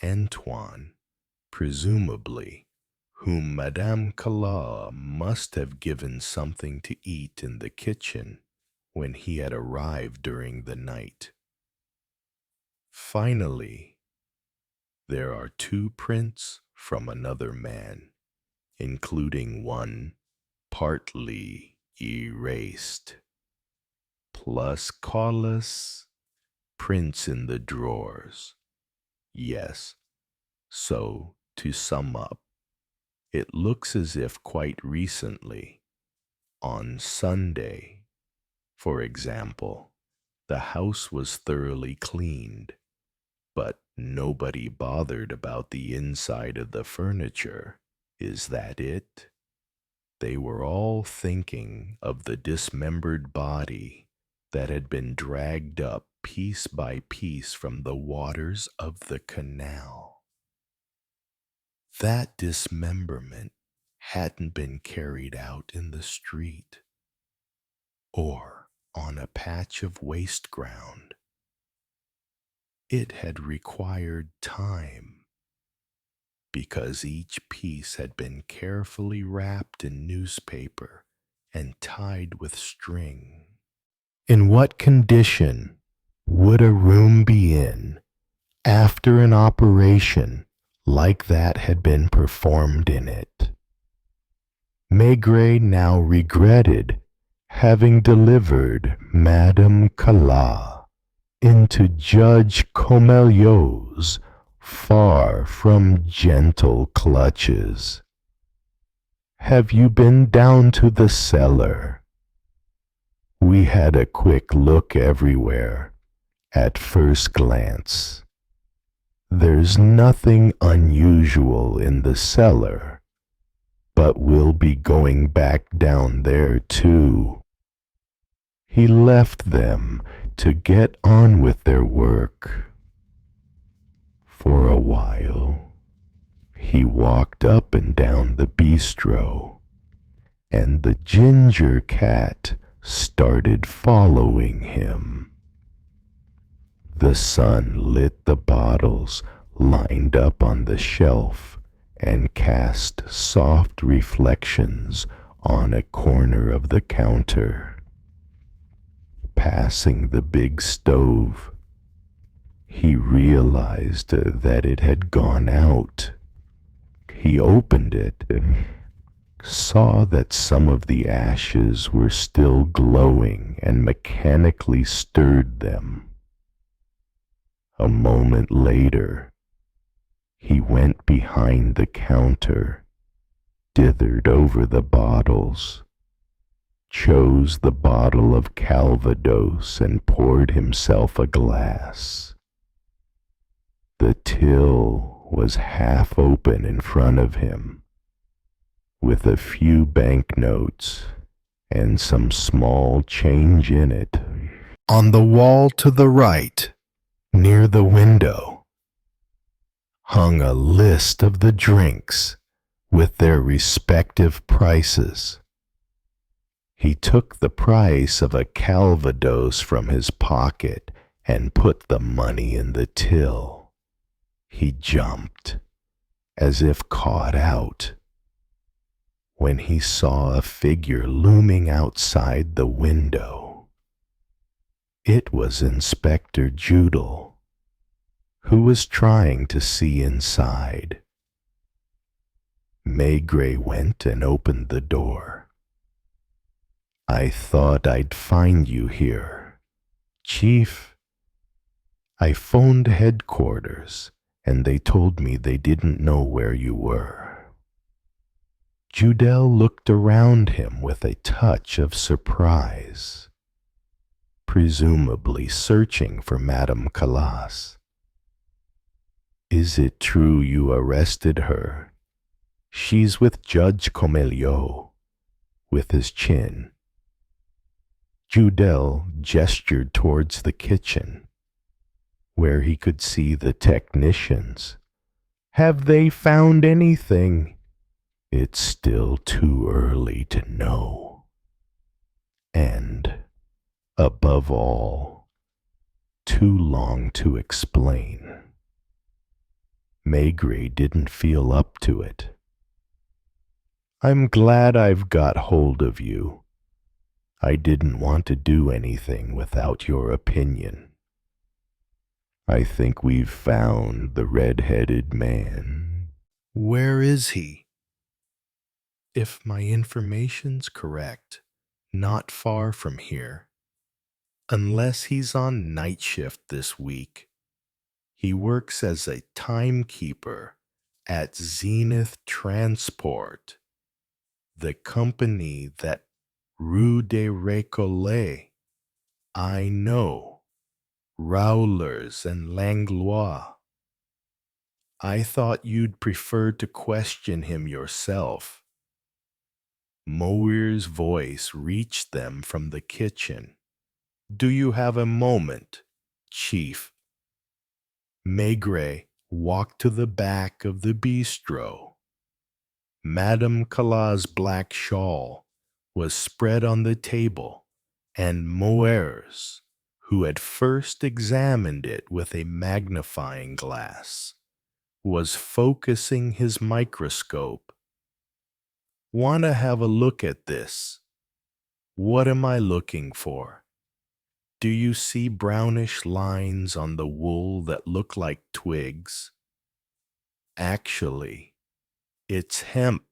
Antoine, presumably, whom Madame Cala must have given something to eat in the kitchen when he had arrived during the night. Finally, There are 2 prints from another man, including one partly erased, plus callous prints in the drawers. Yes, so to sum up, it looks as if quite recently, on Sunday, for example, the house was thoroughly cleaned, but nobody bothered about the inside of the furniture. Is that it? They were all thinking of the dismembered body that had been dragged up piece by piece from the waters of the canal. That dismemberment hadn't been carried out in the street or on a patch of waste ground. It had required time because each piece had been carefully wrapped in newspaper and tied with string. In what condition would a room be in after an operation like that had been performed in it? Maigret now regretted having delivered Madame Calas into Judge Comeliot's far from gentle clutches. Have you been down to the cellar? We had a quick look everywhere at first glance. There's nothing unusual in the cellar, but we'll be going back down there too. He left them to get on with their work. For a while, he walked up and down the bistro, and the ginger cat started following him. The sun lit the bottles lined up on the shelf and cast soft reflections on a corner of the counter. Passing the big stove, he realized that it had gone out. He opened it and saw that some of the ashes were still glowing and mechanically stirred them. A moment later, he went behind the counter, dithered over the bottles, chose the bottle of Calvados and poured himself a glass. The till was half open in front of him, with a few banknotes and some small change in it. On the wall to the right, near the window, hung a list of the drinks with their respective prices. He took the price of a Calvados from his pocket and put the money in the till. He jumped, as if caught out, when he saw a figure looming outside the window. It was Inspector Judel, who was trying to see inside. Maigret went and opened the door. I thought I'd find you here, Chief. I phoned headquarters, and they told me they didn't know where you were. Judel looked around him with a touch of surprise, presumably searching for Madame Calas. Is it true you arrested her? She's with Judge Comeliot, with his chin. Judel gestured towards the kitchen, where he could see the technicians. Have they found anything? It's still too early to know. And, above all, too long to explain. Maigret didn't feel up to it. I'm glad I've got hold of you. I didn't want to do anything without your opinion. I think we've found the red-headed man. Where is he? If my information's correct, not far from here. Unless he's on night shift this week. He works as a timekeeper at Zenith Transport, the company that Rue de Récollet. I know. Rowlers and Langlois. I thought you'd prefer to question him yourself. Moir's voice reached them from the kitchen. Do you have a moment, Chief? Maigret walked to the back of the bistro. Madame Calais' black shawl was spread on the table, and Moir's, who had first examined it with a magnifying glass, was focusing his microscope. Want to have a look at this? What am I looking for? Do you see brownish lines on the wool that look like twigs? Actually, it's hemp.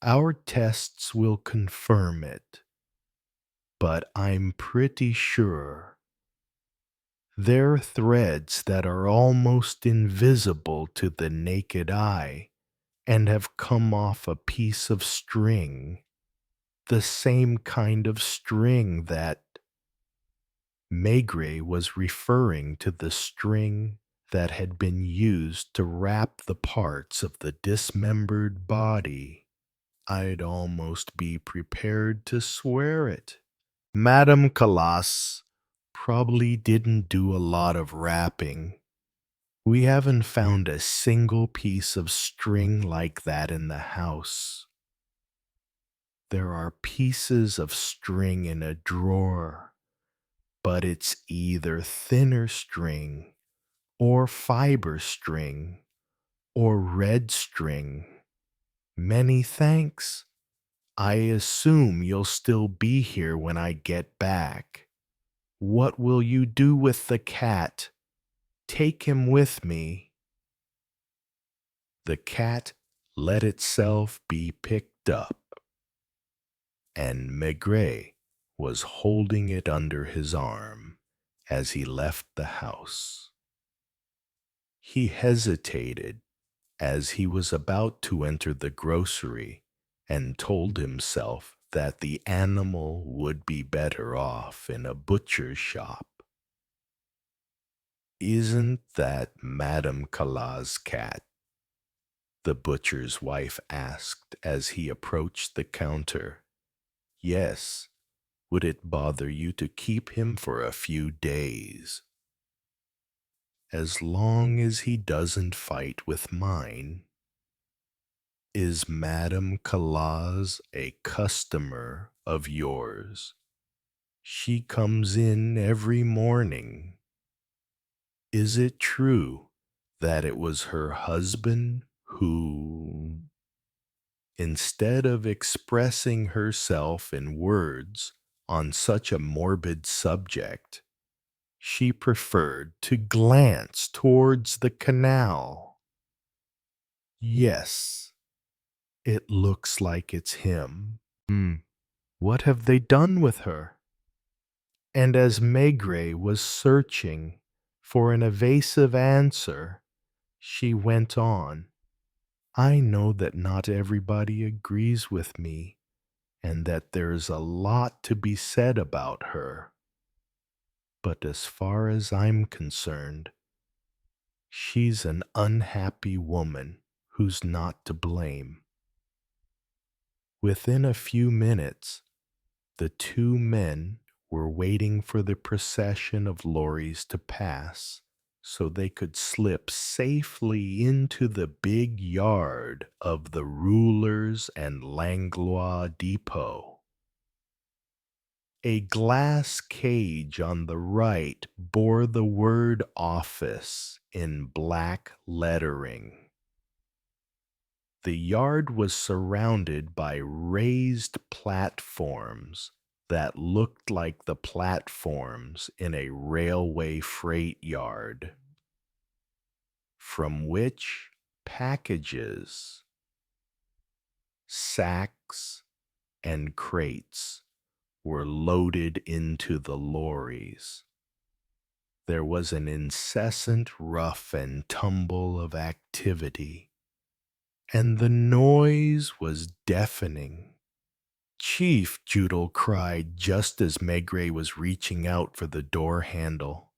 Our tests will confirm it, but I'm pretty sure they're threads that are almost invisible to the naked eye and have come off a piece of string, the same kind of string that Maigret was referring to, the string that had been used to wrap the parts of the dismembered body. I'd almost be prepared to swear it. Madame Calais probably didn't do a lot of wrapping. We haven't found a single piece of string like that in the house. There are pieces of string in a drawer, but it's either thinner string or fiber string or red string. Many thanks. I assume you'll still be here when I get back. What will you do with the cat? Take him with me. The cat let itself be picked up, and Maigret was holding it under his arm as he left the house. He hesitated as he was about to enter the grocery and told himself that the animal would be better off in a butcher's shop. Isn't that Madame Calais' cat? The butcher's wife asked as he approached the counter. Yes. Would it bother you to keep him for a few days? As long as he doesn't fight with mine. Is Madame Calais a customer of yours? She comes in every morning. Is it true that it was her husband who, instead of expressing herself in words on such a morbid subject, she preferred to glance towards the canal? Yes, it looks like it's him. What have they done with her? And as Maigret was searching for an evasive answer, she went on. I know that not everybody agrees with me, and that there's a lot to be said about her. But as far as I'm concerned, she's an unhappy woman who's not to blame. Within a few minutes, the two men were waiting for the procession of lorries to pass so they could slip safely into the big yard of the Rulers and Langlois depot. A glass cage on the right bore the word office in black lettering. The yard was surrounded by raised platforms that looked like the platforms in a railway freight yard, from which packages, sacks, and crates were loaded into the lorries. There was an incessant rough and tumble of activity, and the noise was deafening. "Chief," Judel cried just as Maigret was reaching out for the door handle.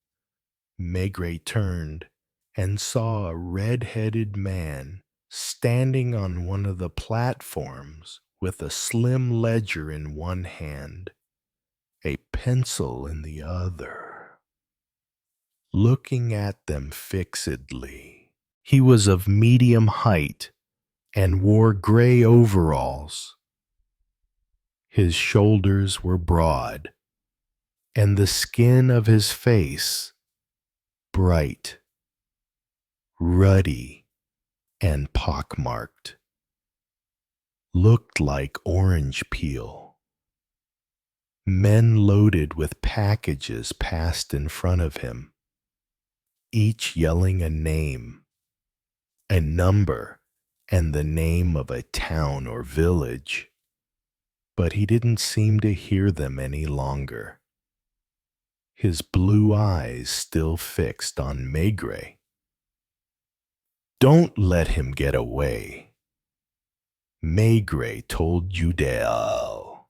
Maigret turned and saw a red-headed man standing on one of the platforms with a slim ledger in one hand, a pencil in the other, looking at them fixedly. He was of medium height and wore gray overalls. His shoulders were broad, and the skin of his face bright, ruddy, and pockmarked, looked like orange peel. Men loaded with packages passed in front of him, each yelling a name, a number, and the name of a town or village. But he didn't seem to hear them any longer, his blue eyes still fixed on Maigret. "Don't let him get away," Maigret told Judel.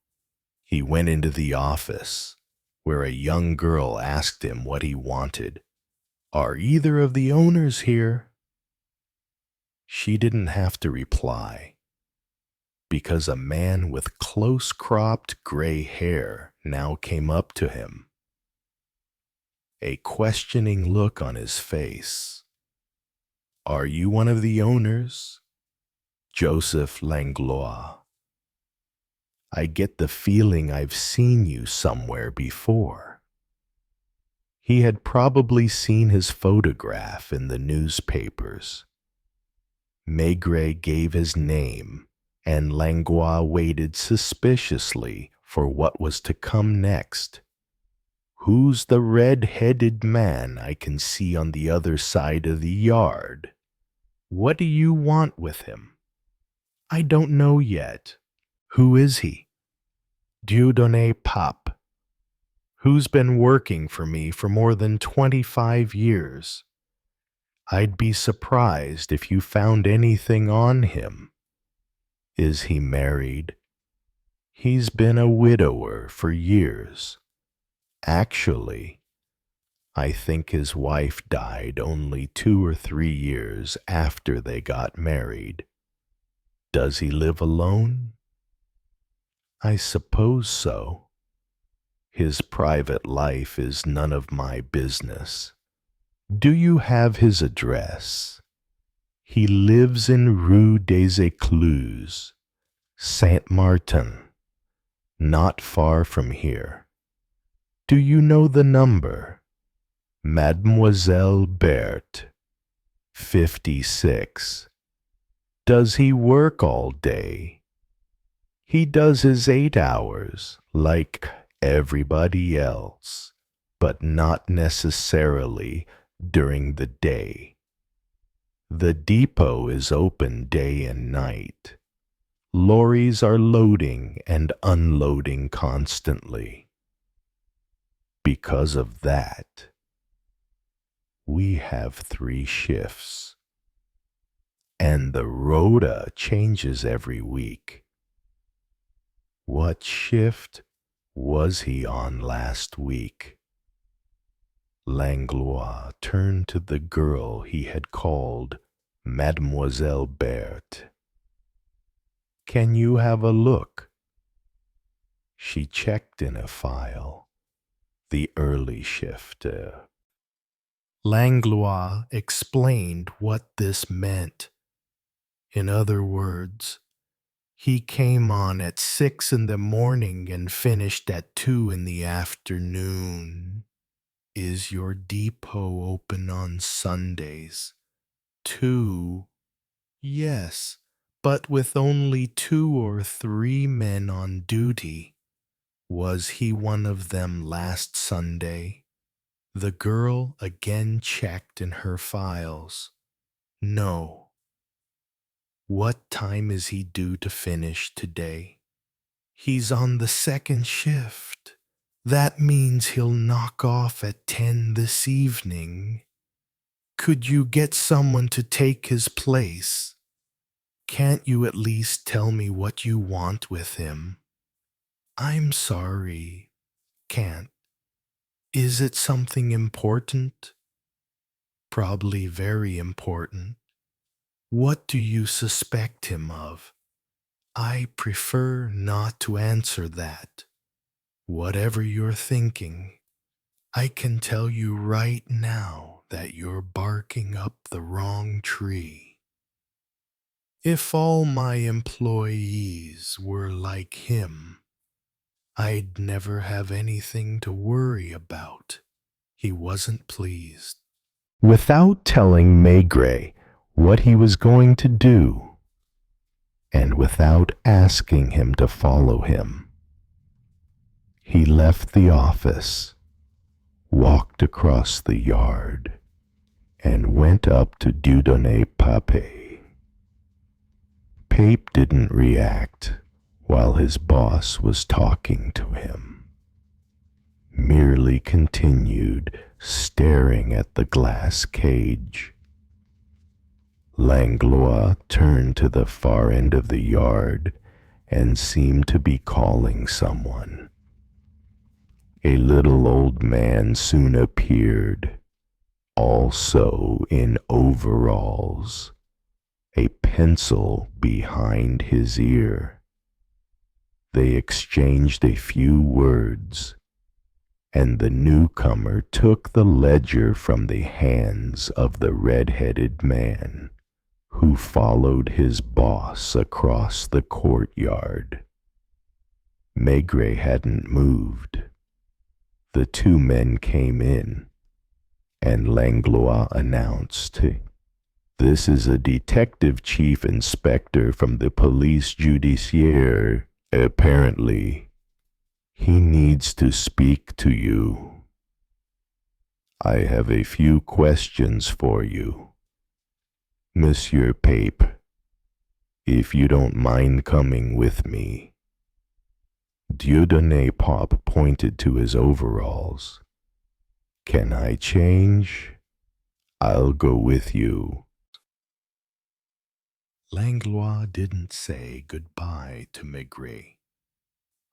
He went into the office, where a young girl asked him what he wanted. "Are either of the owners here?" She didn't have to reply, because a man with close-cropped gray hair now came up to him, a questioning look on his face. "Are you one of the owners?" "Joseph Langlois. I get the feeling I've seen you somewhere before." He had probably seen his photograph in the newspapers. Maigret gave his name, and Langlois waited suspiciously for what was to come next. "Who's the red-headed man I can see on the other side of the yard? What do you want with him?" "I don't know yet." "Who is he?" "Dieudonné Pap, who's been working for me for more than 25 years. I'd be surprised if you found anything on him." "Is he married?" "He's been a widower for years. Actually, I think his wife died only 2 or 3 years after they got married." "Does he live alone?" "I suppose so. His private life is none of my business." "Do you have his address?" "He lives in Rue des Écluses, Saint Martin, not far from here." "Do you know the number?" "Mademoiselle Berthe, 56. "Does he work all day?" "He does his 8 hours, like everybody else, but not necessarily during the day. The depot is open day and night. Lorries are loading and unloading constantly. Because of that, we have 3 shifts, and the rota changes every week." "What shift was he on last week?" Langlois turned to the girl he had called Mademoiselle Berthe. "Can you have a look?" She checked in a file. "The early shift." Langlois explained what this meant. In other words, he came on at 6 in the morning and finished at 2 in the afternoon. "Is your depot open on Sundays?" 2. "Yes, but with only 2 or 3 men on duty. Was he one of them last Sunday? The girl again checked in her files. No. What time is he due to finish today? He's on the second shift. That means he'll knock off at 10 this evening. Could you get someone to take his place? Can't you at least tell me what you want with him? I'm sorry. Can't. Is it something important? Probably very important. What do you suspect him of? I prefer not to answer that. Whatever you're thinking, I can tell you right now that you're barking up the wrong tree. If all my employees were like him, I'd never have anything to worry about. He wasn't pleased. Without telling Maigret what he was going to do, and without asking him to follow him, he left the office, walked across the yard, and went up to Dieudonné Pape. Pape didn't react while his boss was talking to him, merely continued staring at the glass cage. Langlois turned to the far end of the yard and seemed to be calling someone. A little old man soon appeared, also in overalls, a pencil behind his ear. They exchanged a few words, and the newcomer took the ledger from the hands of the red-headed man, who followed his boss across the courtyard. Maigret hadn't moved. The two men came in, and Langlois announced, "This is a detective chief inspector from the police judiciaire. Apparently, he needs to speak to you. I have a few questions for you. Monsieur Pape, if you don't mind coming with me." Dieudonné Pape pointed to his overalls. "Can I change? I'll go with you." Langlois didn't say goodbye to Maigret,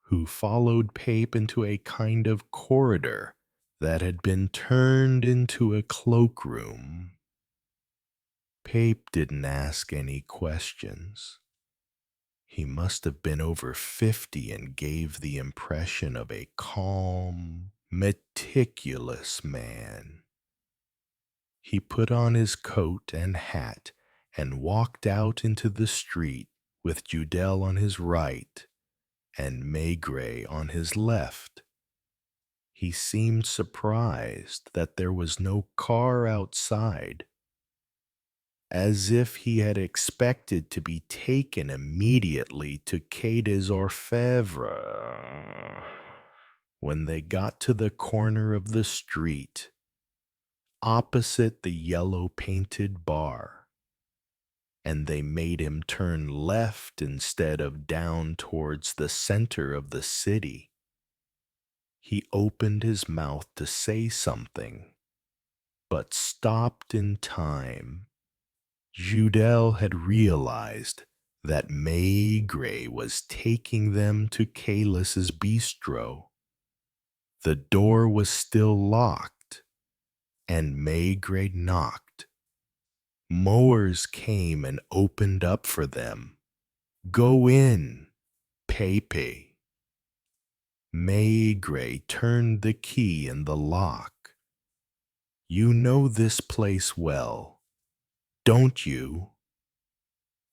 who followed Pape into a kind of corridor that had been turned into a cloakroom. Pape didn't ask any questions. He must have been over 50 and gave the impression of a calm, meticulous man. He put on his coat and hat and walked out into the street with Judel on his right and Maigret on his left. He seemed surprised that there was no car outside, as if he had expected to be taken immediately to Quai des Orfèvres. When they got to the corner of the street, opposite the yellow-painted bar, and they made him turn left instead of down towards the center of the city, he opened his mouth to say something, but stopped in time. Judel had realized that Maigret was taking them to Cayless's bistro. The door was still locked, and Maigret knocked. Mowers came and opened up for them. "Go in, Pepe." Maigret turned the key in the lock. "You know this place well, don't you?"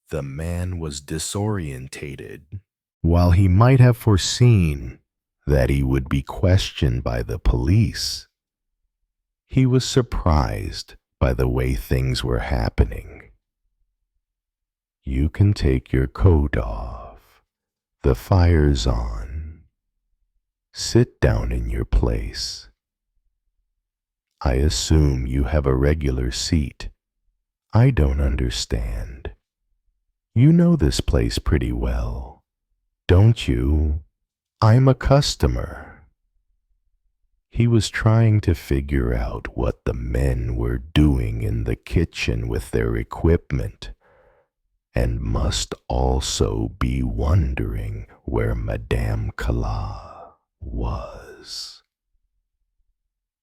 The man was disorientated. While he might have foreseen that he would be questioned by the police, he was surprised by the way things were happening. "You can take your coat off. The fire's on." Sit down in your place. I assume you have a regular seat. I don't understand. You know this place pretty well, don't you? I'm a customer. He was trying to figure out what the men were doing in the kitchen with their equipment, and must also be wondering where Madame Calas was.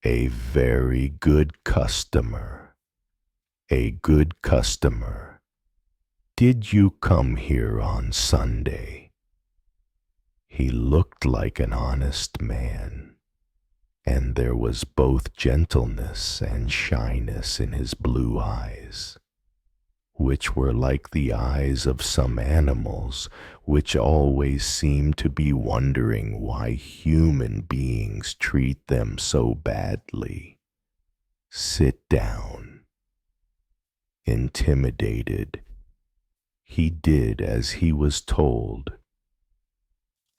A very good customer. A good customer. Did you come here on Sunday? He looked like an honest man, and there was both gentleness and shyness in his blue eyes, which were like the eyes of some animals which always seem to be wondering why human beings treat them so badly. Sit down. Intimidated, he did as he was told.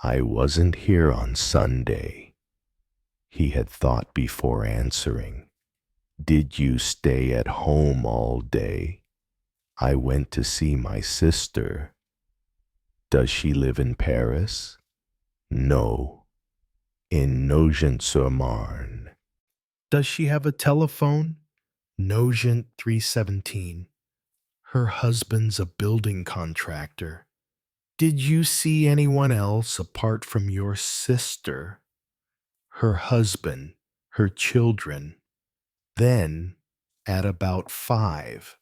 I wasn't here on Sunday, he had thought before answering. Did you stay at home all day? I went to see my sister. Does she live in Paris? No, in Nogent-sur-Marne. Does she have a telephone? Nogent 317. Her husband's a building contractor. Did you see anyone else apart from your sister? Her husband, her children. Then, at about 5,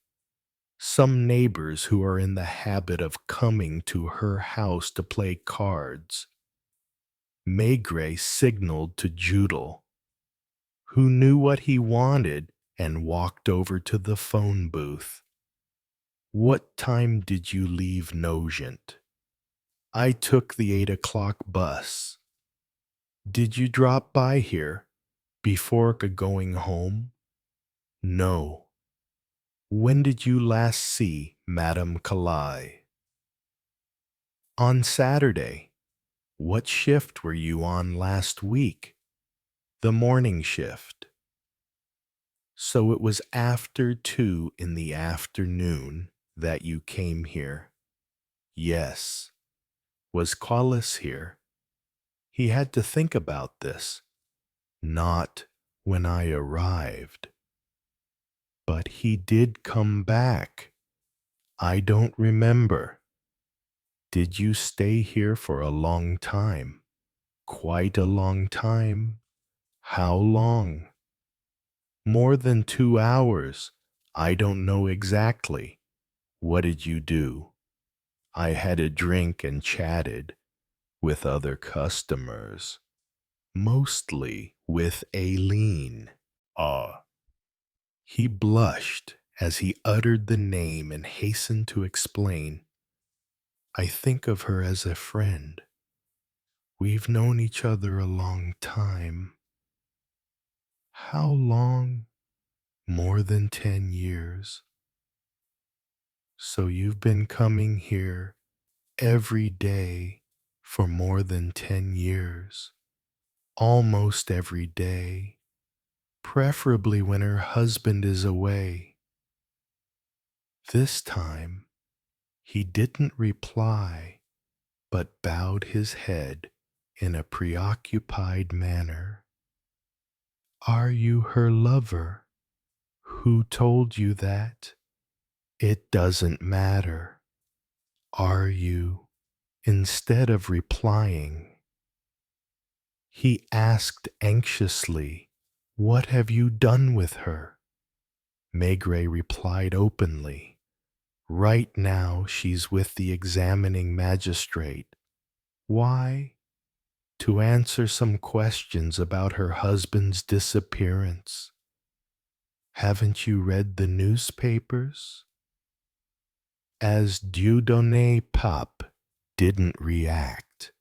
some neighbors who are in the habit of coming to her house to play cards. Maigret signaled to Judel, who knew what he wanted and walked over to the phone booth. What time did you leave Nogent? I took the 8 o'clock bus. Did you drop by here before going home? No. When did you last see Madame Calas? On Saturday. What shift were you on last week? The morning shift. So it was after 2 in the afternoon that you came here. Yes. Was Collis here? He had to think about this. Not when I arrived. But he did come back. I don't remember. Did you stay here for a long time? Quite a long time. How long? More than 2 hours. I don't know exactly. What did you do? I had a drink and chatted with other customers, mostly with Aileen. Ah. He blushed as he uttered the name and hastened to explain. I think of her as a friend. We've known each other a long time. How long? More than 10 years. So you've been coming here every day for more than 10 years. Almost every day. Preferably when her husband is away. This time, he didn't reply, but bowed his head in a preoccupied manner. Are you her lover? Who told you that? It doesn't matter. Are you? Instead of replying, he asked anxiously, What have you done with her? Maigret replied openly, Right now she's with the examining magistrate. Why? To answer some questions about her husband's disappearance. Haven't you read the newspapers? As Dieudonné Pape didn't react,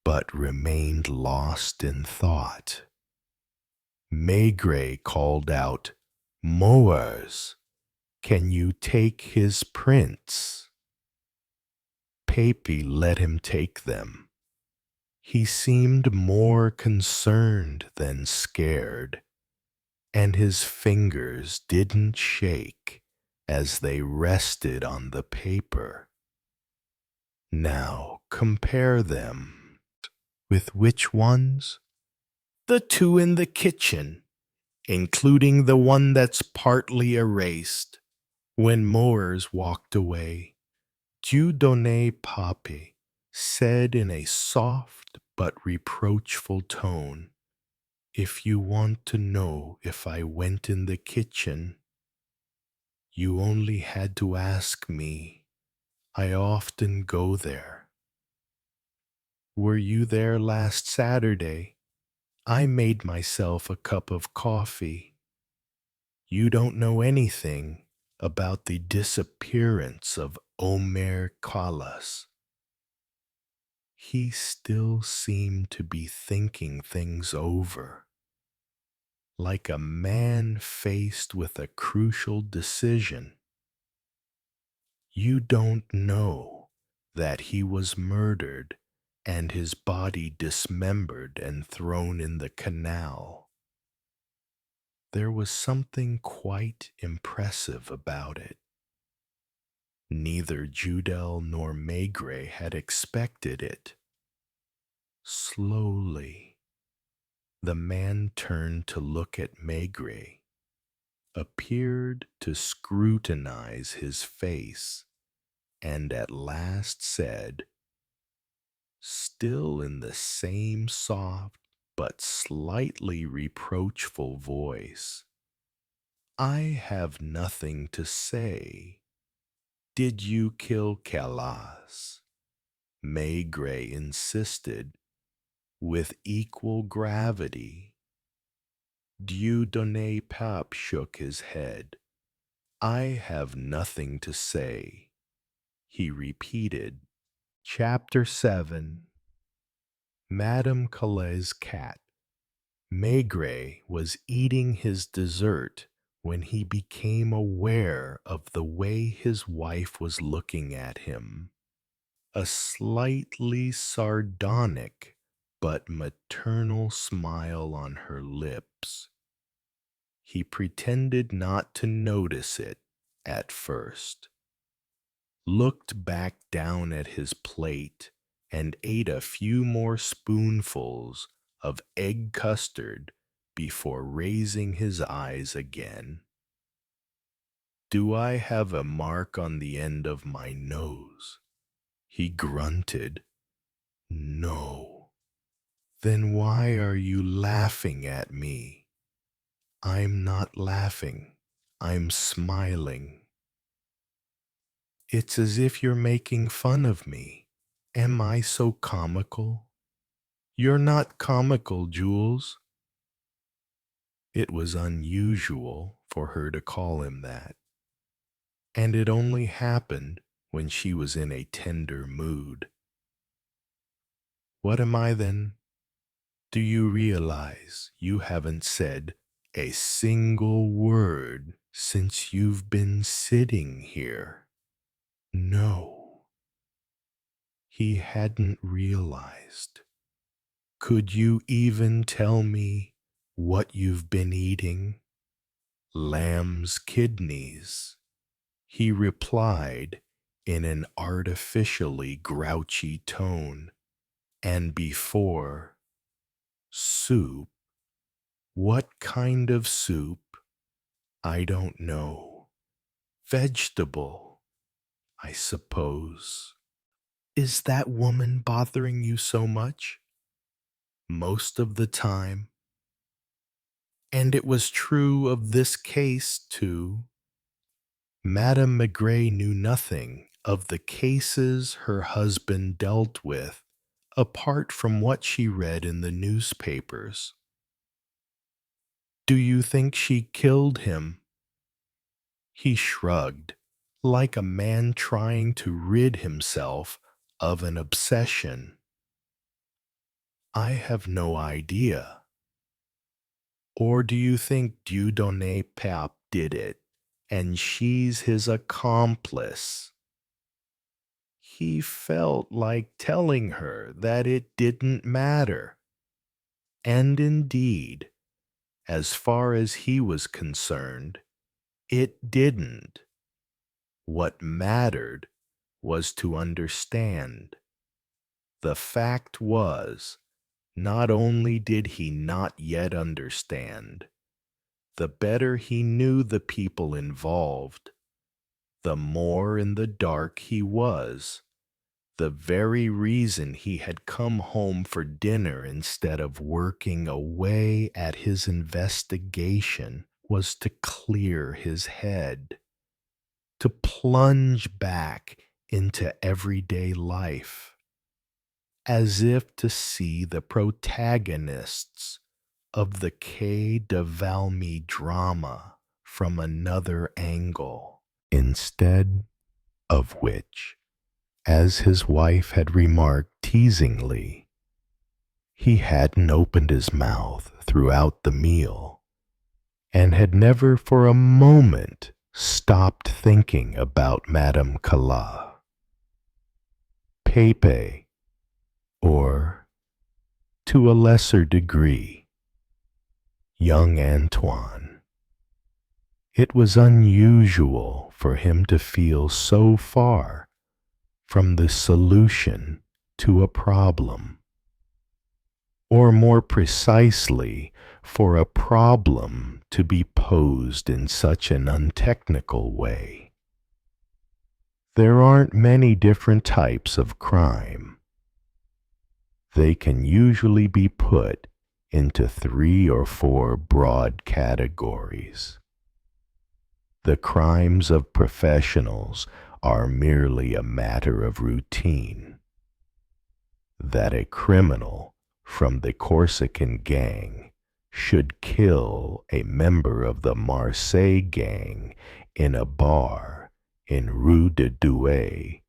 but remained lost in thought, Maigret called out, Mowers, can you take his prints? Papy let him take them. He seemed more concerned than scared, and his fingers didn't shake as they rested on the paper. Now compare them. With which ones? The two in the kitchen, including the one that's partly erased. When Moores walked away, Dieudonné Pape said in a soft but reproachful tone, "If you want to know if I went in the kitchen, you only had to ask me. I often go there." "Were you there last Saturday? I made myself a cup of coffee." "You don't know anything about the disappearance of Omer Callas." He still seemed to be thinking things over, like a man faced with a crucial decision. "You don't know that he was murdered and his body dismembered and thrown in the canal." There was something quite impressive about it. Neither Judel nor Maigret had expected it. Slowly, the man turned to look at Maigret, appeared to scrutinize his face, and at last said, still in the same soft but slightly reproachful voice, "I have nothing to say. Did you kill Callas?" Maigret insisted with equal gravity. Dieudonné Pape shook his head. "I have nothing to say," he repeated. Chapter 7. Madame Calais' Cat. Maigret was eating his dessert when he became aware of the way his wife was looking at him. A slightly sardonic but maternal smile on her lips. He pretended not to notice it at first, looked back down at his plate, and ate a few more spoonfuls of egg custard before raising his eyes again. "Do I have a mark on the end of my nose?" he grunted. "No." "Then why are you laughing at me?" "I'm not laughing. I'm smiling." "It's as if you're making fun of me. Am I so comical?" "You're not comical, Jules." It was unusual for her to call him that, and it only happened when she was in a tender mood. "What am I then?" "Do you realize you haven't said a single word since you've been sitting here?" No. He hadn't realized. "Could you even tell me what you've been eating?" "Lamb's kidneys," he replied in an artificially grouchy tone. "And before, soup." "What kind of soup?" "I don't know. Vegetable, I suppose." "Is that woman bothering you so much?" "Most of the time." And it was true of this case, too. Madame Maigret knew nothing of the cases her husband dealt with, apart from what she read in the newspapers. "Do you think she killed him?" He shrugged, like a man trying to rid himself of an obsession. "I have no idea." "Or do you think Dieudonné Pape did it, and she's his accomplice?" he felt like telling her that it didn't matter. And indeed, as far as he was concerned, it didn't. What mattered was to understand. The fact was, not only did he not yet understand, the better he knew the people involved, the more in the dark he was. The very reason he had come home for dinner instead of working away at his investigation was to clear his head, to plunge back into everyday life, as if to see the protagonists of the Quai de Valmy drama from another angle, instead of which, as his wife had remarked teasingly, he hadn't opened his mouth throughout the meal and had never for a moment stopped thinking about Madame Calas. Pepe, or, to a lesser degree, young Antoine. It was unusual for him to feel so far from the solution to a problem, or more precisely, for a problem to be posed in such an untechnical way. There aren't many different types of crime. They can usually be put into 3 or 4 broad categories. The crimes of professionals are merely a matter of routine. That a criminal from the Corsican gang should kill a member of the Marseille gang in a bar in Rue de Douai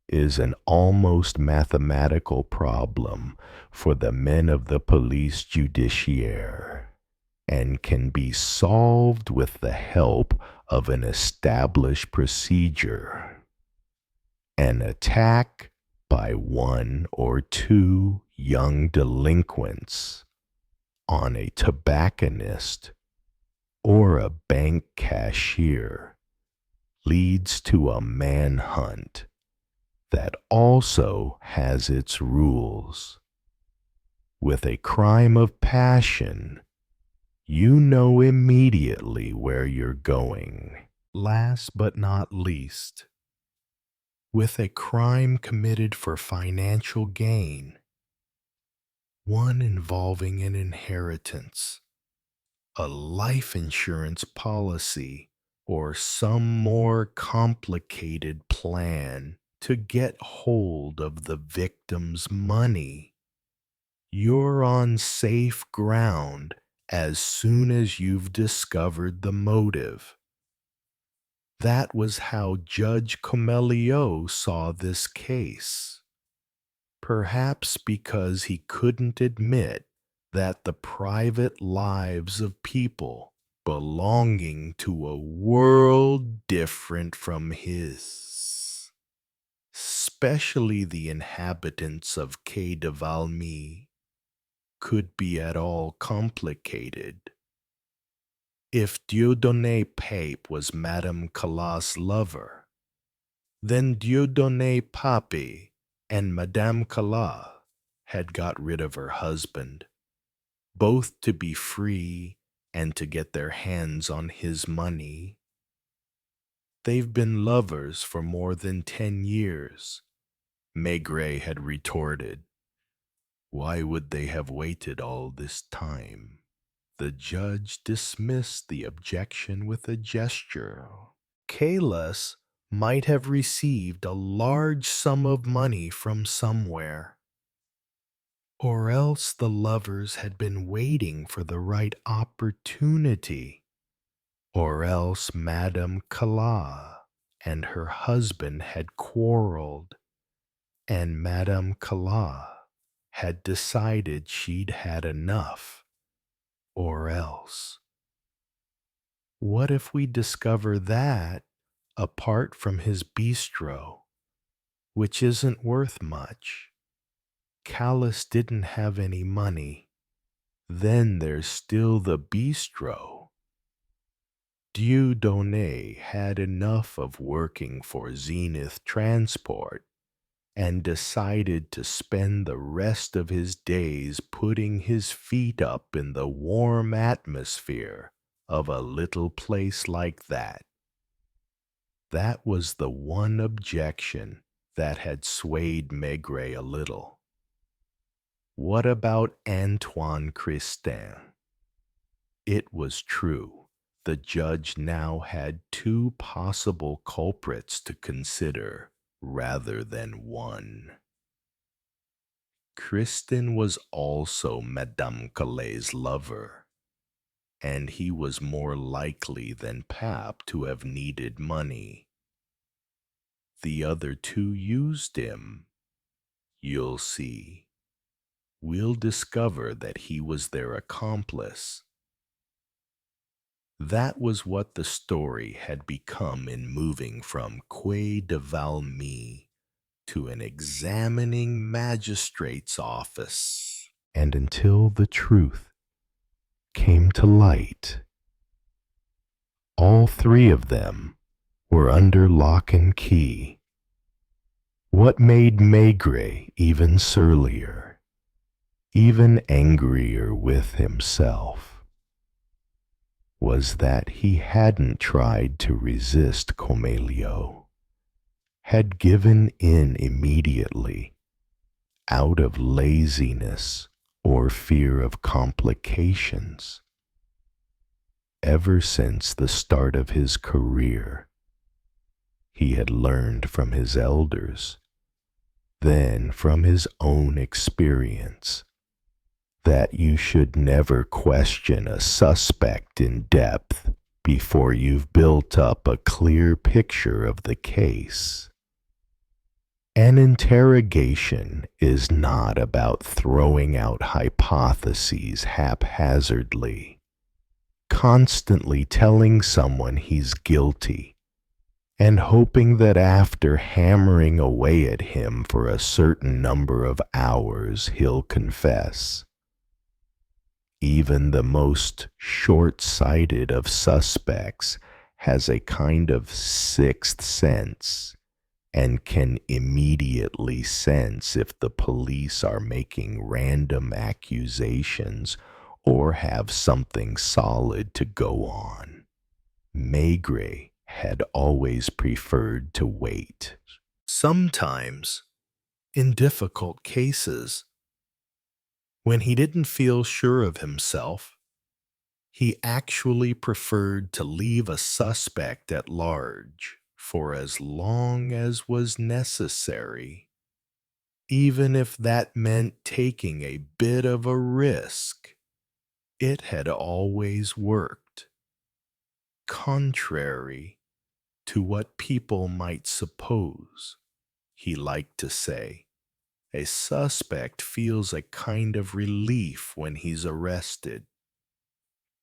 is an almost mathematical problem for the men of the police judiciaire, and can be solved with the help of an established procedure. An attack by 1 or 2 young delinquents on a tobacconist or a bank cashier leads to a manhunt that also has its rules. With a crime of passion, you know immediately where you're going. Last but not least, with a crime committed for financial gain, one involving an inheritance, a life insurance policy, or some more complicated plan to get hold of the victim's money, you're on safe ground as soon as you've discovered the motive. That was how Judge Comelio saw this case. Perhaps because he couldn't admit that the private lives of people belonging to a world different from his, especially the inhabitants of Quai de Valmy, could be at all complicated. If Dieudonné Pape was Madame Calas' lover, then Dieudonné Pape and Madame Calas had got rid of her husband, both to be free and to get their hands on his money. They've been lovers for more than 10 years, Maigret had retorted. Why would they have waited all this time? The judge dismissed the objection with a gesture. Headless might have received a large sum of money from somewhere, or else the lovers had been waiting for the right opportunity, or else Madame Calas and her husband had quarreled, and Madame Calas had decided she'd had enough, or else. What if we discover that, apart from his bistro, which isn't worth much. Callus didn't have any money. Then there's still the bistro. Dieudonné had enough of working for Zenith Transport and decided to spend the rest of his days putting his feet up in the warm atmosphere of a little place like that. That was the one objection that had swayed Maigret a little. What about Antoine Christin? It was true. The judge now had two possible culprits to consider rather than one. Christin was also Madame Calais' lover, and he was more likely than Pap to have needed money. The other two used him. You'll see. We'll discover that he was their accomplice. That was what the story had become in moving from Quai de Valmy to an examining magistrate's office. And until the truth came to light, all three of them were under lock and key. What made Maigret even surlier, even angrier with himself, was that he hadn't tried to resist Comelio, had given in immediately out of laziness or fear of complications. Ever since the start of his career, he had learned from his elders, then from his own experience, that you should never question a suspect in depth before you've built up a clear picture of the case. An interrogation is not about throwing out hypotheses haphazardly, constantly telling someone he's guilty, and hoping that after hammering away at him for a certain number of hours he'll confess. Even the most short-sighted of suspects has a kind of sixth sense and can immediately sense if the police are making random accusations or have something solid to go on. Maigret had always preferred to wait. Sometimes, in difficult cases, when he didn't feel sure of himself, he actually preferred to leave a suspect at large for as long as was necessary, even if that meant taking a bit of a risk. It had always worked, contrary to what people might suppose. He liked to say, a suspect feels a kind of relief when he's arrested,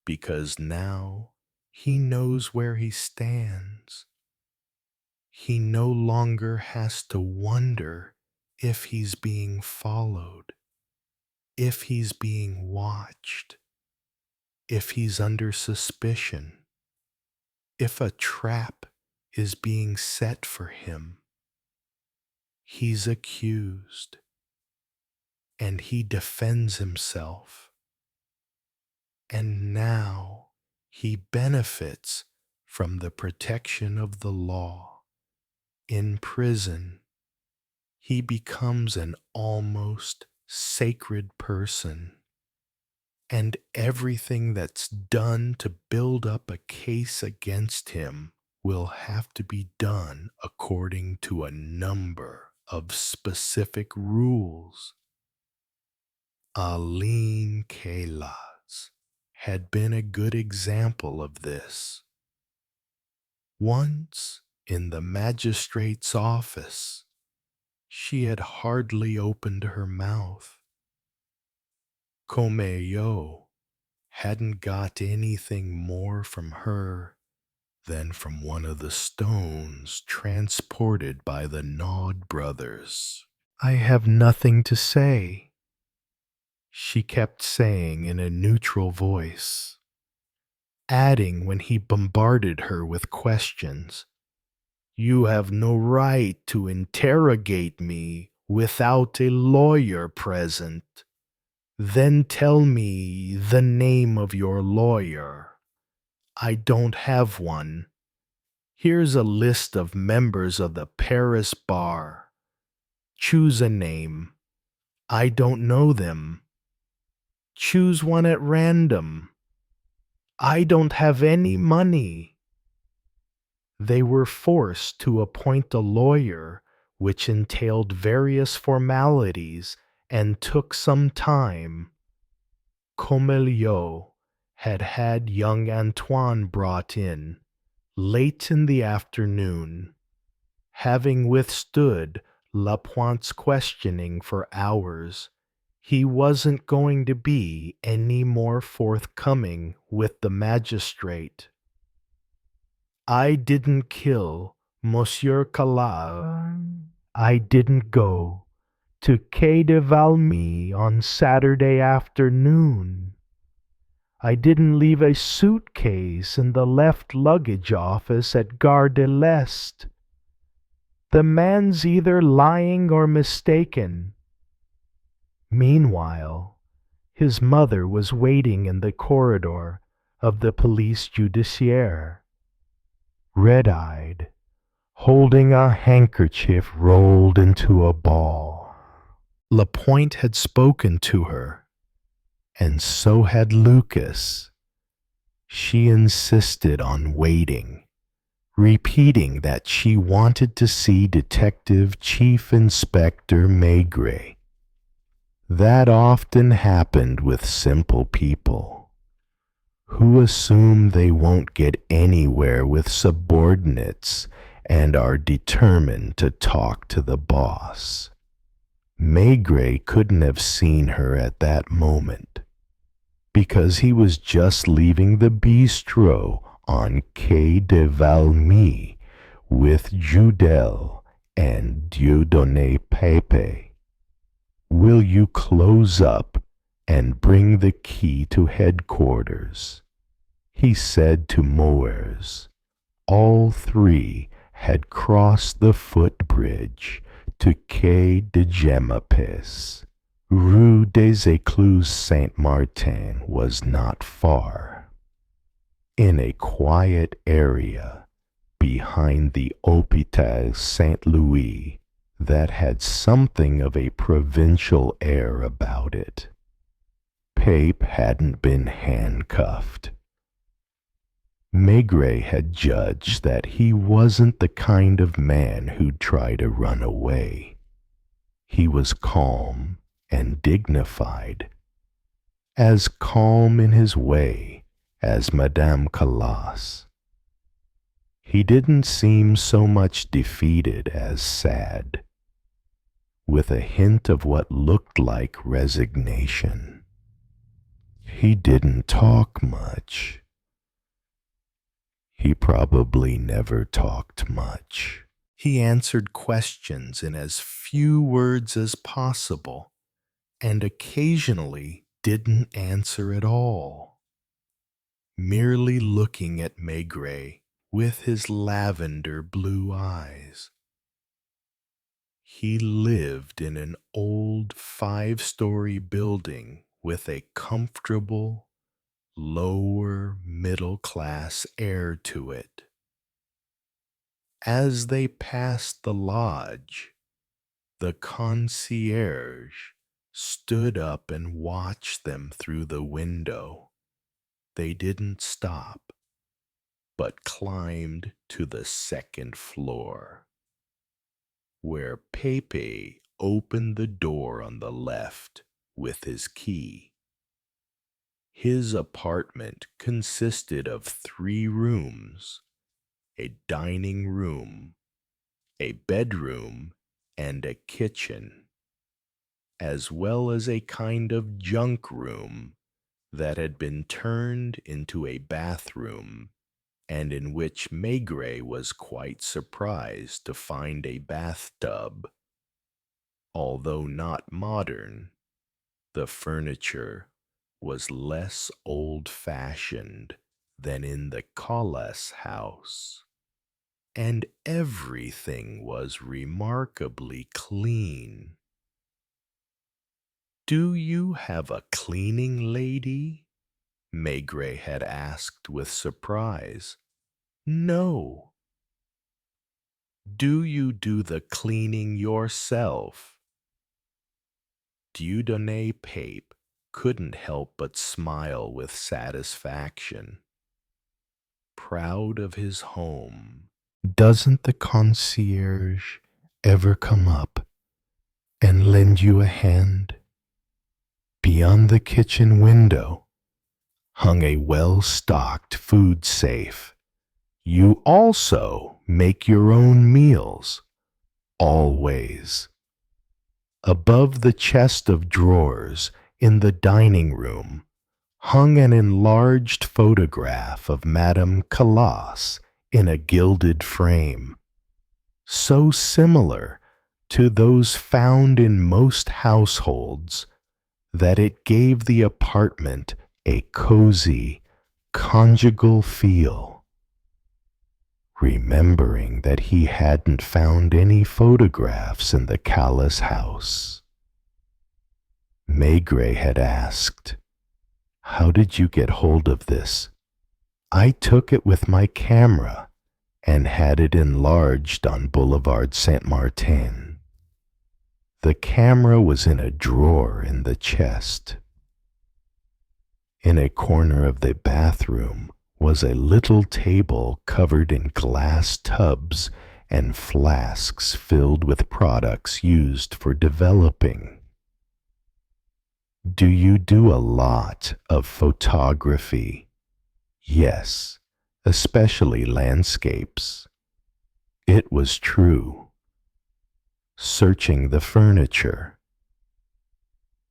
because now he knows where he stands. He no longer has to wonder if he's being followed, if he's being watched, if he's under suspicion, if a trap is being set for him. He's accused, and he defends himself. And now he benefits from the protection of the law. In prison, he becomes an almost sacred person, and everything that's done to build up a case against him will have to be done according to a number of specific rules. Aline Kelas had been a good example of this. Once, in the magistrate's office, she had hardly opened her mouth. Comelio hadn't got anything more from her then from one of the stones transported by the Nod brothers. I have nothing to say, she kept saying in a neutral voice, adding when he bombarded her with questions. You have no right to interrogate me without a lawyer present. Then tell me the name of your lawyer. I don't have one. Here's a list of members of the Paris bar. Choose a name. I don't know them. Choose one at random. I don't have any money. They were forced to appoint a lawyer, which entailed various formalities and took some time. Comeliot had young Antoine brought in, late in the afternoon. Having withstood Lapointe's questioning for hours, he wasn't going to be any more forthcoming with the magistrate. I didn't kill Monsieur Calas. I didn't go to Quai de Valmy on Saturday afternoon. I didn't leave a suitcase in the left luggage office at Gare de l'Est. The man's either lying or mistaken. Meanwhile, his mother was waiting in the corridor of the police judiciaire, red-eyed, holding a handkerchief rolled into a ball. Lapointe had spoken to her, and so had Lucas. She insisted on waiting, repeating that she wanted to see Detective Chief Inspector Maigret. That often happened with simple people who assume they won't get anywhere with subordinates and are determined to talk to the boss. Maigret couldn't have seen her at that moment because he was just leaving the bistro on Quai de Valmy with Judel and Dieudonné Pepe. Will you close up and bring the key to headquarters? He said to Moers. All three had crossed the footbridge to Quai de Gemapes. Rue des Écluses Saint-Martin was not far. In a quiet area behind the Hôpital Saint-Louis that had something of a provincial air about it. Pape hadn't been handcuffed. Maigret had judged that he wasn't the kind of man who'd try to run away. He was calm and dignified, as calm in his way as Madame Calas. He didn't seem so much defeated as sad, with a hint of what looked like resignation. He didn't talk much. He probably never talked much. He answered questions in as few words as possible, and occasionally didn't answer at all, merely looking at Maigret with his lavender blue eyes. He lived in an old 5-story building with a comfortable, lower middle-class air to it. As they passed the lodge, the concierge stood up and watched them through the window. They didn't stop, but climbed to the second floor, where Pepe opened the door on the left with his key. His apartment consisted of 3 rooms, a dining room, a bedroom, and a kitchen, as well as a kind of junk room that had been turned into a bathroom and in which Maigret was quite surprised to find a bathtub. Although not modern, the furniture was less old-fashioned than in the Colles house, and everything was remarkably clean. "Do you have a cleaning lady?" Maigret had asked with surprise. "No." "Do you do the cleaning yourself?" Dieudonné Pape couldn't help but smile with satisfaction. Proud of his home. "Doesn't the concierge ever come up and lend you a hand?" Beyond the kitchen window hung a well-stocked food safe. "You also make your own meals, always." Above the chest of drawers in the dining room hung an enlarged photograph of Madame Calas in a gilded frame, so similar to those found in most households that it gave the apartment a cozy, conjugal feel. Remembering that he hadn't found any photographs in the Calas house, Maigret had asked, "How did you get hold of this?" "I took it with my camera and had it enlarged on Boulevard Saint-Martin." The camera was in a drawer in the chest. In a corner of the bathroom was a little table covered in glass tubs and flasks filled with products used for developing. "Do you do a lot of photography?" "Yes, especially landscapes." It was true. Searching the furniture,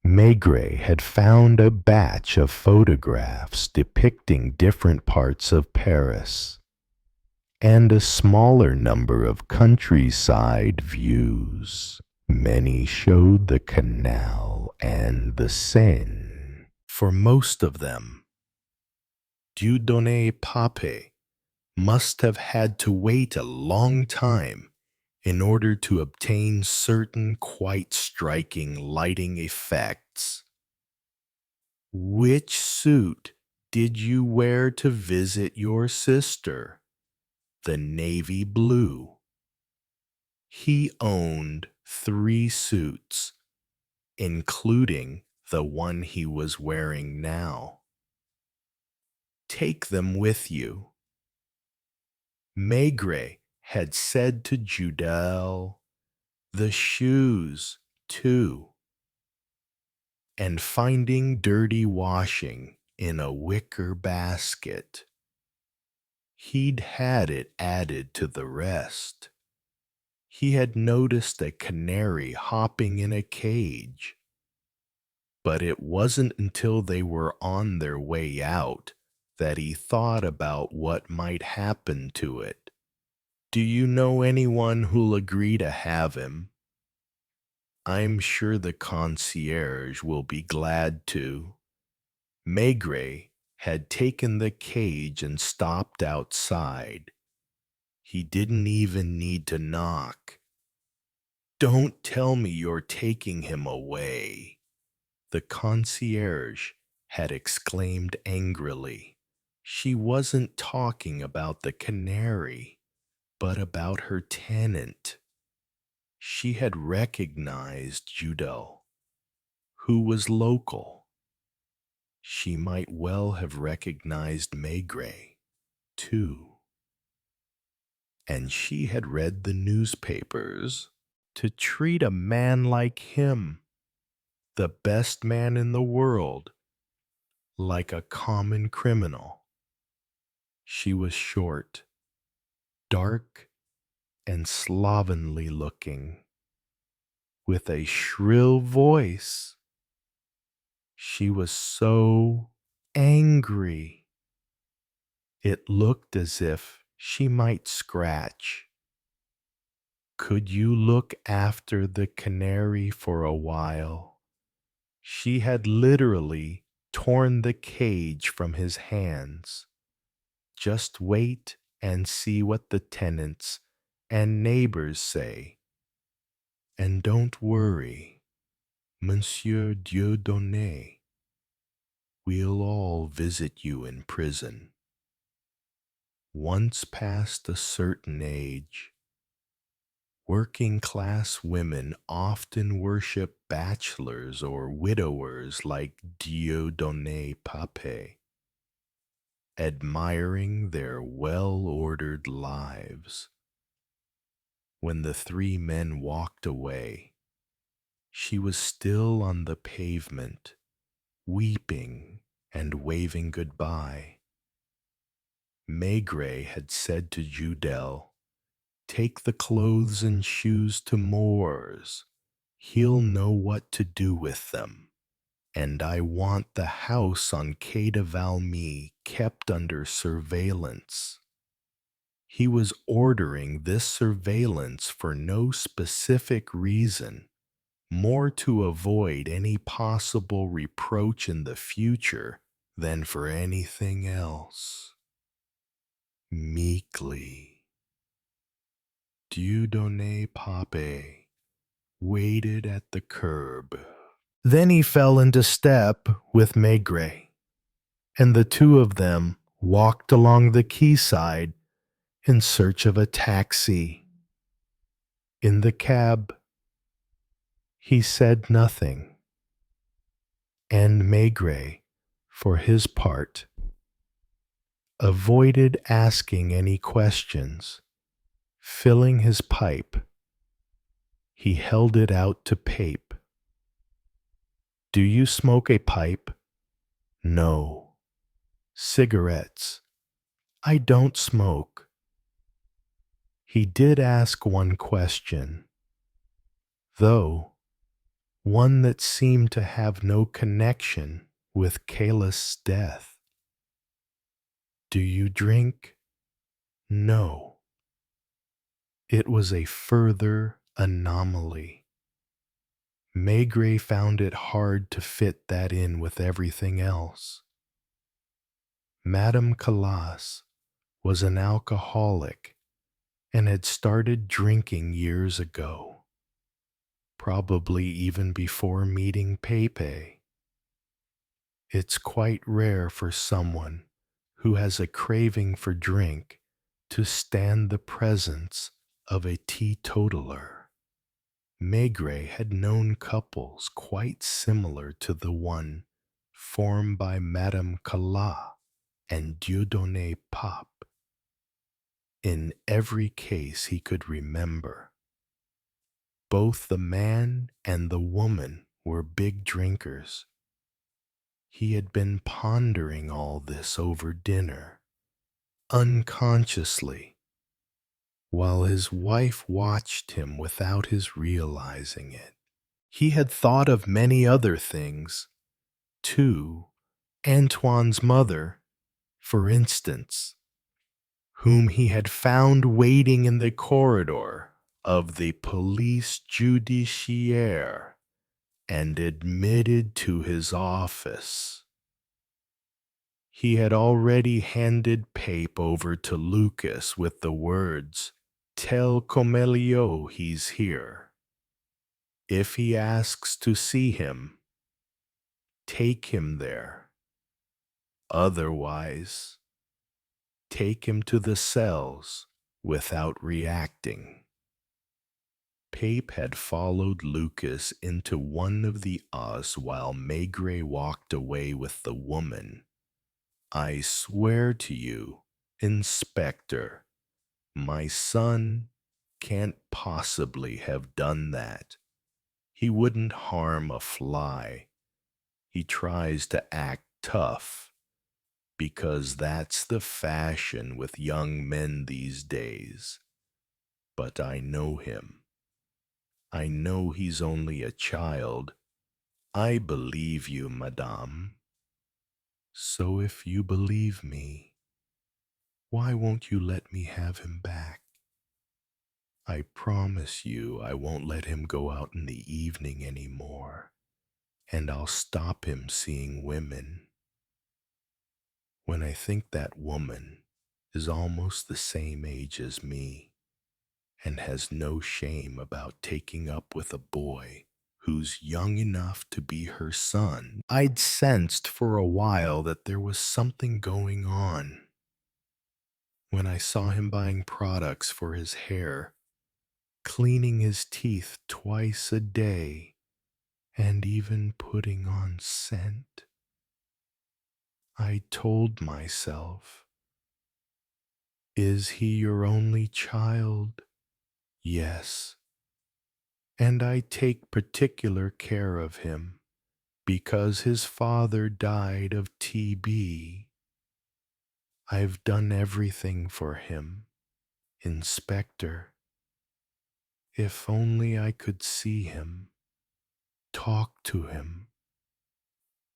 Maigret had found a batch of photographs depicting different parts of Paris, and a smaller number of countryside views. Many showed the canal and the Seine. For most of them, Dieudonné Pape must have had to wait a long time in order to obtain certain quite striking lighting effects. "Which suit did you wear to visit your sister?" "The navy blue." He owned 3 suits, including the one he was wearing now. "Take them with you." Maigret had said to Judel, "The shoes, too." And finding dirty washing in a wicker basket, he'd had it added to the rest. He had noticed a canary hopping in a cage, but it wasn't until they were on their way out that he thought about what might happen to it. "Do you know anyone who'll agree to have him?" "I'm sure the concierge will be glad to." Maigret had taken the cage and stopped outside. He didn't even need to knock. "Don't tell me you're taking him away," the concierge had exclaimed angrily. She wasn't talking about the canary, but about her tenant. She had recognized Judel, who was local. She might well have recognized Maigret, too. And she had read the newspapers. To treat a man like him, the best man in the world, like a common criminal. She was short, dark, and slovenly looking, with a shrill voice. She was so angry. It looked as if she might scratch. Could you look after the canary for a while? She had literally torn the cage from his hands. Just wait and see what the tenants and neighbors say. And don't worry, Monsieur Dieudonné. We'll all visit you in prison. Once past a certain age, working-class women often worship bachelors or widowers like Dieudonné Papé, admiring their well-ordered lives. When the three men walked away, she was still on the pavement, weeping and waving goodbye. Maigret had said to Judel, "Take the clothes and shoes to Moors. He'll know what to do with them. And I want the house on Quai de Valmy kept under surveillance." He was ordering this surveillance for no specific reason, more to avoid any possible reproach in the future than for anything else. Meekly, Dieudonné Papé waited at the curb. Then he fell into step with Maigret, and the two of them walked along the quayside in search of a taxi. In the cab, he said nothing, and Maigret, for his part, avoided asking any questions. Filling his pipe, he held it out to Pape. "Do you smoke a pipe?" "No." "Cigarettes?" "I don't smoke." He did ask one question, though one that seemed to have no connection with Kayla's death. "Do you drink?" "No." It was a further anomaly. Maigret found it hard to fit that in with everything else. Madame Calas was an alcoholic and had started drinking years ago, probably even before meeting Pepe. It's quite rare for someone who has a craving for drink to stand the presence of a teetotaler. Maigret had known couples quite similar to the one formed by Madame Calas and Dieudonné Pape. In every case he could remember, both the man and the woman were big drinkers. He had been pondering all this over dinner, unconsciously, while his wife watched him without his realizing it. He had thought of many other things, too. Antoine's mother, for instance, whom he had found waiting in the corridor of the police judiciaire and admitted to his office. He had already handed Pape over to Lucas with the words, "Tell Comelio he's here. If he asks to see him, take him there. Otherwise, take him to the cells without reacting." Pape had followed Lucas into one of the us while Maigret walked away with the woman. "I swear to you, Inspector, my son can't possibly have done that. He wouldn't harm a fly. He tries to act tough, because that's the fashion with young men these days. But I know him. I know he's only a child. I believe you, madame. So if you believe me, Why won't you let me have him back? I promise you I won't let him go out in the evening anymore, and I'll stop him seeing women. When I think that woman is almost the same age as me and has no shame about taking up with a boy who's young enough to be her son, I'd sensed for a while that there was something going on. When I saw him buying products for his hair, cleaning his teeth twice a day, and even putting on scent, I told myself, is he your only child? Yes. And I take particular care of him because his father died of TB. I've done everything for him, Inspector. If only I could see him, talk to him.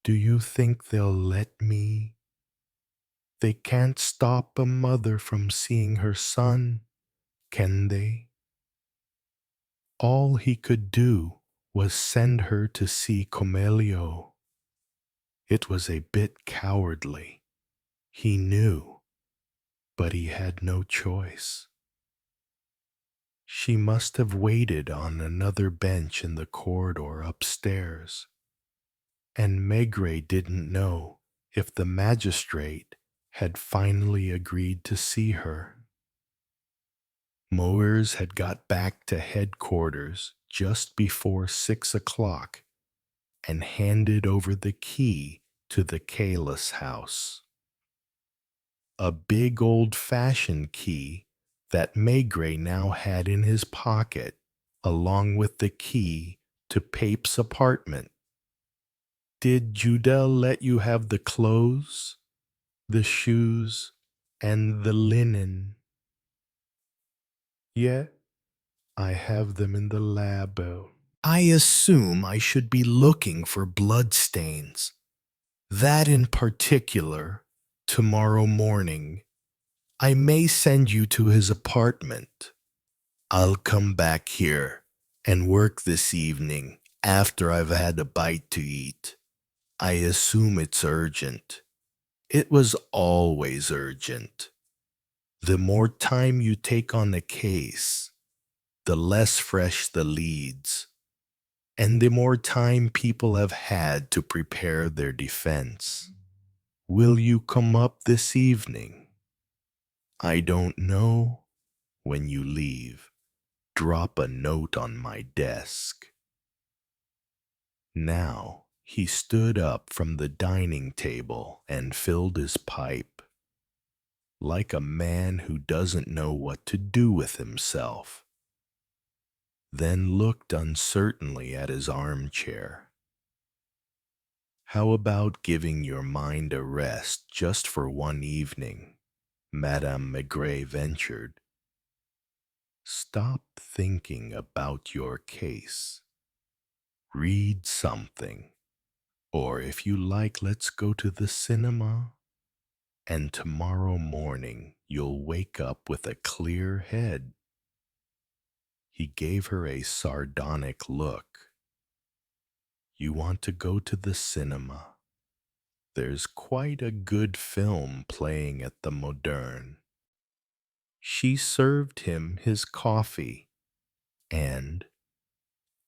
Do you think they'll let me? They can't stop a mother from seeing her son, can they? All he could do was send her to see Comelio. It was a bit cowardly, he knew, but he had no choice. She must have waited on another bench in the corridor upstairs, and Maigret didn't know if the magistrate had finally agreed to see her. Mowers had got back to headquarters just before 6 o'clock and handed over the key to the Headless house. A big old-fashioned key that Maigret now had in his pocket, along with the key to Pape's apartment. Did Judah let you have the clothes, the shoes, and the linen? Yeah, I have them in the labo. I assume I should be looking for bloodstains. That in particular, tomorrow morning, I may send you to his apartment. I'll come back here and work this evening after I've had a bite to eat. I assume it's urgent. It was always urgent. The more time you take on the case, the less fresh the leads, and the more time people have had to prepare their defense. Will you come up this evening? I don't know. When you leave, drop a note on my desk. Now he stood up from the dining table and filled his pipe, like a man who doesn't know what to do with himself, then looked uncertainly at his armchair. How about giving your mind a rest just for one evening? Madame Maigret ventured. Stop thinking about your case. Read something. Or if you like, let's go to the cinema. And tomorrow morning you'll wake up with a clear head. He gave her a sardonic look. You want to go to the cinema? There's quite a good film playing at the Moderne. She served him his coffee, and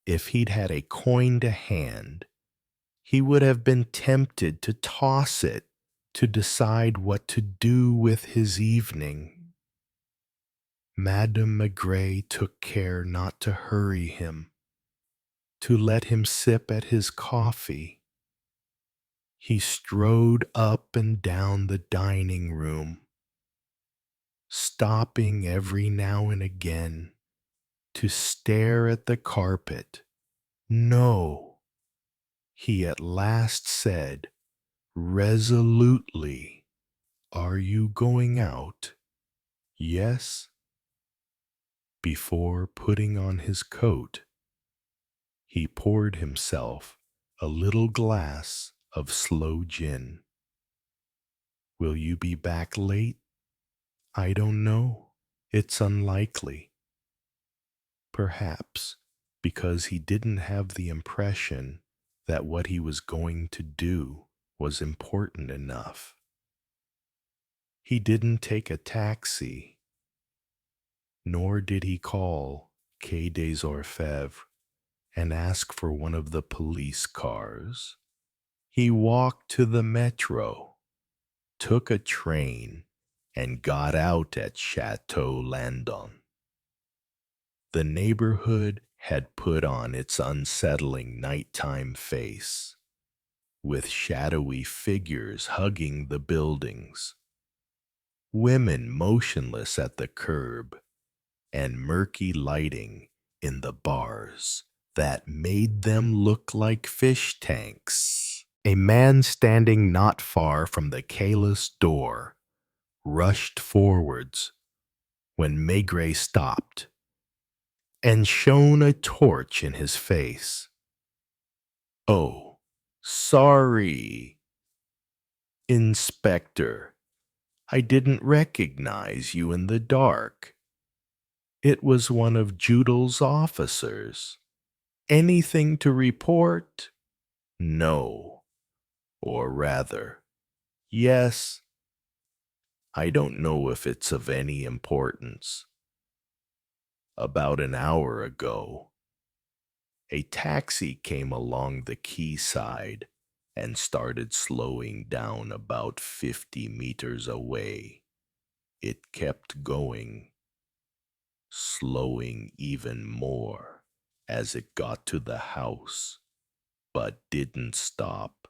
if he'd had a coin to hand, he would have been tempted to toss it to decide what to do with his evening. Madame Maigret took care not to hurry him, to let him sip at his coffee. He strode up and down the dining room, stopping every now and again to stare at the carpet. No, he at last said, resolutely, are you going out? Yes. Before putting on his coat, he poured himself a little glass of sloe gin. Will you be back late? I don't know. It's unlikely. Perhaps because he didn't have the impression that what he was going to do was important enough. He didn't take a taxi, nor did he call Quai des Orfèvres and ask for one of the police cars. He walked to the metro, took a train, and got out at Chateau Landon. The neighborhood had put on its unsettling nighttime face, with shadowy figures hugging the buildings, women motionless at the curb, and murky lighting in the bars that made them look like fish tanks. A man standing not far from the Cayless door rushed forwards when Maigret stopped and shone a torch in his face. "Oh, sorry, Inspector. I didn't recognize you in the dark. It was one of Joodle's officers. Anything to report?" "No. Or rather, yes. I don't know if it's of any importance. About an hour ago, a taxi came along the quayside and started slowing down about 50 meters away. It kept going, slowing even more as it got to the house, but didn't stop.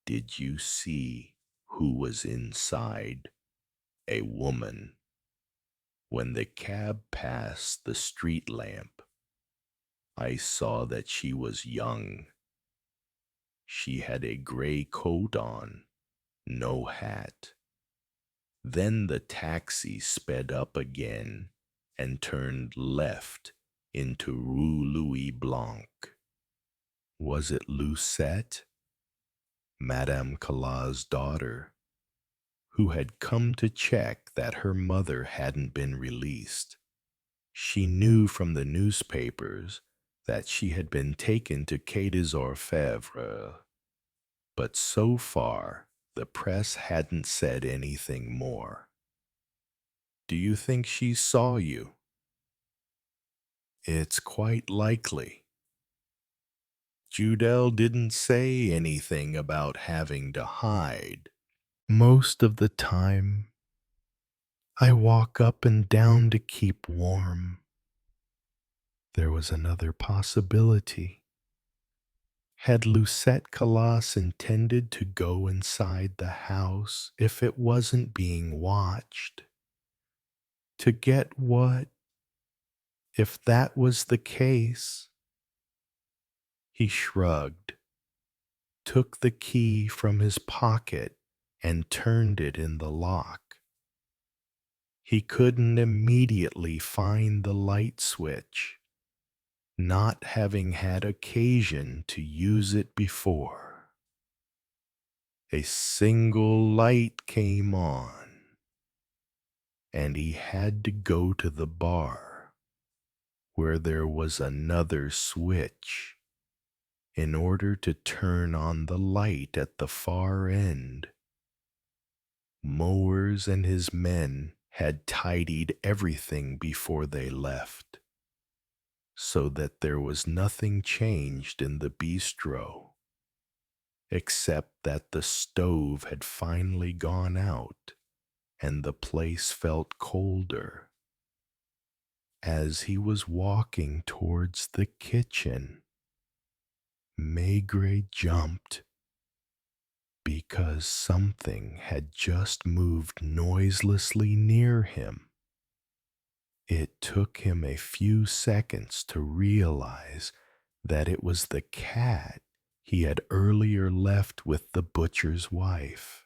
Did you see who was inside? A woman. When the cab passed the street lamp, I saw that she was young. She had a gray coat on, no hat. Then the taxi sped up again and turned left into Rue Louis Blanc. Was it Lucette, Madame Calat's daughter, who had come to check that her mother hadn't been released? She knew from the newspapers that she had been taken to Quai des Orfèvres, but so far the press hadn't said anything more. Do you think she saw you? It's quite likely. Judel didn't say anything about having to hide. Most of the time, I walk up and down to keep warm. There was another possibility. Had Lucette Calas intended to go inside the house if it wasn't being watched? To get what? If that was the case? He shrugged, took the key from his pocket, and turned it in the lock. He couldn't immediately find the light switch, not having had occasion to use it before. A single light came on, and he had to go to the bar, where there was another switch, in order to turn on the light at the far end. Mowers and his men had tidied everything before they left, so that there was nothing changed in the bistro, except that the stove had finally gone out and the place felt colder. As he was walking towards the kitchen, Maigret jumped because something had just moved noiselessly near him. It took him a few seconds to realize that it was the cat he had earlier left with the butcher's wife.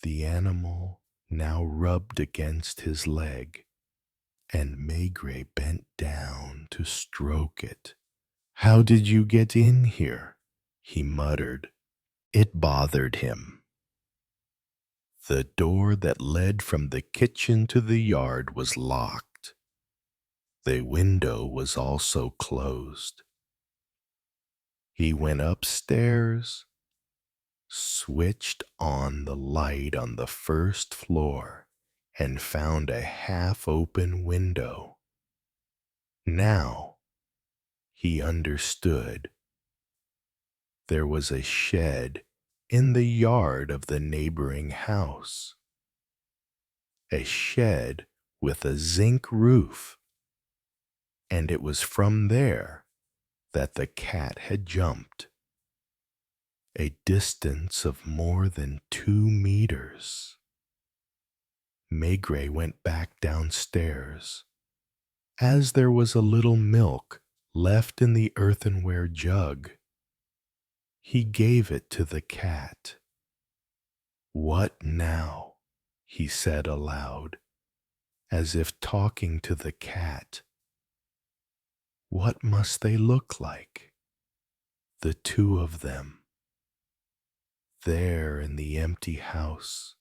The animal now rubbed against his leg, and Maigret bent down to stroke it. "How did you get in here?" he muttered. It bothered him. The door that led from the kitchen to the yard was locked. The window was also closed. He went upstairs, switched on the light on the first floor, and found a half-open window. Now he understood. There was a shed in the yard of the neighboring house. A shed with a zinc roof, and it was from there that the cat had jumped. A distance of more than 2 meters. Maigret went back downstairs. As there was a little milk left in the earthenware jug, he gave it to the cat. "What now?" he said aloud, as if talking to the cat. What must they look like? The two of them, there in the empty house.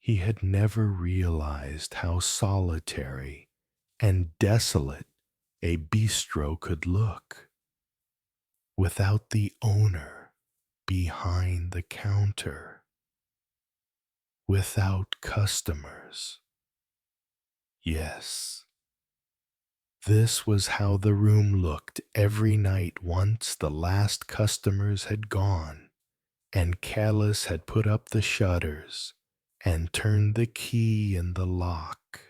He had never realized how solitary and desolate a bistro could look, without the owner behind the counter, without customers. Yes, this was how the room looked every night once the last customers had gone, and Callis had put up the shutters and turned the key in the lock.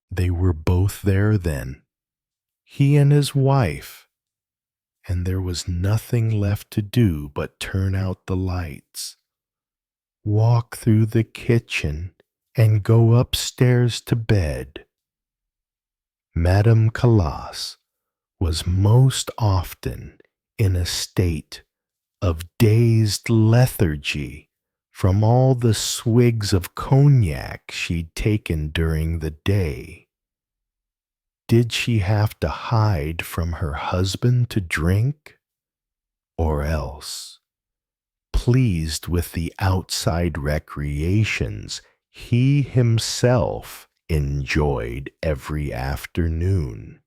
They were both there then, he and his wife, and there was nothing left to do but turn out the lights, walk through the kitchen, and go upstairs to bed. Madame Callas was most often in a state of dazed lethargy from all the swigs of cognac she'd taken during the day. Did she have to hide from her husband to drink? Or else, pleased with the outside recreations he himself enjoyed every afternoon,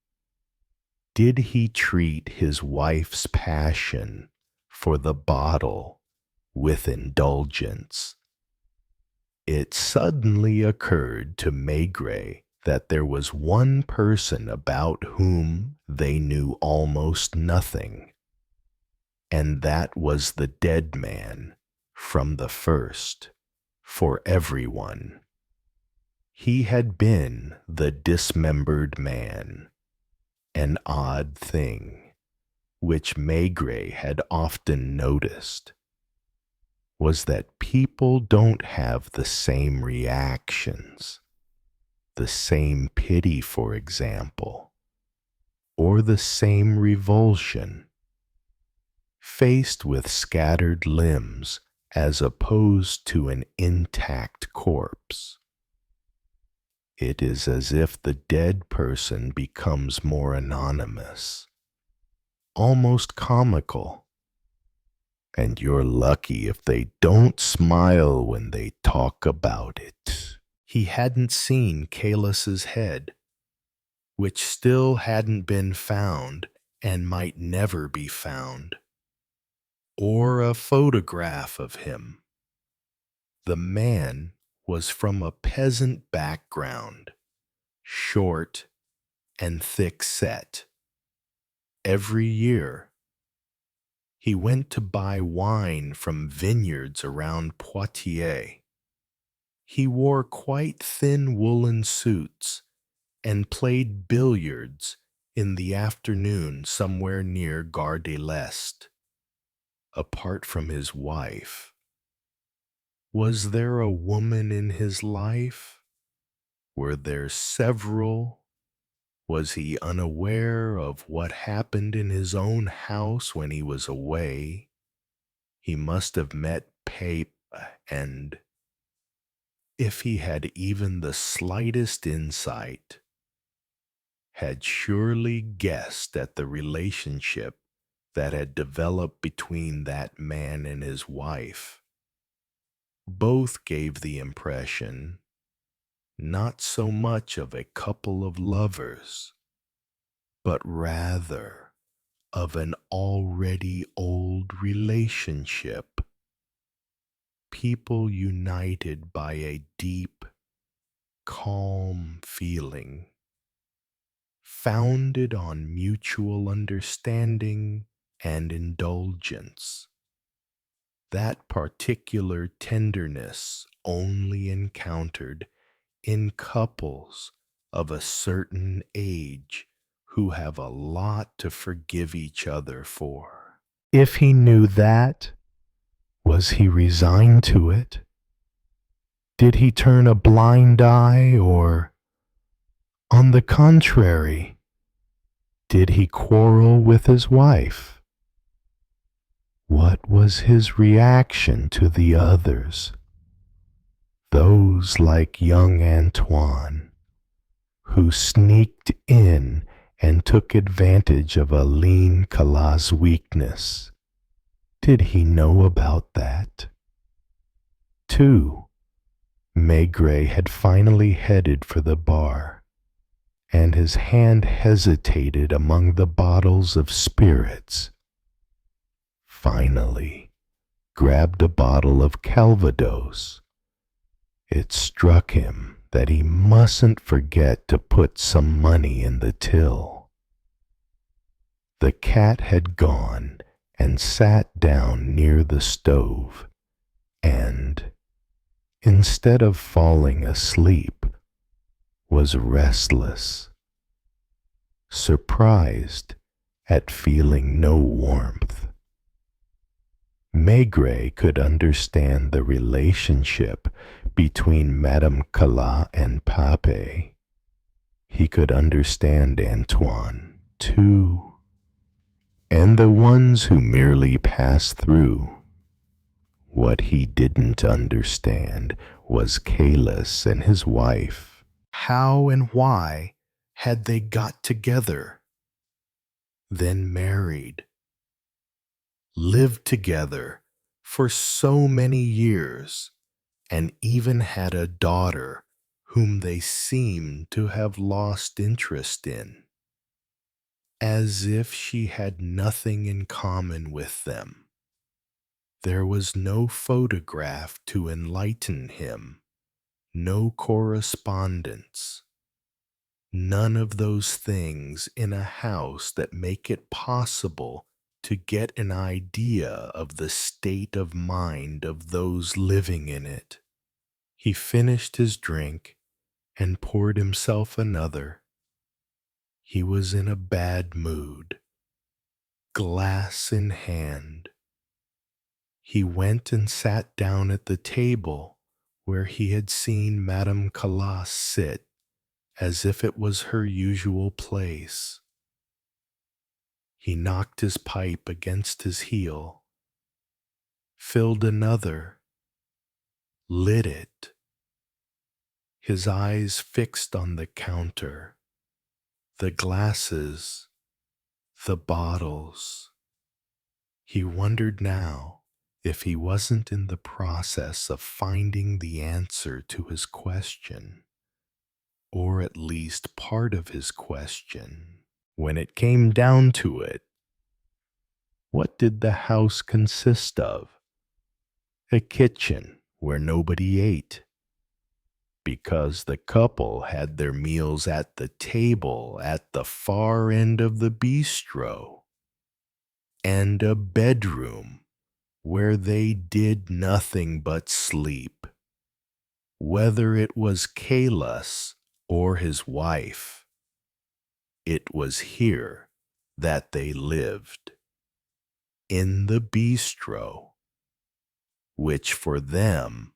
did he treat his wife's passion for the bottle with indulgence? It suddenly occurred to Maigret that there was one person about whom they knew almost nothing, and that was the dead man from the first, for everyone. He had been the dismembered man, an odd thing, which Maigret had often noticed, was that people don't have the same reactions, the same pity, for example, or the same revulsion, faced with scattered limbs as opposed to an intact corpse. It is as if the dead person becomes more anonymous, almost comical, and you're lucky if they don't smile when they talk about it. He hadn't seen Callis's head, which still hadn't been found and might never be found, or a photograph of him. The man was from a peasant background, short and thick-set. Every year, he went to buy wine from vineyards around Poitiers. He wore quite thin woolen suits and played billiards in the afternoon somewhere near Gare de l'Est. Apart from his wife, was there a woman in his life? Were there several? Was he unaware of what happened in his own house when he was away? He must have met Pape, and if he had even the slightest insight, had surely guessed at the relationship that had developed between that man and his wife. Both gave the impression not so much of a couple of lovers, but rather of an already old relationship, people united by a deep, calm feeling, founded on mutual understanding and indulgence. That particular tenderness only encountered in couples of a certain age who have a lot to forgive each other for. If he knew that, was he resigned to it? Did he turn a blind eye, or, on the contrary, did he quarrel with his wife? What was his reaction to the others? Those like young Antoine, who sneaked in and took advantage of a lean Cala's weakness. Did he know about that? 2. Maigret had finally headed for the bar, and his hand hesitated among the bottles of spirits. Finally, grabbed a bottle of Calvados. It struck him that he mustn't forget to put some money in the till. The cat had gone and sat down near the stove, and, instead of falling asleep, was restless, surprised at feeling no warmth. Maigret could understand the relationship between Madame Cala and Pape. He could understand Antoine, too, and the ones who merely passed through. What he didn't understand was Headless and his wife. How and why had they got together, then married, lived together for so many years, and even had a daughter whom they seemed to have lost interest in, as if she had nothing in common with them. There was no photograph to enlighten him, no correspondence, none of those things in a house that make it possible to get an idea of the state of mind of those living in it. He finished his drink and poured himself another. He was in a bad mood, glass in hand. He went and sat down at the table where he had seen Madame Calas sit, as if it was her usual place. He knocked his pipe against his heel, filled another, lit it, his eyes fixed on the counter, the glasses, the bottles. He wondered now if he wasn't in the process of finding the answer to his question, or at least part of his question. When it came down to it, what did the house consist of? A kitchen where nobody ate, because the couple had their meals at the table at the far end of the bistro, and a bedroom where they did nothing but sleep, whether it was Headless or his wife. It was here that they lived, in the bistro, which for them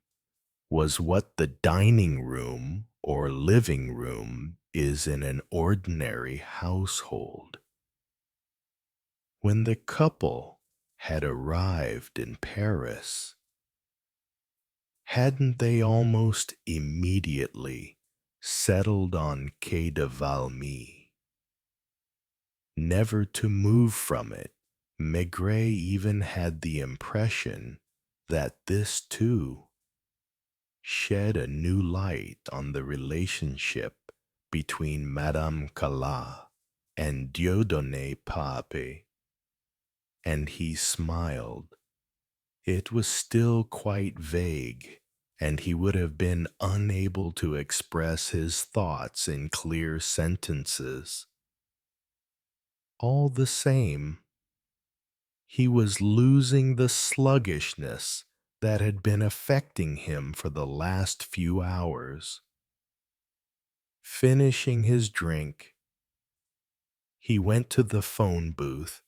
was what the dining room or living room is in an ordinary household. When the couple had arrived in Paris, hadn't they almost immediately settled on Quai de Valmy? Never to move from it, Maigret even had the impression that this too shed a new light on the relationship between Madame Calas and Dieudonné Pape, and he smiled. It was still quite vague, and he would have been unable to express his thoughts in clear sentences. All the same, he was losing the sluggishness that had been affecting him for the last few hours. Finishing his drink, he went to the phone booth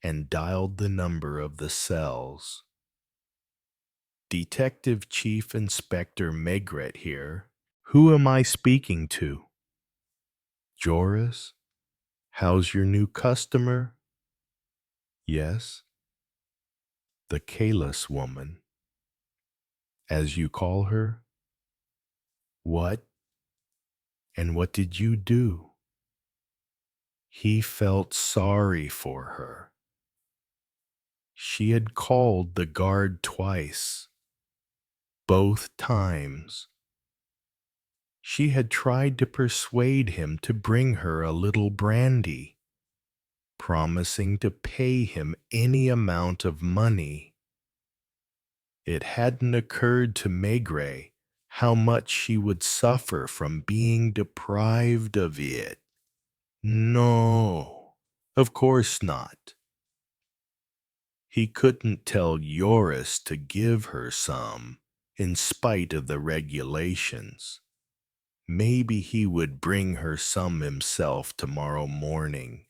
and dialed the number of the cells. Detective Chief Inspector Maigret here. Who am I speaking to? Joris? How's your new customer? Yes. The Headless woman. As you call her? What? And what did you do? He felt sorry for her. She had called the guard twice. Both times. She had tried to persuade him to bring her a little brandy, promising to pay him any amount of money. It hadn't occurred to Maigret how much she would suffer from being deprived of it. No, of course not. He couldn't tell Joris to give her some, in spite of the regulations. Maybe he would bring her some himself tomorrow morning,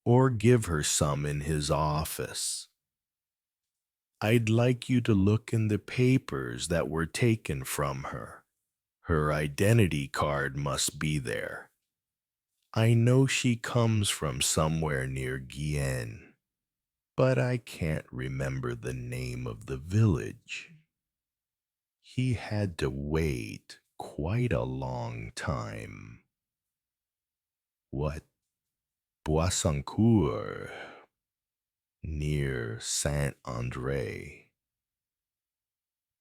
or give her some in his office. I'd like you to look in the papers that were taken from her. Her identity card must be there. I know she comes from somewhere near Guyenne, but I can't remember the name of the village. He had to wait quite a long time. What? Boissancourt, near Saint-André.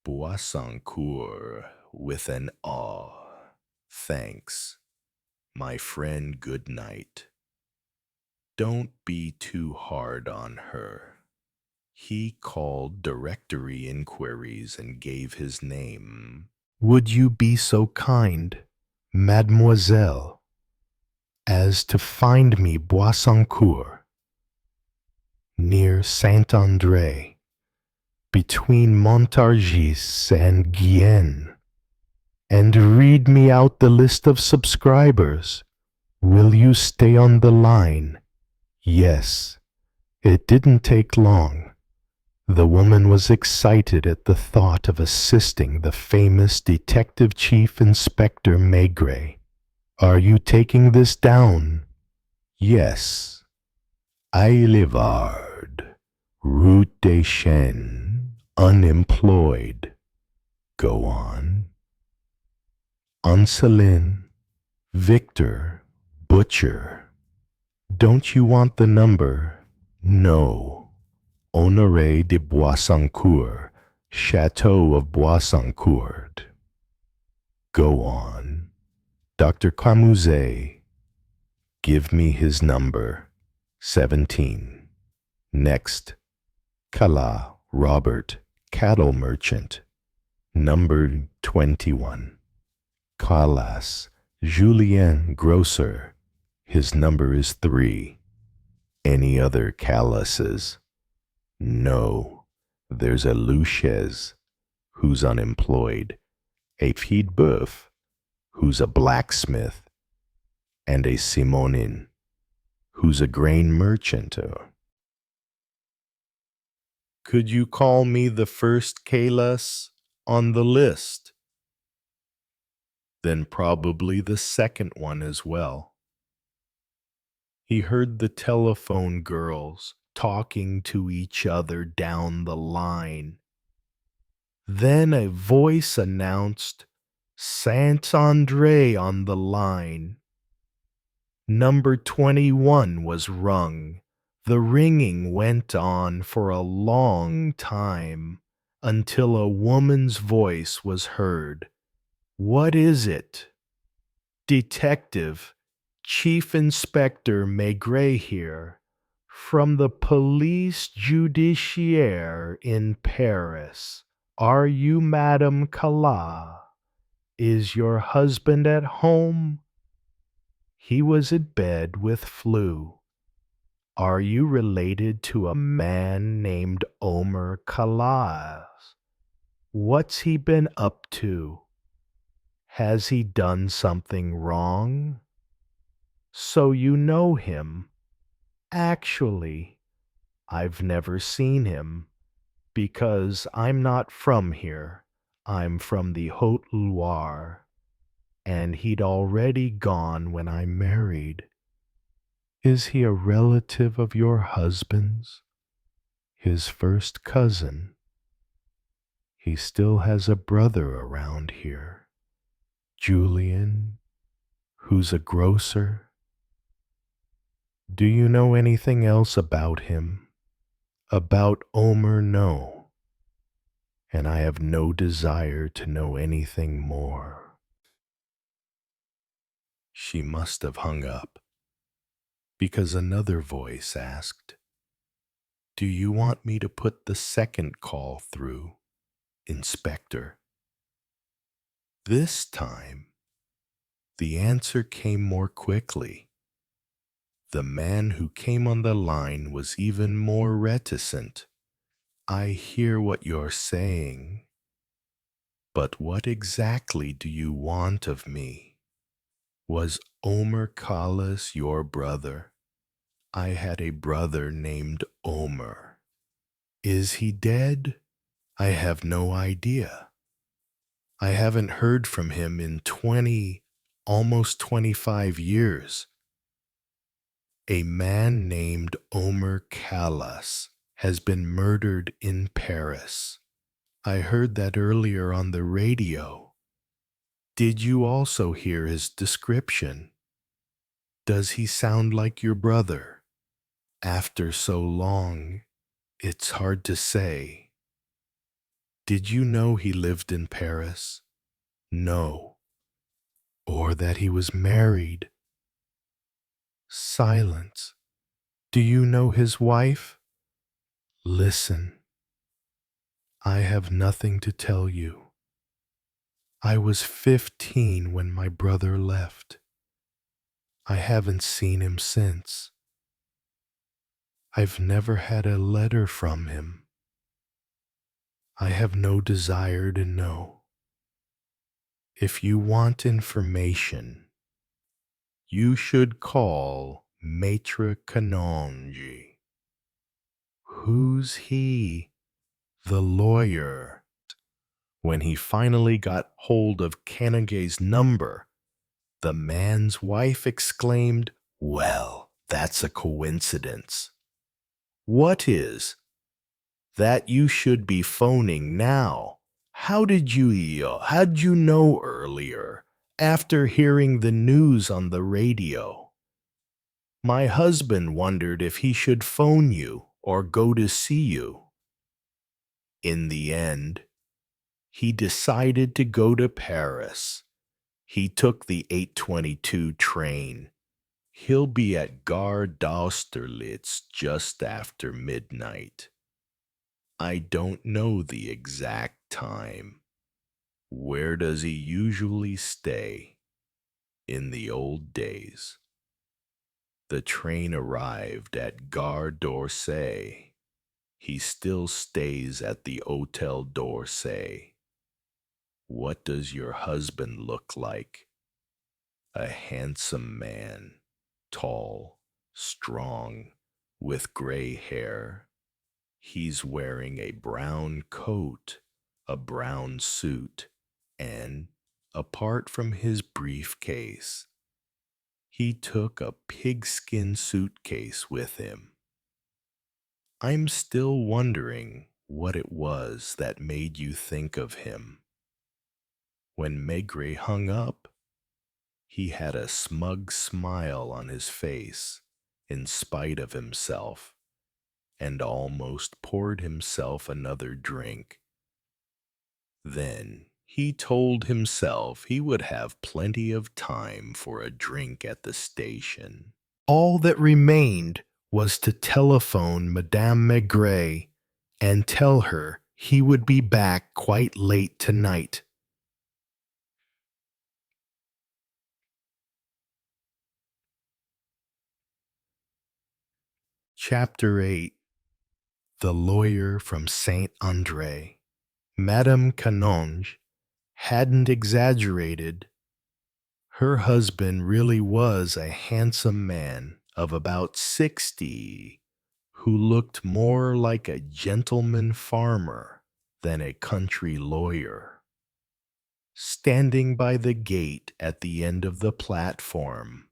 Boissancourt with an awe. Thanks, my friend, good night. Don't be too hard on her. He called directory inquiries and gave his name. Would you be so kind, mademoiselle, as to find me Boissancourt, near Saint-André, between Montargis and Guyenne, and read me out the list of subscribers? Will you stay on the line? Yes, it didn't take long. The woman was excited at the thought of assisting the famous Detective Chief Inspector Maigret. Are you taking this down? Yes. Aillevard, Route des Chênes, unemployed. Go on. Ancelin, Victor, butcher. Don't you want the number? No. Honoré de Boissancourt, Chateau of Boissancourt. Go on. Dr. Camuzet. Give me his number. 17. Next. Calas, Robert, cattle merchant. Number 21. Calas, Julien, grocer. His number is 3. Any other Calases? No, there's a Luchez, who's unemployed, a Pied-Boeuf, who's a blacksmith, and a Simenon, who's a grain merchant. Could you call me the first Headless on the list? Then probably the second one as well. He heard the telephone girls talking to each other down the line. Then a voice announced, Saint-André on the line. Number 21 was rung. The ringing went on for a long time until a woman's voice was heard. "What is it?" "Detective, Chief Inspector Maigret here, from the police judiciaire in Paris. Are you Madame Cala? Is your husband at home?" "He was at bed with flu." "Are you related to a man named Omer Calas? What's he been up to? Has he done something wrong?" "So you know him?" "Actually, I've never seen him, because I'm not from here. I'm from the Haute-Loire, and he'd already gone when I married." "Is he a relative of your husband's?" "His first cousin. He still has a brother around here, Julian, who's a grocer." "Do you know anything else about him?" "About Omer, no. And I have no desire to know anything more." She must have hung up, because another voice asked, "Do you want me to put the second call through, Inspector?" This time, the answer came more quickly. The man who came on the line was even more reticent. "I hear what you're saying, but what exactly do you want of me? Was Omer Callas your brother?" "I had a brother named Omer." "Is he dead?" "I have no idea. I haven't heard from him in almost 25 years. A man named Omer Callas has been murdered in Paris. I heard that earlier on the radio. Did you also hear his description? Does he sound like your brother? After so long, it's hard to say." "Did you know he lived in Paris?" "No." "Or that he was married?" Silence. "Do you know his wife?" "Listen. I have nothing to tell you. I was 15 when my brother left. I haven't seen him since. I've never had a letter from him. I have no desire to know. If you want information, you should call Maitre Canonge." "Who's he?" "The lawyer." When he finally got hold of Canonge's number, the man's wife exclaimed, "Well, that's a coincidence." "What is?" "That you should be phoning now. How'd you know earlier, after hearing the news on the radio?" "My husband wondered if he should phone you or go to see you." In the end, he decided to go to Paris. He took the 8:22 train. He'll be at Gare d'Austerlitz just after midnight. I don't know the exact time. Where does he usually stay? In the old days. The train arrived at Gare d'Orsay. He still stays at the Hôtel d'Orsay. What does your husband look like? A handsome man, tall, strong, with gray hair. He's wearing a brown coat, a brown suit, and, apart from his briefcase, he took a pigskin suitcase with him. I'm still wondering what it was that made you think of him." When Maigret hung up, he had a smug smile on his face, in spite of himself, and almost poured himself another drink Then he told himself he would have plenty of time for a drink at the station. All that remained was to telephone Madame Maigret and tell her he would be back quite late tonight. Chapter 8. The Lawyer from Saint Andre. Madame Canonge hadn't exaggerated. Her husband really was a handsome man of about 60 who looked more like a gentleman farmer than a country lawyer. Standing by the gate at the end of the platform,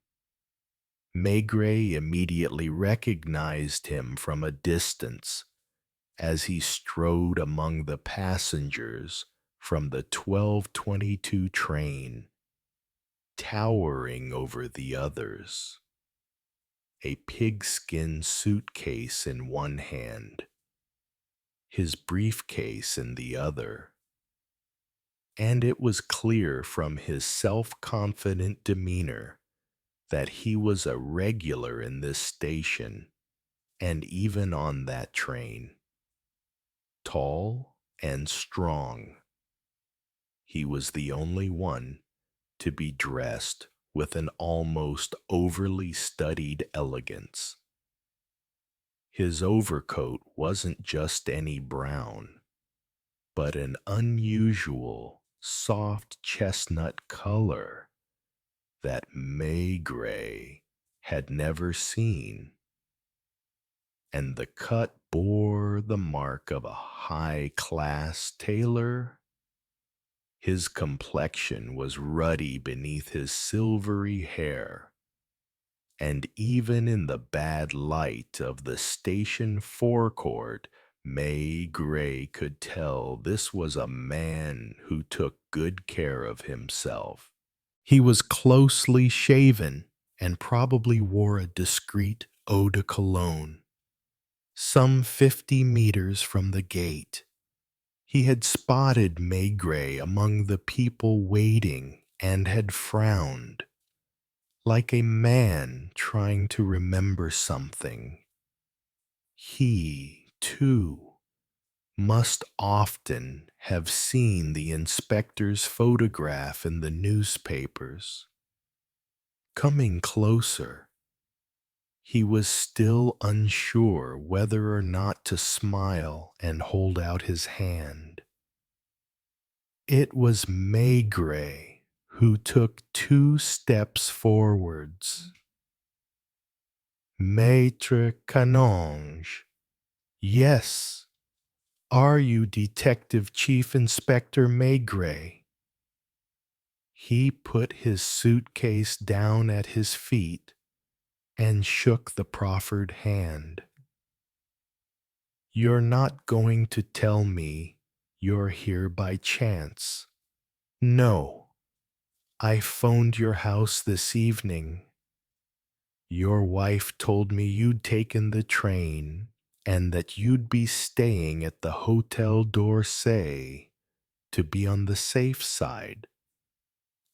Maigret immediately recognized him from a distance as he strode among the passengers from the 12:22 train, towering over the others, a pigskin suitcase in one hand, his briefcase in the other. And it was clear from his self-confident demeanor that he was a regular in this station and even on that train. Tall and strong, he was the only one to be dressed with an almost overly studied elegance. His overcoat wasn't just any brown, but an unusual, soft chestnut color that Maigret had never seen, and the cut bore the mark of a high-class tailor. His complexion was ruddy beneath his silvery hair, and even in the bad light of the station forecourt, Maigret could tell this was a man who took good care of himself. He was closely shaven and probably wore a discreet eau de cologne. Some 50 meters from the gate, he had spotted Maigret among the people waiting and had frowned, like a man trying to remember something. He, too, must often have seen the inspector's photograph in the newspapers. Coming closer, he was still unsure whether or not to smile and hold out his hand. It was Maigret who took 2 steps forwards. Maître Canonge. Yes. Are you Detective Chief Inspector Maigret? He put his suitcase down at his feet and shook the proffered hand. You're not going to tell me you're here by chance. No. I phoned your house this evening. Your wife told me you'd taken the train and that you'd be staying at the Hotel d'Orsay to be on the safe side.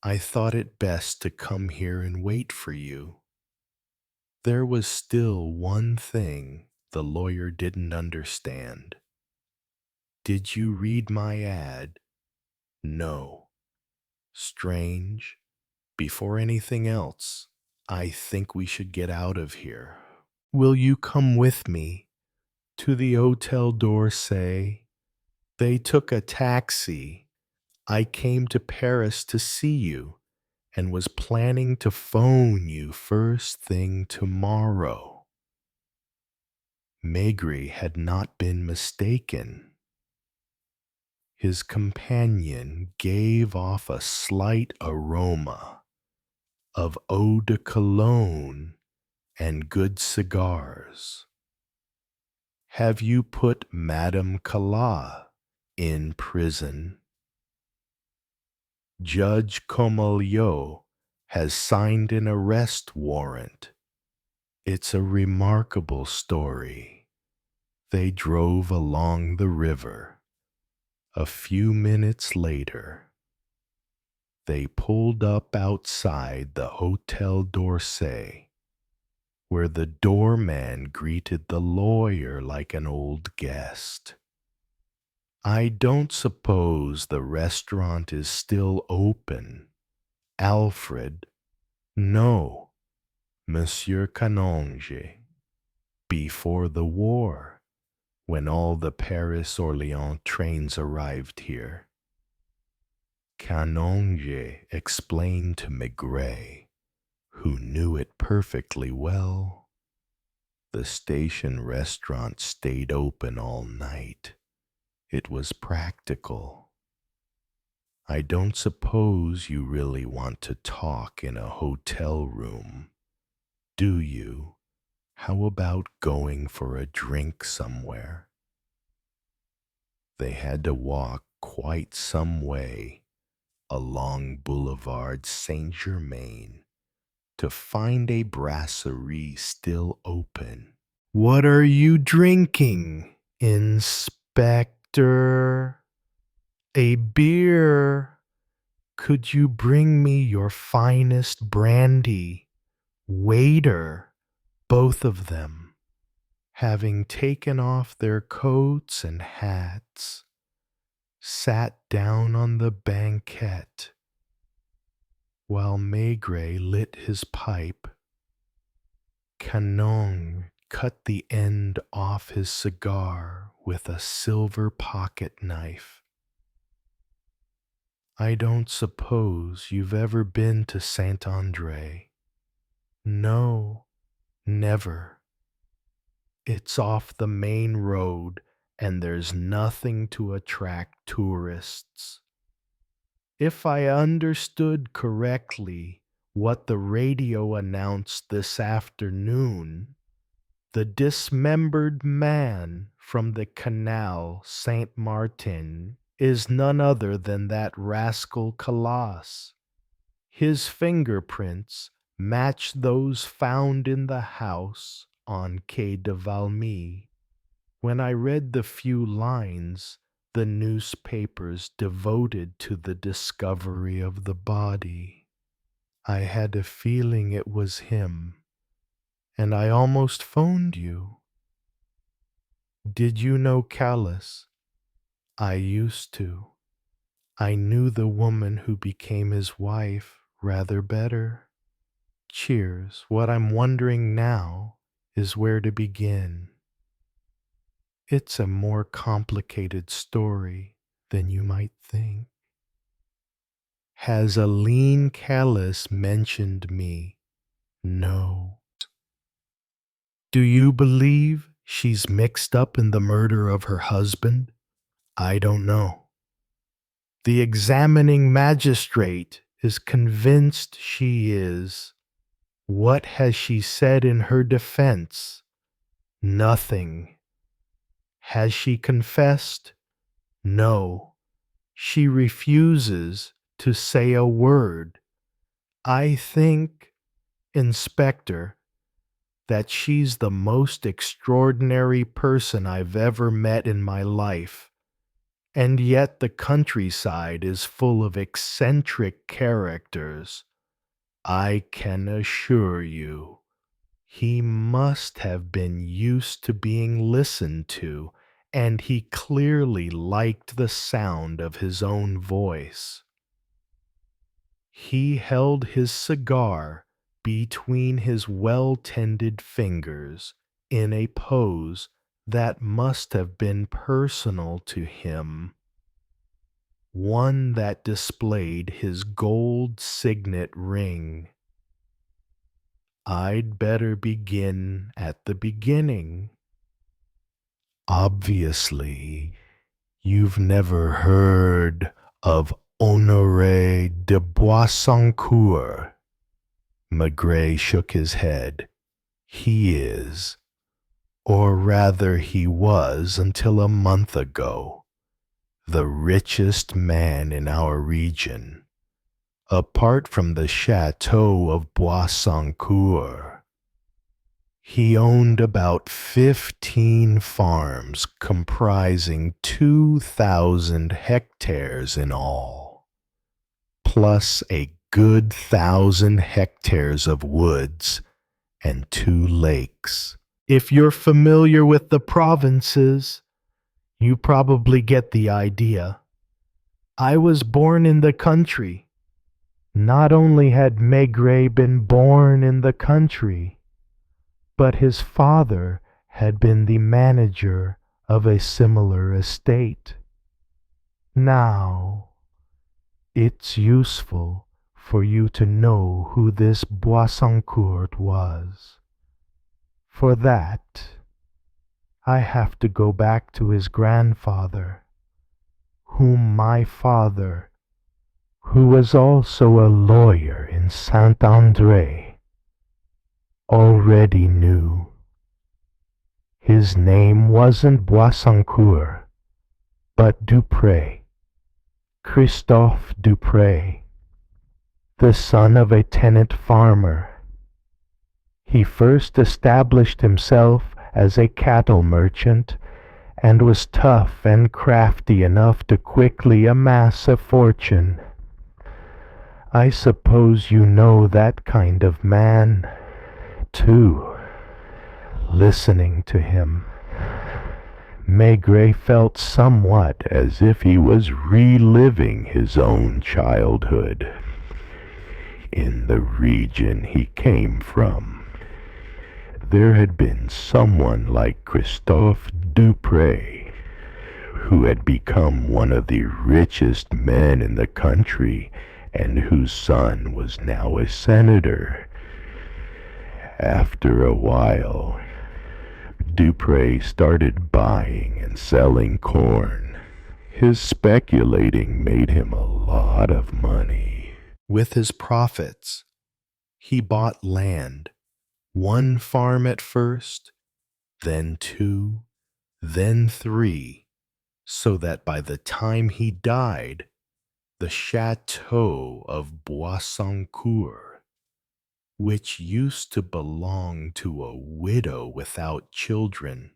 I thought it best to come here and wait for you. There was still one thing the lawyer didn't understand. Did you read my ad? No. Strange. Before anything else, I think we should get out of here. Will you come with me to the Hotel d'Orsay? They took a taxi. I came to Paris to see you and was planning to phone you first thing tomorrow. Maigret had not been mistaken. His companion gave off a slight aroma of eau de cologne and good cigars. Have you put Madame Calas in prison? Judge Comoliot has signed an arrest warrant. It's a remarkable story. They drove along the river. A few minutes later, they pulled up outside the Hotel d'Orsay, where the doorman greeted the lawyer like an old guest. I don't suppose the restaurant is still open, Alfred. No, Monsieur Canonge. Before the war, when all the Paris-Orléans trains arrived here. Canonge explained to Maigret, who knew it perfectly well. The station restaurant stayed open all night. It was practical. I don't suppose you really want to talk in a hotel room, do you? How about going for a drink somewhere? They had to walk quite some way along Boulevard Saint-Germain to find a brasserie still open. What are you drinking, Inspector? A beer. Could you bring me your finest brandy? Waiter, both of them, having taken off their coats and hats, sat down on the banquette while Maigret lit his pipe. Canon cut the end off his cigar with a silver pocket knife. I don't suppose you've ever been to Saint-André. No, never. It's off the main road, and there's nothing to attract tourists. If I understood correctly what the radio announced this afternoon, the dismembered man from the Canal Saint-Martin is none other than that rascal Calas. His fingerprints match those found in the house on Quai de Valmy. When I read the few lines the newspapers devoted to the discovery of the body, I had a feeling it was him, and I almost phoned you. Did you know Calas? I used to. I knew the woman who became his wife rather better. Cheers. What I'm wondering now is where to begin. It's a more complicated story than you might think. Has Aline Calas mentioned me? No. Do you believe she's mixed up in the murder of her husband? I don't know. The examining magistrate is convinced she is. What has she said in her defense? Nothing. Has she confessed? No. She refuses to say a word. I think, Inspector, that she's the most extraordinary person I've ever met in my life. And yet the countryside is full of eccentric characters. I can assure you, he must have been used to being listened to, and he clearly liked the sound of his own voice. He held his cigar between his well-tended fingers in a pose that must have been personal to him, one that displayed his gold signet ring. I'd better begin at the beginning. Obviously, you've never heard of Honoré de Boissancourt. Maigret shook his head. He is, or rather he was until a month ago, the richest man in our region, apart from the chateau of Boissancourt. He owned about 15 farms comprising 2,000 hectares in all, plus a good 1,000 hectares of woods and 2 lakes. If you're familiar with the provinces, you probably get the idea. I was born in the country. Not only had Maigret been born in the country, but his father had been the manager of a similar estate. Now, it's useful for you to know who this Boissancourt was. For that, I have to go back to his grandfather, whom my father, who was also a lawyer in Saint-André, already knew. His name wasn't Boissancourt, but Dupré, Christophe Dupré, the son of a tenant farmer. He first established himself as a cattle merchant and was tough and crafty enough to quickly amass a fortune. I suppose you know that kind of man, too. Listening to him, Maigret felt somewhat as if he was reliving his own childhood in the region he came from. There had been someone like Christophe Dupré, who had become one of the richest men in the country and whose son was now a senator. After a while, Dupré started buying and selling corn. His speculating made him a lot of money. With his profits, he bought land, 1 farm at first, then 2, then 3, so that by the time he died, the chateau of Boissancourt, which used to belong to a widow without children,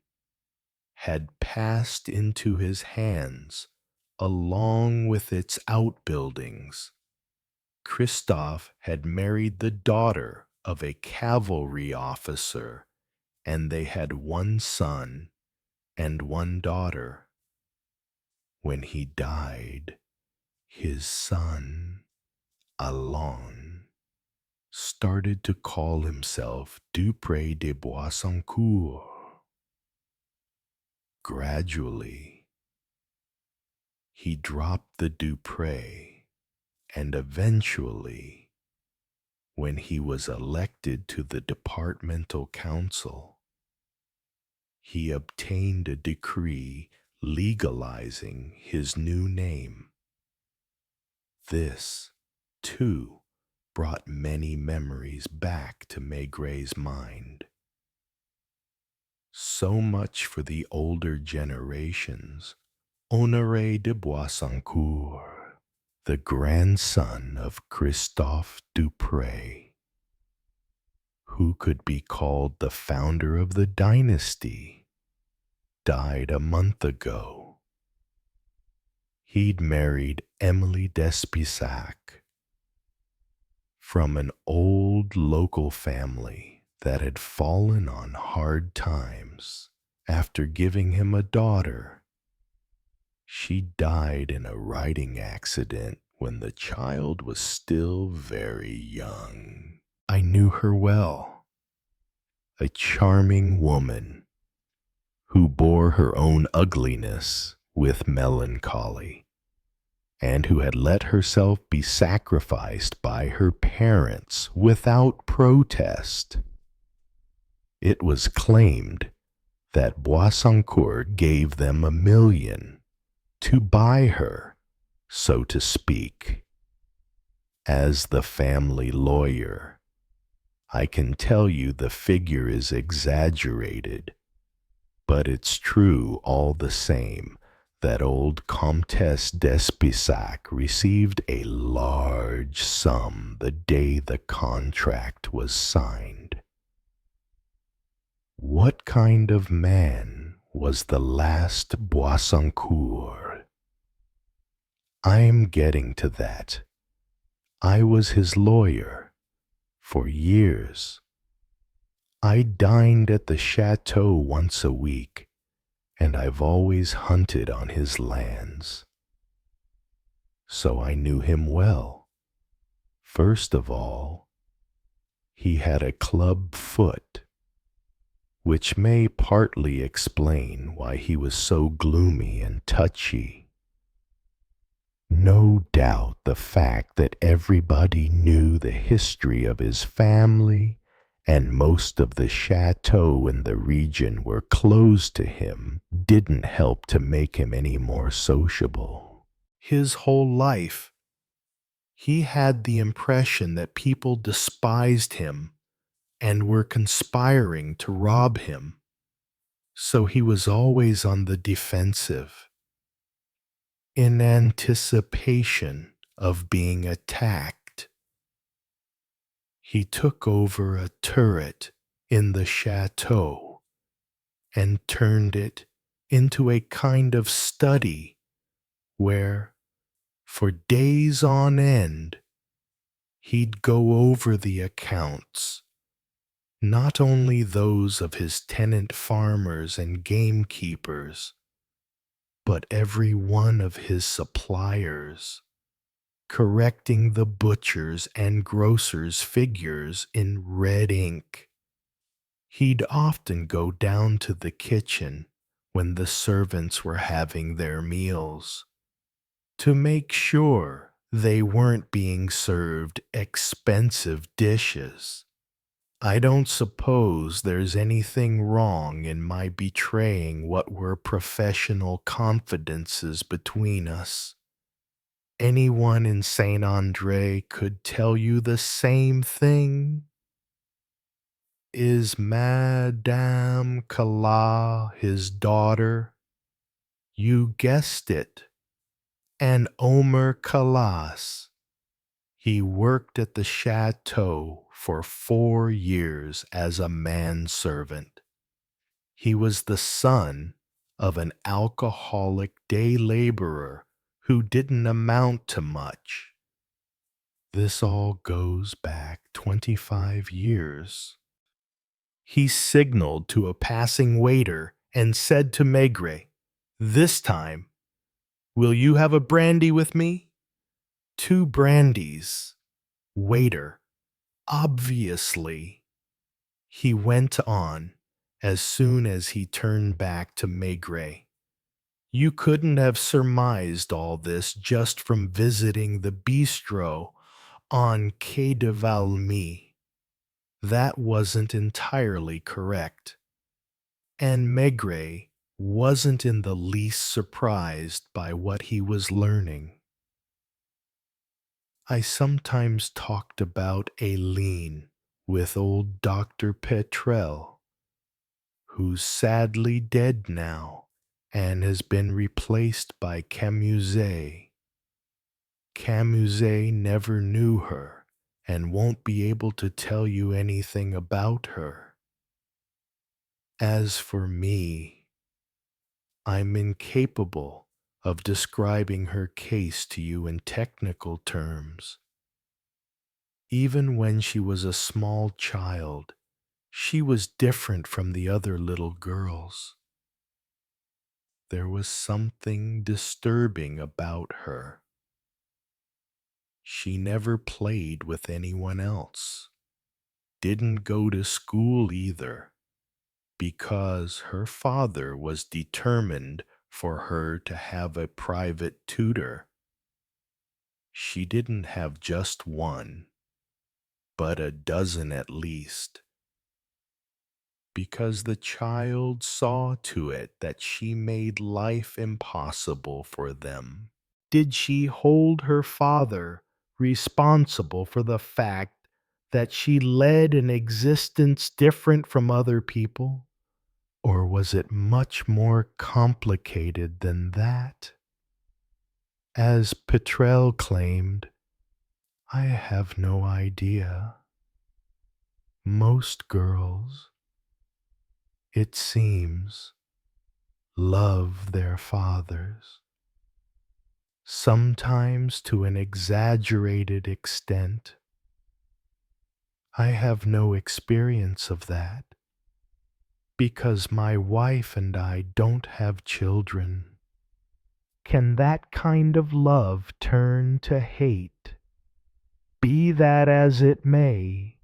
had passed into his hands along with its outbuildings. Christophe had married the daughter of a cavalry officer, and they had 1 son and 1 daughter. When he died, his son, Alain, started to call himself Dupré de Boissancourt. Gradually, he dropped the Dupré, and eventually, when he was elected to the departmental council, he obtained a decree legalizing his new name. This, too, brought many memories back to Maigret's mind. So much for the older generations. Honoré de Boissancourt, the grandson of Christophe Dupré, who could be called the founder of the dynasty, died a month ago. He'd married Emily Despisac from an old local family that had fallen on hard times after giving him a daughter. She died in a riding accident when the child was still very young. I knew her well, a charming woman who bore her own ugliness with melancholy, and who had let herself be sacrificed by her parents without protest. It was claimed that Boissancourt gave them $1 million to buy her, so to speak. As the family lawyer, I can tell you the figure is exaggerated, but it's true all the same that old Comtesse Despisac received a large sum the day the contract was signed. What kind of man was the last Boissancourt? I'm getting to that. I was his lawyer for years. I dined at the chateau once a week, and I've always hunted on his lands. So I knew him well. First of all, he had a club foot, which may partly explain why he was so gloomy and touchy. No doubt the fact that everybody knew the history of his family and most of the chateaux in the region were closed to him didn't help to make him any more sociable. His whole life, he had the impression that people despised him and were conspiring to rob him, so he was always on the defensive, in anticipation of being attacked. He took over a turret in the chateau and turned it into a kind of study where, for days on end, he'd go over the accounts, not only those of his tenant farmers and gamekeepers, but every one of his suppliers, correcting the butchers' and grocers' figures in red ink. He'd often go down to the kitchen when the servants were having their meals to make sure they weren't being served expensive dishes. I don't suppose there's anything wrong in my betraying what were professional confidences between us. Anyone in Saint Andre could tell you the same thing. Is Madame Calas his daughter? You guessed it. And Omer Calas. He worked at the chateau for 4 years as a manservant. He was the son of an alcoholic day laborer who didn't amount to much. This all goes back 25 years. He signaled to a passing waiter and said to Maigret, "This time, will you have a brandy with me?" 2 brandies. Waiter, obviously. He went on as soon as he turned back to Maigret. You couldn't have surmised all this just from visiting the bistro on Quai de Valmy. That wasn't entirely correct. And Maigret wasn't in the least surprised by what he was learning. I sometimes talked about Aileen with old Dr. Petrel, who's sadly dead now and has been replaced by Camuset. Camuset never knew her and won't be able to tell you anything about her. As for me, I'm incapable of describing her case to you in technical terms. Even when she was a small child, she was different from the other little girls. There was something disturbing about her. She never played with anyone else, didn't go to school either, because her father was determined for her to have a private tutor. She didn't have just one, but a dozen at least, because the child saw to it that she made life impossible for them. Did she hold her father responsible for the fact that she led an existence different from other people? Or was it much more complicated than that? As Petrel claimed, I have no idea. Most girls it seems, love their fathers, sometimes to an exaggerated extent. I have no experience of that, because my wife and I don't have children. Can that kind of love turn to hate? Be that as it may,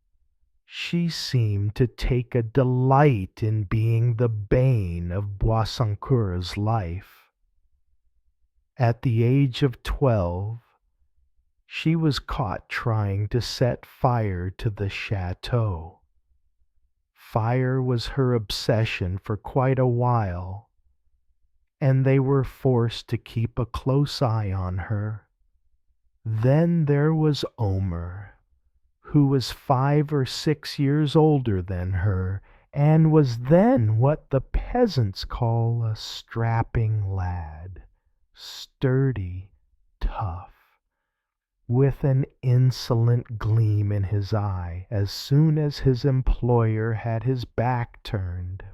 she seemed to take a delight in being the bane of Boissancourt's life. At the age of 12, she was caught trying to set fire to the chateau. Fire was her obsession for quite a while, and they were forced to keep a close eye on her. Then there was Omer, who was 5 or 6 years older than her, and was then what the peasants call a strapping lad, sturdy, tough, with an insolent gleam in his eye as soon as his employer had his back turned.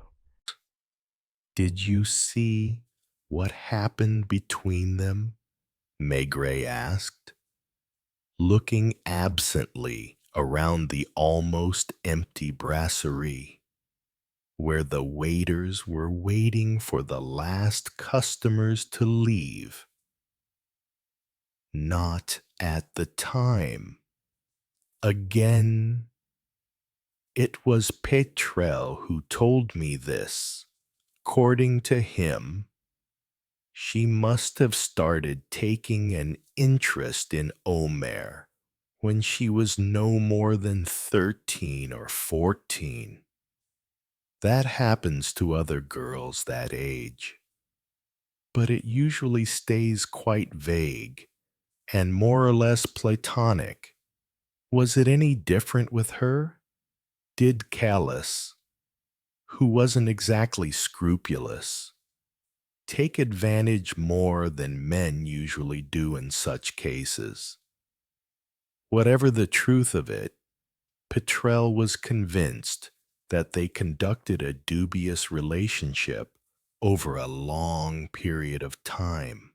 Did you see what happened between them? Maigret asked, looking absently around the almost empty brasserie, where the waiters were waiting for the last customers to leave. Not at the time. Again, it was Pétrel who told me this. According to him, she must have started taking an interest in Omer when she was no more than 13 or 14. That happens to other girls that age, but it usually stays quite vague and more or less platonic. Was it any different with her? Did Callus, who wasn't exactly scrupulous, take advantage more than men usually do in such cases? Whatever the truth of it, Pétrel was convinced that they conducted a dubious relationship over a long period of time.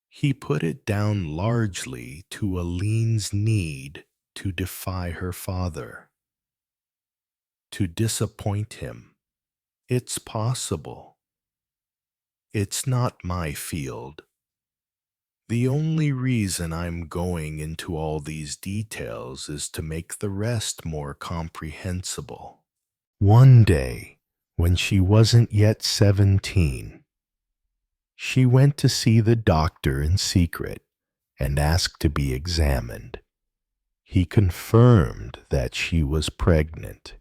He put it down largely to Aline's need to defy her father, to disappoint him. It's possible. It's not my field. The only reason I'm going into all these details is to make the rest more comprehensible. One day, when she wasn't yet 17, she went to see the doctor in secret and asked to be examined. He confirmed that she was pregnant.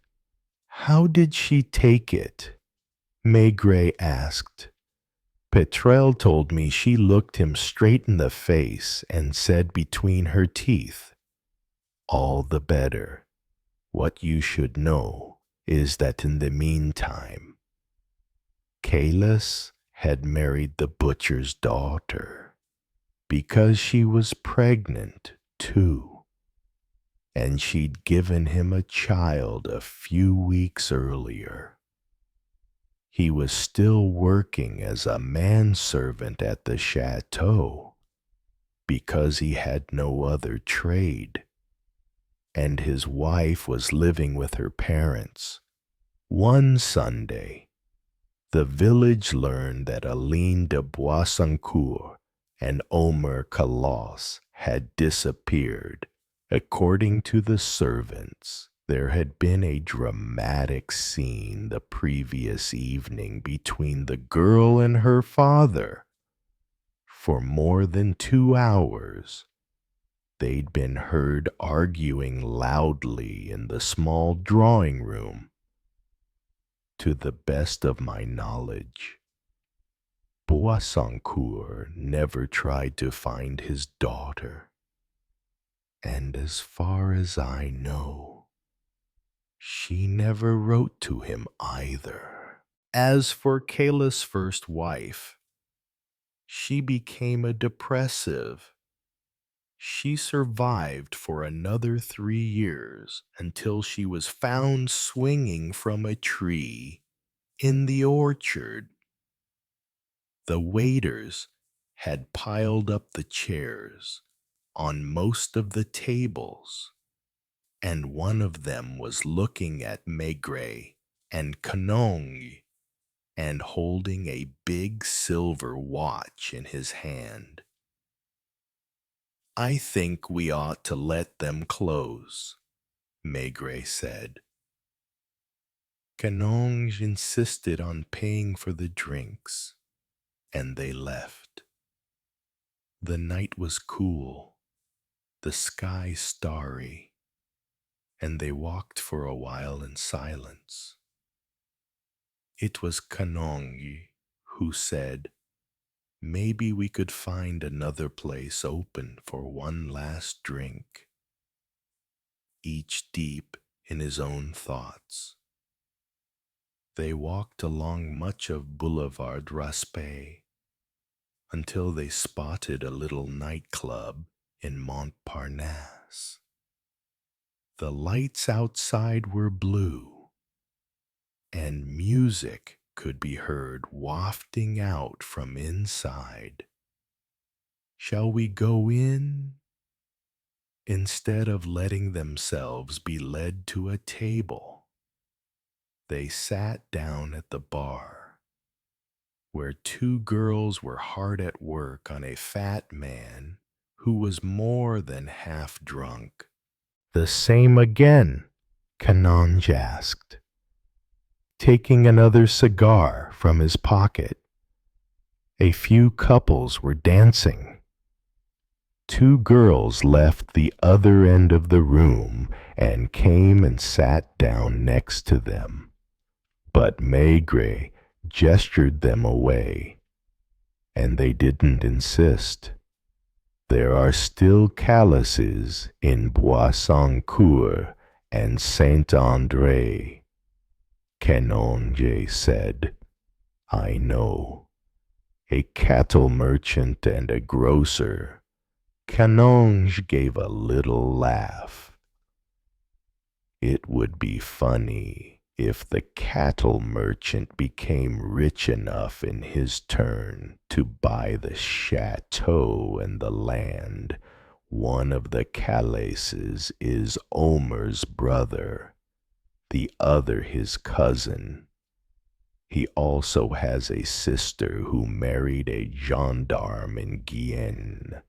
How did she take it? Maigret asked. Pétrel told me she looked him straight in the face and said between her teeth, "All the better. What you should know is that in the meantime, Headless had married the butcher's daughter because she was pregnant too, and she'd given him a child a few weeks earlier. He was still working as a manservant at the chateau because he had no other trade, and his wife was living with her parents. One Sunday, the village learned that Aline de Boissancourt and Omer Calas had disappeared. According to the servants, there had been a dramatic scene the previous evening between the girl and her father. For more than 2 hours, they'd been heard arguing loudly in the small drawing room. To the best of my knowledge, Boissancourt never tried to find his daughter, and as far as I know, she never wrote to him either. As for Kayla's first wife, she became a depressive. She survived for another 3 years until she was found swinging from a tree in the orchard. The waiters had piled up the chairs on most of the tables, and one of them was looking at Maigret and Canong and holding a big silver watch in his hand. "I think we ought to let them close," Maigret said. Canonge insisted on paying for the drinks, and they left. The night was cool, the sky starry, and they walked for a while in silence. It was Canonge who said, "Maybe we could find another place open for one last drink," each deep in his own thoughts. They walked along much of Boulevard Raspail until they spotted a little nightclub in Montparnasse. The lights outside were blue, and music could be heard wafting out from inside. "Shall we go in?" Instead of letting themselves be led to a table, they sat down at the bar, where two girls were hard at work on a fat man who was more than half drunk. "The same again?" Canonge asked, taking another cigar from his pocket. A few couples were dancing. Two girls left the other end of the room and came and sat down next to them, but Maigret gestured them away, and they didn't insist. "There are still calices in Boissancourt and Saint-André," Canonge said. "I know. A cattle merchant and a grocer." Canonge gave a little laugh. "It would be funny if the cattle merchant became rich enough in his turn to buy the chateau and the land. One of the Calaces is Omer's brother, the other his cousin. He also has a sister who married a gendarme in Guyenne.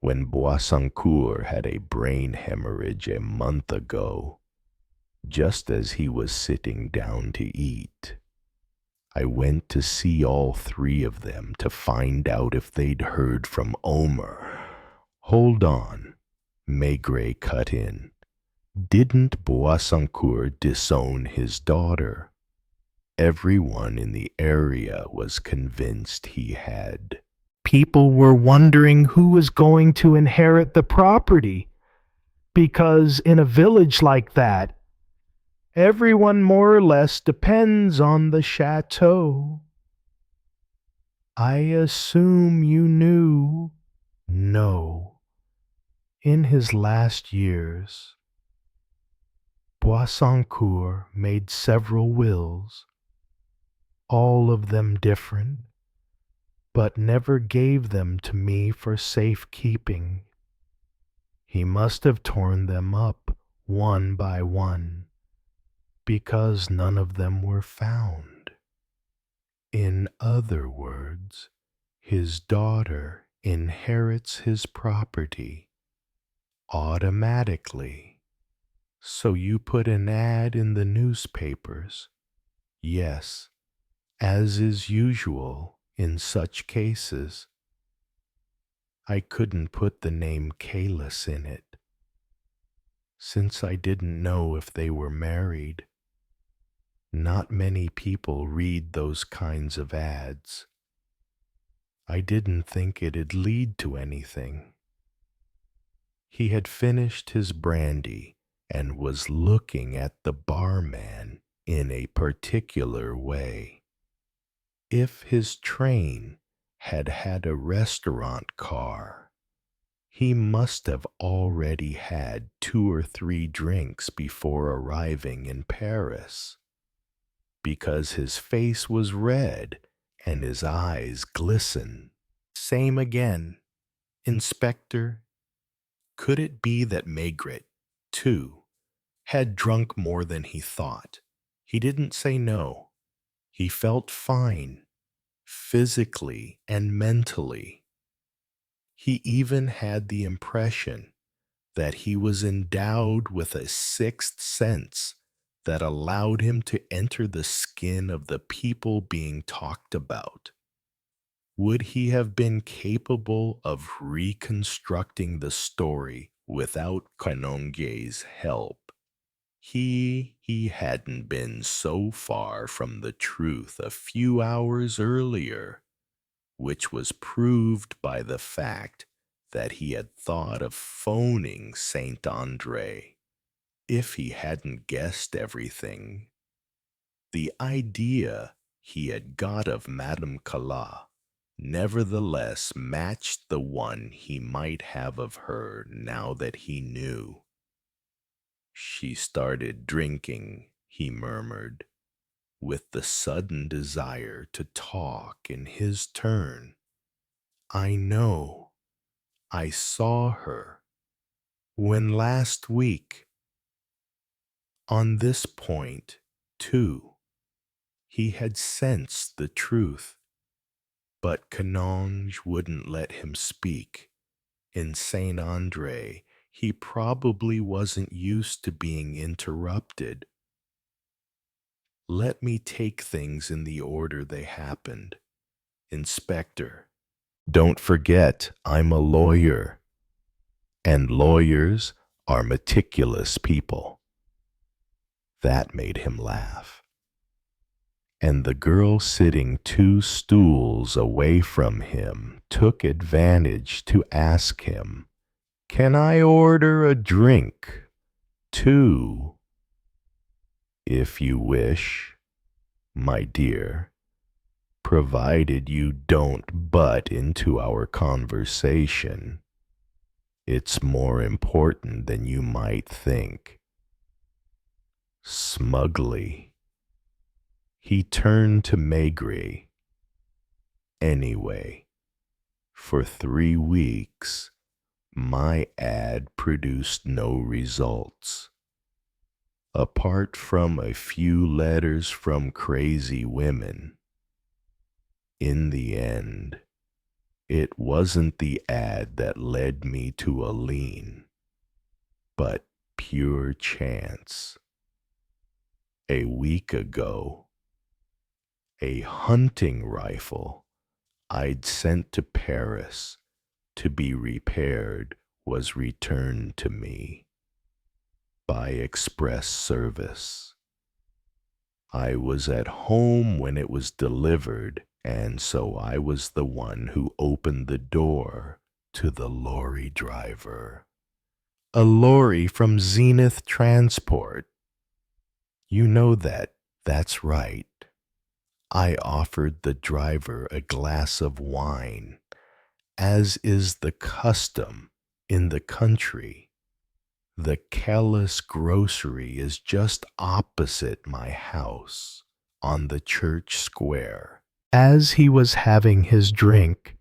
When Boissancourt had a brain hemorrhage a month ago, just as he was sitting down to eat, I went to see all three of them to find out if they'd heard from Omer." "Hold on," Maigret cut in. "Didn't Boissancourt disown his daughter? Everyone in the area was convinced he had." "People were wondering who was going to inherit the property, because in a village like that, everyone more or less depends on the chateau." "I assume you knew." "No. In his last years, Boissancourt made several wills, all of them different, but never gave them to me for safekeeping. He must have torn them up one by one, because none of them were found. In other words, his daughter inherits his property automatically. So you put an ad in the newspapers." "Yes, as is usual in such cases. I couldn't put the name Headless in it, since I didn't know if they were married. Not many people read those kinds of ads. I didn't think it'd lead to anything." He had finished his brandy and was looking at the barman in a particular way. If his train had had a restaurant car, He must have already had 2 or 3 drinks before arriving in Paris, because his face was red and his eyes glistened. Same again, Inspector. Could it be that Maigret, too, had drunk more than he thought? He didn't say no. He felt fine, physically and mentally. He even had the impression that he was endowed with a sixth sense that allowed him to enter the skin of the people being talked about. Would he have been capable of reconstructing the story without Canonguier's help? He hadn't been so far from the truth a few hours earlier, which was proved by the fact that he had thought of phoning Saint Andre if he hadn't guessed everything. The idea he had got of Madame Calas nevertheless matched the one he might have of her now that he knew. She started drinking, he murmured, with the sudden desire to talk in his turn. I know. I saw her. When last week. On this point, too, he had sensed the truth. But Canonge wouldn't let him speak. In Saint Andre, he probably wasn't used to being interrupted. Let me take things in the order they happened. Inspector, don't forget I'm a lawyer, and lawyers are meticulous people. That made him laugh. And the girl sitting 2 stools away from him took advantage to ask him, "Can I order a drink, too?" "If you wish, my dear, provided you don't butt into our conversation. It's more important than you might think." Smugly, he turned to Maigret. Anyway, for 3 weeks, my ad produced no results. Apart from a few letters from crazy women. In the end, it wasn't the ad that led me to a lien, but pure chance. A week ago, a hunting rifle I'd sent to Paris to be repaired was returned to me by express service. I was at home when it was delivered, and so I was the one who opened the door to the lorry driver. A lorry from Zenith Transport. You know that, that's right. I offered the driver a glass of wine, as is the custom in the country. The Headless grocery is just opposite my house, on the church square. As he was having his drink,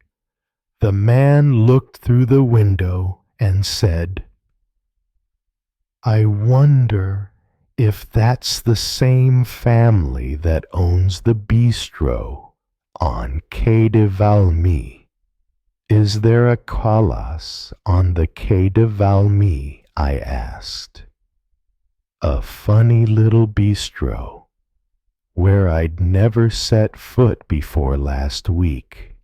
the man looked through the window and said, "I wonder if that's the same family that owns the bistro on Quai de Valmy. Is there a Calas on the Quai de Valmy?" I asked. A funny little bistro where I'd never set foot before last week.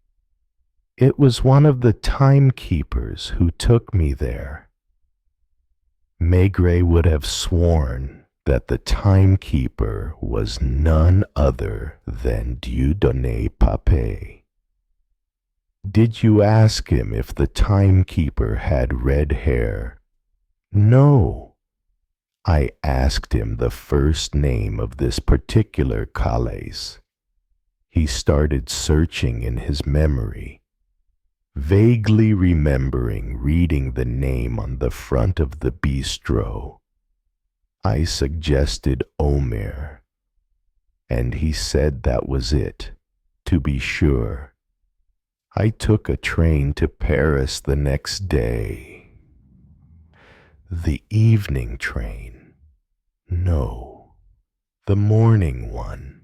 It was one of the timekeepers who took me there. Maigret would have sworn that the timekeeper was none other than Dieudonné Papet. Did you ask him if the timekeeper had red hair? No. I asked him the first name of this particular Calais. He started searching in his memory. Vaguely remembering reading the name on the front of the bistro, I suggested Omer, and he said that was it, to be sure. I took a train to Paris the next day. The evening train. No, the morning one.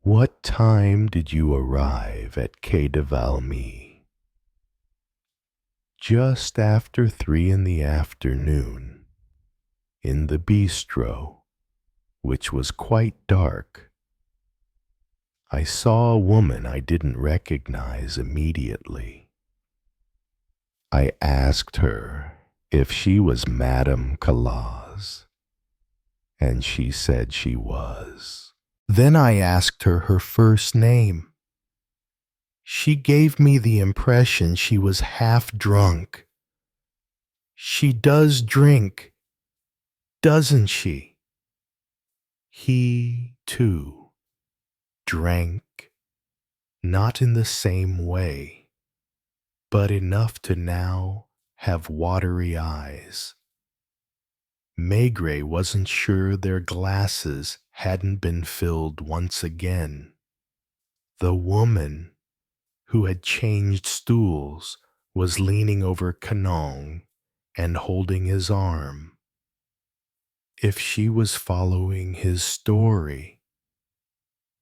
What time did you arrive at Quai de Valmy? Just after 3 in the afternoon, in the bistro, which was quite dark. I saw a woman I didn't recognize immediately. I asked her if she was Madame Calas, and she said she was. Then I asked her first name. She gave me the impression she was half drunk. She does drink, doesn't she? He, too, drank, not in the same way, but enough to now have watery eyes. Maigret wasn't sure their glasses hadn't been filled once again. The woman who had changed stools was leaning over Canong and holding his arm. If she was following his story,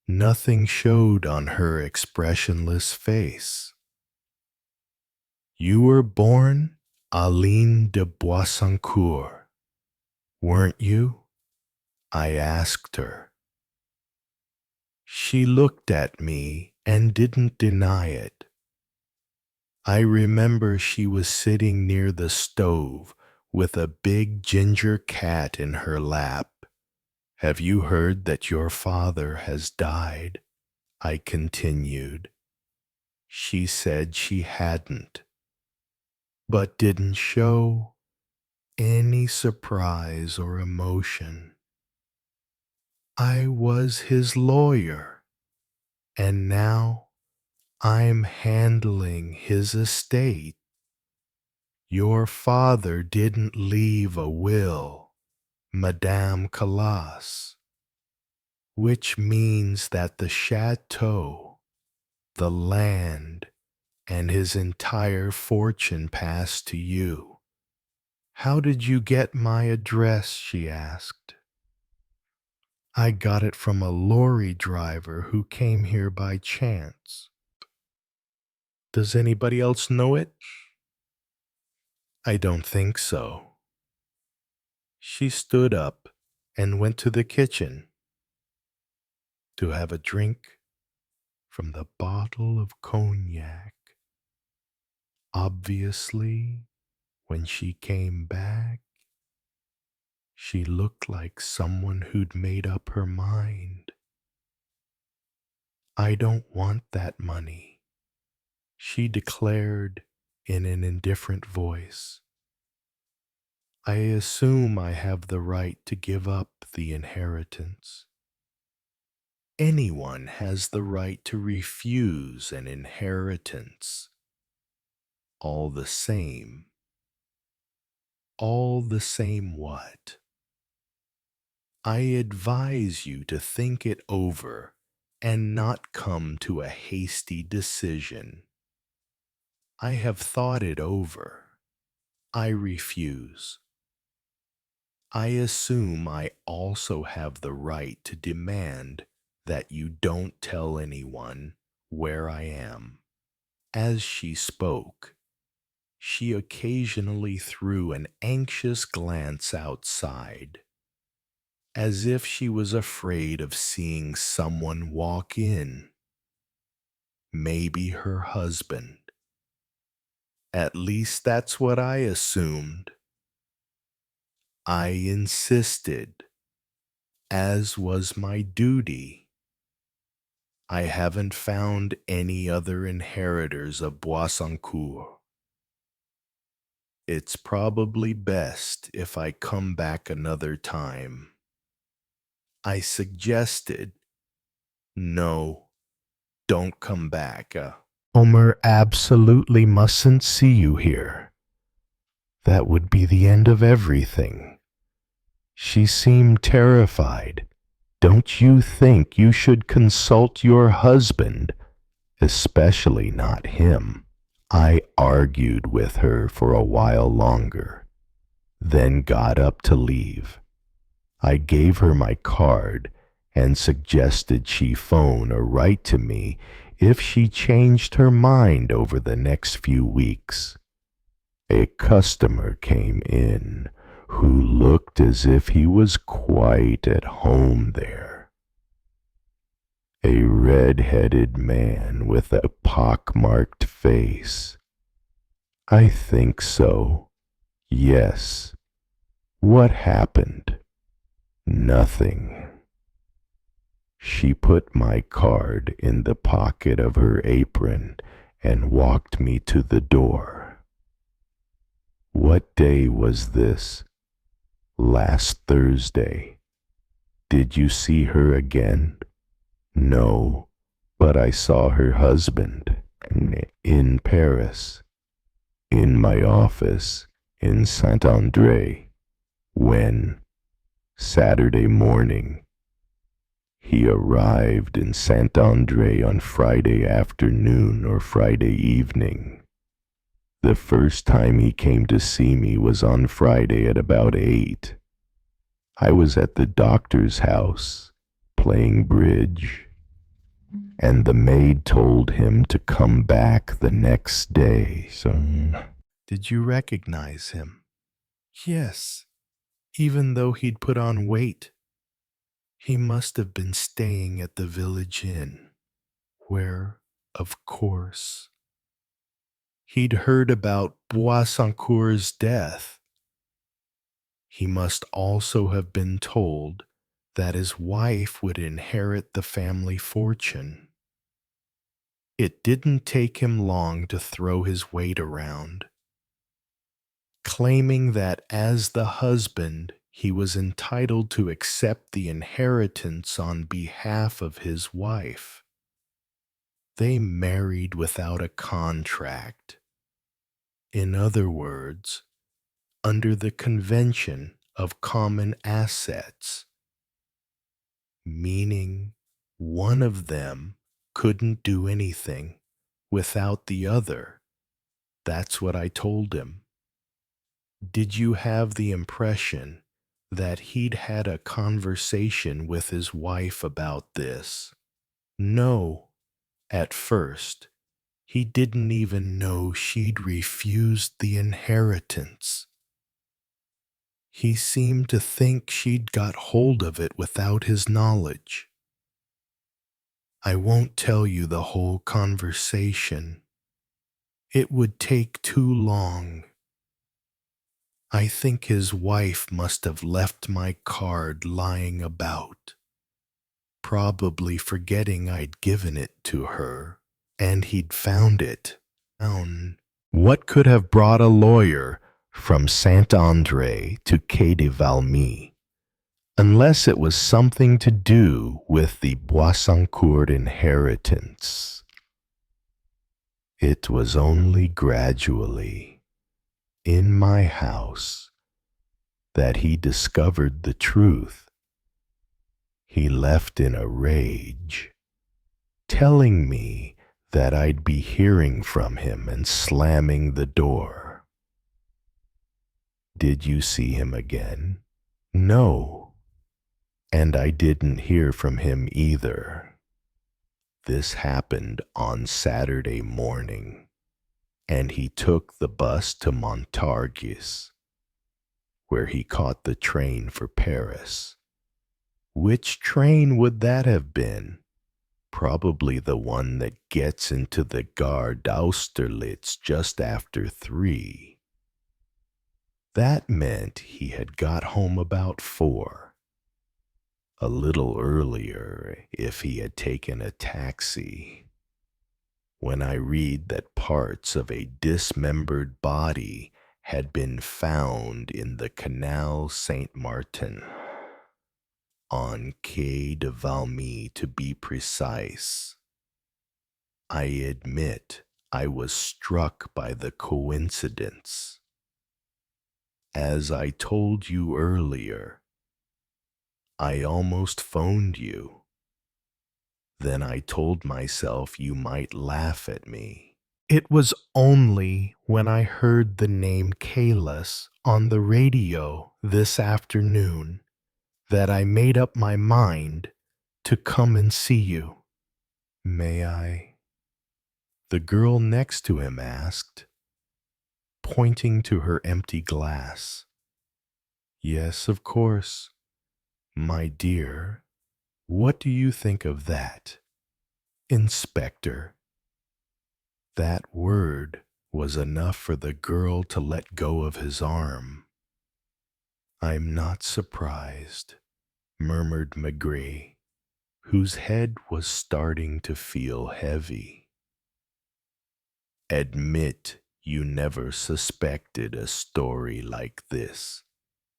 nothing showed on her expressionless face. You were born Aline de Boissancourt, weren't you? I asked her. She looked at me and didn't deny it. I remember she was sitting near the stove with a big ginger cat in her lap. Have you heard that your father has died? I continued. She said she hadn't, but didn't show any surprise or emotion. I was his lawyer, and now I'm handling his estate. Your father didn't leave a will, Madame Calas, which means that the chateau, the land, and his entire fortune passed to you. How did you get my address? She asked. I got it from a lorry driver who came here by chance. Does anybody else know it? I don't think so. She stood up and went to the kitchen to have a drink from the bottle of cognac. Obviously, when she came back, she looked like someone who'd made up her mind. I don't want that money, she declared in an indifferent voice. I assume I have the right to give up the inheritance. Anyone has the right to refuse an inheritance. All the same. All the same what? I advise you to think it over and not come to a hasty decision. I have thought it over. I refuse. I assume I also have the right to demand that you don't tell anyone where I am. As she spoke, she occasionally threw an anxious glance outside, as if she was afraid of seeing someone walk in. Maybe her husband. At least that's what I assumed. I insisted, as was my duty. I haven't found any other inheritors of Boissancourt. It's probably best if I come back another time. I suggested, no, don't come back. Omer absolutely mustn't see you here. That would be the end of everything. She seemed terrified. Don't you think you should consult your husband, especially not him? I argued with her for a while longer, then got up to leave. I gave her my card and suggested she phone or write to me if she changed her mind over the next few weeks. A customer came in who looked as if he was quite at home there. A red-headed man with a pock-marked face. I think so. Yes. What happened? Nothing. She put my card in the pocket of her apron and walked me to the door. What day was this? Last Thursday. Did you see her again? No, but I saw her husband in Paris, in my office in Saint-André. When? Saturday morning. He arrived in Saint-André on Friday afternoon or Friday evening. The first time he came to see me was on Friday at about 8. I was at the doctor's house, playing bridge, and the maid told him to come back the next day. So, did you recognize him? Yes, even though he'd put on weight. He must have been staying at the village inn, where, of course, he'd heard about Boissancourt's death. He must also have been told that his wife would inherit the family fortune. It didn't take him long to throw his weight around, claiming that as the husband, he was entitled to accept the inheritance on behalf of his wife. They married without a contract. In other words, under the convention of common assets, meaning one of them couldn't do anything without the other. That's what I told him. Did you have the impression that he'd had a conversation with his wife about this? No, at first. He didn't even know she'd refused the inheritance. He seemed to think she'd got hold of it without his knowledge. I won't tell you the whole conversation. It would take too long. I think his wife must have left my card lying about, probably forgetting I'd given it to her, and he'd found it. What could have brought a lawyer from Saint-André to Quai de Valmy, unless it was something to do with the Boissancourt inheritance? It was only gradually, in my house, that he discovered the truth. He left in a rage, telling me that I'd be hearing from him and slamming the door. Did you see him again? No, and I didn't hear from him either. This happened on Saturday morning, and he took the bus to Montargis, where he caught the train for Paris. Which train would that have been? Probably the one that gets into the Gare d'Austerlitz just after 3. That meant he had got home about 4. A little earlier if he had taken a taxi. When I read that parts of a dismembered body had been found in the Canal Saint-Martin, on Quai de Valmy to be precise, I admit I was struck by the coincidence. As I told you earlier, I almost phoned you. Then I told myself you might laugh at me. It was only when I heard the name Kalis on the radio this afternoon that I made up my mind to come and see you. May I? The girl next to him asked, pointing to her empty glass. Yes, of course. My dear, what do you think of that? Inspector. That word was enough for the girl to let go of his arm. I'm not surprised, murmured Maigret, whose head was starting to feel heavy. Admit you never suspected a story like this.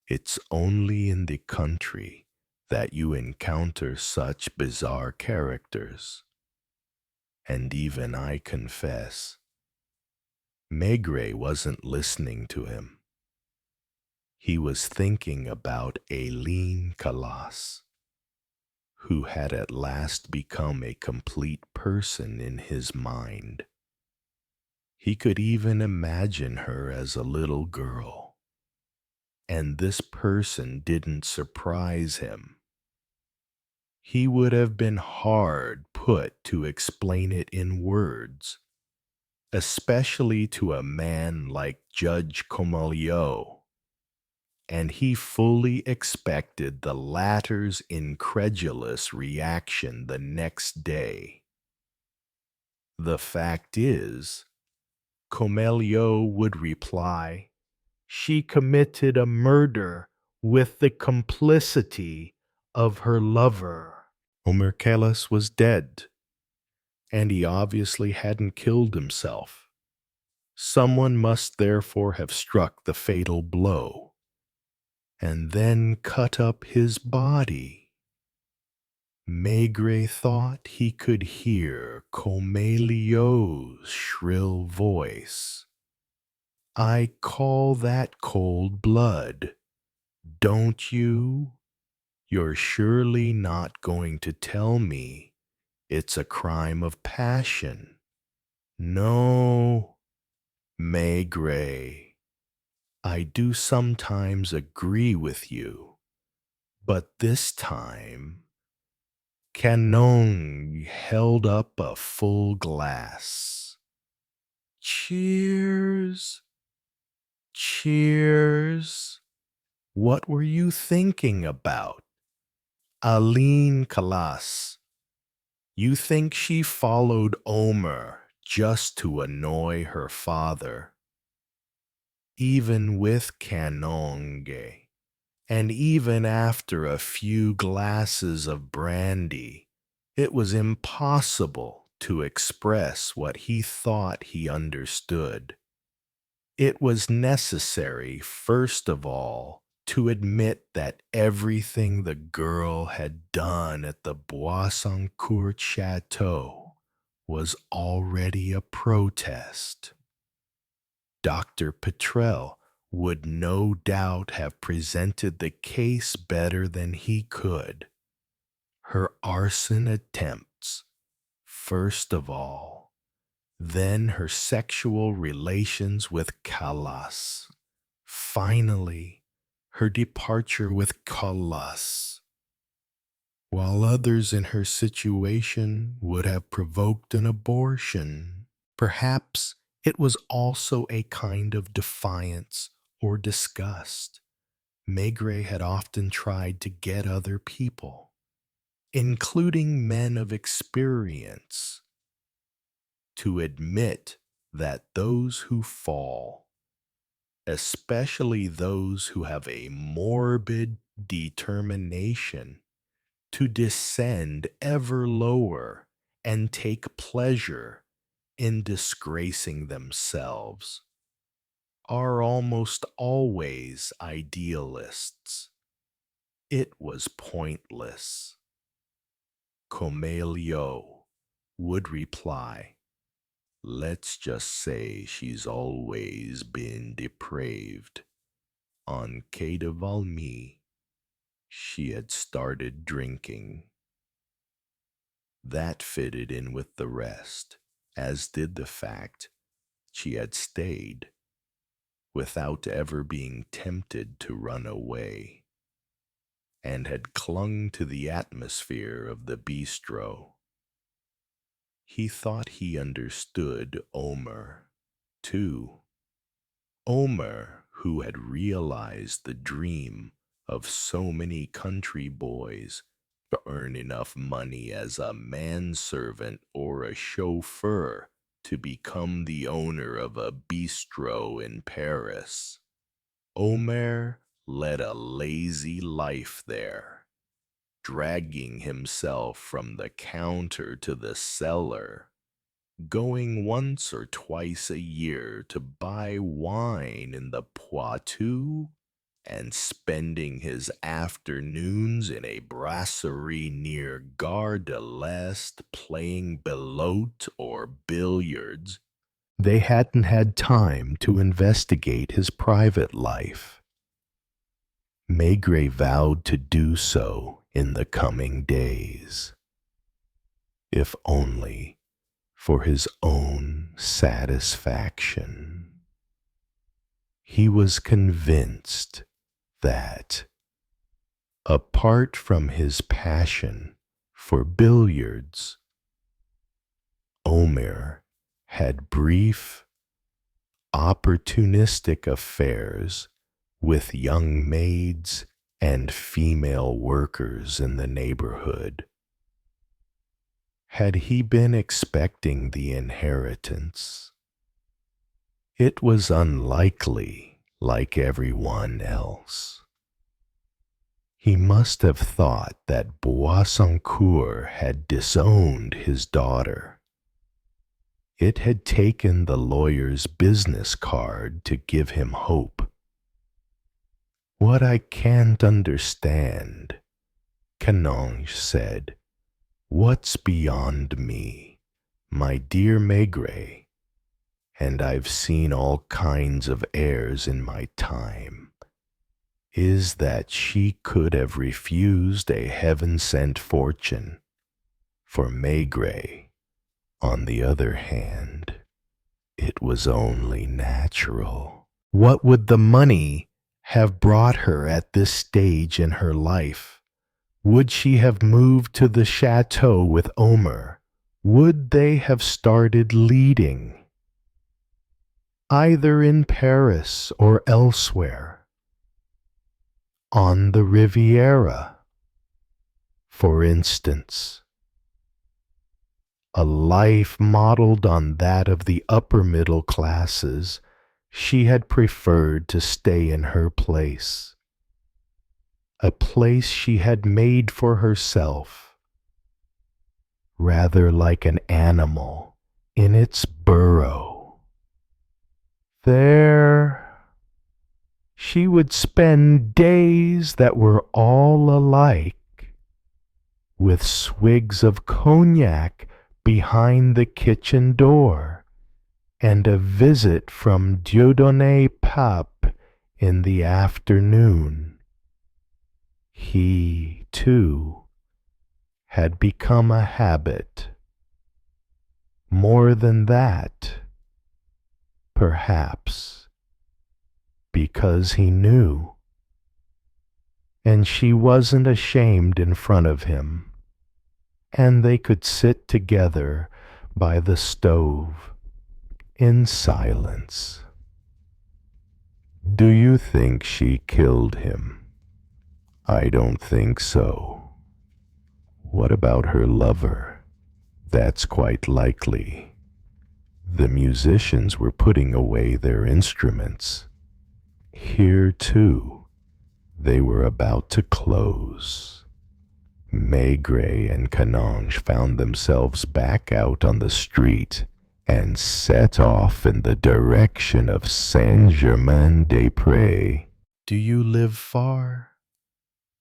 It's only in the country that you encounter such bizarre characters. And even I confess, Maigret wasn't listening to him. He was thinking about Aileen Calas, who had at last become a complete person in his mind. He could even imagine her as a little girl. And this person didn't surprise him. He would have been hard put to explain it in words, especially to a man like Judge Comelio, and he fully expected the latter's incredulous reaction the next day. The fact is, Comelio would reply, "She committed a murder with the complicity of her lover." Omer Kalas was dead, and he obviously hadn't killed himself. Someone must therefore have struck the fatal blow, and then cut up his body. Maigret thought he could hear Comelio's shrill voice. I call that cold blood, don't you? You're surely not going to tell me it's a crime of passion. No, Maigret, I do sometimes agree with you, but this time Canon held up a full glass. Cheers, cheers. What were you thinking about? Aileen Calas. You think she followed Omer just to annoy her father? Even with Canonge, and even after a few glasses of brandy, it was impossible to express what he thought he understood. It was necessary, first of all, to admit that everything the girl had done at the Boissancourt Chateau was already a protest. Dr. Petrel would no doubt have presented the case better than he could. Her arson attempts, first of all, then her sexual relations with Calas, finally her departure with Calas. While others in her situation would have provoked an abortion, perhaps it was also a kind of defiance or disgust. Maigret had often tried to get other people, including men of experience, to admit that those who fall, especially those who have a morbid determination to descend ever lower and take pleasure in disgracing themselves, are almost always idealists. It was pointless. Comelio would reply, Let's just say she's always been depraved. On Quai de Valmy, she had started drinking. That fitted in with the rest, as did the fact she had stayed without ever being tempted to run away, and had clung to the atmosphere of the bistro. He thought he understood Omer, too. Omer, who had realized the dream of so many country boys to earn enough money as a manservant or a chauffeur to become the owner of a bistro in Paris. Omer led a lazy life there, dragging himself from the counter to the cellar, going once or twice a year to buy wine in the Poitou, and spending his afternoons in a brasserie near Gare de l'Est playing belote or billiards. They hadn't had time to investigate his private life. Maigret vowed to do so in the coming days, if only for his own satisfaction. He was convinced that, apart from his passion for billiards, Omer had brief, opportunistic affairs with young maids and female workers in the neighborhood. Had he been expecting the inheritance? It was unlikely, like everyone else. He must have thought that Boissancourt had disowned his daughter. It had taken the lawyer's business card to give him hope. "What I can't understand," Canonge said, "what's beyond me, my dear Maigret, and I've seen all kinds of heirs in my time, is that she could have refused a heaven-sent fortune. For Maigret, on the other hand, it was only natural. What would the money have brought her at this stage in her life? Would she have moved to the chateau with Omer? Would they have started leading, either in Paris or elsewhere, on the Riviera, for instance? A life modeled on that of the upper middle classes, she had preferred to stay in her place, a place she had made for herself, rather like an animal in its burrow. There she would spend days that were all alike, with swigs of cognac behind the kitchen door, and a visit from Dieudonné Pape in the afternoon. He, too, had become a habit. More than that, perhaps, because he knew, and she wasn't ashamed in front of him, and they could sit together by the stove in silence. "Do you think she killed him?" "I don't think so." "What about her lover?" "That's quite likely. The musicians were putting away their instruments. Here, too, they were about to close." Maigret and Canonge found themselves back out on the street and set off in the direction of Saint-Germain-des-Prés. "Do you live far?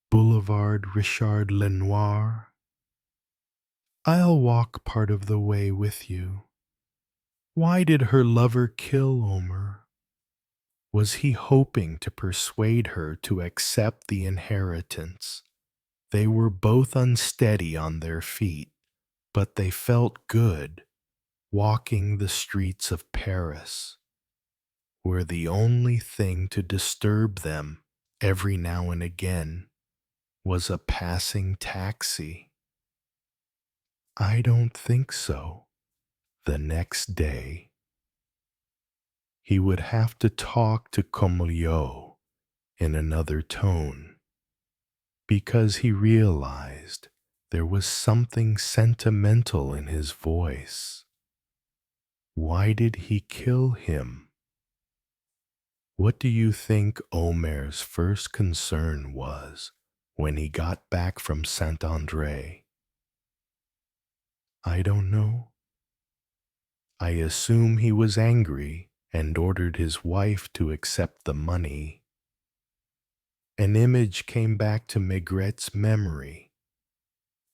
Boulevard Richard Lenoir?" "I'll walk part of the way with you." Why did her lover kill Omer? Was he hoping to persuade her to accept the inheritance? They were both unsteady on their feet, but they felt good walking the streets of Paris, where the only thing to disturb them every now and again was a passing taxi. I don't think so. The next day, he would have to talk to Comolio in another tone, because he realized there was something sentimental in his voice. Why did he kill him? What do you think Omer's first concern was when he got back from Saint-André? I don't know. I assume he was angry and ordered his wife to accept the money. An image came back to Maigret's memory: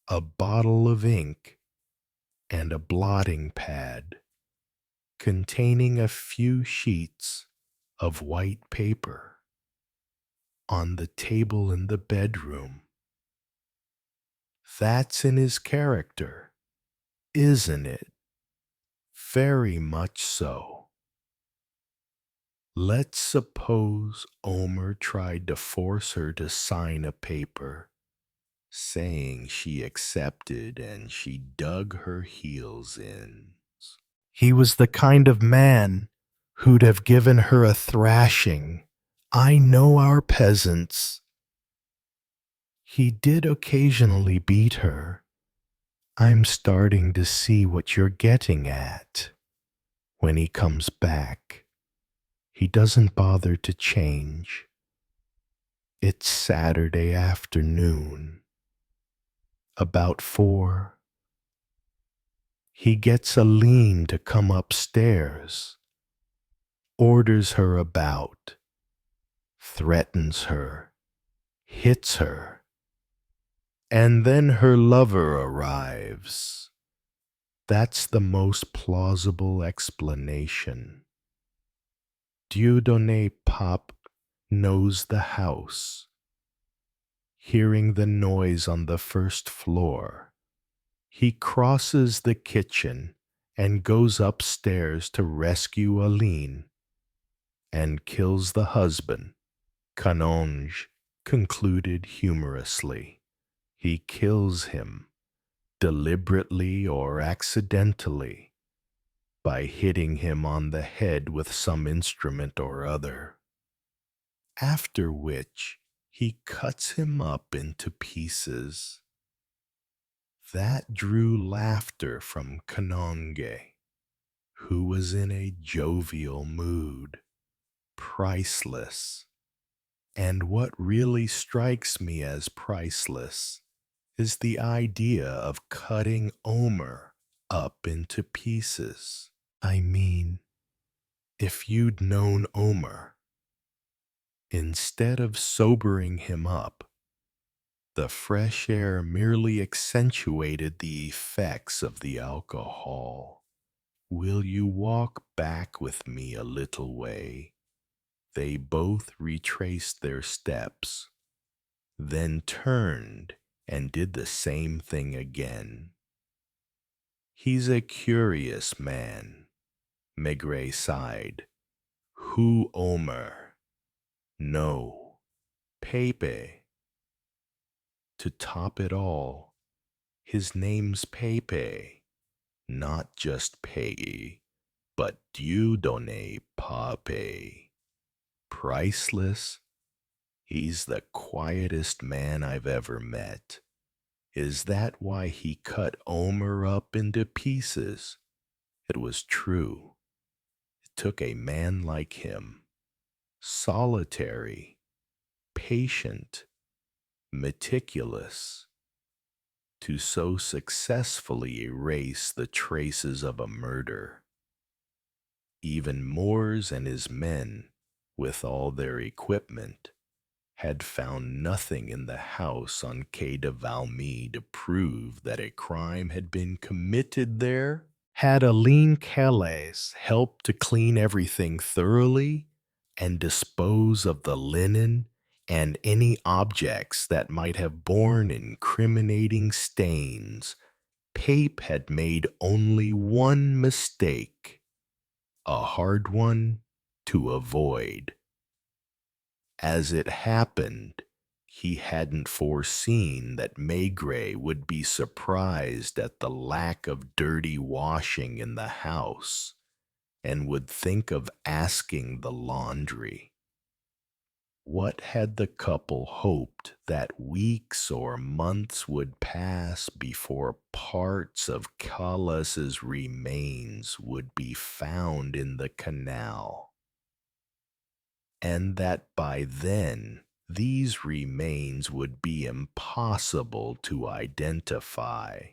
a bottle of ink and a blotting pad containing a few sheets of white paper on the table in the bedroom. That's in his character, isn't it? Very much so. Let's suppose Omer tried to force her to sign a paper saying she accepted, and she dug her heels in. He was the kind of man who'd have given her a thrashing. I know our peasants. He did occasionally beat her. I'm starting to see what you're getting at. When he comes back, he doesn't bother to change. It's Saturday afternoon. About 4. He gets Aline to come upstairs, orders her about, threatens her, hits her, and then her lover arrives. That's the most plausible explanation. Dieudonné Pop knows the house. Hearing the noise on the first floor, he crosses the kitchen and goes upstairs to rescue Aline, and kills the husband. Canonge concluded humorously. He kills him, deliberately or accidentally, by hitting him on the head with some instrument or other, after which he cuts him up into pieces. That drew laughter from Canonge, who was in a jovial mood. Priceless. And what really strikes me as priceless is the idea of cutting Omer up into pieces. I mean, if you'd known Omer, instead of sobering him up, the fresh air merely accentuated the effects of the alcohol. Will you walk back with me a little way? They both retraced their steps, then turned and did the same thing again. He's a curious man, Maigret sighed. Who Omer? No, Pepe. To top it all, his name's Pepe, not just Peggy, but Dieudonné Pape. Priceless. He's the quietest man I've ever met. Is that why he cut Omer up into pieces? It was true. It took a man like him, solitary, patient, meticulous, to so successfully erase the traces of a murder. Even Moors and his men, with all their equipment, had found nothing in the house on Quai de Valmy to prove that a crime had been committed there. Had Aline Calais helped to clean everything thoroughly and dispose of the linen and any objects that might have borne incriminating stains, Pape had made only one mistake, a hard one to avoid. As it happened, he hadn't foreseen that Maigret would be surprised at the lack of dirty washing in the house and would think of asking the laundry. What had the couple hoped that weeks or months would pass before parts of Calais' remains would be found in the canal, and that by then these remains would be impossible to identify?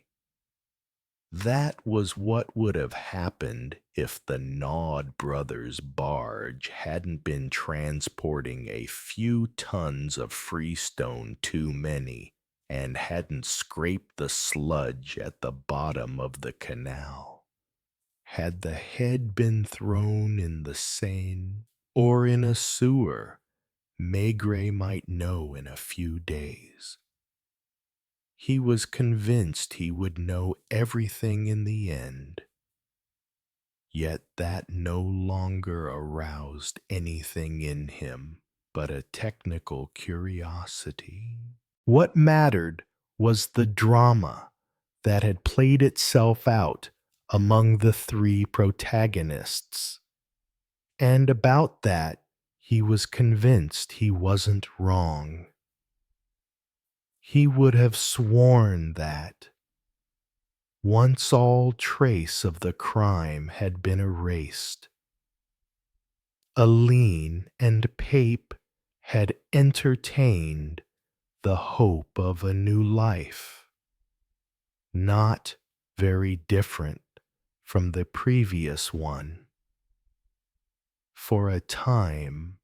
That was what would have happened if the Nod brothers' barge hadn't been transporting a few tons of freestone too many and hadn't scraped the sludge at the bottom of the canal. Had the head been thrown in the Seine or in a sewer, Maigret might know in a few days. He was convinced he would know everything in the end. Yet that no longer aroused anything in him but a technical curiosity. What mattered was the drama that had played itself out among the three protagonists. And about that, he was convinced he wasn't wrong. He would have sworn that, once all trace of the crime had been erased, Aline and Pape had entertained the hope of a new life, not very different from the previous one. For a time,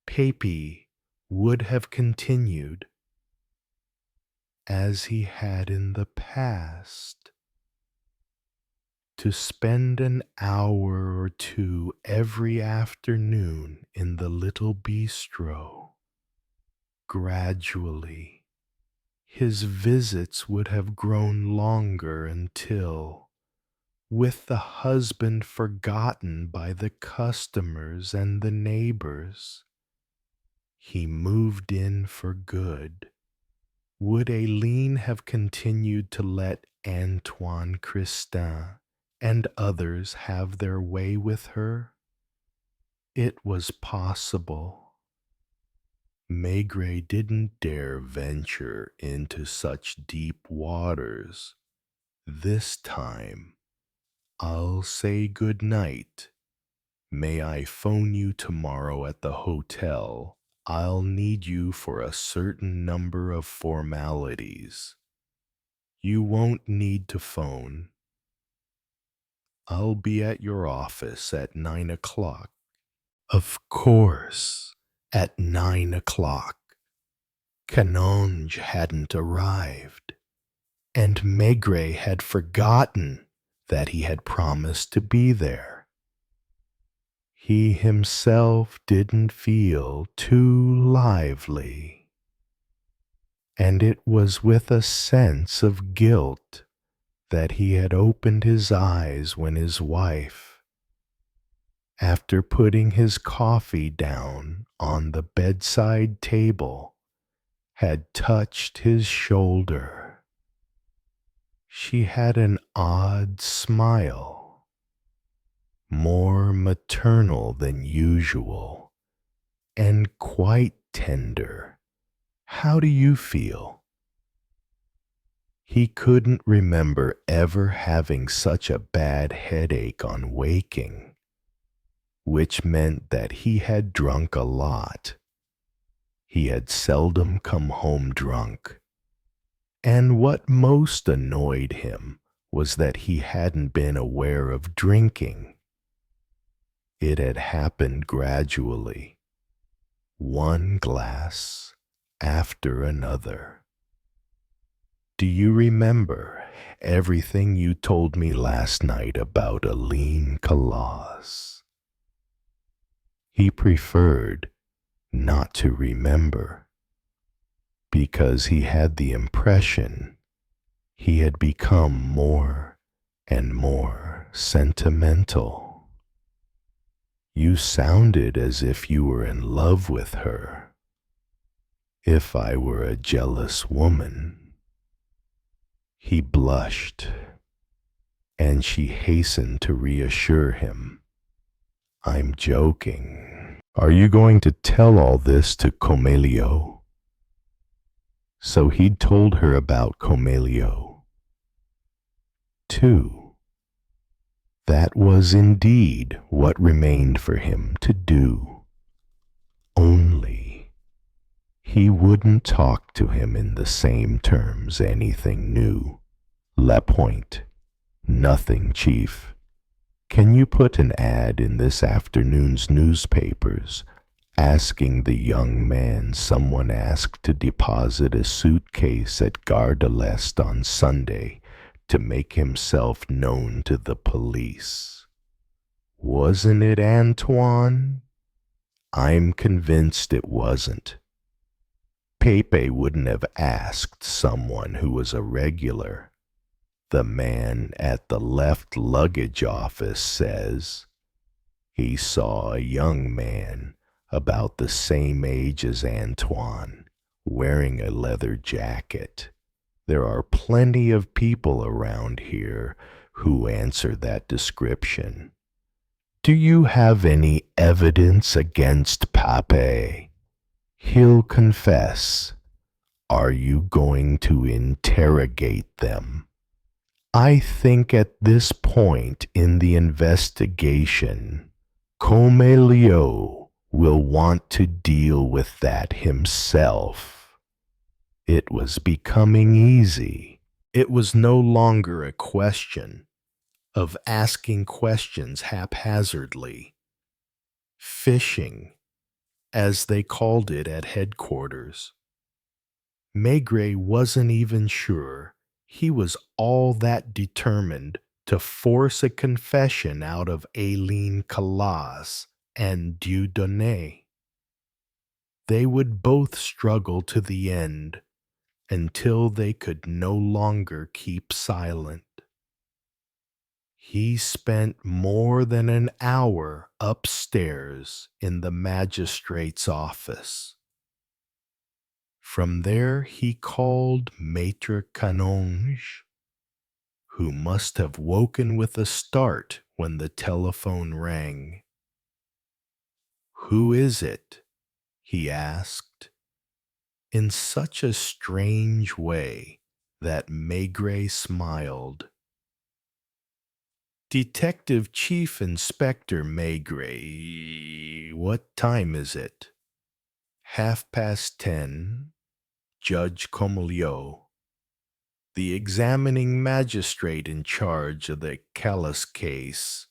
Pape would have continued as he had in the past, to spend an hour or two every afternoon in the little bistro. Gradually, his visits would have grown longer until, with the husband forgotten by the customers and the neighbors, he moved in for good. Would Aileen have continued to let Antoine Christin and others have their way with her? It was possible. Maigret didn't dare venture into such deep waters. This time, I'll say good night. May I phone you tomorrow at the hotel? I'll need you for a certain number of formalities. You won't need to phone. I'll be at your office at 9 o'clock. Of course, at 9 o'clock. Canonge hadn't arrived, and Maigret had forgotten that he had promised to be there. He himself didn't feel too lively, and it was with a sense of guilt that he had opened his eyes when his wife, after putting his coffee down on the bedside table, had touched his shoulder. She had an odd smile, more maternal than usual, and quite tender. How do you feel? He couldn't remember ever having such a bad headache on waking, which meant that he had drunk a lot. He had seldom come home drunk, and what most annoyed him was that he hadn't been aware of drinking. It had happened gradually, one glass after another. Do you remember everything you told me last night about a lean coloss. He preferred not to remember because he had the impression he had become more and more sentimental. You sounded as if you were in love with her. If I were a jealous woman. He blushed, and she hastened to reassure him. I'm joking. Are you going to tell all this to Comelio? So he'd told her about Comelio. 2. That was indeed what remained for him to do. Only he wouldn't talk to him in the same terms anything new. Lapointe. Nothing, Chief. Can you put an ad in this afternoon's newspapers asking the young man someone asked to deposit a suitcase at Gare de l'Est on Sunday to make himself known to the police? Wasn't it Antoine? I'm convinced it wasn't. Pepe wouldn't have asked someone who was a regular. The man at the left luggage office says he saw a young man about the same age as Antoine, wearing a leather jacket. There are plenty of people around here who answer that description. Do you have any evidence against Pape? He'll confess. Are you going to interrogate them? I think at this point in the investigation, Comelio will want to deal with that himself. It was becoming easy. It was no longer a question of asking questions haphazardly. Fishing, as they called it at headquarters. Maigret wasn't even sure he was all that determined to force a confession out of Aileen Calas and Dieudonné. They would both struggle to the end until they could no longer keep silent. He spent more than an hour upstairs in the magistrate's office. From there he called Maître Canonge, who must have woken with a start when the telephone rang. Who is it? He asked, in such a strange way that Maigret smiled. Detective Chief Inspector Maigret, what time is it? 10:30. Judge Comelio. The examining magistrate in charge of the Calas case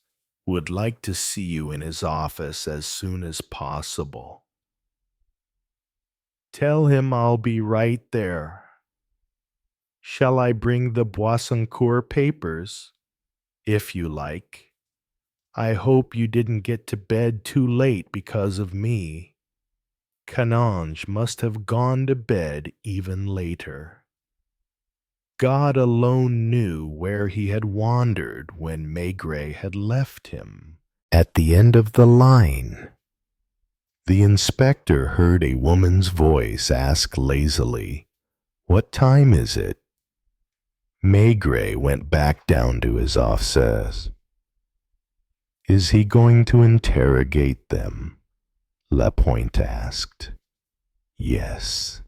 would like to see you in his office as soon as possible. Tell him I'll be right there. Shall I bring the Boissancourt papers? If you like. I hope you didn't get to bed too late because of me. Canonge must have gone to bed even later. God alone knew where he had wandered when Maigret had left him. At the end of the line, the inspector heard a woman's voice ask lazily, "What time is it?" Maigret went back down to his office. Is he going to interrogate them? Lapointe asked. Yes,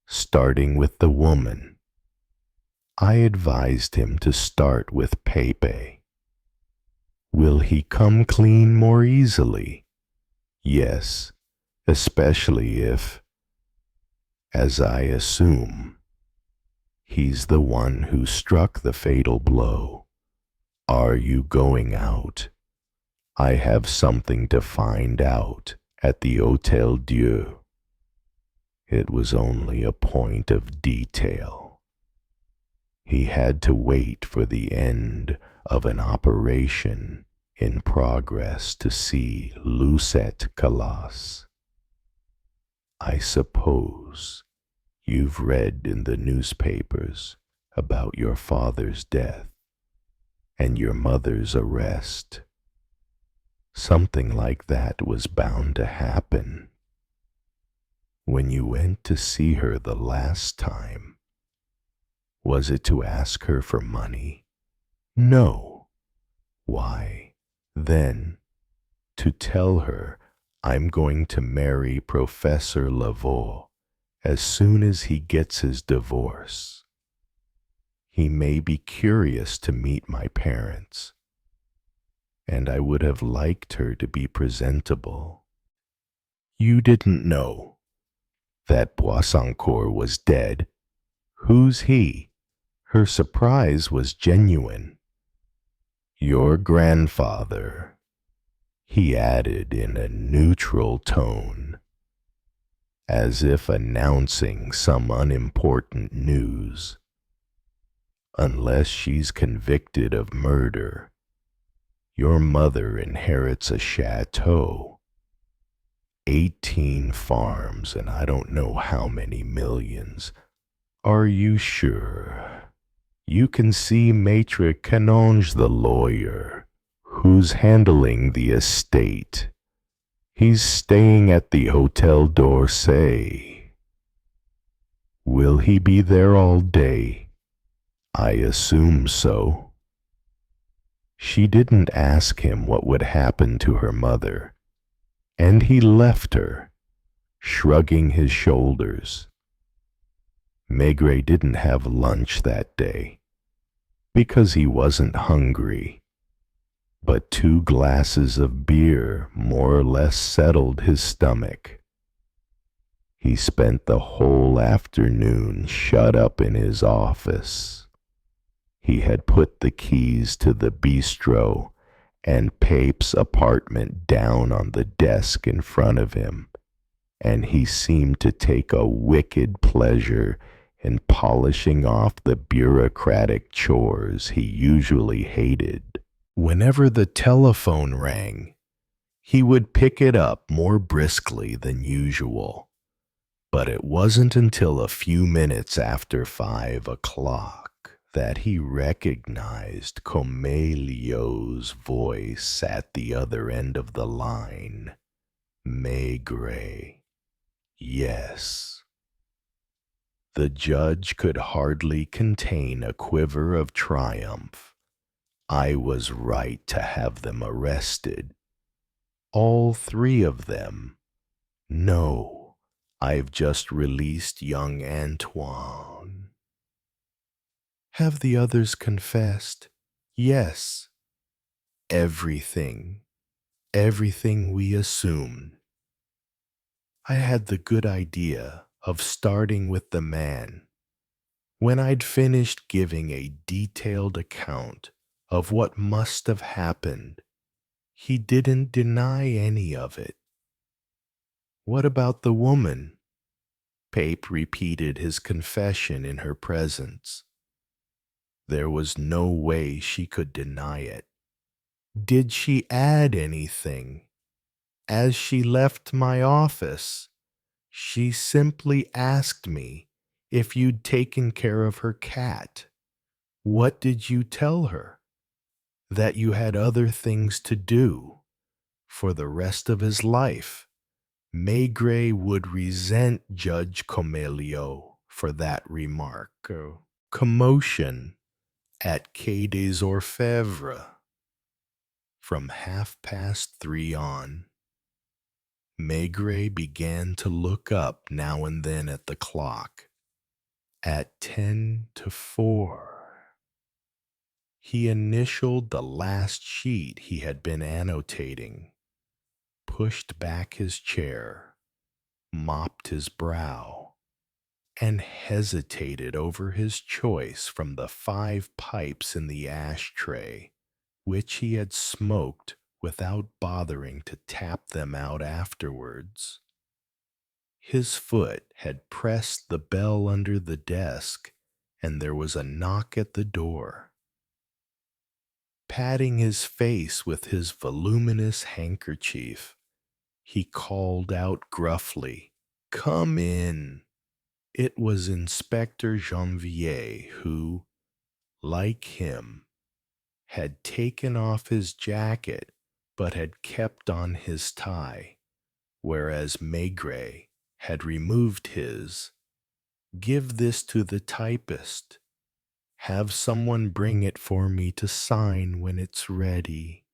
starting with the woman. I advised him to start with Pepe. Will he come clean more easily? Yes, especially if, as I assume, he's the one who struck the fatal blow. Are you going out? I have something to find out at the Hôtel Dieu. It was only a point of detail. He had to wait for the end of an operation in progress to see Lucette Calas. I suppose you've read in the newspapers about your father's death and your mother's arrest. Something like that was bound to happen. When you went to see her the last time, was it to ask her for money? No. Why, then, to tell her I'm going to marry Professor Lavaux as soon as he gets his divorce. He may be curious to meet my parents, and I would have liked her to be presentable. You didn't know that Boissancourt was dead. Who's he? Her surprise was genuine. Your grandfather, he added in a neutral tone, as if announcing some unimportant news. Unless she's convicted of murder, your mother inherits a chateau, 18 farms, and I don't know how many millions. Are you sure? You can see Maitre Canonge, the lawyer, who's handling the estate. He's staying at the Hotel d'Orsay. Will he be there all day? I assume so. She didn't ask him what would happen to her mother, and he left her, shrugging his shoulders. Maigret didn't have lunch that day, because he wasn't hungry, but 2 glasses of beer more or less settled his stomach. He spent the whole afternoon shut up in his office. He had put the keys to the bistro and Pape's apartment down on the desk in front of him, and he seemed to take a wicked pleasure in polishing off the bureaucratic chores he usually hated. Whenever the telephone rang, he would pick it up more briskly than usual, but it wasn't until a few minutes after 5 o'clock that he recognized Comelio's voice at the other end of the line. Maigret. Yes. The judge could hardly contain a quiver of triumph. I was right to have them arrested. All 3 of them. No, I've just released young Antoine. Have the others confessed? Yes. Everything we assumed. I had the good idea of starting with the man. When I'd finished giving a detailed account of what must have happened, he didn't deny any of it. What about the woman? Pape repeated his confession in her presence. There was no way she could deny it. Did she add anything? As she left my office, she simply asked me if you'd taken care of her cat. What did you tell her? That you had other things to do for the rest of his life. Maigret would resent Judge Comelio for that remark. Commotion at Quai des Orfèvres. From 3:30 on, Maigret began to look up now and then at the clock. At 10 to 4. He initialed the last sheet he had been annotating, pushed back his chair, mopped his brow, and hesitated over his choice from the 5 pipes in the ashtray, which he had smoked without bothering to tap them out afterwards. His foot had pressed the bell under the desk, and there was a knock at the door. Patting his face with his voluminous handkerchief, he called out gruffly, "Come in." It was Inspector Janvier who, like him, had taken off his jacket but had kept on his tie, whereas Maigret had removed his. "Give this to the typist. Have someone bring it for me to sign when it's ready.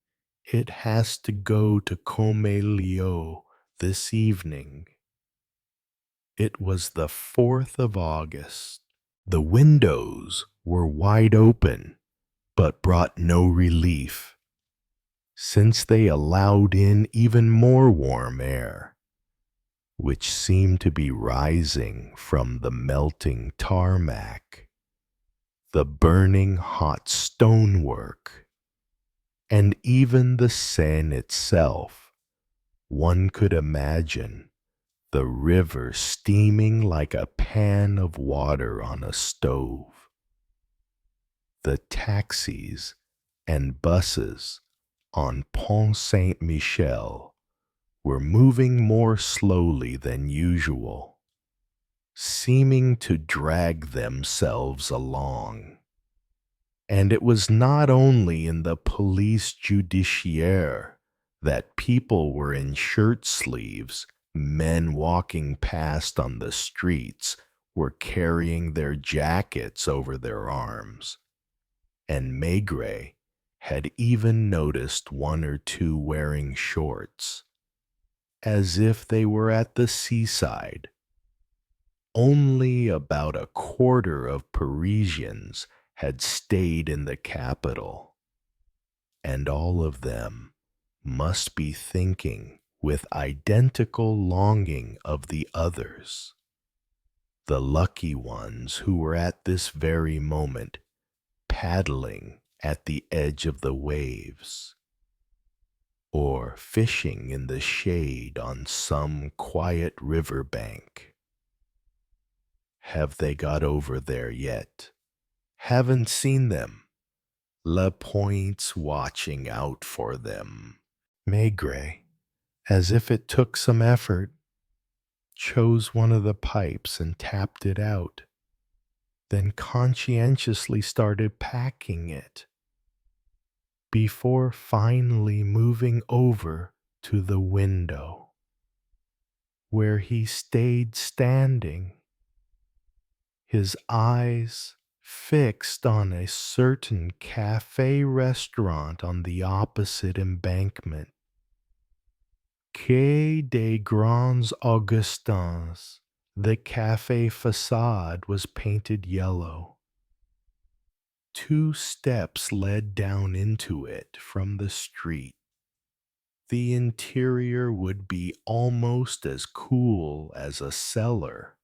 It has to go to Comelio this evening." It was the 4th of August. The windows were wide open, but brought no relief, since they allowed in even more warm air, which seemed to be rising from the melting tarmac, the burning hot stonework, and even the Seine itself. One could imagine the river steaming like a pan of water on a stove. The taxis and buses on Pont Saint-Michel were moving more slowly than usual, seeming to drag themselves along. And it was not only in the police judiciaire that people were in shirt sleeves. Men walking past on the streets were carrying their jackets over their arms, and Maigret had even noticed one or two wearing shorts, as if they were at the seaside. Only about a quarter of Parisians had stayed in the capital, and all of them must be thinking with identical longing of the others, the lucky ones who were at this very moment paddling at the edge of the waves, or fishing in the shade on some quiet river bank. Have they got over there yet? Haven't seen them. La Pointe's watching out for them. Maigret, as if it took some effort, chose one of the pipes and tapped it out, then conscientiously started packing it, before finally moving over to the window, where he stayed standing, his eyes fixed on a certain cafe restaurant on the opposite embankment. Quai des Grands Augustins. The cafe facade was painted yellow. 2 steps led down into it from the street. The interior would be almost as cool as a cellar.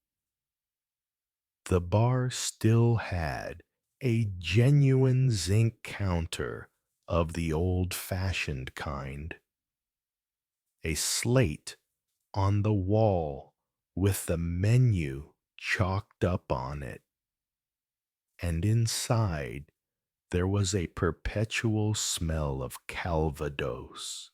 The bar still had a genuine zinc counter of the old-fashioned kind, a slate on the wall with the menu chalked up on it, and inside there was a perpetual smell of Calvados.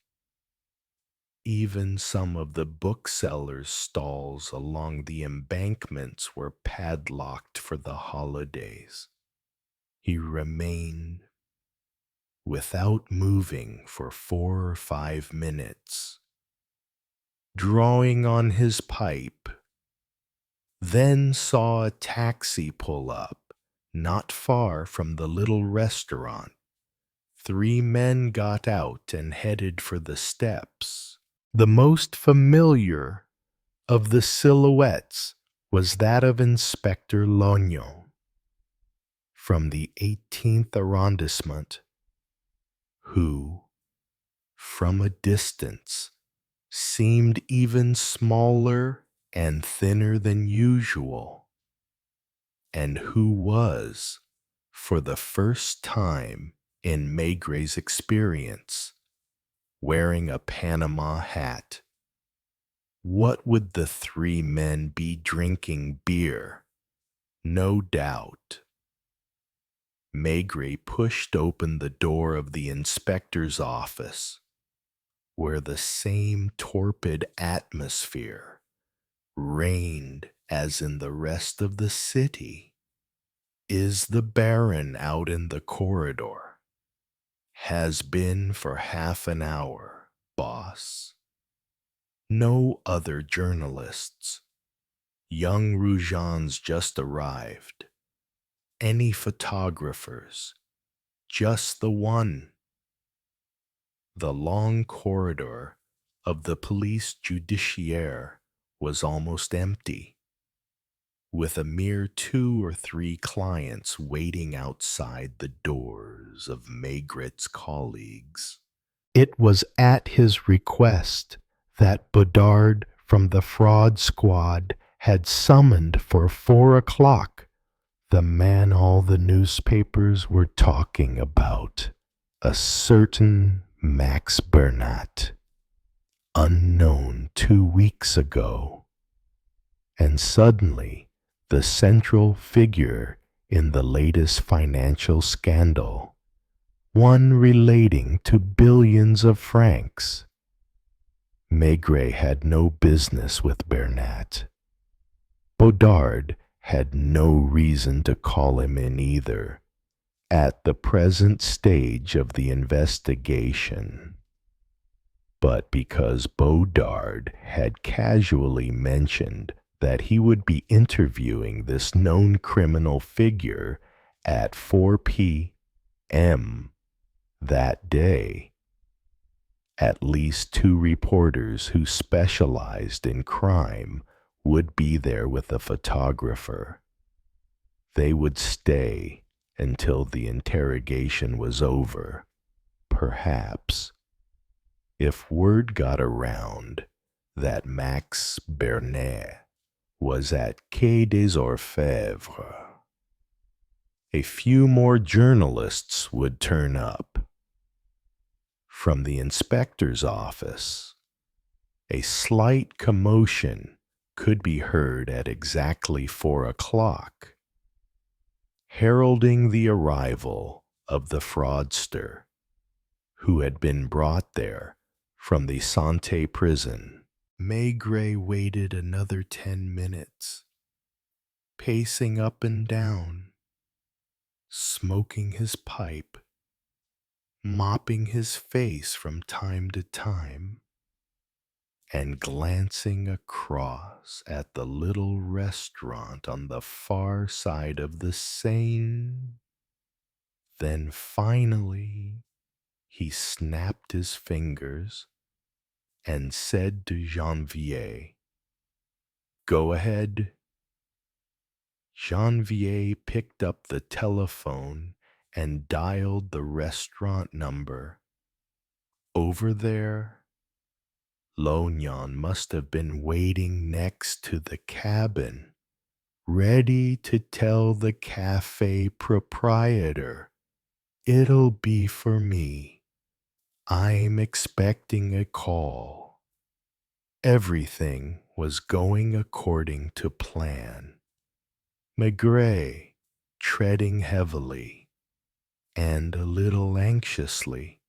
Even some of the booksellers' stalls along the embankments were padlocked for the holidays. He remained without moving for 4 or 5 minutes, drawing on his pipe, then saw a taxi pull up not far from the little restaurant. 3 men got out and headed for the steps. The most familiar of the silhouettes was that of Inspector Lognon, from the 18th arrondissement, who, from a distance, seemed even smaller and thinner than usual, and who was, for the first time in Maigret's experience, wearing a Panama hat. What would the 3 men be drinking beer? No doubt. Maigret pushed open the door of the inspector's office, where the same torpid atmosphere reigned as in the rest of the city. Is the Baron out in the corridor? Has been for half an hour, boss. No other journalists. Young Roujon's just arrived. Any photographers? Just the one. The long corridor of the police judiciaire was almost empty, with a mere 2 or 3 clients waiting outside the doors of Maigret's colleagues. It was at his request that Bedard from the fraud squad had summoned for 4 o'clock the man all the newspapers were talking about, a certain Max Bernat, unknown 2 weeks ago, and suddenly the central figure in the latest financial scandal, one relating to billions of francs. Maigret had no business with Bernat. Bedard had no reason to call him in either, at the present stage of the investigation. But because Bedard had casually mentioned that he would be interviewing this known criminal figure at 4 p.m. that day, at least 2 reporters who specialized in crime would be there with a photographer. They would stay until the interrogation was over, perhaps. If word got around that Max Bernat was at Quai des Orfèvres, a few more journalists would turn up. From the inspector's office, a slight commotion could be heard at exactly 4 o'clock, heralding the arrival of the fraudster, who had been brought there from the Santé prison. Maigret waited another 10 minutes, pacing up and down, smoking his pipe, mopping his face from time to time, and glancing across at the little restaurant on the far side of the Seine. Then finally he snapped his fingers and said to Janvier, "Go ahead." Janvier picked up the telephone and dialed the restaurant number. Over there, Lognon must have been waiting next to the cabin, ready to tell the cafe proprietor, "It'll be for me. I'm expecting a call." Everything was going according to plan. Maigret, treading heavily and a little anxiously,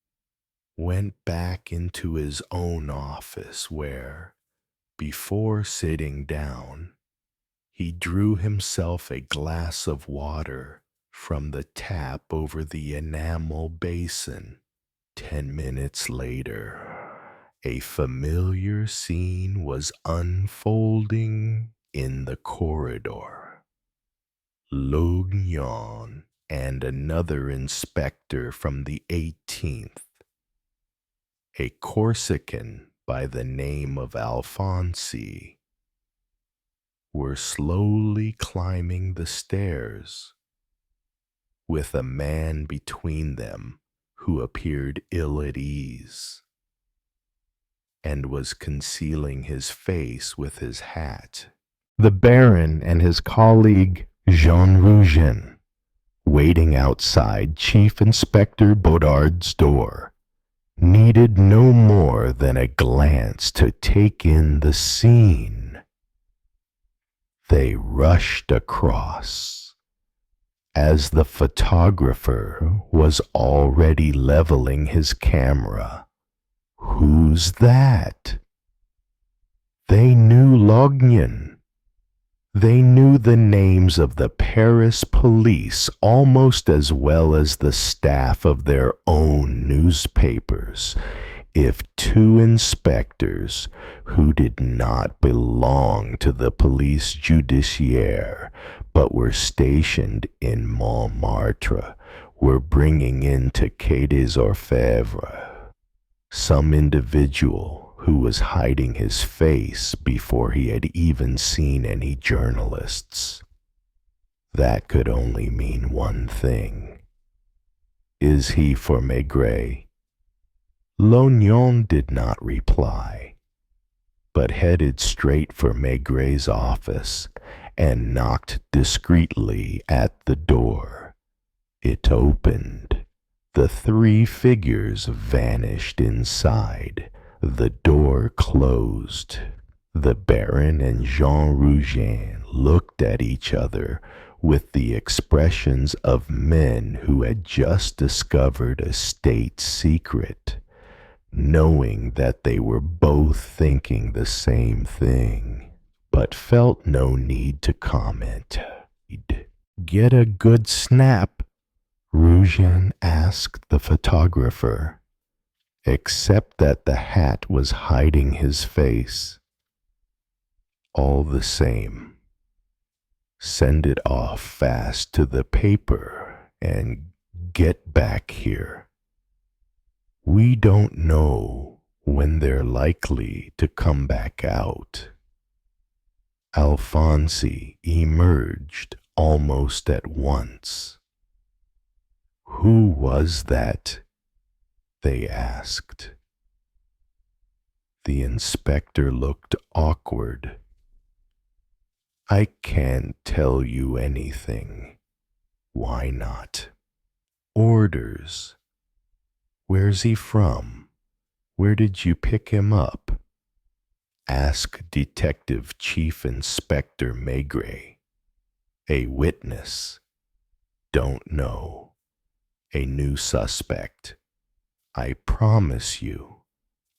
went back into his own office where, before sitting down, he drew himself a glass of water from the tap over the enamel basin. 10 minutes later, a familiar scene was unfolding in the corridor. Lognon and another inspector from the 18th, a Corsican by the name of Alphonse, were slowly climbing the stairs, with a man between them who appeared ill at ease, and was concealing his face with his hat. The Baron and his colleague Jean Roujon, waiting outside Chief Inspector Bedard's door, needed no more than a glance to take in the scene. They rushed across, as the photographer was already leveling his camera. "Who's that?" They knew Lognan. They knew the names of the Paris police almost as well as the staff of their own newspapers. If two inspectors who did not belong to the police judiciaire but were stationed in Montmartre were bringing into Quai des Orfèvres some individual who was hiding his face before he had even seen any journalists, that could only mean one thing. Is he for Maigret? Lognan did not reply, but headed straight for Maigret's office and knocked discreetly at the door. It opened. The three figures vanished inside. The door closed. The Baron and Jean Rougen looked at each other with the expressions of men who had just discovered a state secret, knowing that they were both thinking the same thing, but felt no need to comment. "Get a good snap?" Rougen asked the photographer, except that the hat was hiding his face. "All the same, send it off fast to the paper and get back here. We don't know when they're likely to come back out." Alphonse emerged almost at once. "Who was that?" they asked. The inspector looked awkward. "I can't tell you anything." "Why not?" "Orders." "Where's he from? Where did you pick him up?" "Ask Detective Chief Inspector Maigret." "A witness?" "Don't know." "A new suspect?" "I promise you,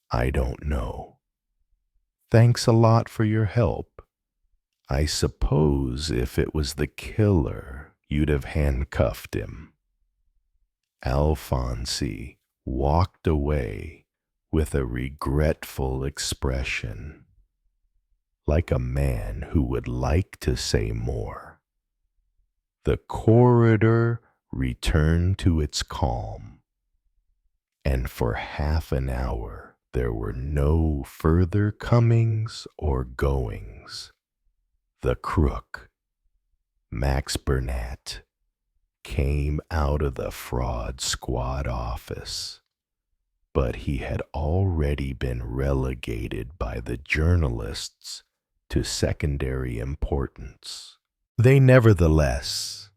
I don't know." "Thanks a lot for your help. I suppose if it was the killer, you'd have handcuffed him." Alphonse walked away with a regretful expression, like a man who would like to say more. The corridor returned to its calm, and for half an hour there were no further comings or goings. The crook, Max Bernat, came out of the fraud squad office, but he had already been relegated by the journalists to secondary importance. They nevertheless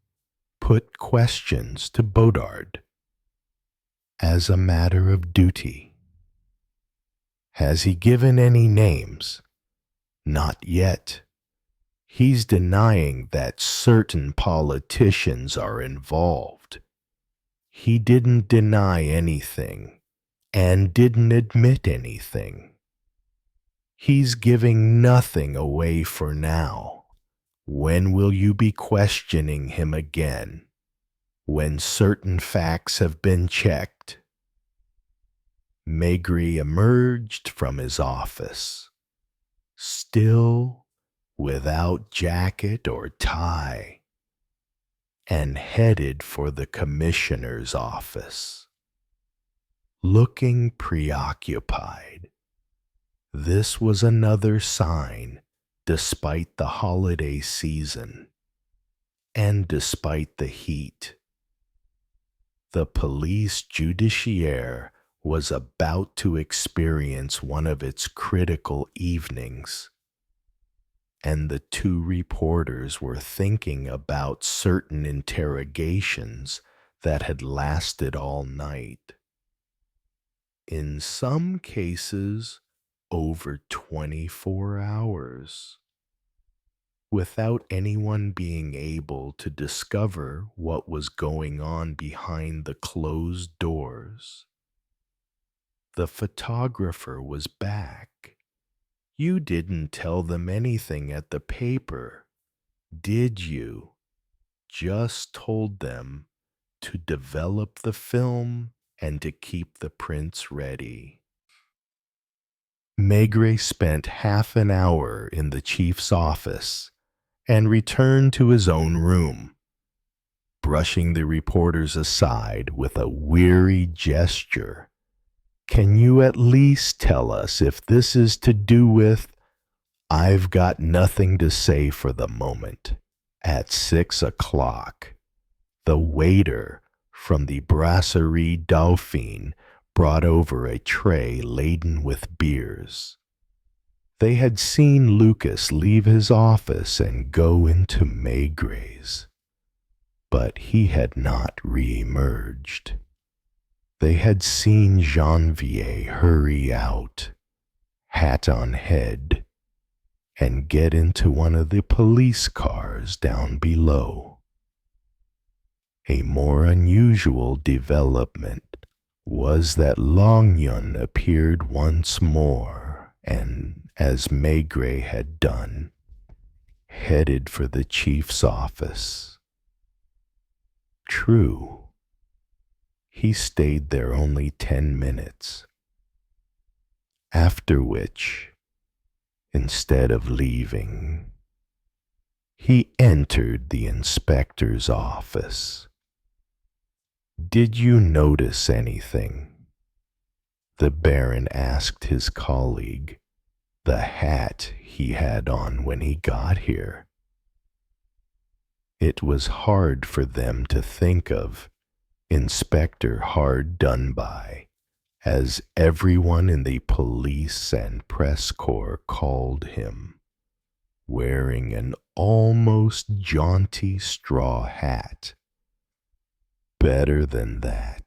put questions to Bodard as a matter of duty. "Has he given any names?" "Not yet. He's denying that certain politicians are involved." "He didn't deny anything and didn't admit anything. He's giving nothing away for now. When will you be questioning him again? When certain facts have been checked." Maigret emerged from his office, still without jacket or tie, and headed for the commissioner's office, looking preoccupied. This was another sign, despite the holiday season and despite the heat. The police judiciaire was about to experience one of its critical evenings, and the two reporters were thinking about certain interrogations that had lasted all night. In some cases, over 24 hours. without anyone being able to discover what was going on behind the closed doors. The photographer was back. You didn't tell them anything at the paper, did you? Just told them to develop the film and to keep the prints ready. Maigret spent half an hour in the chief's office and returned to his own room, brushing the reporters aside with a weary gesture. Can you at least tell us if this is to do with... I've got nothing to say for the moment. At 6 o'clock, the waiter from the Brasserie Dauphine brought over a tray laden with beers. They had seen Lucas leave his office and go into Maigret's, but he had not re-emerged. They had seen Janvier hurry out, hat on head, and get into one of the police cars down below. A more unusual development was that Longyon appeared once more and, as Maigret had done, headed for the chief's office. True, he stayed there only 10 minutes, after which, instead of leaving, he entered the inspector's office. Did you notice anything? The Baron asked his colleague, the hat he had on when he got here. It was hard for them to think of Inspector Hard Done By, as everyone in the police and press corps called him, wearing an almost jaunty straw hat. Better than that.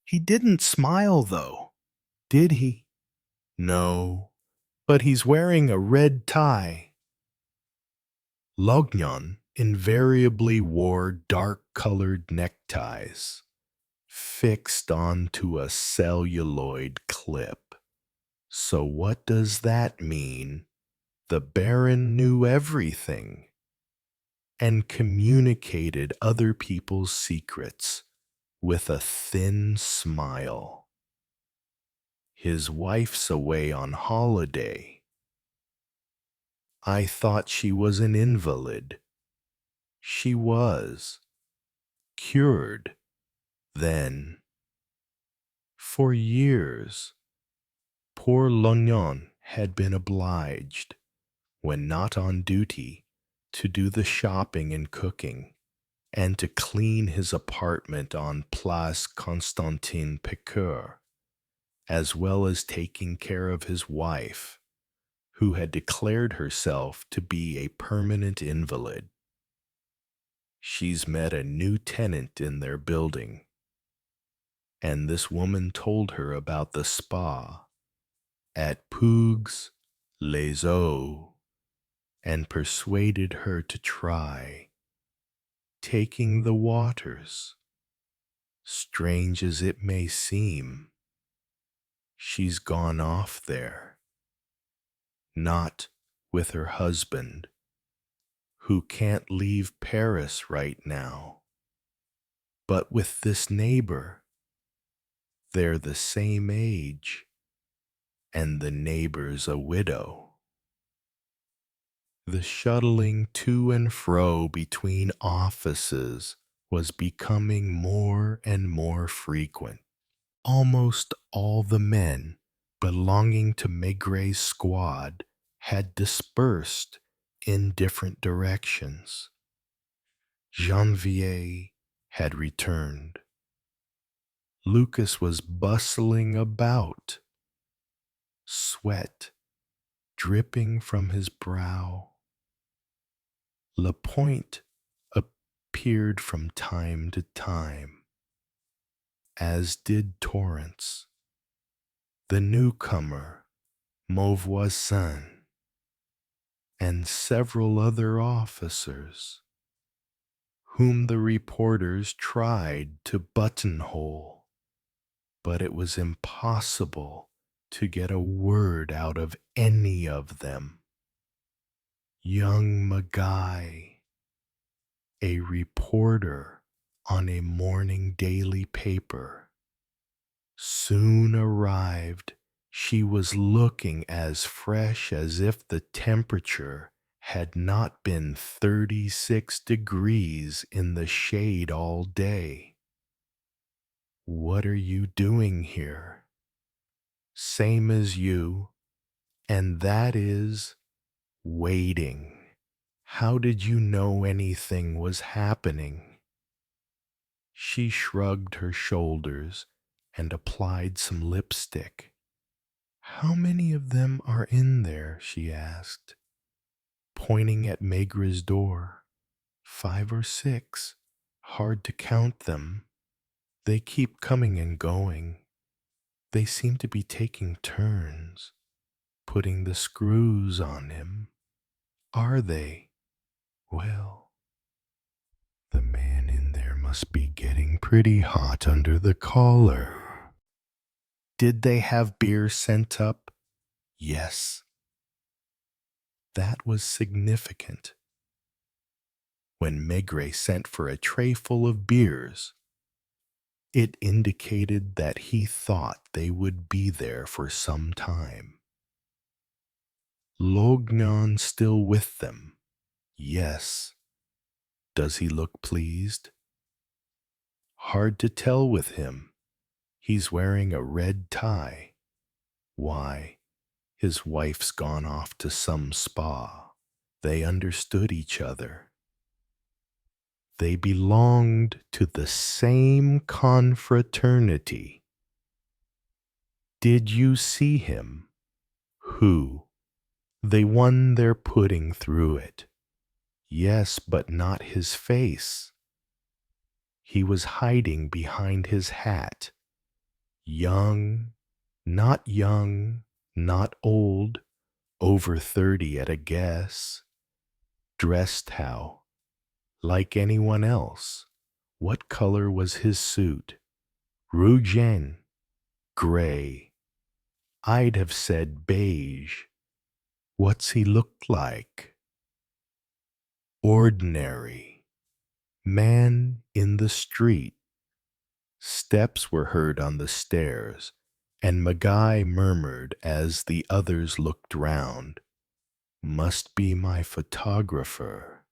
He didn't smile, though, did he? No, but he's wearing a red tie. Longyon invariably wore dark-colored neckties, fixed onto a celluloid clip. So what does that mean? The Baron knew everything and communicated other people's secrets with a thin smile. His wife's away on holiday. I thought she was an invalid. She was. Cured. Then. For years, poor Longyon had been obliged, when not on duty, to do the shopping and cooking, and to clean his apartment on Place Constantin Piqueur, as well as taking care of his wife, who had declared herself to be a permanent invalid. She's met a new tenant in their building, and this woman told her about the spa at Puig's Les Eaux and persuaded her to try taking the waters. Strange as it may seem, she's gone off there, not with her husband, who can't leave Paris right now, but with this neighbor. They're the same age, and the neighbor's a widow. The shuttling to and fro between offices was becoming more and more frequent. Almost all the men belonging to Maigret's squad had dispersed in different directions. Janvier had returned. Lucas was bustling about, sweat dripping from his brow. Lapointe appeared from time to time, as did Torrance. The newcomer, Mauvoisin, and several other officers, whom the reporters tried to buttonhole, but it was impossible to get a word out of any of them. Young Maigret, a reporter on a morning daily paper, soon arrived. She was looking as fresh as if the temperature had not been 36 degrees in the shade all day. What are you doing here? Same as you, and that is waiting. How did you know anything was happening? She shrugged her shoulders and applied some lipstick. How many of them are in there? She asked, pointing at Maigret's door. 5 or 6. Hard to count them. They keep coming and going. They seem to be taking turns, putting the screws on him. Are they? Well, the man in there must be getting pretty hot under the collar. Did they have beer sent up? Yes. That was significant. When Maigret sent for a tray full of beers, it indicated that he thought they would be there for some time. Lognon still with them? Yes. Does he look pleased? Hard to tell with him. He's wearing a red tie. Why, his wife's gone off to some spa. They understood each other. They belonged to the same confraternity. Did you see him? Who? They won their pudding through it. Yes, but not his face. He was hiding behind his hat. Young, not old, over 30 at a guess. Dressed how? Like anyone else. What color was his suit? Rouge, gray. I'd have said beige. What's he look like? Ordinary. Man in the street. Steps were heard on the stairs, and Maigret murmured as the others looked round, "Must be my photographer."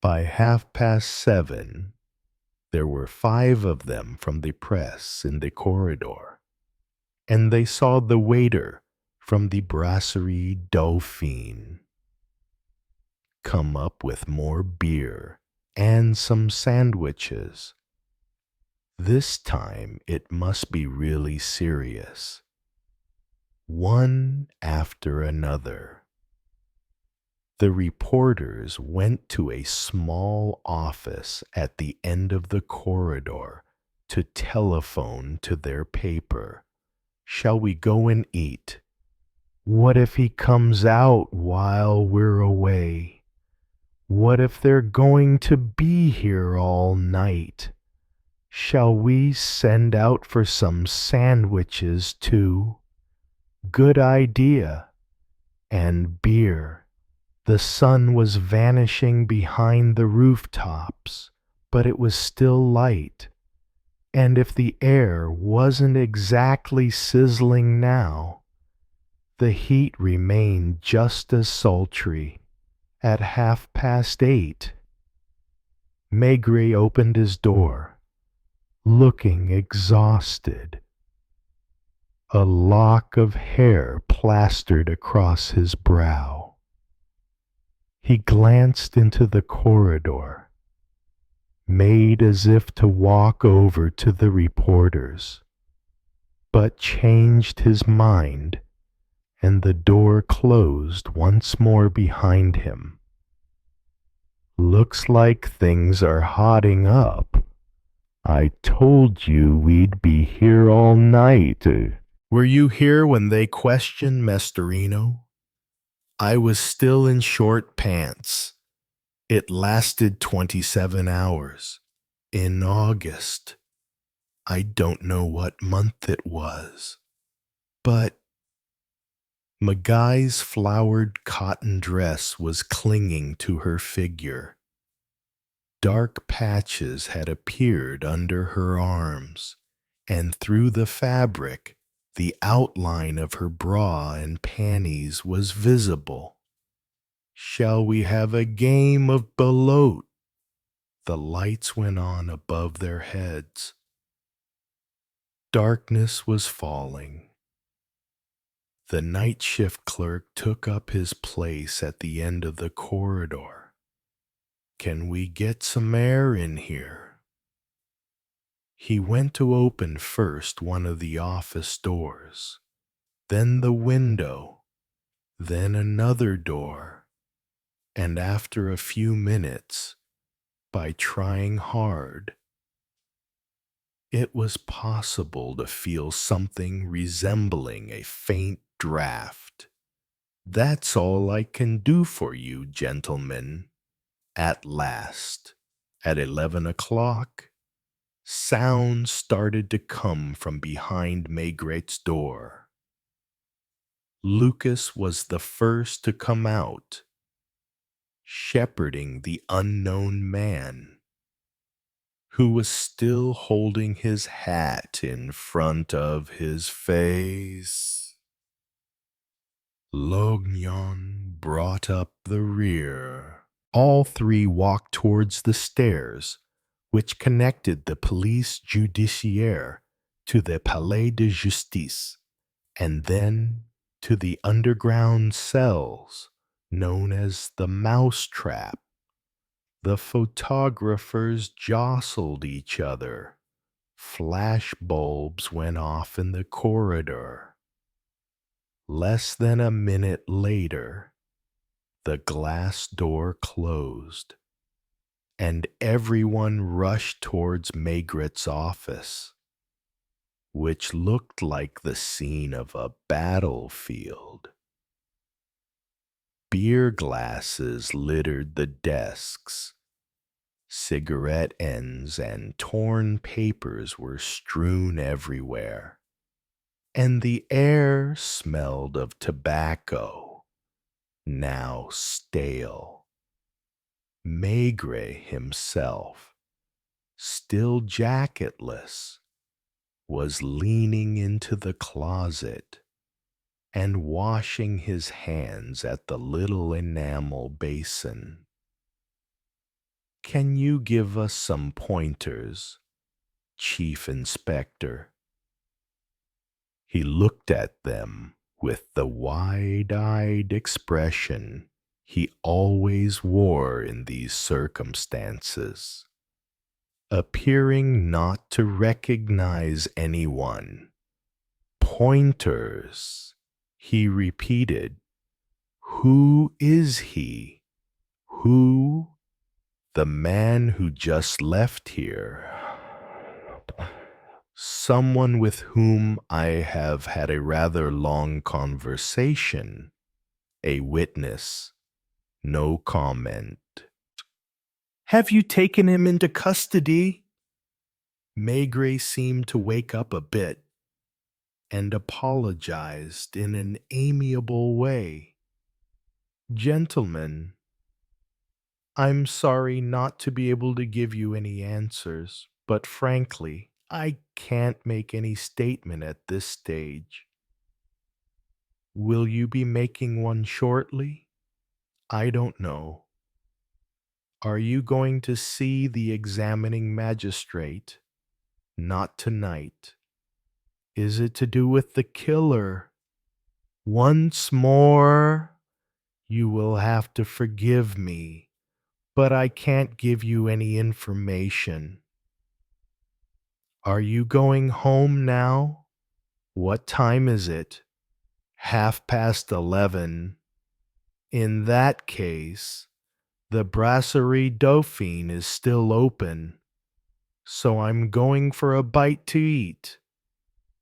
By 7:30, there were 5 of them from the press in the corridor, and they saw the waiter from the Brasserie Dauphine come up with more beer and some sandwiches. This time it must be really serious. One after another, the reporters went to a small office at the end of the corridor to telephone to their paper. Shall we go and eat? What if he comes out while we're away? What if they're going to be here all night? Shall we send out for some sandwiches too? Good idea. And beer. The sun was vanishing behind the rooftops, but it was still light. And if the air wasn't exactly sizzling now, the heat remained just as sultry. At 8:30, Maigret opened his door, looking exhausted. A lock of hair plastered across his brow. He glanced into the corridor, made as if to walk over to the reporters, but changed his mind, and the door closed once more behind him. Looks like things are hotting up. I told you we'd be here all night. Were you here when they questioned Mascherino? I was still in short pants. It lasted 27 hours. In August. I don't know what month it was. But Maigret's flowered cotton dress was clinging to her figure. Dark patches had appeared under her arms, and through the fabric, the outline of her bra and panties was visible. Shall we have a game of belote? The lights went on above their heads. Darkness was falling. The night shift clerk took up his place at the end of the corridor. Can we get some air in here? He went to open first one of the office doors, then the window, then another door, and after a few minutes, by trying hard, it was possible to feel something resembling a faint draft. That's all I can do for you, gentlemen. At last, at 11 o'clock, sounds started to come from behind Maigret's door. Lucas was the first to come out, shepherding the unknown man, who was still holding his hat in front of his face. Lognon brought up the rear. All three walked towards the stairs, which connected the police judiciaire to the Palais de Justice, and then to the underground cells known as the Mousetrap. The photographers jostled each other. Flash bulbs went off in the corridor. Less than a minute later, the glass door closed, and everyone rushed towards Maigret's office, which looked like the scene of a battlefield. Beer glasses littered the desks. Cigarette ends and torn papers were strewn everywhere, and the air smelled of tobacco, now stale. Maigret himself, still jacketless, was leaning into the closet and washing his hands at the little enamel basin. Can you give us some pointers, Chief Inspector? He looked at them with the wide-eyed expression he always wore in these circumstances, appearing not to recognize anyone. Pointers, he repeated. Who is he? Who? The man who just left here. Someone with whom I have had a rather long conversation. A witness. No comment. Have you taken him into custody? Maigret seemed to wake up a bit and apologized in an amiable way. Gentlemen, I'm sorry not to be able to give you any answers, but frankly, I can't make any statement at this stage. Will you be making one shortly? I don't know. Are you going to see the examining magistrate? Not tonight. Is it to do with the killer? Once more, you will have to forgive me, but I can't give you any information. Are you going home now? What time is it? 11:30. In that case, the Brasserie Dauphine is still open, so I'm going for a bite to eat.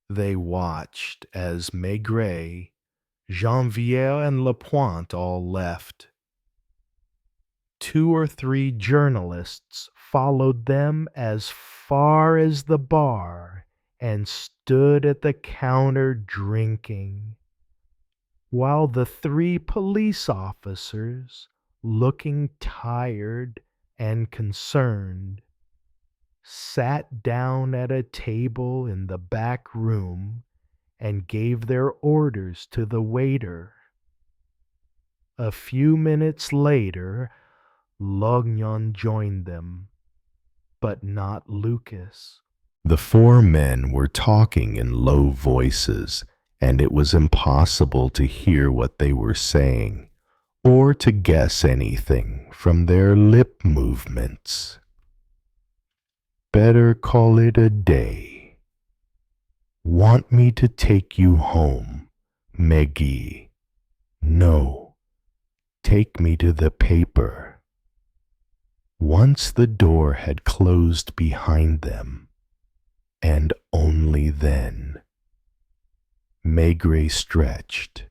They watched as Maigret, Janvier and Lapointe all left. 2 or 3 journalists followed them as far as the bar and stood at the counter drinking, while the 3 police officers, looking tired and concerned, sat down at a table in the back room and gave their orders to the waiter. A few minutes later, Lognon joined them, but not Lucas. The 4 men were talking in low voices, and it was impossible to hear what they were saying, or to guess anything from their lip movements. Better call it a day. Want me to take you home, Maigret? No. Take me to the paper. Once the door had closed behind them, and only then, Maigret stretched.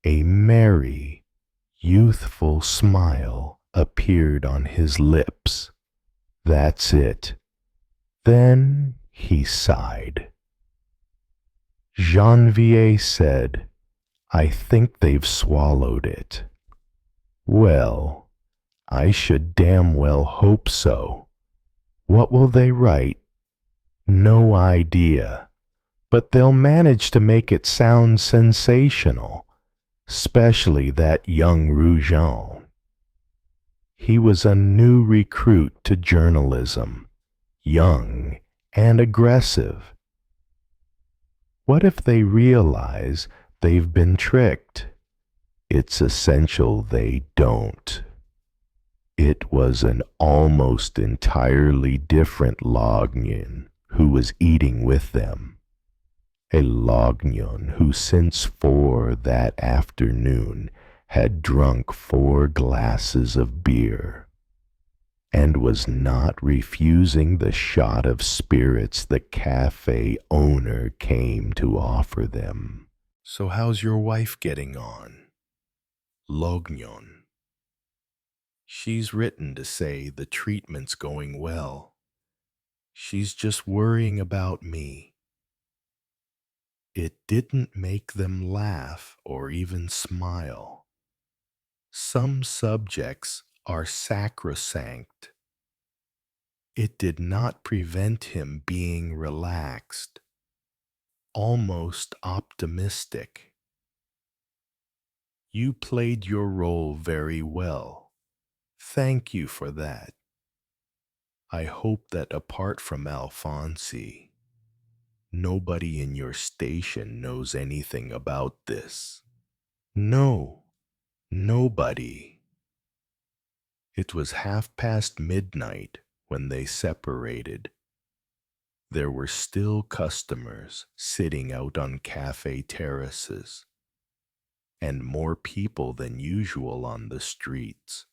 A merry, youthful smile appeared on his lips. That's it. Then he sighed. Janvier said, I think they've swallowed it. Well, I should damn well hope so. What will they write? No idea, but they'll manage to make it sound sensational, especially that young Rougon. He was a new recruit to journalism, young and aggressive. What if they realize they've been tricked? It's essential they don't. It was an almost entirely different Lognon who was eating with them. A Lognon who since 4 that afternoon had drunk 4 glasses of beer, and was not refusing the shot of spirits the cafe owner came to offer them. So how's your wife getting on? Lognon. She's written to say the treatment's going well. She's just worrying about me. It didn't make them laugh or even smile. Some subjects are sacrosanct. It did not prevent him being relaxed, almost optimistic. You played your role very well. Thank you for that. I hope that apart from Alphonse, nobody in your station knows anything about this. No, nobody. It was midnight when they separated. There were still customers sitting out on cafe terraces, and more people than usual on the streets,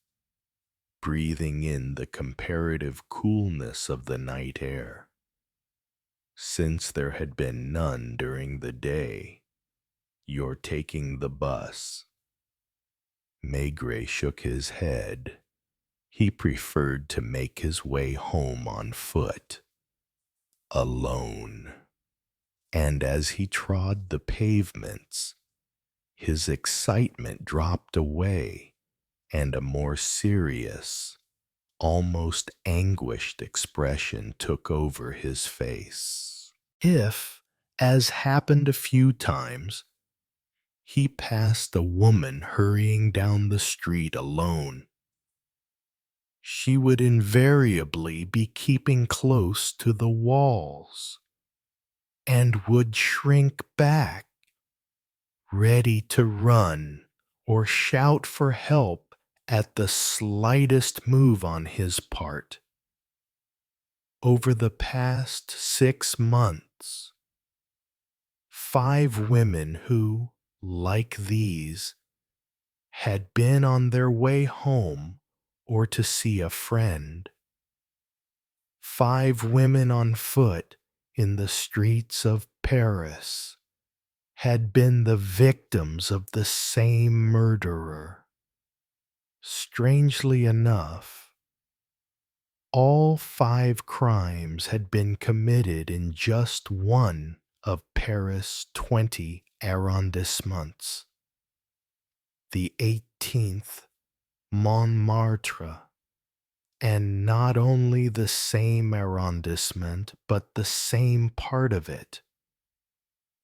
breathing in the comparative coolness of the night air. Since there had been none during the day, you're taking the bus. Maigret shook his head. He preferred to make his way home on foot, alone. And as he trod the pavements, his excitement dropped away, and a more serious, almost anguished expression took over his face. If, as happened a few times, he passed a woman hurrying down the street alone, she would invariably be keeping close to the walls and would shrink back, ready to run or shout for help at the slightest move on his part. Over the past 6 months, 5 women who, like these, had been on their way home or to see a friend. 5 women on foot in the streets of Paris had been the victims of the same murderer. Strangely enough, all 5 crimes had been committed in just one of Paris' 20 arrondissements, the 18th Montmartre, and not only the same arrondissement, but the same part of it.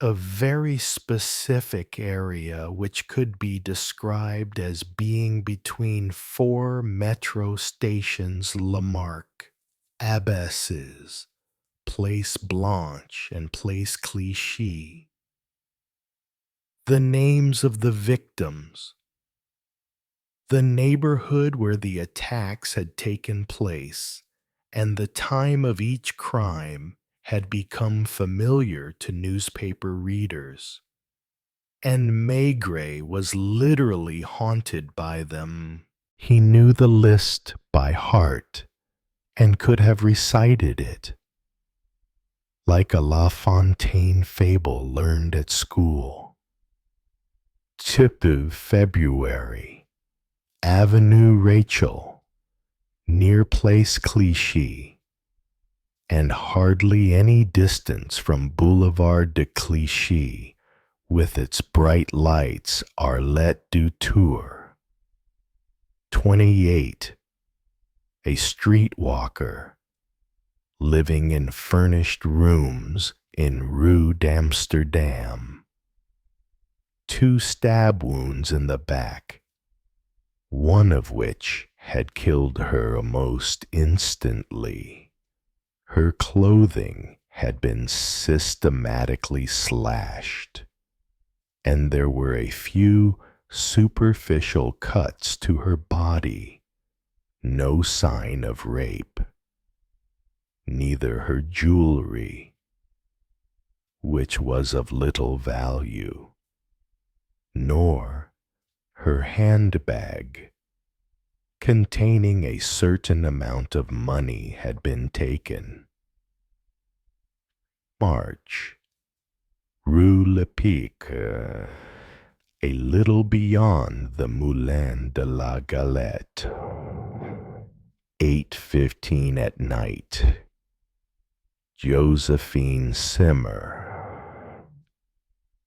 A very specific area which could be described as being between 4 metro stations Lamarck, Abasses, Place Blanche, and Place Clichy. The names of the victims, the neighborhood where the attacks had taken place, and the time of each crime had become familiar to newspaper readers, and Maigret was literally haunted by them. He knew the list by heart and could have recited it, like a La Fontaine fable learned at school. Tipu, February, Avenue Rachel, near Place Clichy, and hardly any distance from Boulevard de Clichy, with its bright lights, Arlette du Tour. 28. A streetwalker, living in furnished rooms in Rue d'Amsterdam. 2 stab wounds in the back, one of which had killed her almost instantly. Her clothing had been systematically slashed, and there were a few superficial cuts to her body. No sign of rape. Neither her jewelry, which was of little value, nor her handbag, containing a certain amount of money, had been taken. March, Rue Le Pic, a little beyond the Moulin de la Galette. 8:15 at night. Josephine Simmer,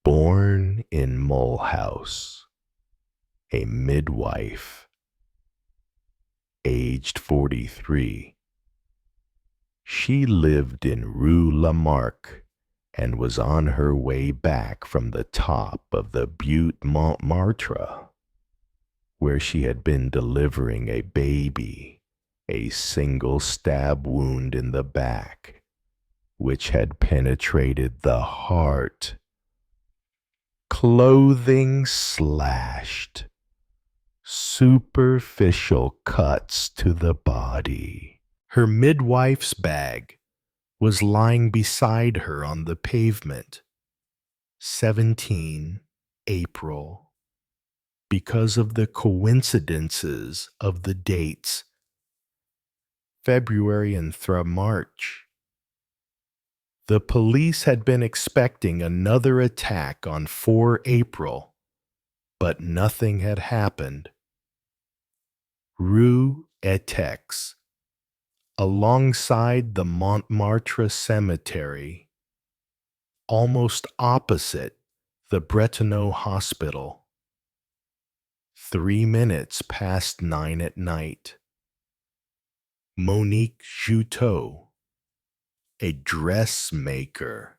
born in Mulhouse, a midwife, aged 43. She lived in Rue Lamarck and was on her way back from the top of the Butte Montmartre, where she had been delivering a baby, a single stab wound in the back, which had penetrated the heart. Clothing slashed, superficial cuts to the body. Her midwife's bag was lying beside her on the pavement. 17 April. Because of the coincidences of the dates, February and March. The police had been expecting another attack on 4 April, but nothing had happened. Rue Etex, alongside the Montmartre Cemetery, almost opposite the Bretonneau Hospital. 3 minutes past 9 at night. Monique Juteau, a dressmaker,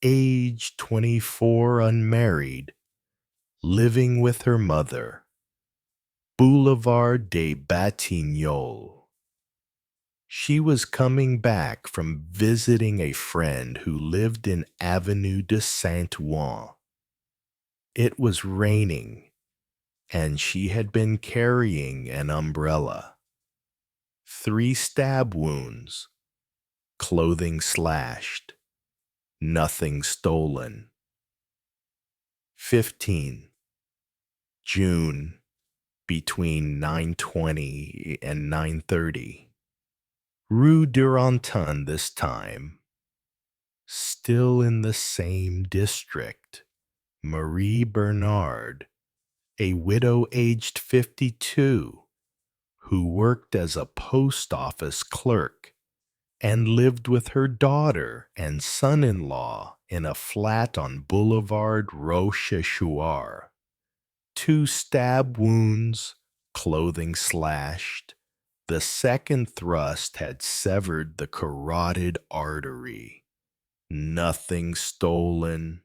age 24, unmarried, living with her mother. Boulevard des Batignolles. She was coming back from visiting a friend who lived in Avenue de Saint-Ouen. It was raining, and she had been carrying an umbrella. 3 stab wounds, clothing slashed, nothing stolen. 15 June, between 9:20 and 9:30. Rue Duranton this time. Still in the same district. Marie Bernard, a widow aged 52, who worked as a post office clerk and lived with her daughter and son-in-law in a flat on Boulevard Rochechouart. 2 stab wounds, clothing slashed. The second thrust had severed the carotid artery. Nothing stolen.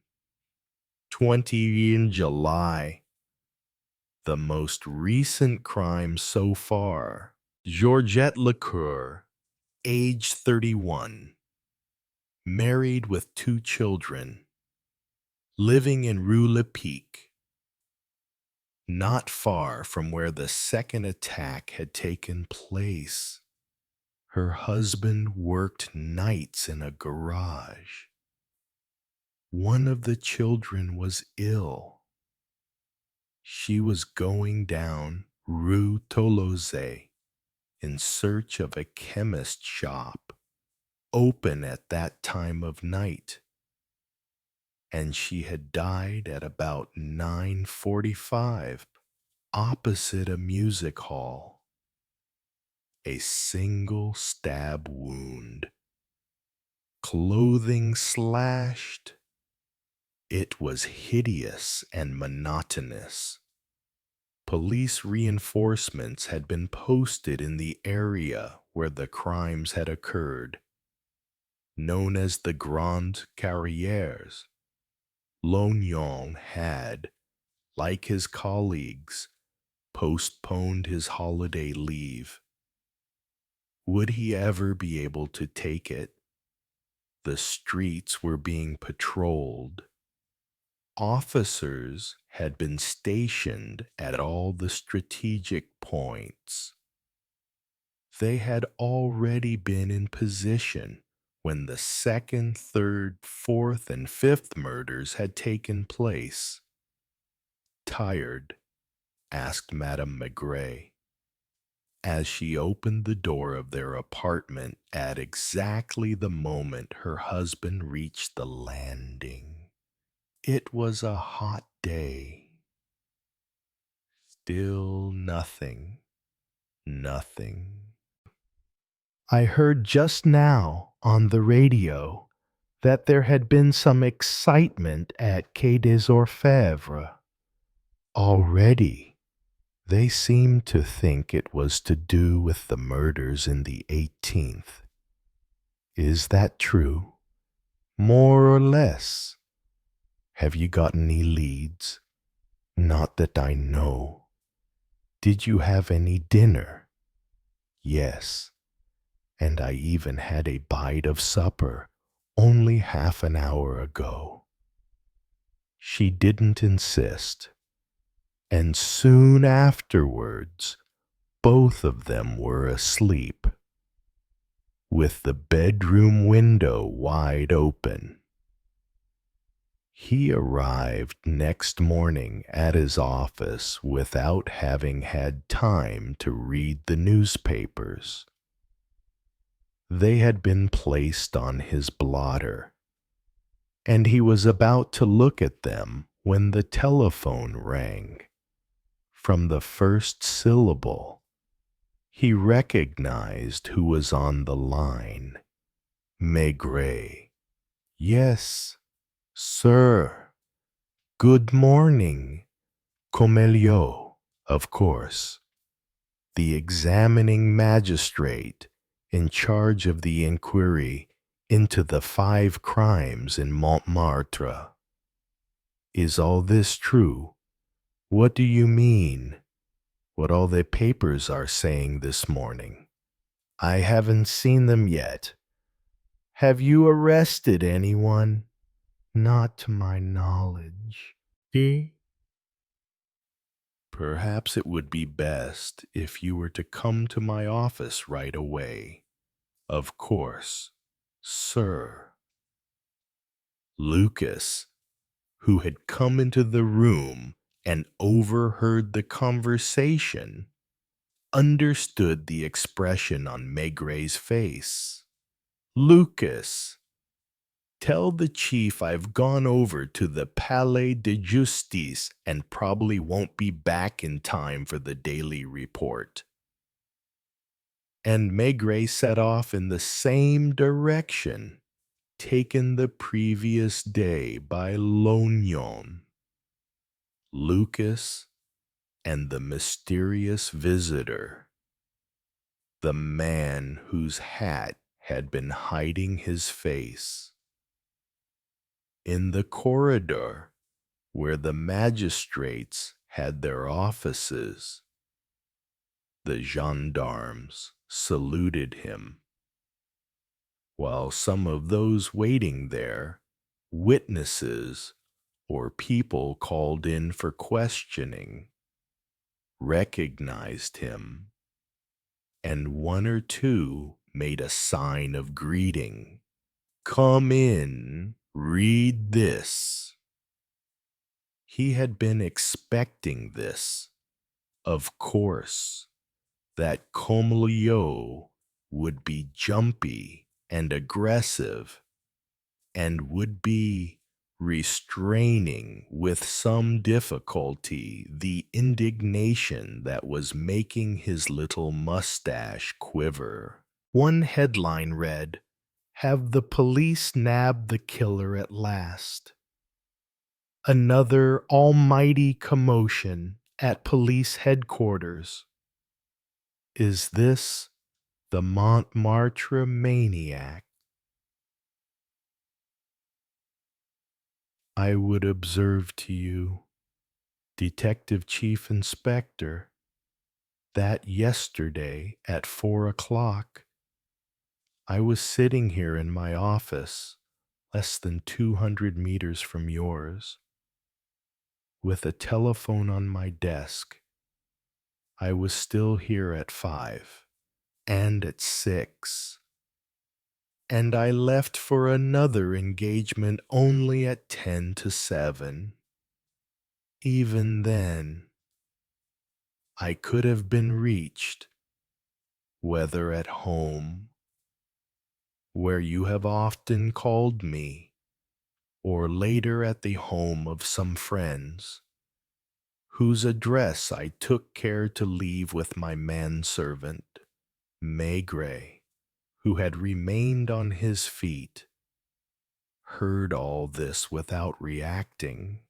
20 in July. The most recent crime so far. Georgette Lecoeur, age 31, married with 2 children, living in Rue Le Pic, not far from where the second attack had taken place. Her husband worked nights in a garage. One of the children was ill. She was going down Rue Tolosa in search of a chemist shop open at that time of night, and she had died at about 9:45 opposite a music hall. A single stab wound. Clothing slashed. It was hideous and monotonous. Police reinforcements had been posted in the area where the crimes had occurred. Known as the Grandes Carrières, Lognon had, like his colleagues, postponed his holiday leave. Would he ever be able to take it? The streets were being patrolled. Officers had been stationed at all the strategic points. They had already been in position when the second, third, fourth, and fifth murders had taken place. Tired? Asked Madame Maigret, as she opened the door of their apartment at exactly the moment her husband reached the landing. It was a hot day. Still nothing. Nothing. I heard just now on the radio that there had been some excitement at Quai des Orfèvres. Already, they seemed to think it was to do with the murders in the 18th. Is that true? More or less? Have you got any leads? Not that I know. Did you have any dinner? Yes, and I even had a bite of supper only half an hour ago. She didn't insist, and soon afterwards both of them were asleep, with the bedroom window wide open. He arrived next morning at his office without having had time to read the newspapers. They had been placed on his blotter, and he was about to look at them when the telephone rang. From the first syllable, he recognized who was on the line. Maigret. Yes, sir. Good morning. Comelio, of course. The examining magistrate in charge of the inquiry into the 5 crimes in Montmartre. Is all this true? What do you mean? What all the papers are saying this morning? I haven't seen them yet. Have you arrested anyone? Not to my knowledge. Perhaps it would be best if you were to come to my office right away. Of course, sir. Lucas, who had come into the room and overheard the conversation, understood the expression on Maigret's face. Lucas, Tell the chief I've gone over to the Palais de Justice and probably won't be back in time for the daily report." And Maigret set off in the same direction taken the previous day by Lognon, Lucas, and the mysterious visitor, the man whose hat had been hiding his face. In the corridor, where the magistrates had their offices, the gendarmes saluted him, while some of those waiting there, witnesses or people called in for questioning, recognized him, and one or two made a sign of greeting. "Come in, read this." He had been expecting this, of course, that Comeliot would be jumpy and aggressive and would be restraining with some difficulty the indignation that was making his little mustache quiver. One headline read, "Have the police nabbed the killer at last?" Another almighty commotion at police headquarters. Is this the Montmartre maniac? I would observe to you, Detective Chief Inspector, that yesterday at 4 o'clock I was sitting here in my office, less than 200 meters from yours, with a telephone on my desk. I was still here at 5 and at 6, and I left for another engagement only at 10 to 7. Even then, I could have been reached, whether at home, where you have often called me, or later at the home of some friends, whose address I took care to leave with my manservant, Maigret, who had remained on his feet, heard all this without reacting.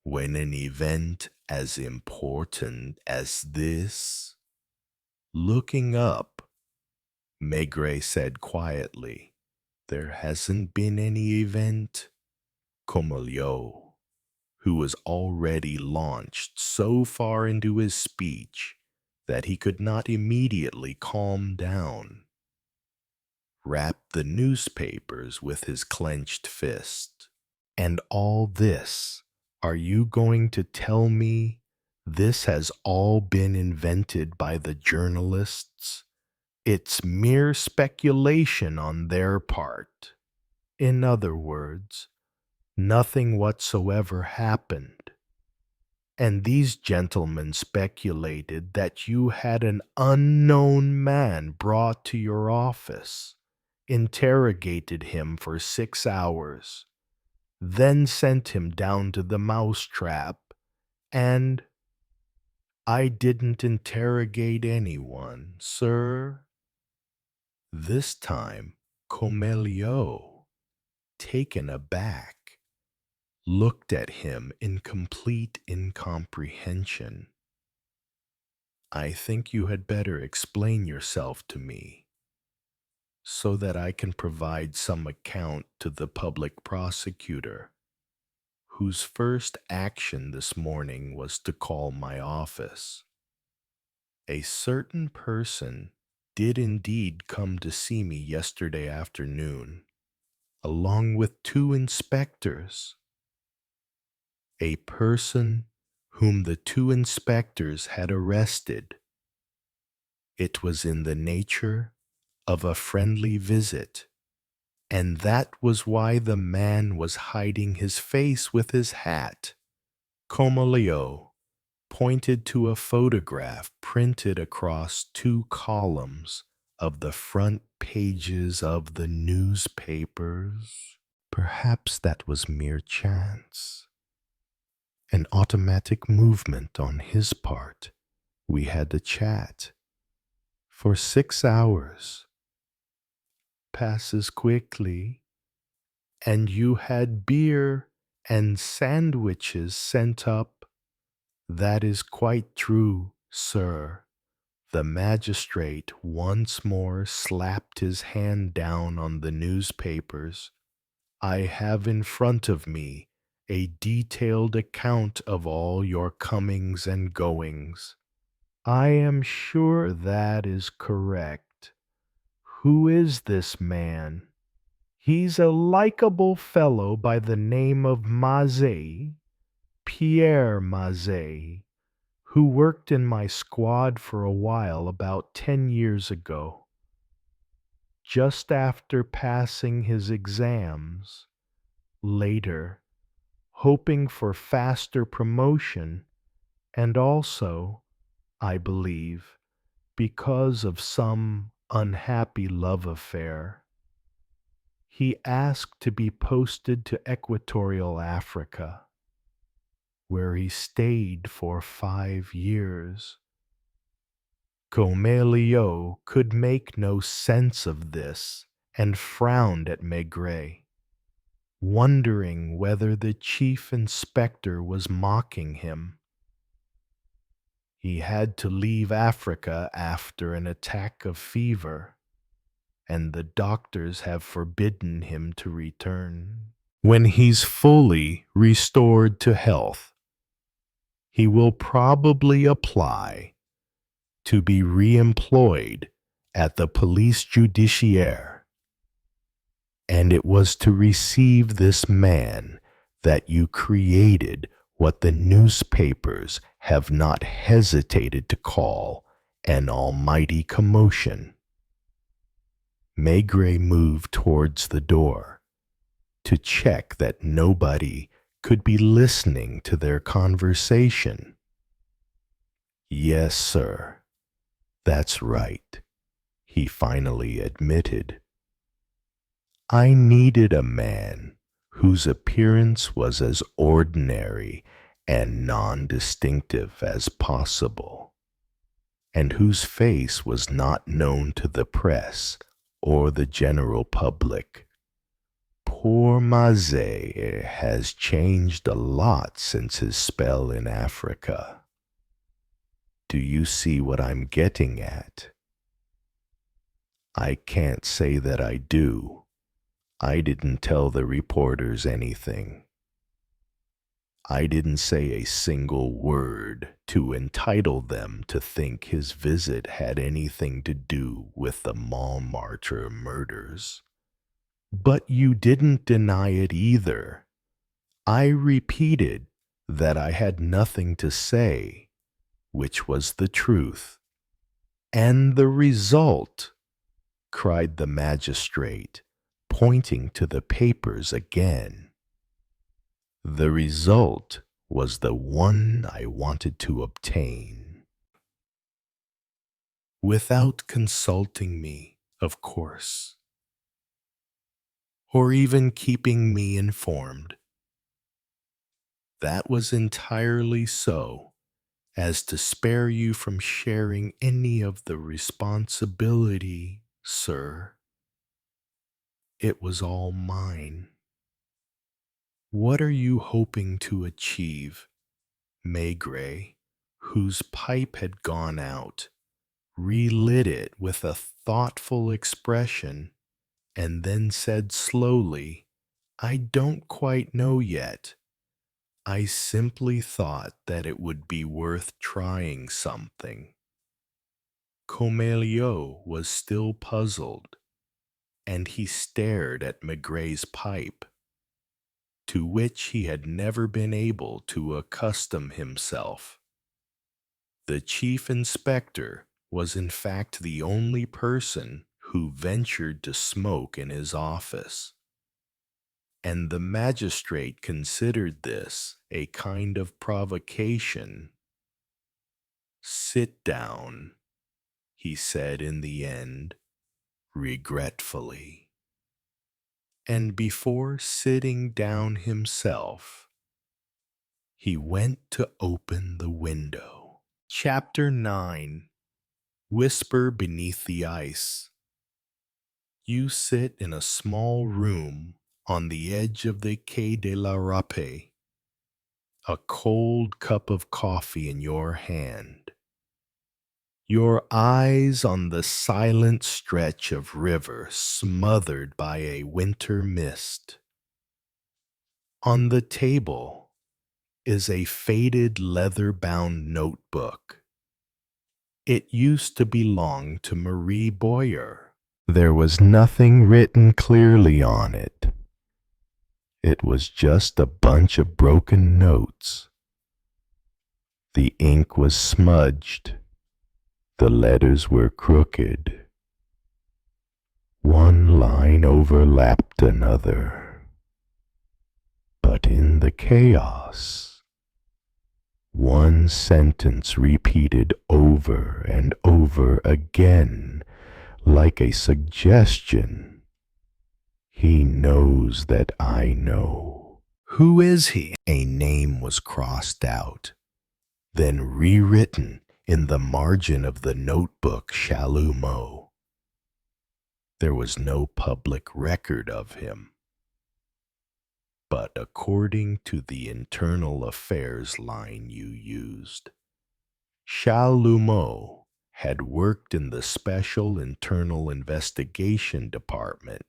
When an event as important as this, looking up, Maigret said quietly, "There hasn't been any event." Comeliot, who was already launched so far into his speech that he could not immediately calm down, rapped the newspapers with his clenched fist. "And all this, are you going to tell me this has all been invented by the journalists? It's mere speculation on their part. In other words, nothing whatsoever happened. And these gentlemen speculated that you had an unknown man brought to your office, interrogated him for 6 hours, then sent him down to the mousetrap, and—" "I didn't interrogate anyone, sir." This time, Comeliot, taken aback, looked at him in complete incomprehension. "I think you had better explain yourself to me, so that I can provide some account to the public prosecutor, whose first action this morning was to call my office. A certain person did indeed come to see me yesterday afternoon, along with 2 inspectors. A person whom the 2 inspectors had arrested. It was in the nature of a friendly visit, and that was why the man was hiding his face with his hat." Comeliot pointed to a photograph printed across 2 columns of the front pages of the newspapers. Perhaps that was mere chance, an automatic movement on his part. We had to chat for 6 hours. Passes quickly, and you had beer and sandwiches sent up. That is quite true, sir. The magistrate once more slapped his hand down on the newspapers. I have in front of me a detailed account of all your comings and goings. I am sure that is correct. Who is this man? He's a likable fellow by the name of Maigret, Pierre Maigret, who worked in my squad for a while about 10 years ago. Just after passing his exams, later, hoping for faster promotion, and also, I believe, because of some unhappy love affair, he asked to be posted to Equatorial Africa, where he stayed for 5 years. Comelio could make no sense of this and frowned at Maigret, wondering whether the chief inspector was mocking him. He had to leave Africa after an attack of fever, and the doctors have forbidden him to return. When he's fully restored to health, he will probably apply to be reemployed at the police judiciaire. And it was to receive this man that you created what the newspapers have not hesitated to call an almighty commotion. Maigret moved towards the door to check that nobody could be listening to their conversation. Yes, sir, that's right, he finally admitted. I needed a man whose appearance was as ordinary and non-distinctive as possible, and whose face was not known to the press or the general public. Poor Maigret has changed a lot since his spell in Africa. Do you see what I'm getting at? I can't say that I do. I didn't tell the reporters anything. I didn't say a single word to entitle them to think his visit had anything to do with the Montmartre murders. But you didn't deny it either. I repeated that I had nothing to say, which was the truth. And the result, cried the magistrate, pointing to the papers again. The result was the one I wanted to obtain. Without consulting me, of course, or even keeping me informed. That was entirely so, as to spare you from sharing any of the responsibility, sir. It was all mine. What are you hoping to achieve? Maigret, whose pipe had gone out, relit it with a thoughtful expression, and then said slowly, I don't quite know yet. I simply thought that it would be worth trying something. Comelio was still puzzled, and he stared at Maigret's pipe, to which he had never been able to accustom himself. The chief inspector was in fact the only person who ventured to smoke in his office, and the magistrate considered this a kind of provocation. Sit down, he said in the end. regretfully. And before sitting down himself, he went to open the window. Chapter 9. Whisper Beneath the Ice. You sit in a small room on the edge of the Quai de la Râpée, a cold cup of coffee in your hand, your eyes on the silent stretch of river smothered by a winter mist. On the table is a faded leather-bound notebook. It used to belong to Marie Boyer. There was nothing written clearly on it. It was just a bunch of broken notes. The ink was smudged. The letters were crooked. One line overlapped another. But in the chaos, one sentence repeated over and over again, like a suggestion. He knows that I know. Who is he? A name was crossed out, then rewritten in the margin of the notebook Chalumeau. There was no public record of him. But according to the internal affairs line you used, Chalumeau had worked in the Special Internal Investigation Department,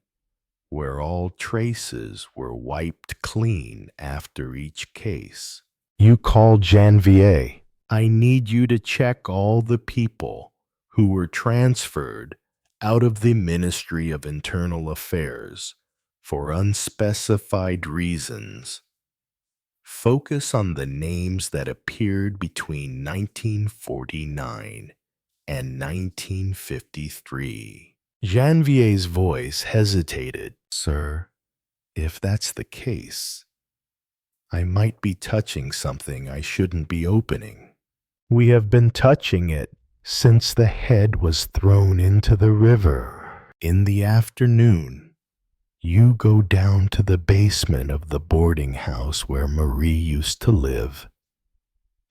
where all traces were wiped clean after each case. You called Janvier. I need you to check all the people who were transferred out of the Ministry of Internal Affairs for unspecified reasons. Focus on the names that appeared between 1949 and 1953. Janvier's voice hesitated. Sir, if that's the case, I might be touching something I shouldn't be opening. We have been touching it since the head was thrown into the river. In the afternoon, you go down to the basement of the boarding house where Marie used to live.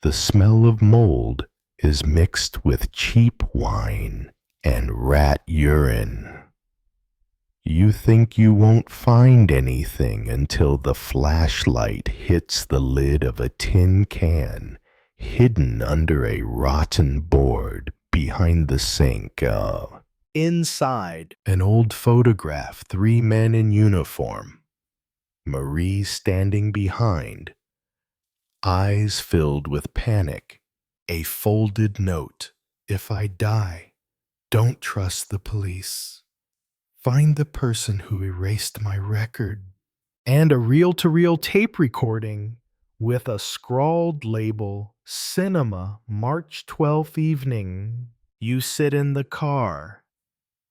The smell of mold is mixed with cheap wine and rat urine. You think you won't find anything until the flashlight hits the lid of a tin can hidden under a rotten board behind the sink. Inside, an old photograph, 3 men in uniform. Marie standing behind, eyes filled with panic. A folded note. If I die, don't trust the police. Find the person who erased my record. And a reel-to-reel tape recording with a scrawled label, Cinema, March 12th evening. You sit in the car,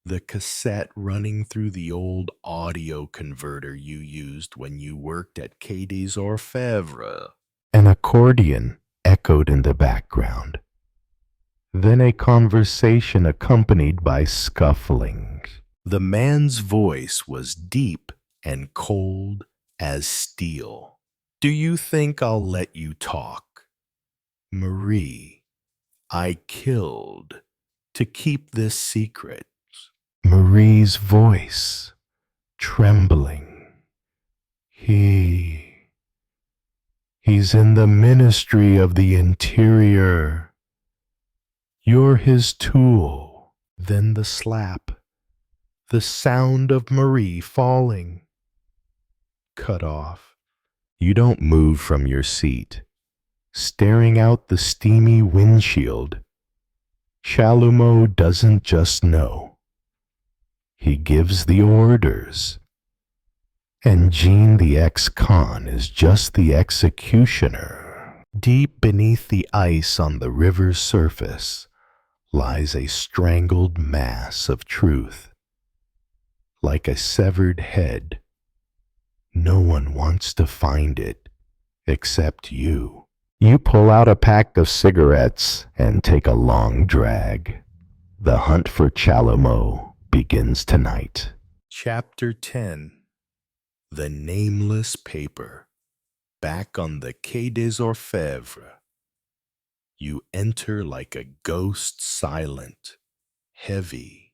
the cassette running through the old audio converter you used when you worked at Quai des Orfèvres. An accordion echoed in the background. Then a conversation accompanied by scuffling. The man's voice was deep and cold as steel. Do you think I'll let you talk? Marie, I killed to keep this secret. Marie's voice, trembling. He's in the Ministry of the Interior. You're his tool. Then the slap. The sound of Marie falling. Cut off. You don't move from your seat, staring out the steamy windshield. Chalumeau doesn't just know. He gives the orders. And Jean the ex-con is just the executioner. Deep beneath the ice on the river's surface lies a strangled mass of truth. Like a severed head. No one wants to find it, except you. You pull out a pack of cigarettes and take a long drag. The hunt for Chalumeau begins tonight. Chapter 10. The Nameless Paper. Back on the Quai des Orfèvres. You enter like a ghost, silent, heavy.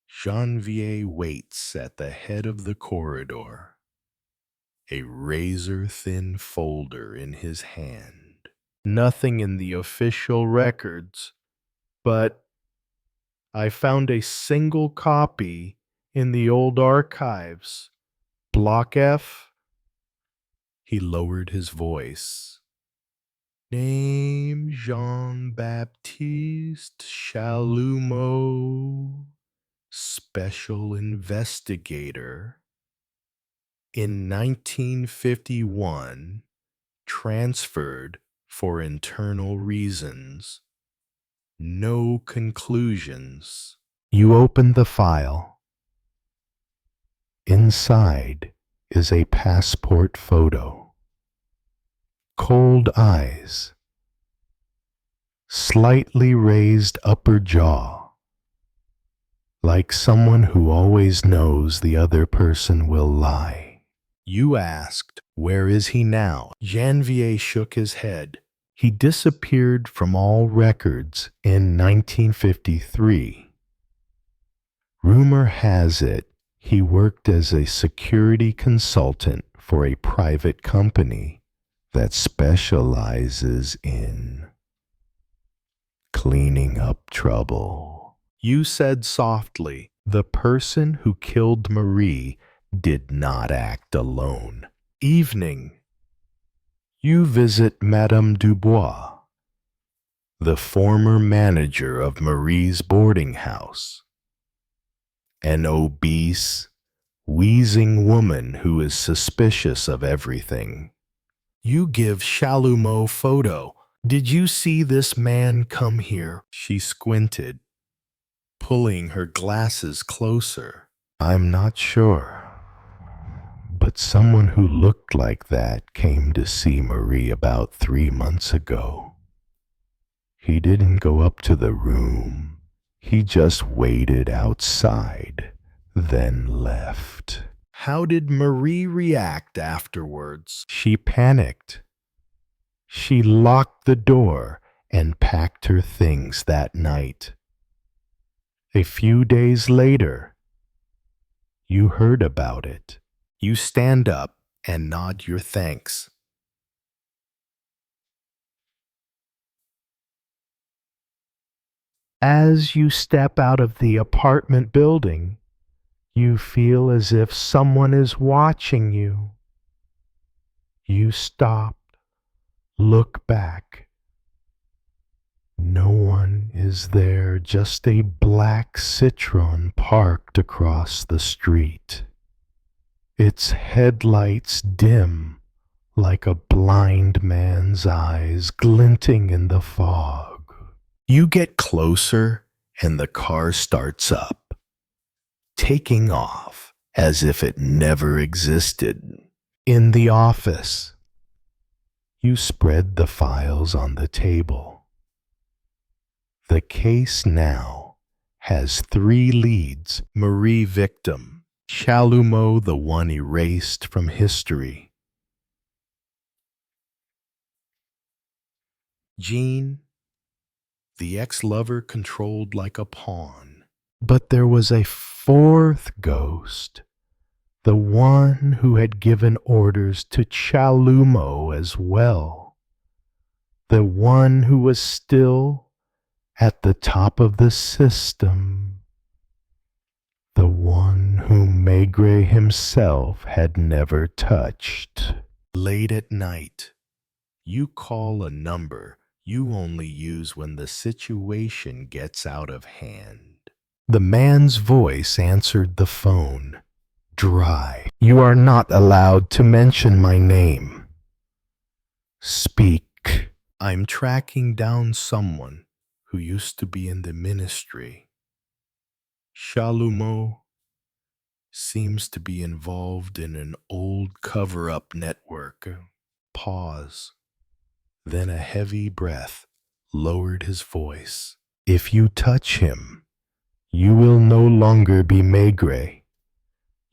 Janvier waits at the head of the corridor, a razor-thin folder in his hand. Nothing in the official records, but I found a single copy in the old archives. Block F. He lowered his voice. Name Jean-Baptiste Chalumeau, special investigator. In 1951, transferred for internal reasons. No conclusions. You open the file. Inside is a passport photo. Cold eyes. Slightly raised upper jaw. Like someone who always knows the other person will lie. You asked, where is he now? Janvier shook his head. He disappeared from all records in 1953. Rumor has it he worked as a security consultant for a private company that specializes in cleaning up trouble. You said softly, The person who killed Marie did not act alone. Evening. You visit Madame Dubois, the former manager of Marie's boarding house. An obese, wheezing woman who is suspicious of everything. you give Chalumeau photo. Did you see this man come here? She squinted, pulling her glasses closer. I'm not sure, but someone who looked like that came to see Marie about 3 months ago. He didn't go up to the room. He just waited outside, then left. How did Marie react afterwards? She panicked. She locked the door and packed her things that night. A few days later, you heard about it. You stand up and nod your thanks. As you step out of the apartment building, you feel as if someone is watching you. You stop, look back. No one is there, just a black Citroen parked across the street. Its headlights dim like a blind man's eyes glinting in the fog. You get closer and the car starts up, taking off as if it never existed. In the office, you spread the files on the table. The case now has 3 leads. Marie victim, Chalumeau the one erased from history. Jean, the ex-lover controlled like a pawn. But there was a 4th ghost, the one who had given orders to Chalumeau as well, the one who was still at the top of the system, the one whom Maigret himself had never touched. Late at night, you call a number you only use when the situation gets out of hand. The man's voice answered the phone, dry. You are not allowed to mention my name. Speak. I'm tracking down someone who used to be in the ministry. Chalumeau seems to be involved in an old cover-up network. Pause. Then a heavy breath lowered his voice. If you touch him, You will no longer be Maigret.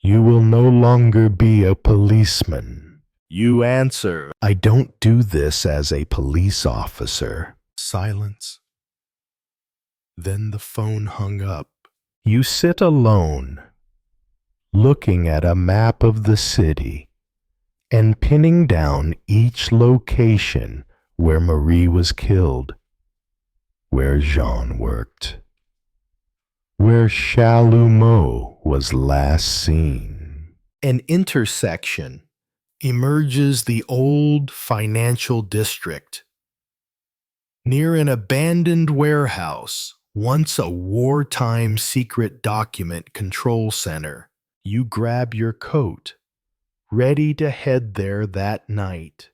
You will no longer be a policeman. You answer, I don't do this as a police officer. Silence. Then the phone hung up. You sit alone, looking at a map of the city and pinning down each location where Marie was killed, where Jean worked, where Chalumeau was last seen. An intersection emerges the old financial district. Near an abandoned warehouse, once a wartime secret document control center, you grab your coat, ready to head there that night.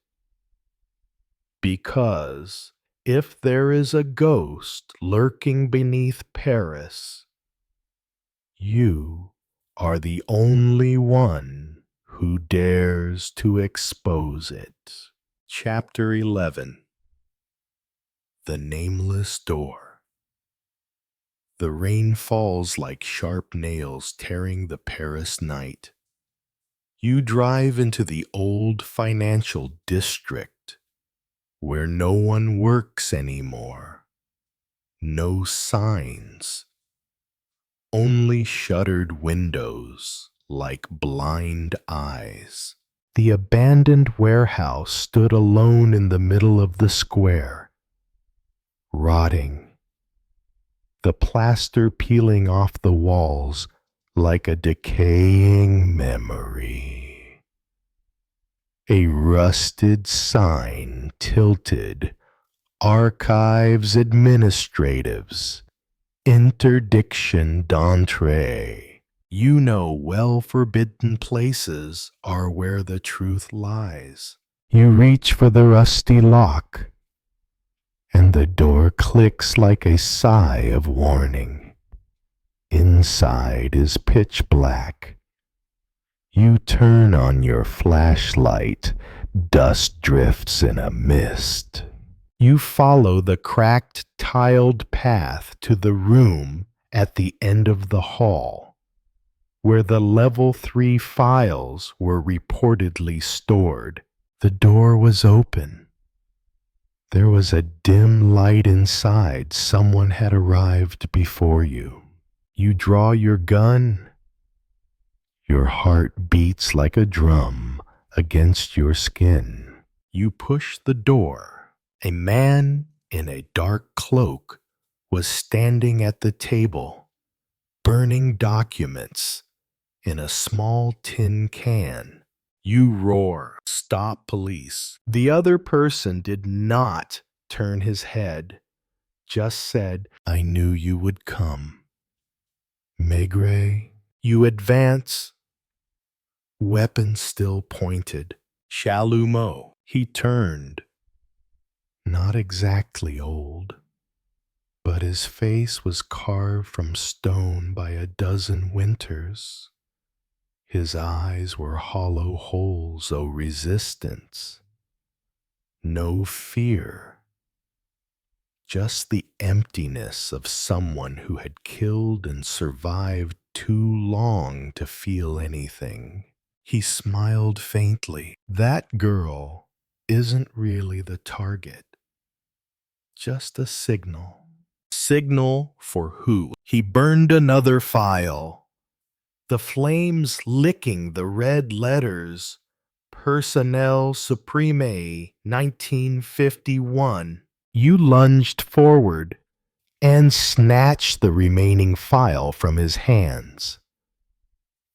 Because if there is a ghost lurking beneath Paris, you are the only one who dares to expose it. Chapter 11. The Nameless Door. The rain falls like sharp nails tearing the Paris night. You drive into the old financial district where no one works anymore. No signs. Only shuttered windows like blind eyes. The abandoned warehouse stood alone in the middle of the square, rotting, the plaster peeling off the walls like a decaying memory. A rusted sign tilted, Archives Administratives, Interdiction d'entrée. You know well-forbidden places are where the truth lies. You reach for the rusty lock, and the door clicks like a sigh of warning. Inside is pitch black. You turn on your flashlight. Dust drifts in a mist. You follow the cracked, tiled path to the room at the end of the hall, where the level 3 files were reportedly stored. The door was open. There was a dim light inside. Someone had arrived before you. You draw your gun. Your heart beats like a drum against your skin. You push the door. A man in a dark cloak was standing at the table, burning documents in a small tin can. You roar, "Stop, police." The other person did not turn his head, just said, "I knew you would come." Maigret, you advance, weapon still pointed. Chalumeau, he turned. Not exactly old, but his face was carved from stone by a dozen winters. His eyes were hollow holes, oh resistance. No fear. Just the emptiness of someone who had killed and survived too long to feel anything. He smiled faintly. That girl isn't really the target. Just a signal. Signal for who? He burned another file. The flames licking the red letters. Personnel Supreme, 1951. You lunged forward and snatched the remaining file from his hands.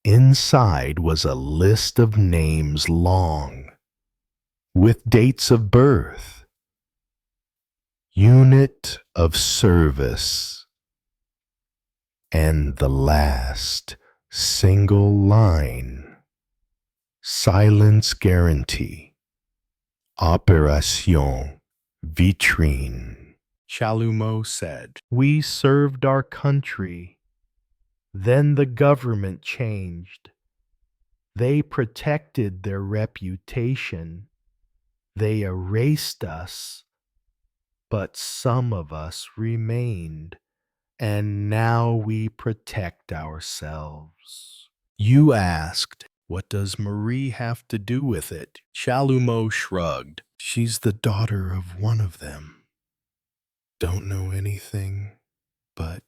Inside was a list of names long, with dates of birth, unit of service, and the last single line, silence guarantee, Opération Vitrine. Chalumeau said, "We served our country. Then the government changed. They protected their reputation. They erased us. But some of us remained, and now we protect ourselves. You asked, what does Marie have to do with it? Chalumeau shrugged. She's the daughter of one of them. Don't know anything, but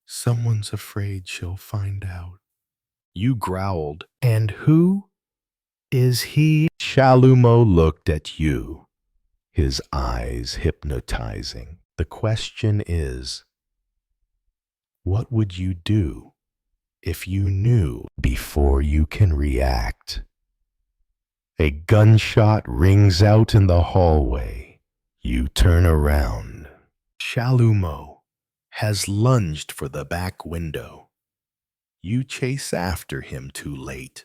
someone's afraid she'll find out. You growled. And who is he? Chalumeau looked at you, his eyes hypnotizing. The question is, what would you do if you knew before you can react? A gunshot rings out in the hallway. You turn around. Chalumeau has lunged for the back window. You chase after him too late.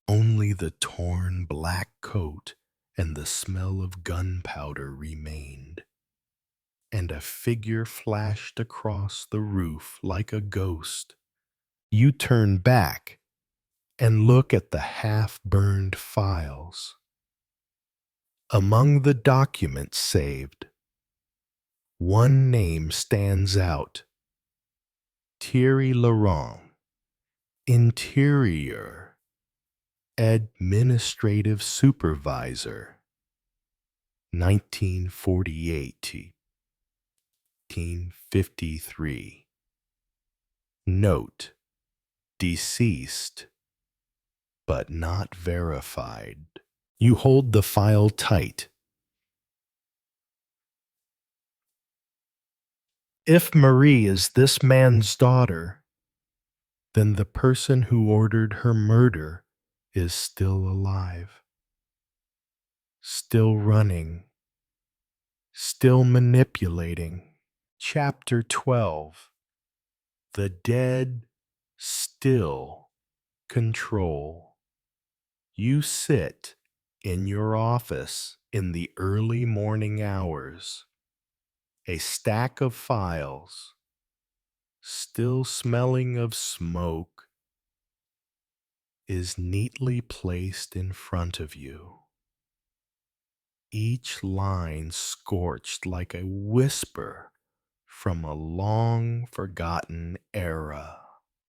Only the torn black coat and the smell of gunpowder remained, and a figure flashed across the roof like a ghost. You turn back and look at the half-burned files. Among the documents saved, one name stands out. Thierry Laurent, Interior Administrative Supervisor, 1948 to 1953. Note: deceased, but not verified. You hold the file tight. If Marie is this man's daughter, then the person who ordered her murder is still alive, still running, still manipulating. Chapter 12. The dead still control. You sit in your office in the early morning hours. A stack of files, still smelling of smoke, is neatly placed in front of you. Each line scorched like a whisper from a long-forgotten era.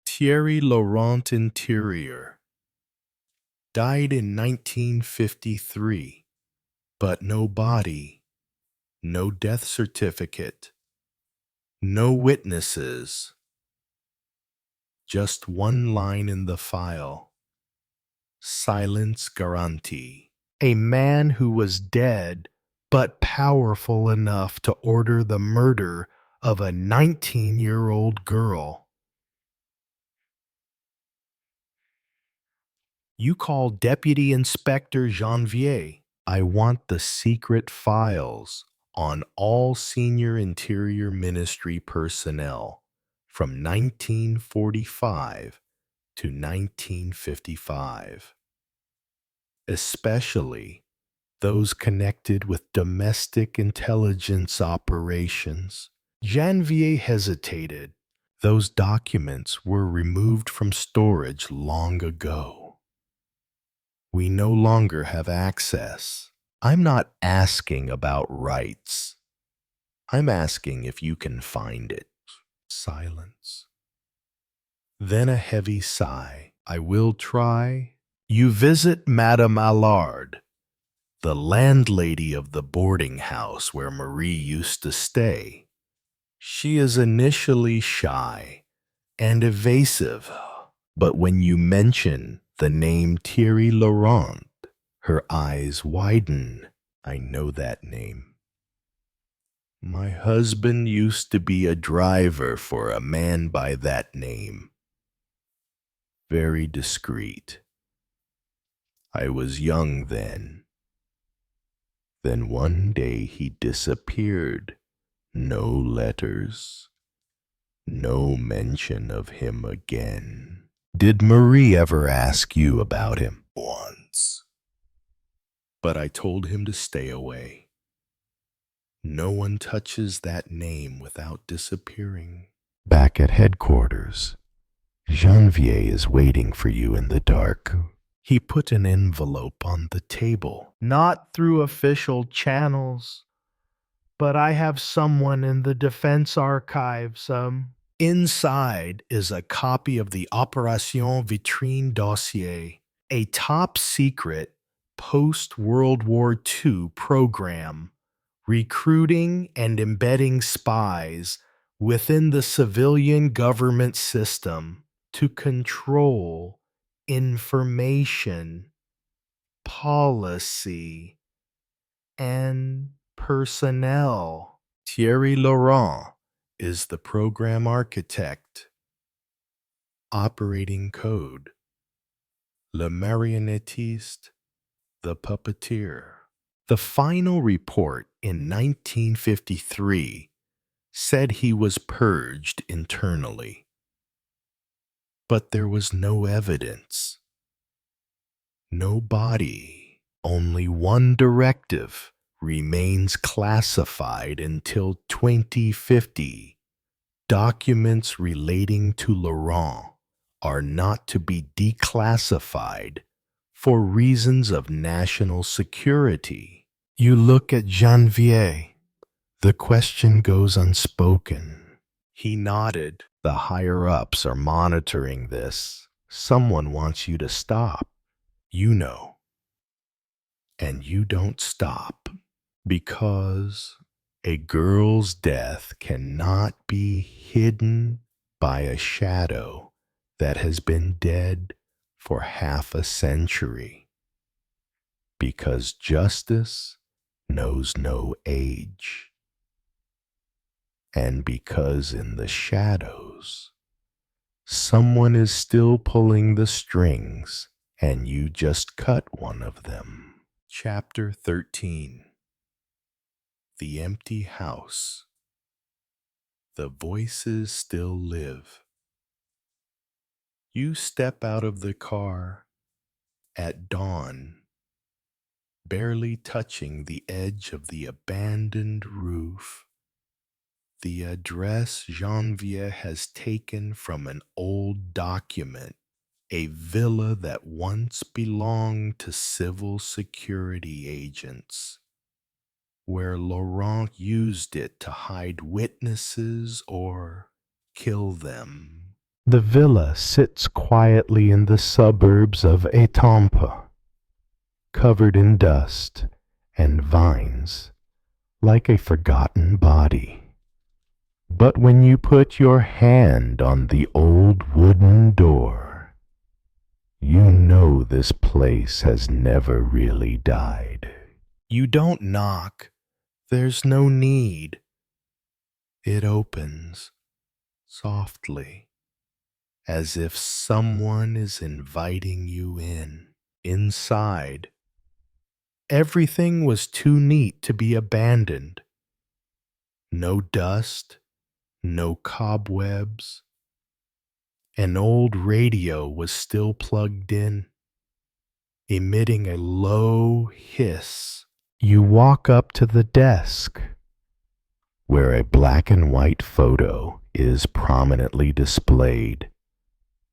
Thierry Laurent Interior died in 1953, but no body, no death certificate, no witnesses. Just one line in the file. Silence guarantee. A man who was dead, but powerful enough to order the murder of a 19-year-old girl. You call Deputy Inspector Janvier. I want the secret files on all senior Interior Ministry personnel from 1945 to 1955, especially those connected with domestic intelligence operations. Janvier hesitated. Those documents were removed from storage long ago. We no longer have access. I'm not asking about rights. I'm asking if you can find it. Silence. Then a heavy sigh. I will try. You visit Madame Allard, the landlady of the boarding house where Marie used to stay. She is initially shy and evasive, but when you mention the name Thierry Laurent, her eyes widen. I know that name. My husband used to be a driver for a man by that name. Very discreet. I was young then. Then one day he disappeared. No letters. No mention of him again. Did Marie ever ask you about him? Once. But I told him to stay away. No one touches that name without disappearing. Back at headquarters, Janvier is waiting for you in the dark. He put an envelope on the table. Not through official channels, but I have someone in the defense archives. Inside is a copy of the Opération Vitrine dossier, a top secret post-World War II program recruiting and embedding spies within the civilian government system to control information, policy, and personnel. Thierry Laurent is the program architect. Operating code: Le Marionnettiste, the puppeteer. The final report in 1953 said he was purged internally, but there was no evidence. No body, only one directive remains classified until 2050. Documents relating to Laurent are not to be declassified for reasons of national security. You look at Janvier. The question goes unspoken. He nodded. The higher-ups are monitoring this. Someone wants you to stop. You know. And you don't stop. Because a girl's death cannot be hidden by a shadow that has been dead for half a century. Because justice knows no age. And because in the shadows, someone is still pulling the strings and you just cut one of them. Chapter 13. The Empty House. The voices still live. You step out of the car at dawn, barely touching the edge of the abandoned roof. The address Janvier has taken from an old document, a villa that once belonged to civil security agents, where Laurent used it to hide witnesses or kill them. The villa sits quietly in the suburbs of Étampes, covered in dust and vines, like a forgotten body. But when you put your hand on the old wooden door, you know this place has never really died. You don't knock. There's no need. It opens softly, as if someone is inviting you in. Inside, everything was too neat to be abandoned. No dust, no cobwebs. An old radio was still plugged in, emitting a low hiss. You walk up to the desk, where a black and white photo is prominently displayed.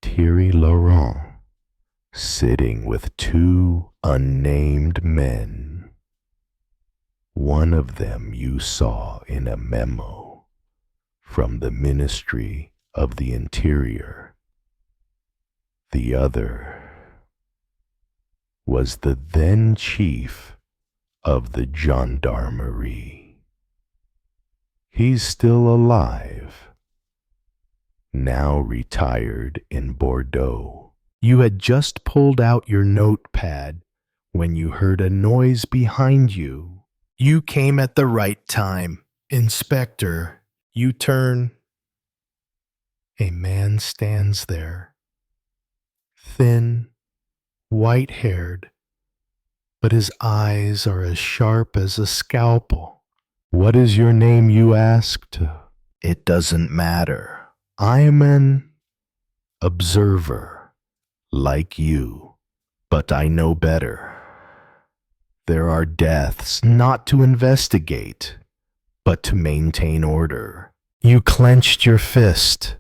Thierry Laurent, sitting with two unnamed men. One of them you saw in a memo from the Ministry of the Interior. The other was the then chief of the gendarmerie. He's still alive, now retired in Bordeaux. You had just pulled out your notepad when you heard a noise behind you. You came at the right time, Inspector. You turn. A man stands there, thin, white-haired, but his eyes are as sharp as a scalpel. What is your name, you asked? It doesn't matter. I'm an observer, like you, but I know better. There are deaths not to investigate, but to maintain order. You clenched your fist,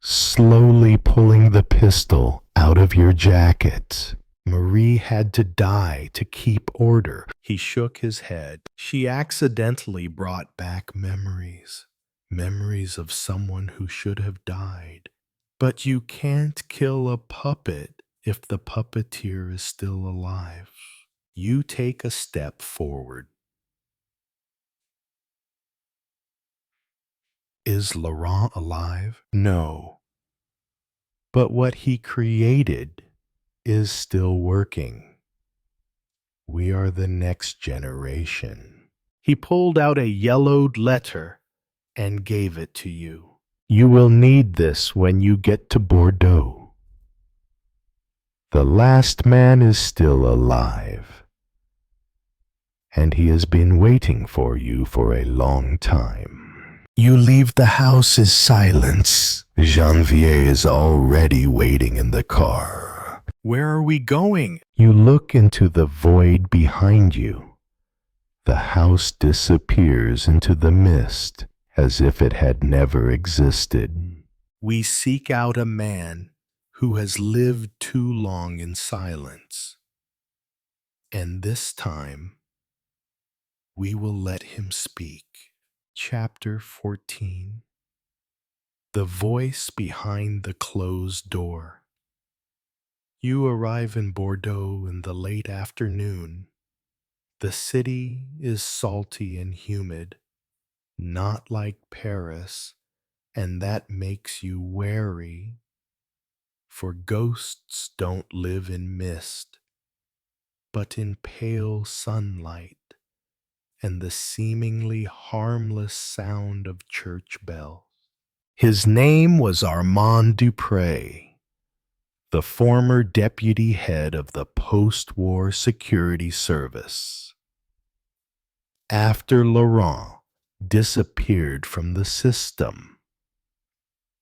slowly pulling the pistol out of your jacket. Marie had to die to keep order. He shook his head. She accidentally brought back memories. Memories of someone who should have died. But you can't kill a puppet if the puppeteer is still alive. You take a step forward. Is Laurent alive? No. But what he created is still working. We are the next generation. He pulled out a yellowed letter and gave it to you. You will need this when you get to Bordeaux. The last man is still alive, and he has been waiting for you for a long time. You leave the house in silence. Janvier is already waiting in the car. Where are we going? You look into the void behind you. The house disappears into the mist as if it had never existed. We seek out a man who has lived too long in silence. And this time, we will let him speak. Chapter 14. The voice behind the closed door. You arrive in Bordeaux in the late afternoon. The city is salty and humid, not like Paris, and that makes you wary, for ghosts don't live in mist, but in pale sunlight and the seemingly harmless sound of church bells. His name was Armand Dupré, the former deputy head of the post-war security service. After Laurent disappeared from the system,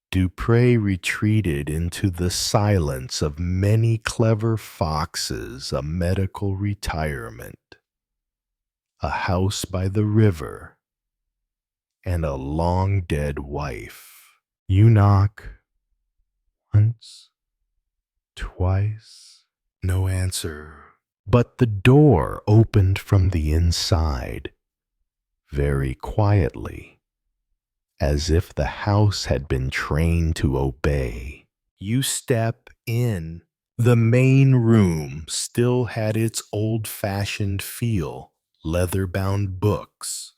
Dupré retreated into the silence of many clever foxes, a medical retirement, a house by the river, and a long-dead wife. You knock once, twice, no answer. But the door opened from the inside, very quietly, as if the house had been trained to obey. You step in. The main room still had its old-fashioned feel, leather-bound books,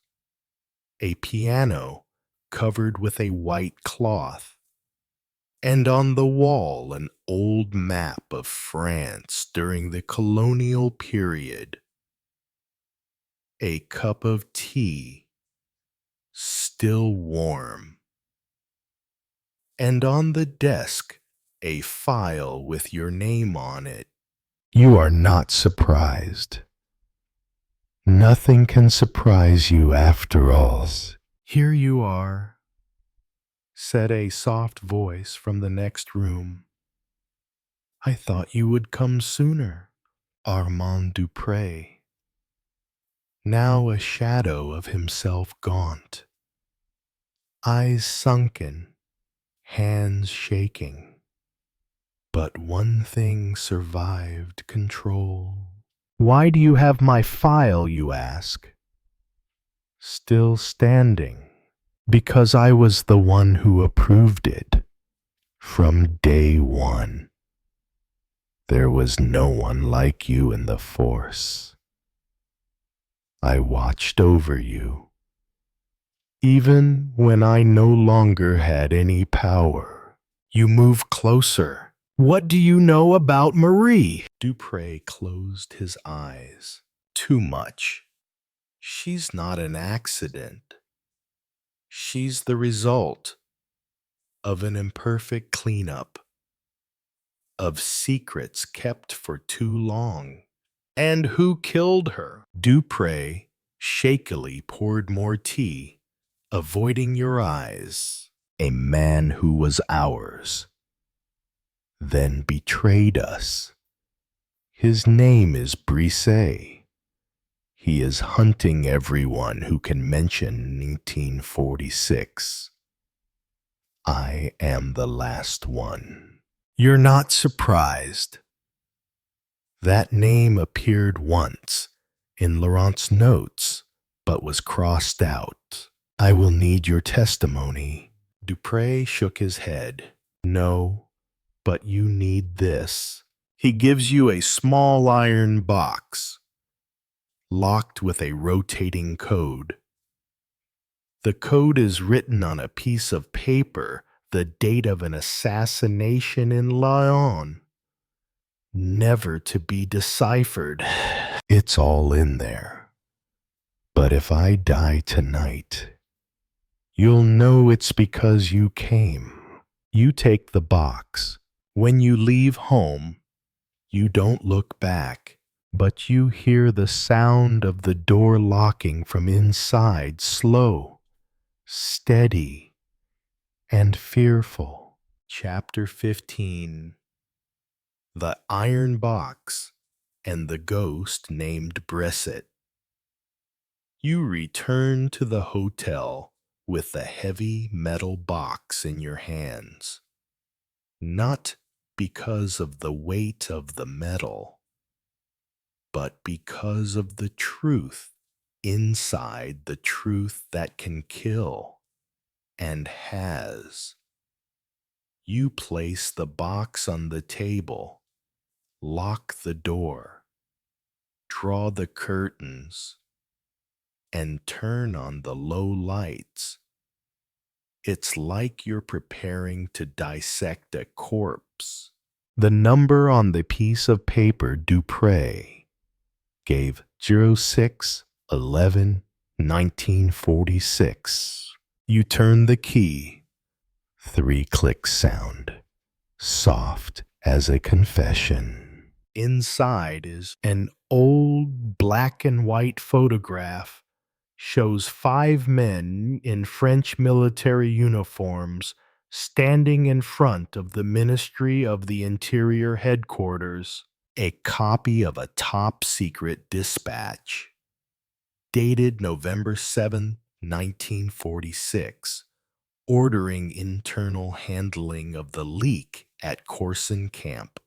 a piano covered with a white cloth, and on the wall an old map of France during the colonial period. A cup of tea, still warm, and on the desk a file with your name on it. You are not surprised. Nothing can surprise you after all. Here you are, said a soft voice from the next room. I thought you would come sooner. Armand Dupré, now a shadow of himself gaunt, eyes sunken, hands shaking. But one thing survived control. Why do you have my file, you ask? Still standing. Because I was the one who approved it. From day one. There was no one like you in the force. I watched over you. Even when I no longer had any power. You move closer. What do you know about Marie? Dupré closed his eyes. Too much. She's not an accident. She's the result of an imperfect cleanup, of secrets kept for too long. And who killed her? Dupré shakily poured more tea, avoiding your eyes. A man who was ours, then betrayed us. His name is Brisset. He is hunting everyone who can mention 1946. I am the last one. You're not surprised. That name appeared once in Laurent's notes, but was crossed out. I will need your testimony. Dupre shook his head. No, but you need this. He gives you a small iron box, locked with a rotating code. The code is written on a piece of paper, the date of an assassination in Lyon, never to be deciphered. It's all in there. But if I die tonight, you'll know it's because you came. You take the box. When you leave home, you don't look back, but you hear the sound of the door locking from inside, slow, steady, and fearful. Chapter 15. The Iron Box and the Ghost Named Brisset. You return to the hotel with the heavy metal box in your hands, not because of the weight of the metal, but because of the truth inside the truth that can kill and has. You place the box on the table, lock the door, draw the curtains, and turn on the low lights. It's like you're preparing to dissect a corpse. The number on the piece of paper Dupre gave 06-11-1946. You turn the key. 3 clicks sound, soft as a confession. Inside is an old black and white photograph. Shows 5 men in French military uniforms standing in front of the Ministry of the Interior headquarters. A copy of a top-secret dispatch, dated November 7, 1946, ordering internal handling of the leak at Corson Camp.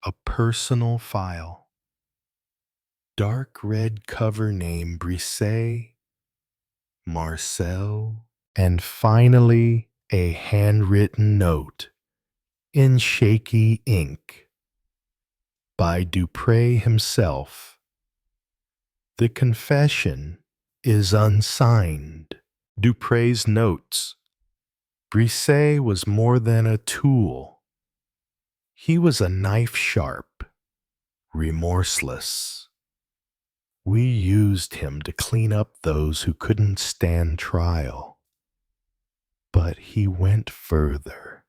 A personal file. Dark red cover name Brisset, Marcel, and finally a handwritten note in shaky ink by Dupre himself. The confession is unsigned. Dupre's notes. Brisset was more than a tool. He was a knife sharp, remorseless. We used him to clean up those who couldn't stand trial. But he went further.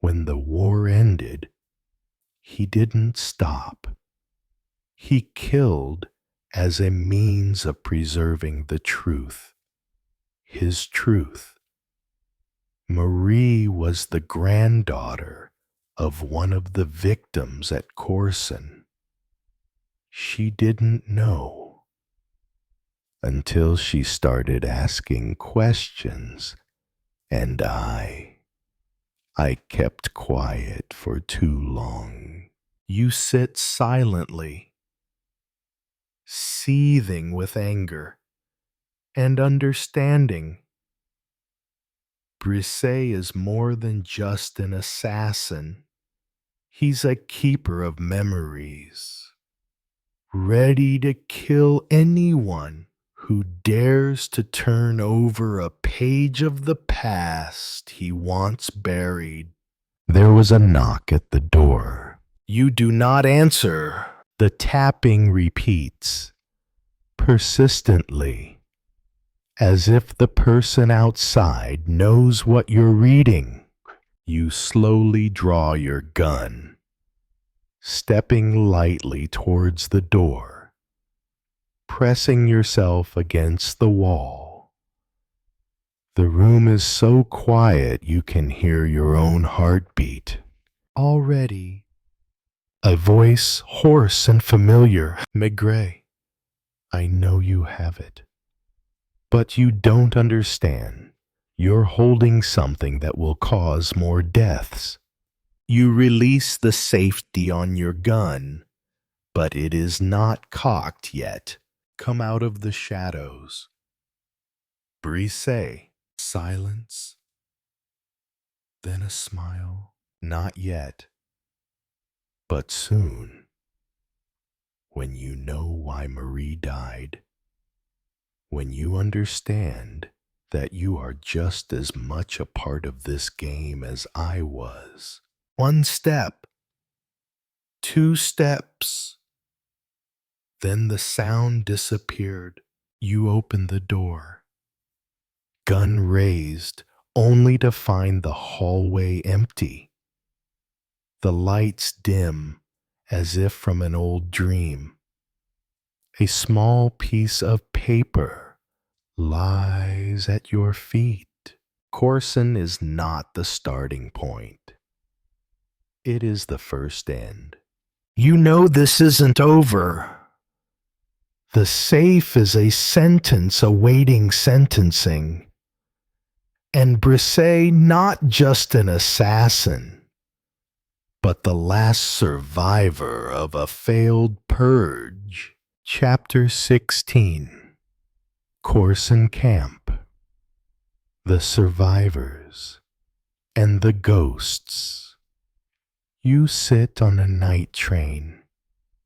When the war ended, he didn't stop. He killed as a means of preserving the truth, his truth. Marie was the granddaughter of one of the victims at Corson. She didn't know until she started asking questions, and I kept quiet for too long. You sit silently, seething with anger and understanding. Brisset is more than just an assassin. He's a keeper of memories, ready to kill anyone who dares to turn over a page of the past he wants buried. There was a knock at the door. You do not answer. The tapping repeats, persistently, as if the person outside knows what you're reading. You slowly draw your gun, stepping lightly towards the door, pressing yourself against the wall. The room is so quiet you can hear your own heartbeat. Already, a voice hoarse and familiar. Maigret, I know you have it. But you don't understand. You're holding something that will cause more deaths. You release the safety on your gun, but it is not cocked yet. Come out of the shadows. Brise, silence, then a smile. Not yet, but soon. When you know why Marie died, when you understand that you are just as much a part of this game as I was. 1 step, 2 steps. Then the sound disappeared. You opened the door, gun raised, only to find the hallway empty. The lights dim, as if from an old dream. A small piece of paper lies at your feet. Corson is not the starting point. It is the first end. You know this isn't over. The safe is a sentence awaiting sentencing. And Brisset not just an assassin, but the last survivor of a failed purge. Chapter 16. Corson Camp. The survivors and the ghosts. You sit on a night train,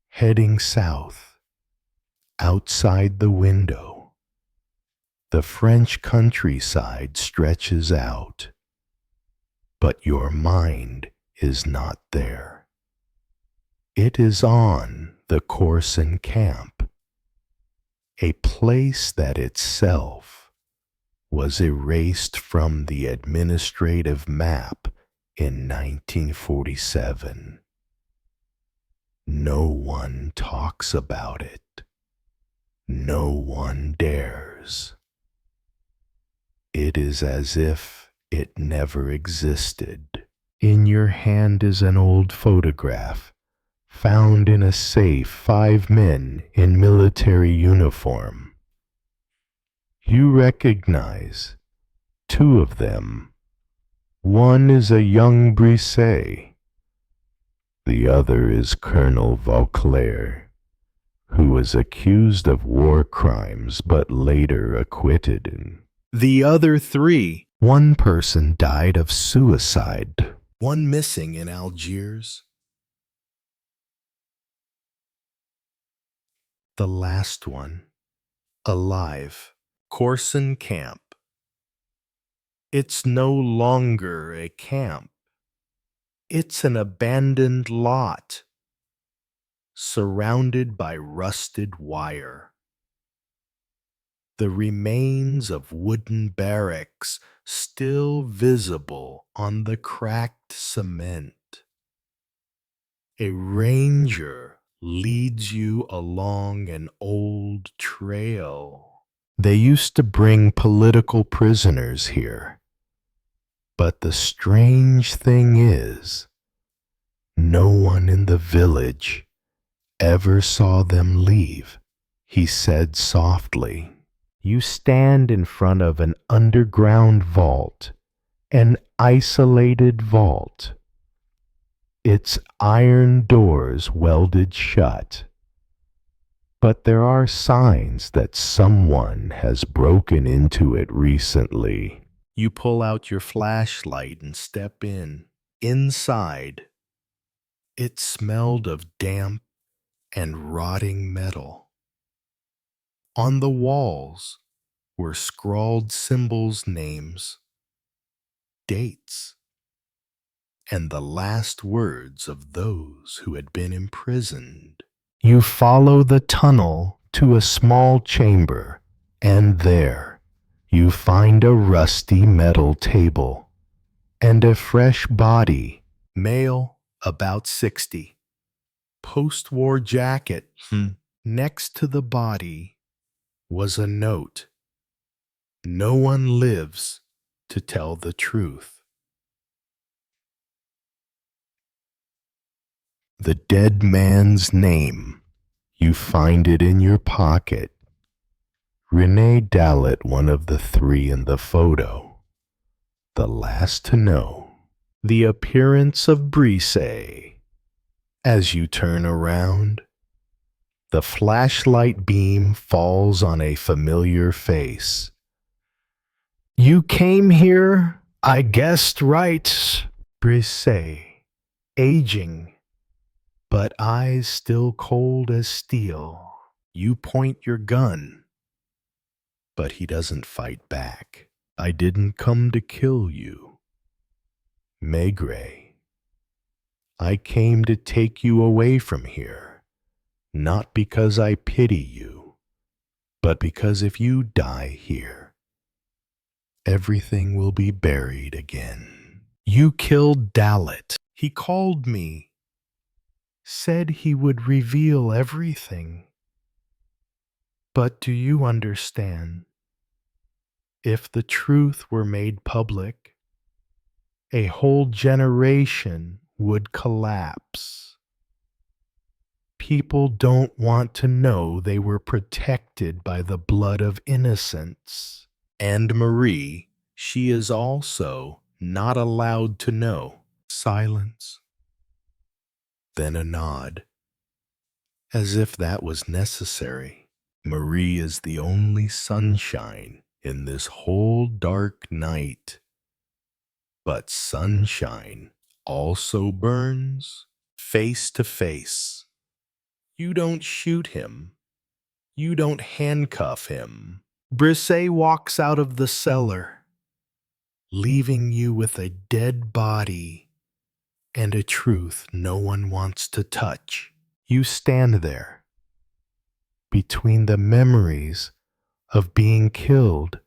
heading south. Outside the window, the French countryside stretches out, but your mind is not there. It is on the Corson Camp, a place that itself was erased from the administrative map in 1947. No one talks about it. No one dares. It is as if it never existed. In your hand is an old photograph, found in a safe, 5 men in military uniform. You recognize 2 of them. One is a young Brisset. The other is Colonel Vauclair, who was accused of war crimes but later acquitted. The other 3, 1 person died of suicide, 1 missing in Algiers. The last one, alive, Corson Camp. It's no longer a camp. It's an abandoned lot, surrounded by rusted wire. The remains of wooden barracks still visible on the cracked cement. A ranger leads you along an old trail. They used to bring political prisoners here. But the strange thing is, no one in the village ever saw them leave, he said softly. You stand in front of an underground vault, an isolated vault. Its iron doors welded shut. But there are signs that someone has broken into it recently. You pull out your flashlight and step in. Inside, it smelled of damp and rotting metal. On the walls were scrawled symbols, names, dates, and the last words of those who had been imprisoned. You follow the tunnel to a small chamber, and there you find a rusty metal table and a fresh body, male, about 60, post-war jacket. Next to the body was a note. No one lives to tell the truth. The dead man's name, you find it in your pocket. René Dallet, one of the 3 in the photo. The last to know. The appearance of Brisset. As you turn around, The flashlight beam falls on a familiar face. You came here? I guessed right. Brisset, aging, but eyes still cold as steel. You point your gun, but he doesn't fight back. I didn't come to kill you, Maigret. I came to take you away from here, not because I pity you, but because if you die here, everything will be buried again. You killed Dalit. He called me, said he would reveal everything. But do you understand? If the truth were made public, a whole generation would collapse. People don't want to know they were protected by the blood of innocents. And Marie, she is also not allowed to know. Silence. Then a nod, as if that was necessary. Marie is the only sunshine in this whole dark night. But sunshine also burns face to face. You don't shoot him. You don't handcuff him. Brisset walks out of the cellar, leaving you with a dead body and a truth no one wants to touch. You stand there, between the memories of being killed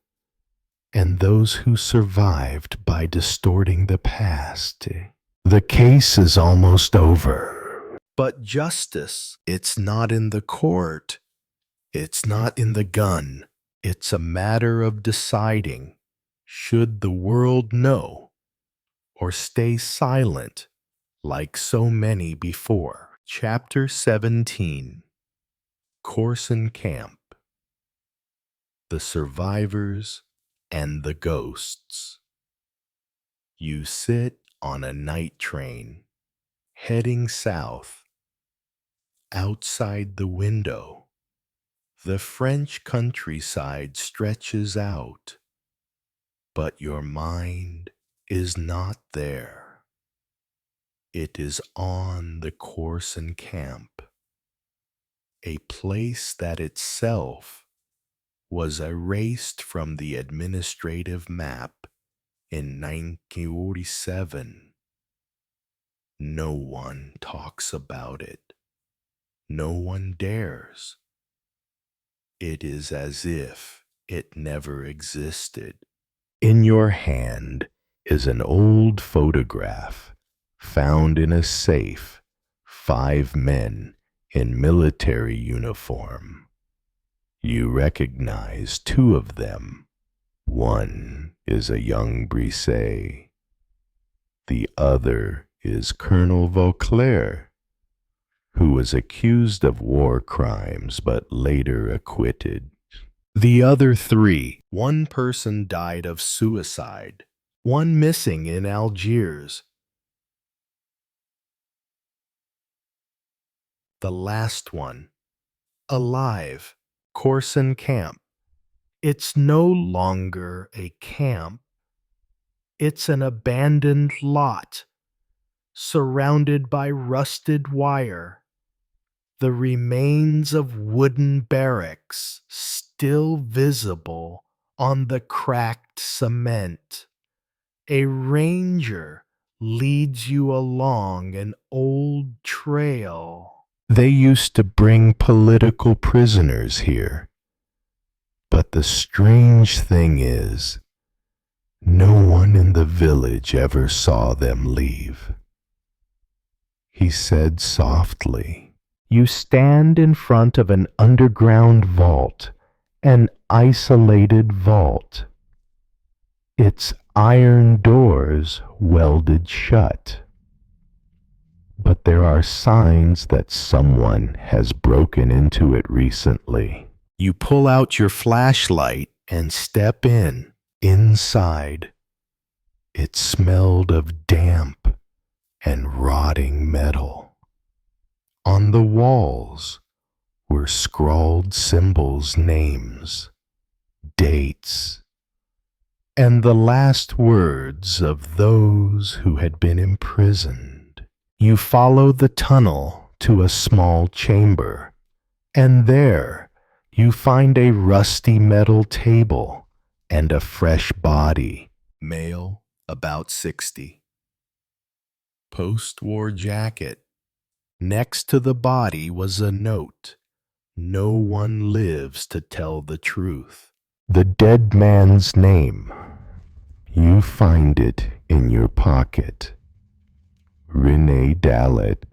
and those who survived by distorting the past. The case is almost over. But justice, it's not in the court. It's not in the gun. It's a matter of deciding, should the world know or stay silent like so many before. Chapter 17. Corson Camp. The survivors and the ghosts. You sit on a night train, heading south. Outside the window, the French countryside stretches out, but your mind is not there. It is on the Corson Camp, a place that itself was erased from the administrative map in 1947. No one talks about it. No one dares. It is as if it never existed. In your hand is an old photograph found in a safe. 5 men in military uniform. You recognize 2 of them. One is a young Brisset. The other is Colonel Vauclair, who was accused of war crimes but later acquitted. The other 3, one person died of suicide, one missing in Algiers. The last one, alive, Corson Camp. It's no longer a camp. It's an abandoned lot, surrounded by rusted wire. The remains of wooden barracks still visible on the cracked cement. A ranger leads you along an old trail. They used to bring political prisoners here. But the strange thing is, no one in the village ever saw them leave. He said softly, "You stand in front of an underground vault, an isolated vault. Its iron doors welded shut. But there are signs that someone has broken into it recently." You pull out your flashlight and step in. Inside, it smelled of damp and rotting metal. On the walls were were scrawled symbols, names, dates, and the last words of those who had been imprisoned. You follow the tunnel to a small chamber, and there you find a rusty metal table and a fresh body. Male, about 60. Post-war jacket. Next to the body was a note. No one lives to tell the truth. The dead man's name. You find it in your pocket. René Dallet,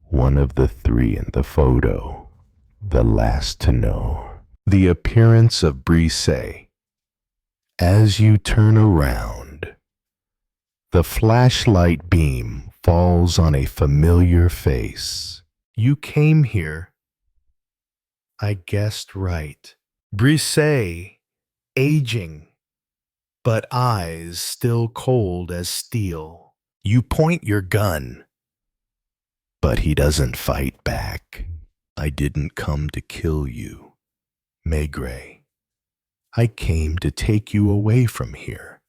one of the three in the photo, the last to know. The appearance of Brisset. As you turn around, the flashlight beam falls on a familiar face. You came here. I guessed right. Brisset, aging, but eyes still cold as steel. You point your gun, but he doesn't fight back. I didn't come to kill you, Maigret. I came to take you away from here,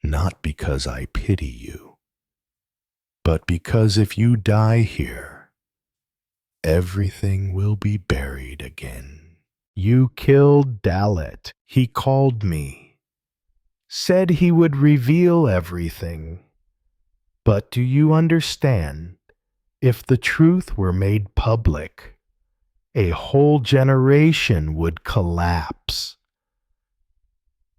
not because I pity you, but because if you die here, everything will be buried again. You killed Dallet. He called me, said he would reveal everything. But do you understand? If the truth were made public, a whole generation would collapse.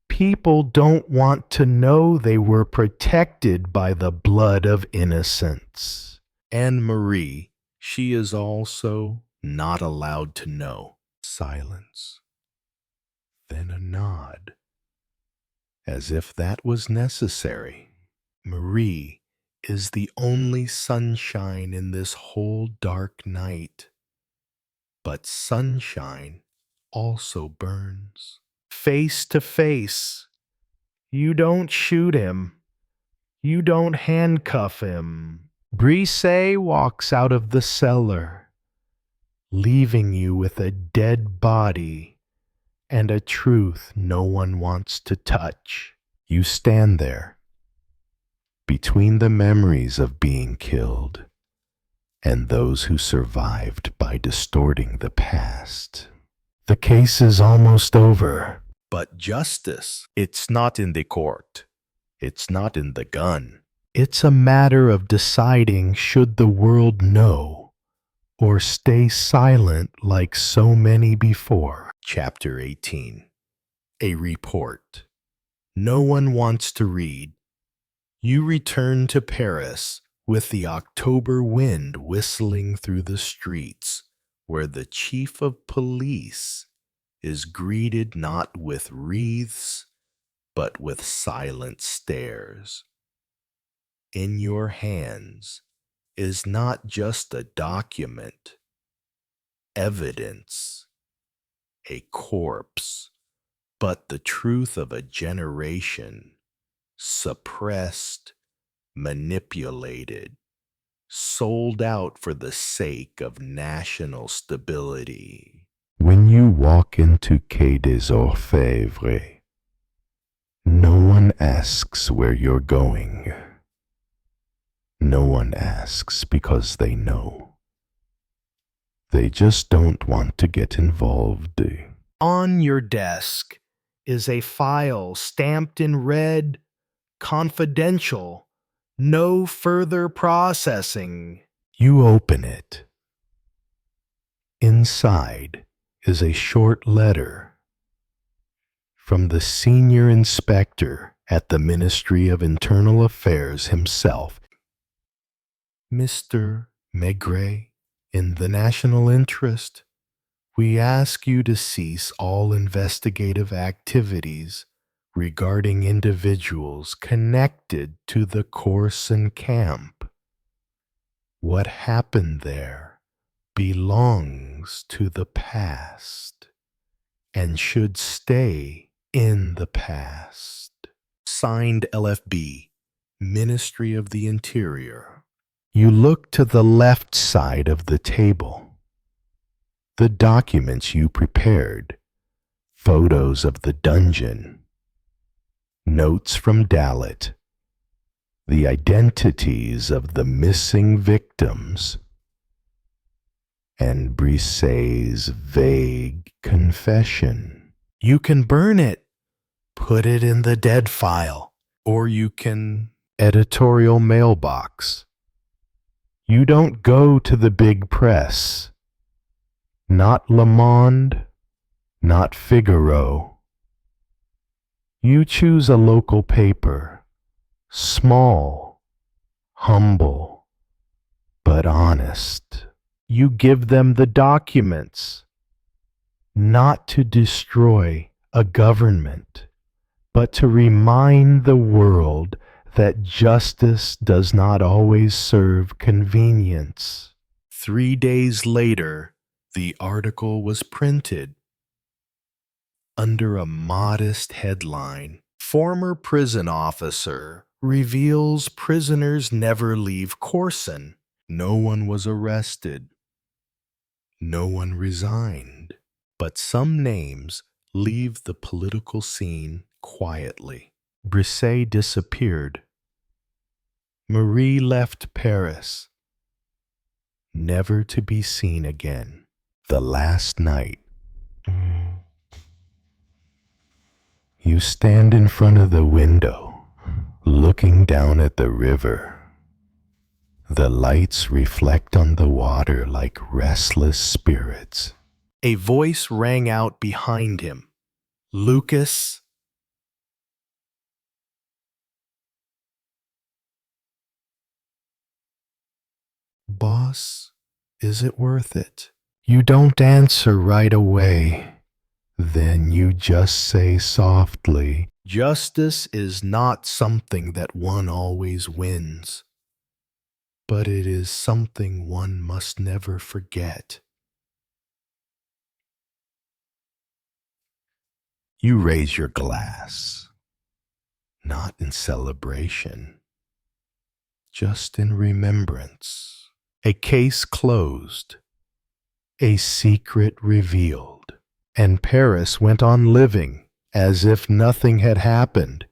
People don't want to know they were protected by the blood of innocents. And Marie, she is also not allowed to know. Silence. Then a nod, as if that was necessary. Marie is the only sunshine in this whole dark night. But sunshine also burns. Face to face. You don't shoot him. You don't handcuff him. Brisset walks out of the cellar, leaving you with a dead body and a truth no one wants to touch. You stand there, between the memories of being killed and those who survived by distorting the past. The case is almost over. But justice, it's not in the court. It's not in the gun. It's a matter of deciding should the world know or stay silent like so many before. Chapter 18. A report. No one wants to read. You return to Paris with the October wind whistling through the streets, where the chief of police is greeted not with wreaths, but with silent stares. In your hands is not just a document, evidence, a corpse, but the truth of a generation, suppressed, manipulated, sold out for the sake of national stability. When you walk into Quai des Orfèvres, no one asks where you're going. No one asks because they know. They just don't want to get involved. On your desk is a file stamped in red, confidential, no further processing. You open it. Inside is a short letter from the senior inspector at the Ministry of Internal Affairs himself. Mr. Maigret, in the national interest, we ask you to cease all investigative activities regarding individuals connected to the Corson camp. What happened there belongs to the past and should stay in the past. Signed LFB, Ministry of the Interior. You look to the left side of the table. the documents you prepared, photos of the dungeon, notes from Dalit, the identities of the missing victims, and Brisset's vague confession. You can burn it, put it in the dead file, or you can editorial mailbox. You don't go to the big press. Not Le Monde, not Figaro. You choose a local paper, small, humble, but honest. You give them the documents, not to destroy a government, but to remind the world that justice does not always serve convenience. 3 days later, the article was printed under a modest headline. Former prison officer reveals prisoners never leave Corson. No one was arrested. No one resigned. But some names leave the political scene quietly. Brisset disappeared. Marie left Paris, never to be seen again. The last night. You stand in front of the window, looking down at the river. The lights reflect on the water like restless spirits. A voice rang out behind him. Lucas. Boss, is it worth it? You don't answer right away. Then you just say softly, justice is not something that one always wins, but it is something one must never forget. You raise your glass, not in celebration, just in remembrance. A case closed, a secret revealed, and Paris went on living as if nothing had happened.